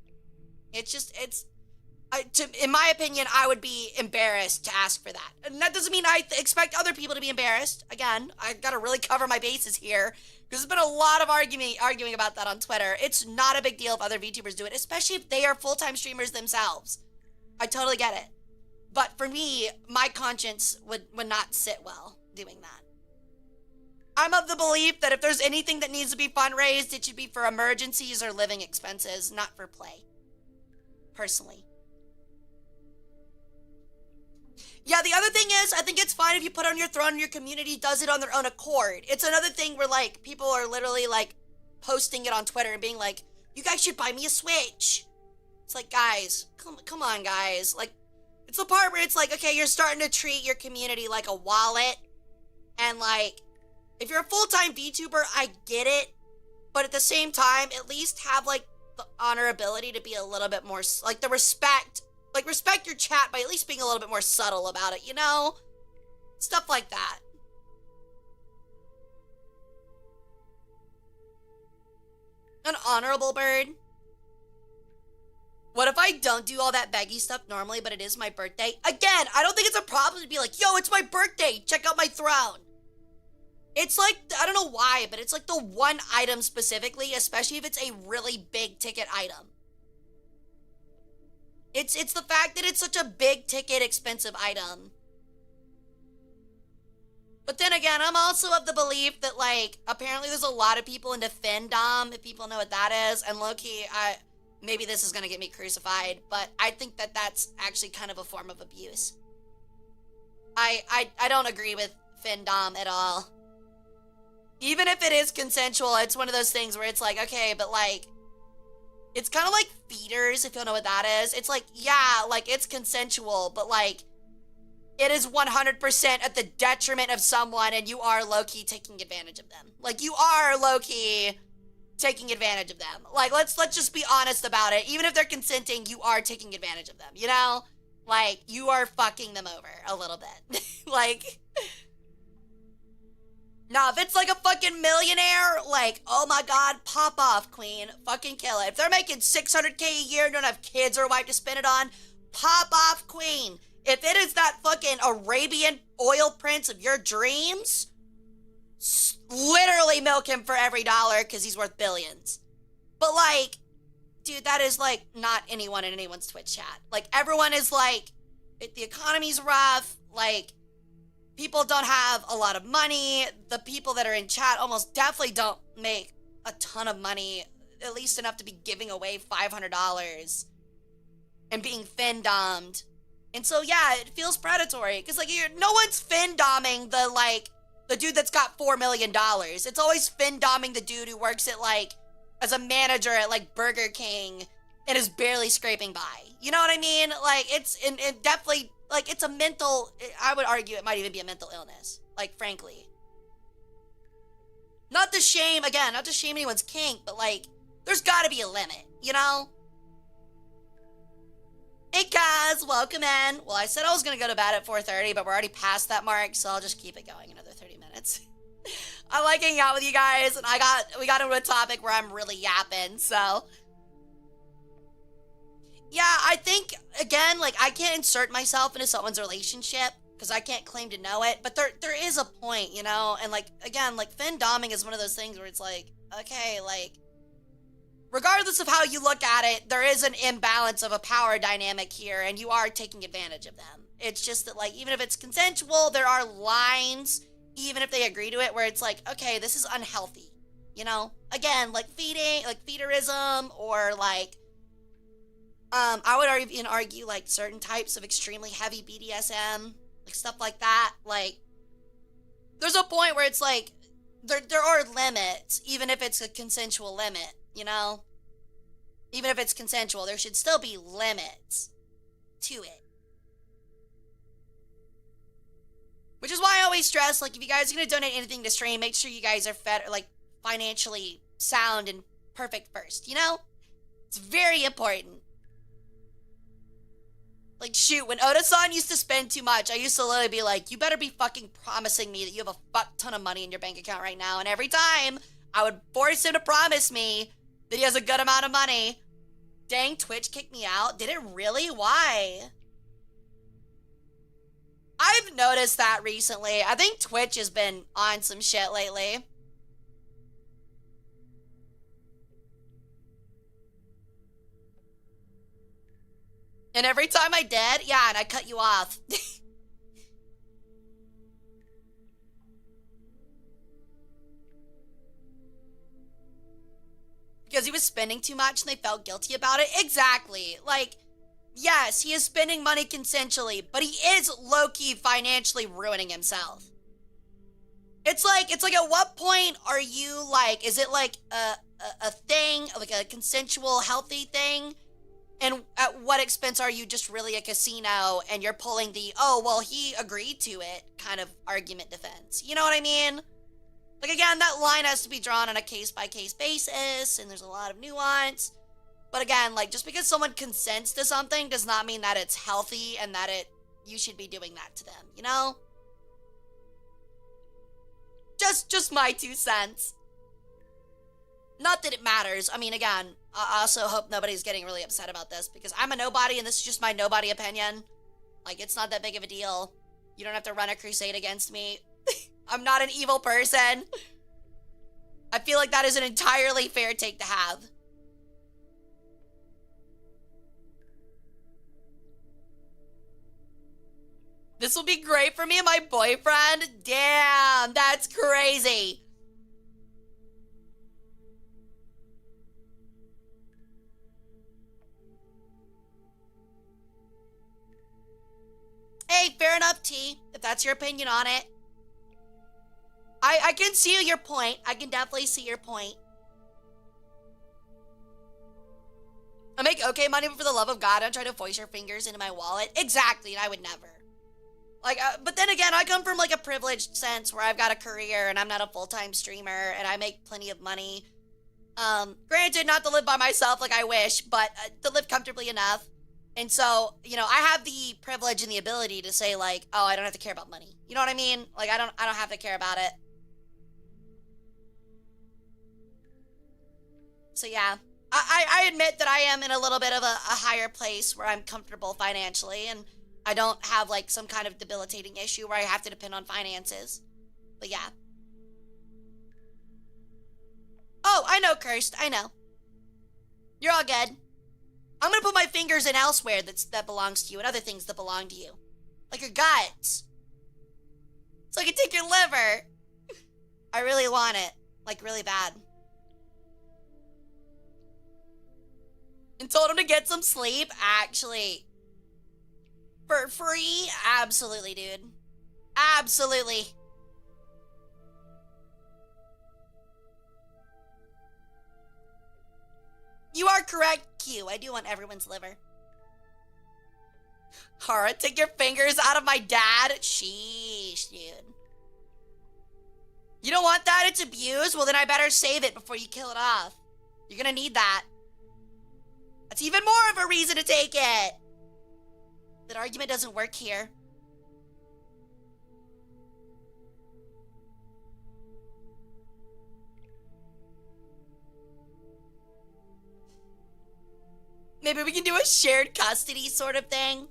in my opinion, I would be embarrassed to ask for that. And that doesn't mean I expect other people to be embarrassed. Again, I've got to really cover my bases here, because there's been a lot of arguing about that on Twitter. It's not a big deal if other VTubers do it, especially if they are full-time streamers themselves. I totally get it. But for me, my conscience would not sit well doing that. I'm of the belief that if there's anything that needs to be fundraised, it should be for emergencies or living expenses, not for play. Personally. Yeah, the other thing is, I think it's fine if you put on your throne and your community does it on their own accord. It's another thing where, like, people are literally, like, posting it on Twitter and being like, you guys should buy me a Switch. It's like, guys, come on, guys. Like, it's the part where it's like, okay, you're starting to treat your community like a wallet. And, like, if you're a full-time VTuber, I get it. But at the same time, at least have, like, the honorability to be a little bit more, like, the respect. Like, respect your chat by at least being a little bit more subtle about it, you know? Stuff like that. An honorable bird. What if I don't do all that baggy stuff normally, but it is my birthday? Again, I don't think it's a problem to be like, yo, it's my birthday, check out my throne. It's like, I don't know why, but it's like the one item specifically, especially if it's a really big ticket item. It's the fact that it's such a big ticket, expensive item. But then again, I'm also of the belief that, like, apparently there's a lot of people into Findom, if people know what that is. And low-key, maybe this is gonna get me crucified, but I think that that's actually kind of a form of abuse. I don't agree with Findom at all. Even if it is consensual, it's one of those things where it's like, okay, but, like, it's kind of like feeders, if you know what that is. It's like, yeah, like, it's consensual, but, like, it is 100% at the detriment of someone, and you are low-key taking advantage of them. Like, you are low-key taking advantage of them. Like, let's just be honest about it. Even if they're consenting, you are taking advantage of them, you know? Like, you are fucking them over a little bit. Like... Now, if it's like a fucking millionaire, like, oh my god, pop off, queen. Fucking kill it. If they're making $600K a year and don't have kids or a wife to spend it on, pop off, queen. If it is that fucking Arabian oil prince of your dreams, literally milk him for every dollar because he's worth billions. But, like, dude, that is, like, not anyone in anyone's Twitch chat. Like, everyone is like, the economy's rough, like... People don't have a lot of money. The people that are in chat almost definitely don't make a ton of money, at least enough to be giving away $500 and being fin-dommed. And so, yeah, it feels predatory because, like, no one's fin-domming the dude that's got $4 million. It's always fin-domming the dude who works at, like, as a manager at, like, Burger King and is barely scraping by. You know what I mean? Like, it's definitely... Like, it's a mental... I would argue it might even be a mental illness. Like, frankly. Not to shame... Again, not to shame anyone's kink, but, like, there's gotta be a limit, you know? Hey, guys, welcome in. Well, I said I was gonna go to bed at 4:30, but we're already past that mark, so I'll just keep it going another 30 minutes. I like hanging out with you guys, and we got into a topic where I'm really yapping, so... Yeah, I think, again, like, I can't insert myself into someone's relationship because I can't claim to know it, but there is a point, you know? And, like, again, like, fin-doming is one of those things where it's like, okay, like, regardless of how you look at it, there is an imbalance of a power dynamic here, and you are taking advantage of them. It's just that, like, even if it's consensual, there are lines, even if they agree to it, where it's like, okay, this is unhealthy, you know? Again, like feeding, like feederism, or like, I would even argue, like, certain types of extremely heavy BDSM, like, stuff like that. Like, there's a point where it's like, there are limits, even if it's a consensual limit, you know? Even if it's consensual, there should still be limits to it. Which is why I always stress, like, if you guys are going to donate anything to stream, make sure you guys are fed, like, financially sound and perfect first, you know? It's very important. Like, shoot, when Oda-san used to spend too much, I used to literally be like, you better be fucking promising me that you have a fuck ton of money in your bank account right now. And every time, I would force him to promise me that he has a good amount of money. Dang, Twitch kicked me out. Did it really? Why? I've noticed that recently. I think Twitch has been on some shit lately. And every time I did, yeah, and I cut you off. Because he was spending too much and they felt guilty about it? Exactly. Like, yes, he is spending money consensually, but he is low-key financially ruining himself. It's like at what point are you like, is it like a thing, like a consensual, healthy thing? And at what expense are you just really a casino and you're pulling the, oh, well, he agreed to it kind of argument defense? You know what I mean? Like, again, that line has to be drawn on a case-by-case basis, and there's a lot of nuance. But again, like, just because someone consents to something does not mean that it's healthy and that you should be doing that to them, you know? Just my 2 cents. Not that it matters. I mean, again, I also hope nobody's getting really upset about this, because I'm a nobody, and this is just my nobody opinion. Like, it's not that big of a deal. You don't have to run a crusade against me. I'm not an evil person. I feel like that is an entirely fair take to have. This will be great for me and my boyfriend? Damn, that's crazy. Hey, fair enough, T, if that's your opinion on it. I can see your point. I can definitely see your point. I make okay money, but for the love of God, I don't try to voice your fingers into my wallet. Exactly, and I would never. Like, but then again, I come from, like, a privileged sense where I've got a career and I'm not a full-time streamer and I make plenty of money. Granted, not to live by myself like I wish, but to live comfortably enough. And so, you know, I have the privilege and the ability to say, like, oh, I don't have to care about money. You know what I mean? Like, I don't have to care about it. So, yeah. I admit that I am in a little bit of a higher place where I'm comfortable financially, and I don't have, like, some kind of debilitating issue where I have to depend on finances. But, yeah. Oh, I know, Cursed. I know. You're all good. I'm gonna put my fingers in elsewhere that belongs to you and other things that belong to you. Like your guts. So I can take your liver. I really want it. Like, really bad. And told him to get some sleep? Actually. For free? Absolutely, dude. Absolutely. You are correct, Q. I do want everyone's liver. Hara, take your fingers out of my dad? Sheesh, dude. You don't want that? It's abuse? Well, then I better save it before you kill it off. You're gonna need that. That's even more of a reason to take it. That argument doesn't work here. Maybe we can do a shared custody sort of thing.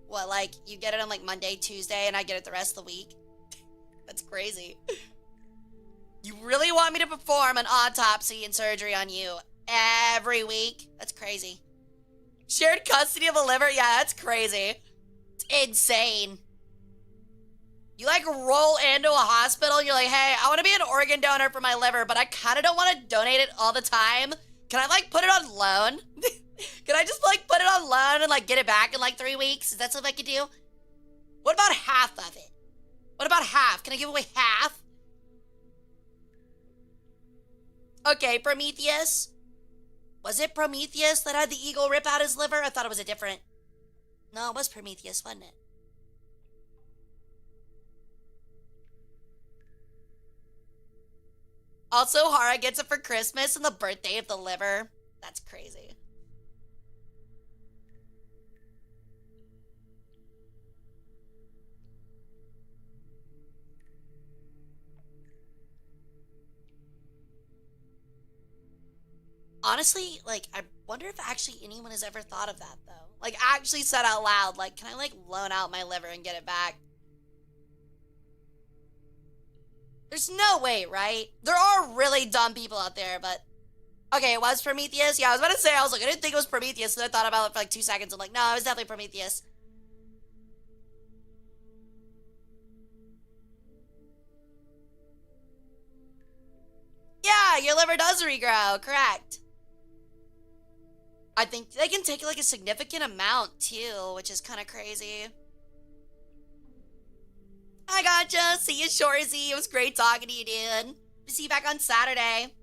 What, like, you get it on, like, Monday, Tuesday, and I get it the rest of the week? That's crazy. You really want me to perform an autopsy and surgery on you every week. That's crazy. Shared custody of a liver? Yeah, that's crazy. It's insane. You like roll into a hospital and you're like, hey, I want to be an organ donor for my liver, but I kind of don't want to donate it all the time. Can I like put it on loan? Can I just like put it on loan and like get it back in like 3 weeks? Is that something I could do? What about half of it? What about half? Can I give away half? Okay, Prometheus. Was it Prometheus that had the eagle rip out his liver? I thought it was a different... No, it was Prometheus, wasn't it? Also, Hara gets it for Christmas and the birthday of the liver. That's crazy. Honestly, like, I wonder if actually anyone has ever thought of that, though. Like, actually said out loud, like, can I, like, loan out my liver and get it back? There's no way, right? There are really dumb people out there, but... Okay, it was Prometheus? Yeah, I was about to say, I was like, I didn't think it was Prometheus, so I thought about it for, like, 2 seconds. I'm like, no, it was definitely Prometheus. Yeah, your liver does regrow, correct. I think they can take like a significant amount too, which is kind of crazy. I gotcha. See you, Shorzy. It was great talking to you, dude. See you back on Saturday.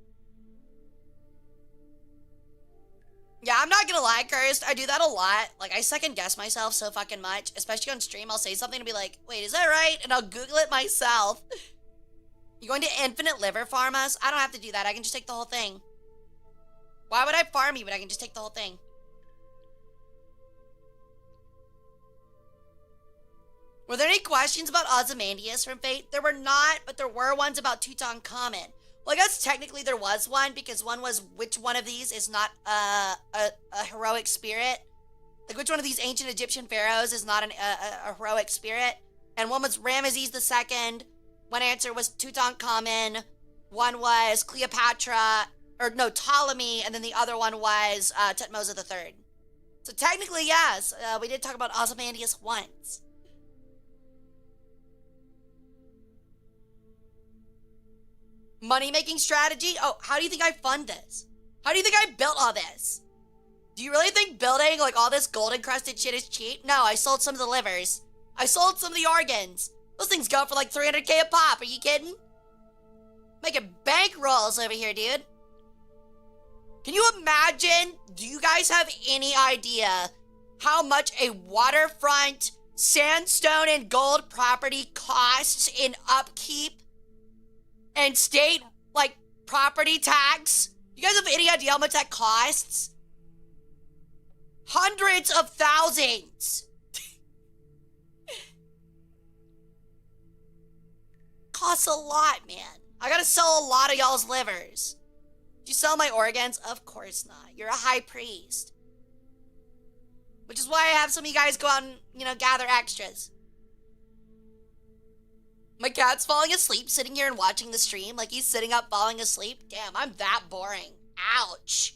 Yeah, I'm not gonna lie, Cursed. I do that a lot. Like, I second guess myself so fucking much. Especially on stream, I'll say something and be like, wait, is that right? And I'll Google it myself. You going to Infinite Liver Farm us? I don't have to do that. I can just take the whole thing. Why would I farm you, but I can just take the whole thing? Were there any questions about Ozymandias from Fate? There were not, but there were ones about Tutankhamun. Well, I guess technically there was one, because one was which one of these is not a heroic spirit? Like, which one of these ancient Egyptian pharaohs is not a heroic spirit? And one was Ramesses II. One answer was Tutankhamun. One was Cleopatra, or no, Ptolemy, and then the other one was Thutmose III. So technically, yes, we did talk about Ozymandias once. Money-making strategy? Oh, how do you think I fund this? How do you think I built all this? Do you really think building, like, all this gold-encrusted shit is cheap? No, I sold some of the livers. I sold some of the organs. Those things go for like 300K a pop. Are you kidding? Making bank rolls over here, dude. Can you imagine? Do you guys have any idea how much a waterfront sandstone and gold property costs in upkeep and state, like, property tax? You guys have any idea how much that costs? Hundreds of thousands. Costs a lot, man. I gotta sell a lot of y'all's livers. Do you sell my organs? Of course not. You're a high priest. Which is why I have some of you guys go out and, you know, gather extras. My cat's falling asleep sitting here and watching the stream. Like, he's sitting up falling asleep. Damn, I'm that boring. Ouch.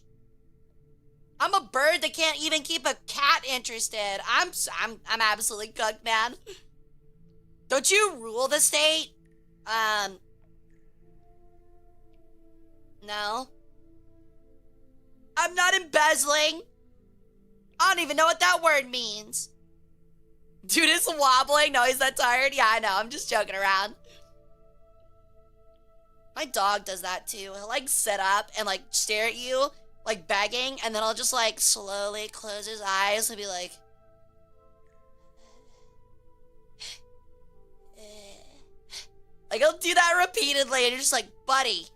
I'm a bird that can't even keep a cat interested. I'm absolutely cooked, man. Don't you rule the state? No. I'm not embezzling. I don't even know what that word means. Dude is wobbling. No, he's that tired. Yeah, I know. I'm just joking around. My dog does that too. He'll like sit up and like stare at you, like begging, and then I'll just like slowly close his eyes and be like, he'll do that repeatedly, and you're just like, buddy,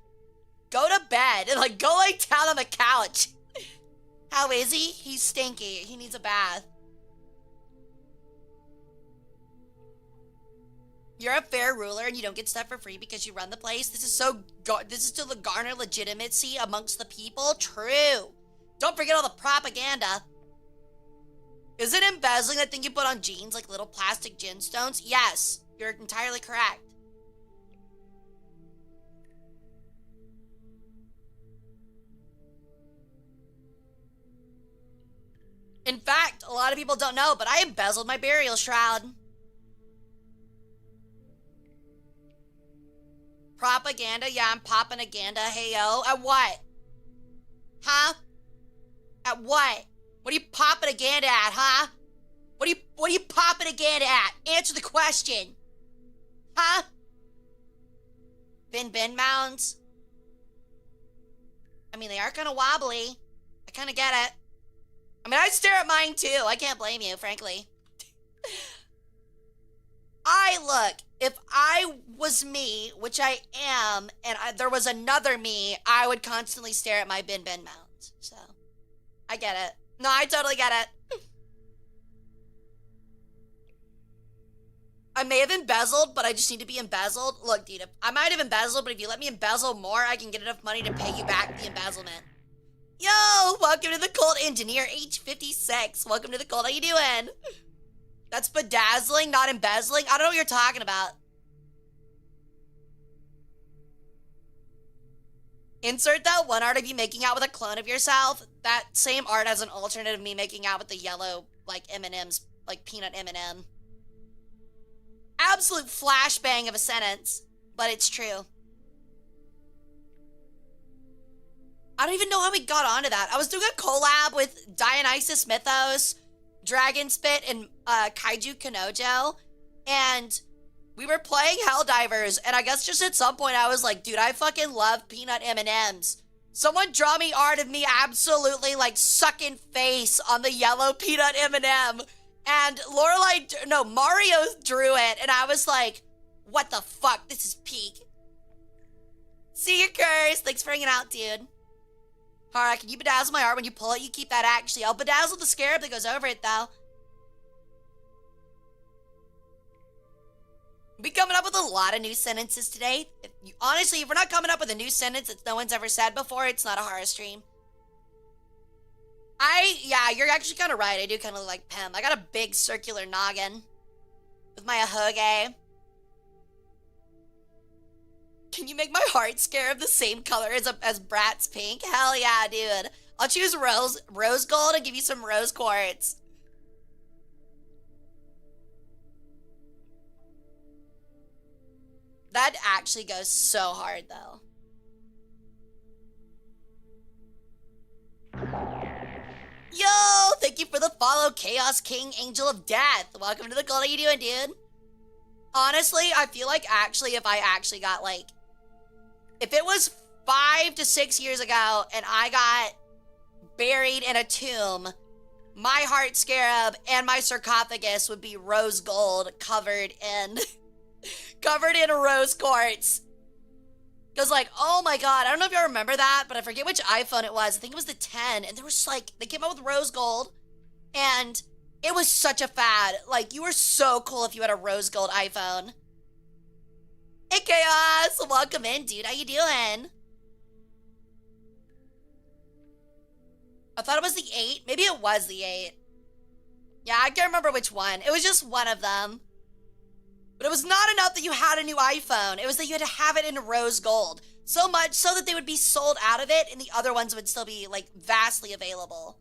go to bed, and like, go lay down on the couch. How is he? He's stinky. He needs a bath. You're a fair ruler, and you don't get stuff for free because you run the place. This is to garner legitimacy amongst the people. True. Don't forget all the propaganda. Is it embezzling that thing you put on jeans, like little plastic gemstones? Yes, you're entirely correct. In fact, a lot of people don't know, but I embezzled my burial shroud. Propaganda? Yeah, I'm popping aganda. Hey, yo. At what? Huh? At what? What are you popping aganda at, huh? What are you popping aganda at? Answer the question. Huh? Bin mounds? I mean, they are kind of wobbly. I kind of get it. I mean, I stare at mine too. I can't blame you, frankly. Look, if I was me, which I am, and there was another me, I would constantly stare at my bin mounds. So, I get it. No, I totally get it. I may have embezzled, but I just need to be embezzled. Look, dude, I might have embezzled, but if you let me embezzle more, I can get enough money to pay you back the embezzlement. Yo, welcome to the Cold Engineer H56. Welcome to the Cold. How you doing? That's bedazzling, not embezzling. I don't know what you're talking about. Insert that one art of you making out with a clone of yourself. That same art has an alternate of me making out with the yellow, like, M&M's, like, peanut M&M. Absolute flashbang of a sentence, but it's true. I don't even know how we got onto that. I was doing a collab with Dionysus Mythos, Dragon Spit, and Kaiju Kanojo, and we were playing Helldivers, and I guess just at some point I was like, dude, I fucking love peanut M&Ms. Someone draw me art of me absolutely, like, sucking face on the yellow peanut M&M. And Mario drew it, and I was like, what the fuck? This is peak. See you, Curse. Thanks for hanging out, dude. Hara, can you bedazzle my art? When you pull it, you keep that actually. I'll bedazzle the scarab that goes over it, though. We'll be coming up with a lot of new sentences today. Honestly, if we're not coming up with a new sentence that no one's ever said before, it's not a horror stream. Yeah, you're actually kind of right. I do kind of look like Pem. I got a big circular noggin with my ahoge. Can you make my heart scarab the same color as Brat's pink? Hell yeah, dude. I'll choose rose gold and give you some rose quartz. That actually goes so hard, though. Yo, thank you for the follow, Chaos King, Angel of Death. Welcome to the cult. How you doing, dude? Honestly, I feel like actually if I actually got like, if it was 5 to 6 years ago and I got buried in a tomb, my heart scarab and my sarcophagus would be rose gold covered in rose quartz. Because, like, oh my god, I don't know if y'all remember that, but I forget which iPhone it was. I think it was the 10, and there was, like, they came out with rose gold, and it was such a fad. Like, you were so cool if you had a rose gold iPhone. Hey, Chaos! Welcome in, dude. How you doing? I thought it was the 8. Maybe it was the 8. Yeah, I can't remember which one. It was just one of them. But it was not enough that you had a new iPhone. It was that you had to have it in rose gold. So much so that they would be sold out of it and the other ones would still be, like, vastly available.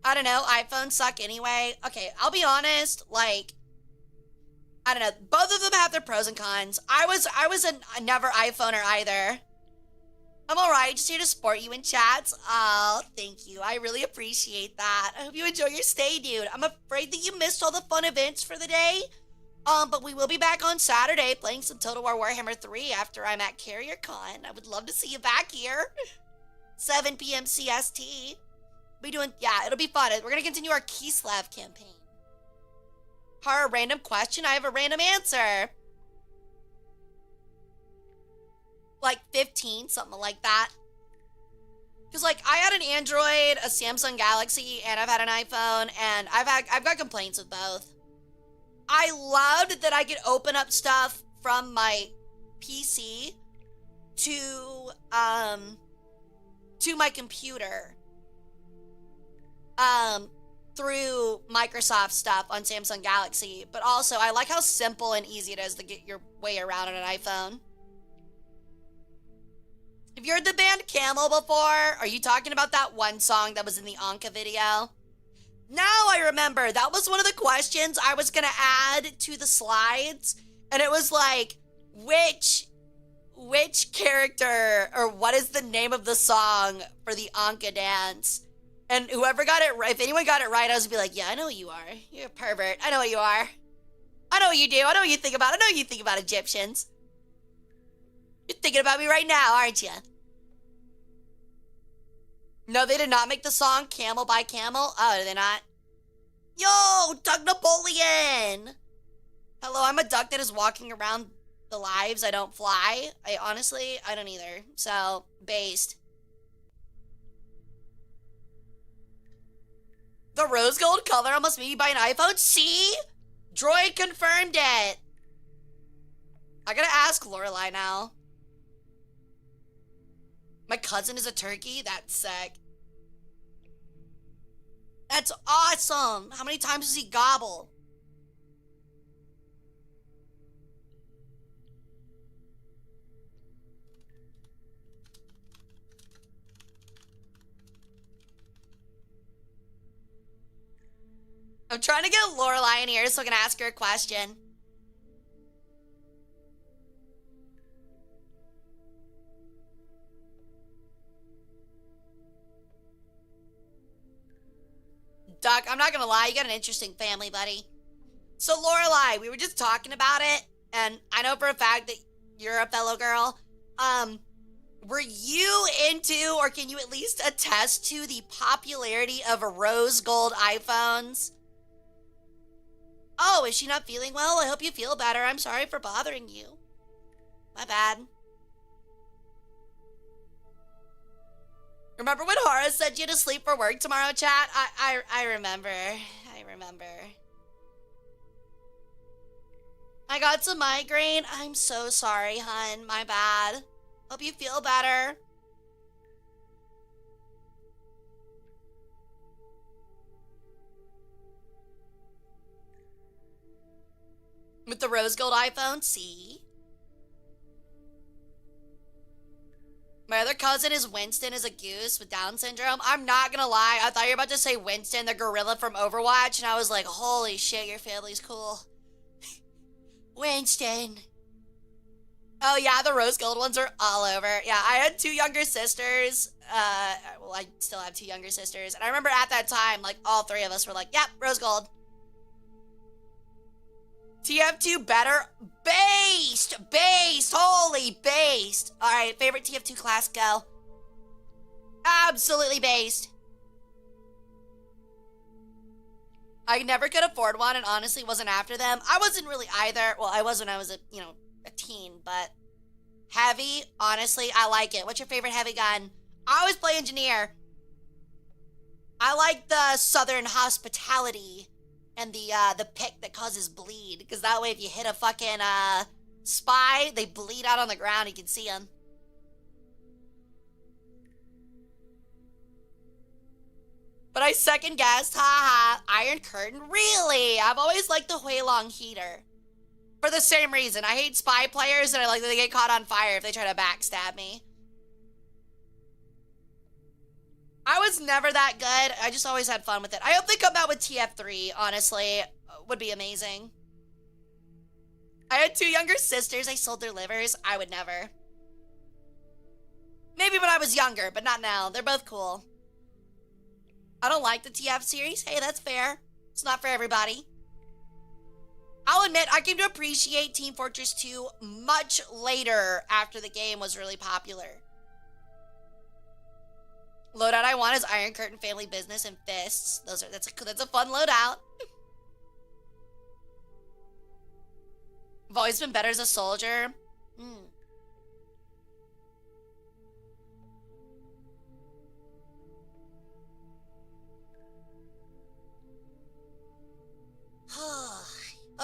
I don't know. iPhones suck anyway. Okay, I'll be honest. Like, I don't know. Both of them have their pros and cons. I was a never iPhoner either. I'm alright, just here to support you in chats. Oh, thank you. I really appreciate that. I hope you enjoy your stay, dude. I'm afraid that you missed all the fun events for the day. But we will be back on Saturday playing some Total War Warhammer 3 after I'm at CarrierCon. I would love to see you back here. 7 p.m. CST. Yeah, it'll be fun. We're gonna continue our Kislev campaign. Hara, random question? I have a random answer. Like 15, something like that. Because, like, I had an Android, a Samsung Galaxy, and I've had an iPhone, and I've got complaints with both. I loved that I could open up stuff from my PC to my computer through Microsoft stuff on Samsung Galaxy. But also, I like how simple and easy it is to get your way around on an iPhone. If you heard the band Camel before? Are you talking about that one song that was in the Anka video? Now I remember. That was one of the questions I was gonna add to the slides. And it was like, which character or what is the name of the song for the Anka dance? And whoever got it right, if anyone got it right, I was gonna be like, yeah, I know who you are. You're a pervert. I know what you are. I know what you do. I know what you think about. I know what you think about Egyptians. You're thinking about me right now, aren't you? No, they did not make the song Camel by Camel. Oh, did they not? Yo, Doug Napoleon! Hello, I'm a duck that is walking around the lives. I don't fly. I don't either. So, based. The rose gold color almost made me buy an iPhone. See? Droid confirmed it. I gotta ask Lorelai now. My cousin is a turkey? That's sick. That's awesome. How many times does he gobble? I'm trying to get Lorelai in here so I can ask her a question. Duck, I'm not gonna lie, you got an interesting family, buddy. So Lorelai, we were just talking about it, and I know for a fact that you're a fellow girl. Were you into, or can you at least attest to the popularity of rose gold iPhones? Oh, is she not feeling well? I hope you feel better. I'm sorry for bothering you. My bad. Remember when Hara said you had to sleep for work tomorrow, chat? I remember. I remember. I got some migraine. I'm so sorry, hun. My bad. Hope you feel better. With the rose gold iPhone, see? My other cousin is Winston, is a goose with Down syndrome. I'm not gonna lie, I thought you were about to say Winston, the gorilla from Overwatch, and I was like, holy shit, your family's cool. Winston. Oh yeah, the rose gold ones are all over. Yeah, I had 2 younger sisters. Well, I still have 2 younger sisters. And I remember at that time, like, all 3 of us were like, yep, rose gold. TF2 better? Based! Based! Holy based! Alright, favorite TF2 class, go. Absolutely based. I never could afford one and honestly wasn't after them. I wasn't really either. Well, I was when I was a teen, but heavy, honestly, I like it. What's your favorite heavy gun? I always play engineer. I like the Southern Hospitality and the pick that causes bleed, because that way if you hit a fucking spy, they bleed out on the ground, you can see them. But I second guessed, haha, Iron Curtain, really? I've always liked the Hui Long heater. For the same reason, I hate spy players and I like that they get caught on fire if they try to backstab me. I was never that good. I just always had fun with it. I hope they come out with TF3, honestly. Would be amazing. I had 2 younger sisters. I sold their livers. I would never. Maybe when I was younger, but not now. They're both cool. I don't like the TF series. Hey, that's fair. It's not for everybody. I'll admit, I came to appreciate Team Fortress 2 much later after the game was really popular. Loadout I want is Iron Curtain, Family Business, and Fists. That's a fun loadout. I've always been better as a soldier.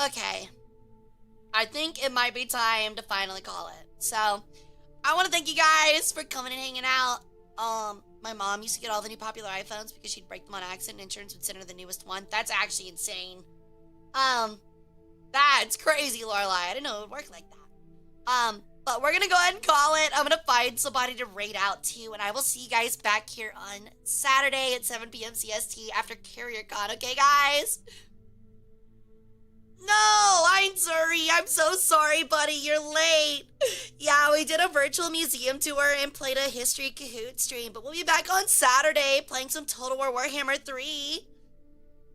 Okay. I think it might be time to finally call it. So, I want to thank you guys for coming and hanging out. My mom used to get all the new popular iPhones because she'd break them on accident and insurance would send her the newest one. That's actually insane. That's crazy, Lorelai. I didn't know it would work like that. But we're gonna go ahead and call it. I'm gonna find somebody to raid out to, and I will see you guys back here on Saturday at 7 p.m. CST after CarrierCon. Okay, guys? No, I'm sorry. I'm so sorry, buddy. You're late. Yeah, we did a virtual museum tour and played a history Kahoot stream, but we'll be back on Saturday playing some Total War Warhammer 3.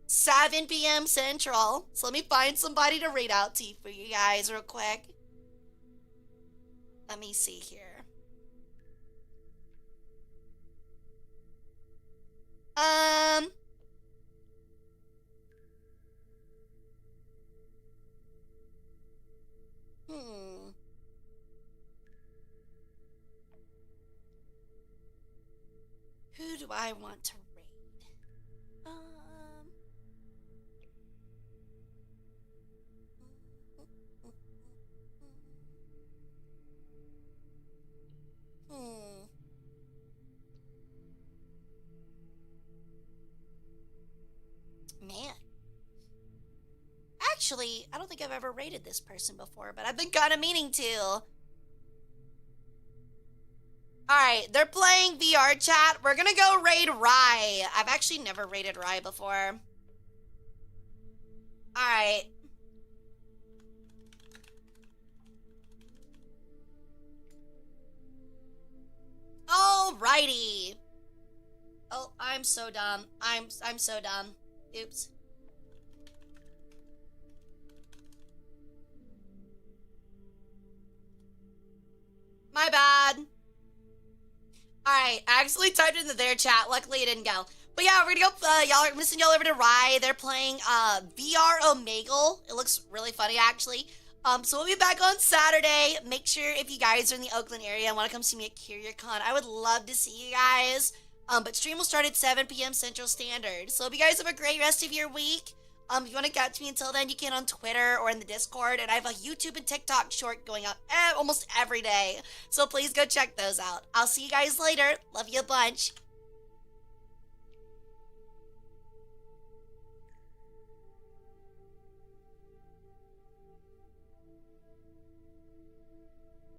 7 p.m. Central. So let me find somebody to raid out to for you guys real quick. Let me see here. Who do I want to raid? Man. Actually, I don't think I've ever raided this person before, but I've been kind of meaning to. Alright, they're playing VR chat. We're gonna go raid Rye. I've actually never raided Rye before. Alright. Alrighty. Oh, I'm so dumb. I'm so dumb. Oops. My bad. Alright, I actually typed into their chat. Luckily it didn't go. But yeah, we're gonna go, I'm gonna send y'all over to Rye. They're playing VR Omegle. It looks really funny actually. So we'll be back on Saturday. Make sure if you guys are in the Oakland area and want to come see me at CarrierCon, I would love to see you guys. But stream will start at 7 p.m. Central Standard. So hope you guys have a great rest of your week. If you want to get to me until then, you can on Twitter or in the Discord. And I have a YouTube and TikTok short going out almost every day. So please go check those out. I'll see you guys later. Love you a bunch.